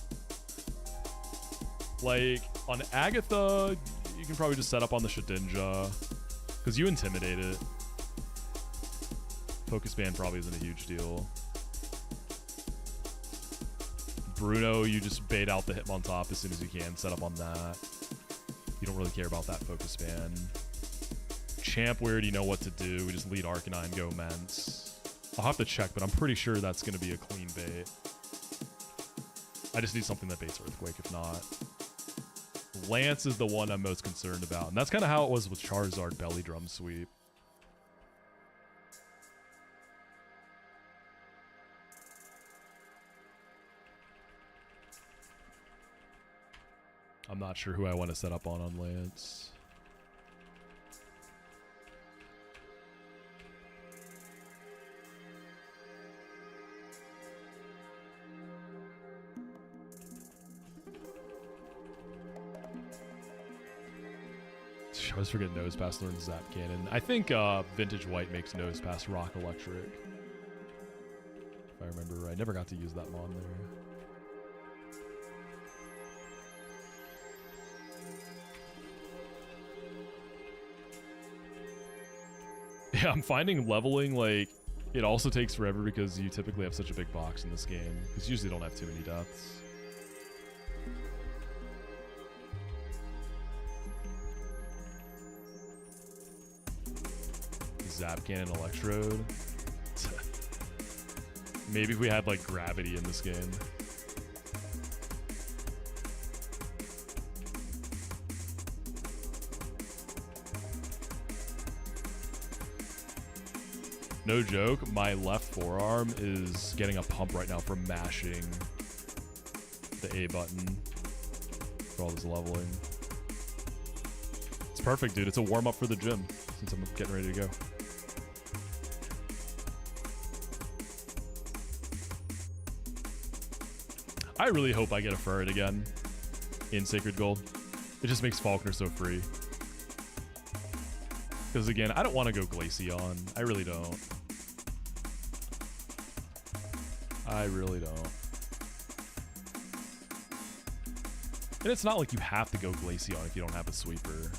Like, on Agatha, you can probably just set up on the Shedinja. Because you intimidate it. Focus Band probably isn't a huge deal. Bruno, you just bait out the Hitmontop as soon as you can. Set up on that. You don't really care about that Focus Band. Champ, we already know what to do. We just lead Arcanine, go Ments. I'll have to check, but I'm pretty sure that's going to be a clean bait. I just need something that baits Earthquake, if not. Lance is the one I'm most concerned about. And that's kind of how it was with Charizard Belly Drum Sweep. I'm not sure who I want to set up on Lance. I always forget Nose Pass learns Zap Cannon. I think Vintage White makes Nose Pass Rock Electric. If I remember right. Never got to use that Mon there. Yeah, I'm finding leveling, like, it also takes forever because you typically have such a big box in this game. Because you usually don't have too many deaths. Zap Cannon Electrode. Maybe if we had like gravity in this game. No joke, my left forearm is getting a pump right now from mashing the A button for all this leveling. It's perfect, dude. It's a warm-up for the gym since I'm getting ready to go. I really hope I get a Furret again in Sacred Gold. It just makes Faulkner so free. Because again, I don't want to go Glaceon. I really don't. I really don't. And it's not like you have to go Glaceon if you don't have a sweeper.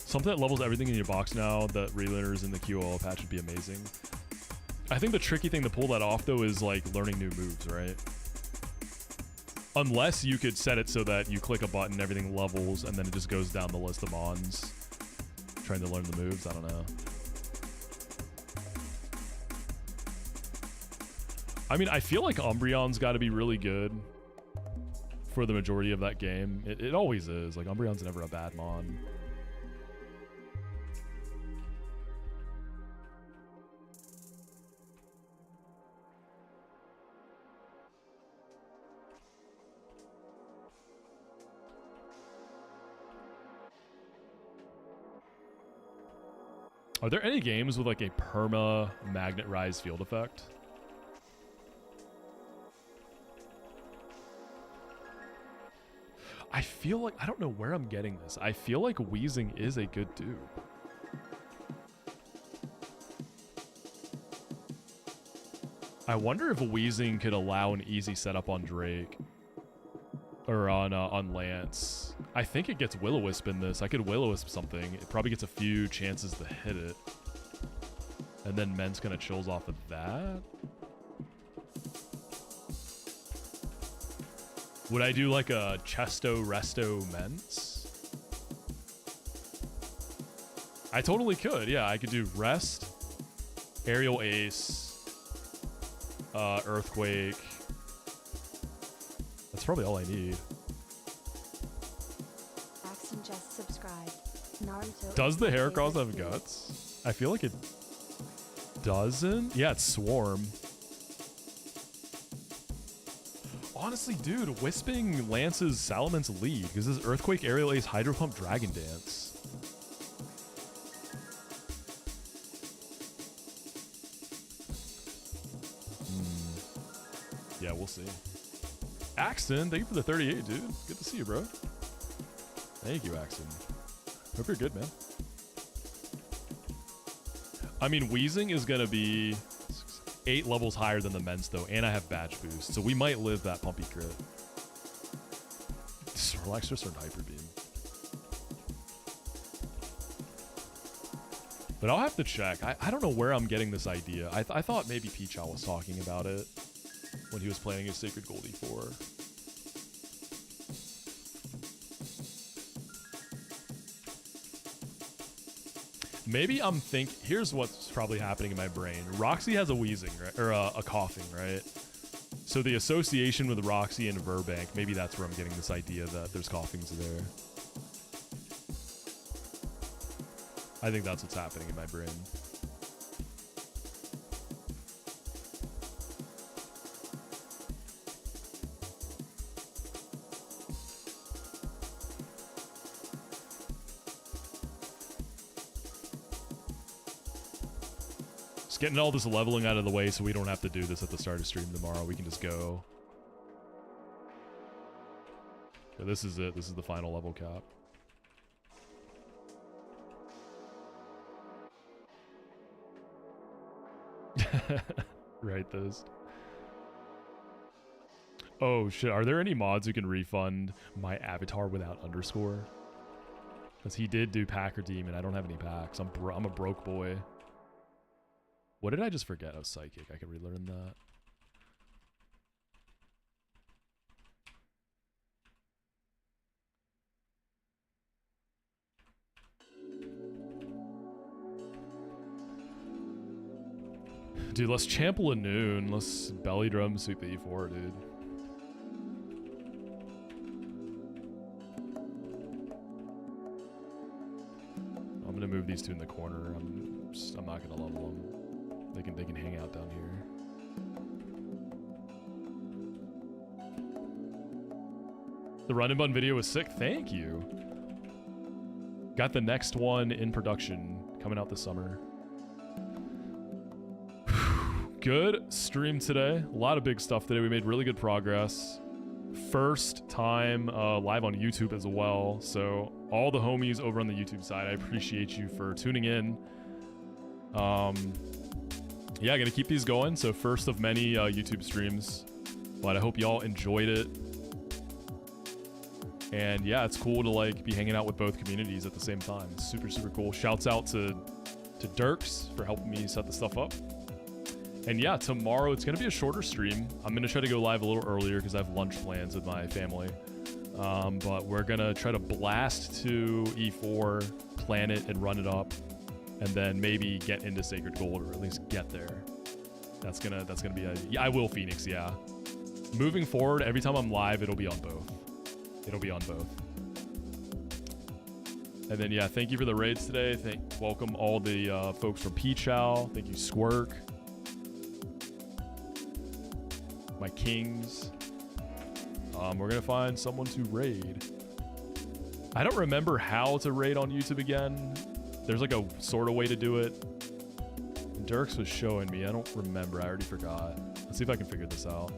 Something that levels everything in your box now that Reliners in the QOL patch would be amazing. I think the tricky thing to pull that off, though, is, like, learning new moves, right? Unless you could set it so that you click a button, everything levels, and then it just goes down the list of Mons. Trying to learn the moves, I don't know. I mean, I feel like Umbreon's got to be really good for the majority of that game. It always is. Like, Umbreon's never a bad Mon. Are there any games with like a perma magnet rise field effect? I feel like, I don't know where I'm getting this. I feel like Wheezing is a good dupe. I wonder if Wheezing could allow an easy setup on Drake. Or on Lance. I think it gets Will-O-Wisp in this. I could Will-O-Wisp something. It probably gets a few chances to hit it. And then Ment's kind of chills off of that. Would I do like a Chesto Resto Ments? I totally could. Yeah, I could do Rest, Aerial Ace, Earthquake. That's probably all I need. Axon just subscribed. Naruto. Does the Heracross have guts? I feel like it doesn't. Yeah, it's Swarm. Honestly, dude, Wisping Lance's Salaman's lead because this Earthquake Aerial Ace Hydro Pump Dragon Dance. Yeah, we'll see. Axton, thank you for the 38, dude. Good to see you, bro. Thank you, Axton. Hope you're good, man. I mean, Wheezing is going to be 8 levels higher than the men's, though, and I have badge boost, so we might live that pumpy crit. Snorlax just started Hyper Beam. But I'll have to check. I don't know where I'm getting this idea. I thought maybe Pichal was talking about it when he was playing his Sacred Gold E4. Maybe I'm here's what's probably happening in my brain. Roxy has a wheezing, right? Or a coughing, right? So the association with Roxy and Verbank, maybe that's where I'm getting this idea that there's coughings there. I think that's what's happening in my brain. Just getting all this leveling out of the way so we don't have to do this at the start of stream tomorrow. We can just go. Yeah, this is it. This is the final level cap. Right, those. Oh shit, are there any mods who can refund my avatar without underscore? Because he did do pack redeem and I don't have any packs. I'm a broke boy. What did I just forget? Oh, Psychic. I can relearn that. Dude, let's chample a noon. Let's belly drum sweep the E4, dude. I'm gonna move these two in the corner. I'm not gonna level them. They can hang out down here. The run and bun video was sick. Thank you. Got the next one in production coming out this summer. Good stream today. A lot of big stuff today. We made really good progress. First time live on YouTube as well. So all the homies over on the YouTube side, I appreciate you for tuning in. Yeah, gonna keep these going. So first of many YouTube streams, but I hope y'all enjoyed it. And yeah, it's cool to like be hanging out with both communities at the same time. It's super, super cool. Shouts out to Dirks for helping me set the stuff up. And yeah, tomorrow it's gonna be a shorter stream. I'm gonna try to go live a little earlier because I have lunch plans with my family. But we're gonna try to blast to E4, plan it and run it up, and then maybe get into Sacred Gold, or at least get there. That's gonna be a... Yeah, I will Phoenix, yeah. Moving forward, every time I'm live, it'll be on both. It'll be on both. And then, yeah, thank you for the raids today. Welcome all the folks from Pichal. Thank you, Squirk. My kings. We're gonna find someone to raid. I don't remember how to raid on YouTube again. There's like a sort of way to do it. Dirks was showing me. I don't remember. I already forgot. Let's see if I can figure this out.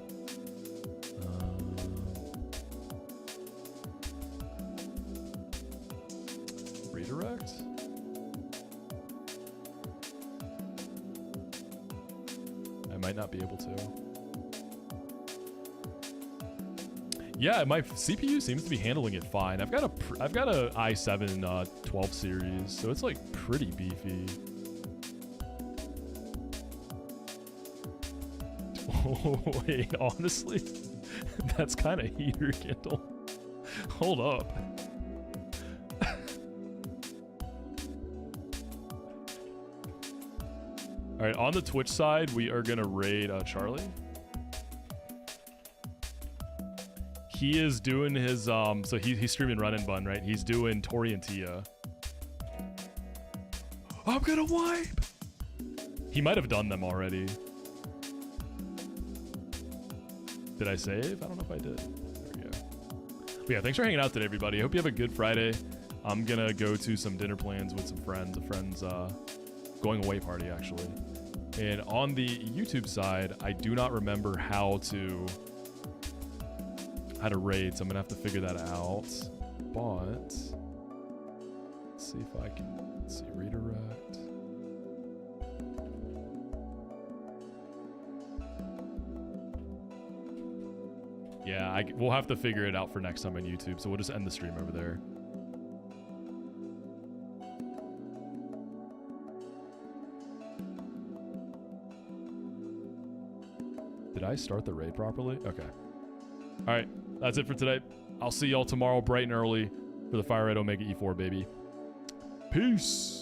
Redirect? I might not be able to. Yeah, my CPU seems to be handling it fine. I've got a i7 12 series, so it's like pretty beefy. Oh, wait, honestly, that's kind of heater Kindle. Hold up. All right, on the Twitch side, we are gonna raid Charlie. He is doing his, so he's streaming Run and Bun, right? He's doing Tori and Tia. I'm gonna wipe! He might have done them already. Did I save? I don't know if I did. There we go. But yeah, thanks for hanging out today, everybody. I hope you have a good Friday. I'm gonna go to some dinner plans with some friends. A friend's going away party, actually. And on the YouTube side, I do not remember how to raid, so I'm gonna have to figure that out. But let's see if I can redirect. Yeah, we'll have to figure it out for next time on YouTube, so we'll just end the stream over there. Did I start the raid properly? Okay. All right, that's it for today. I'll see y'all tomorrow bright and early for the Fire Red Omega E4, baby. Peace.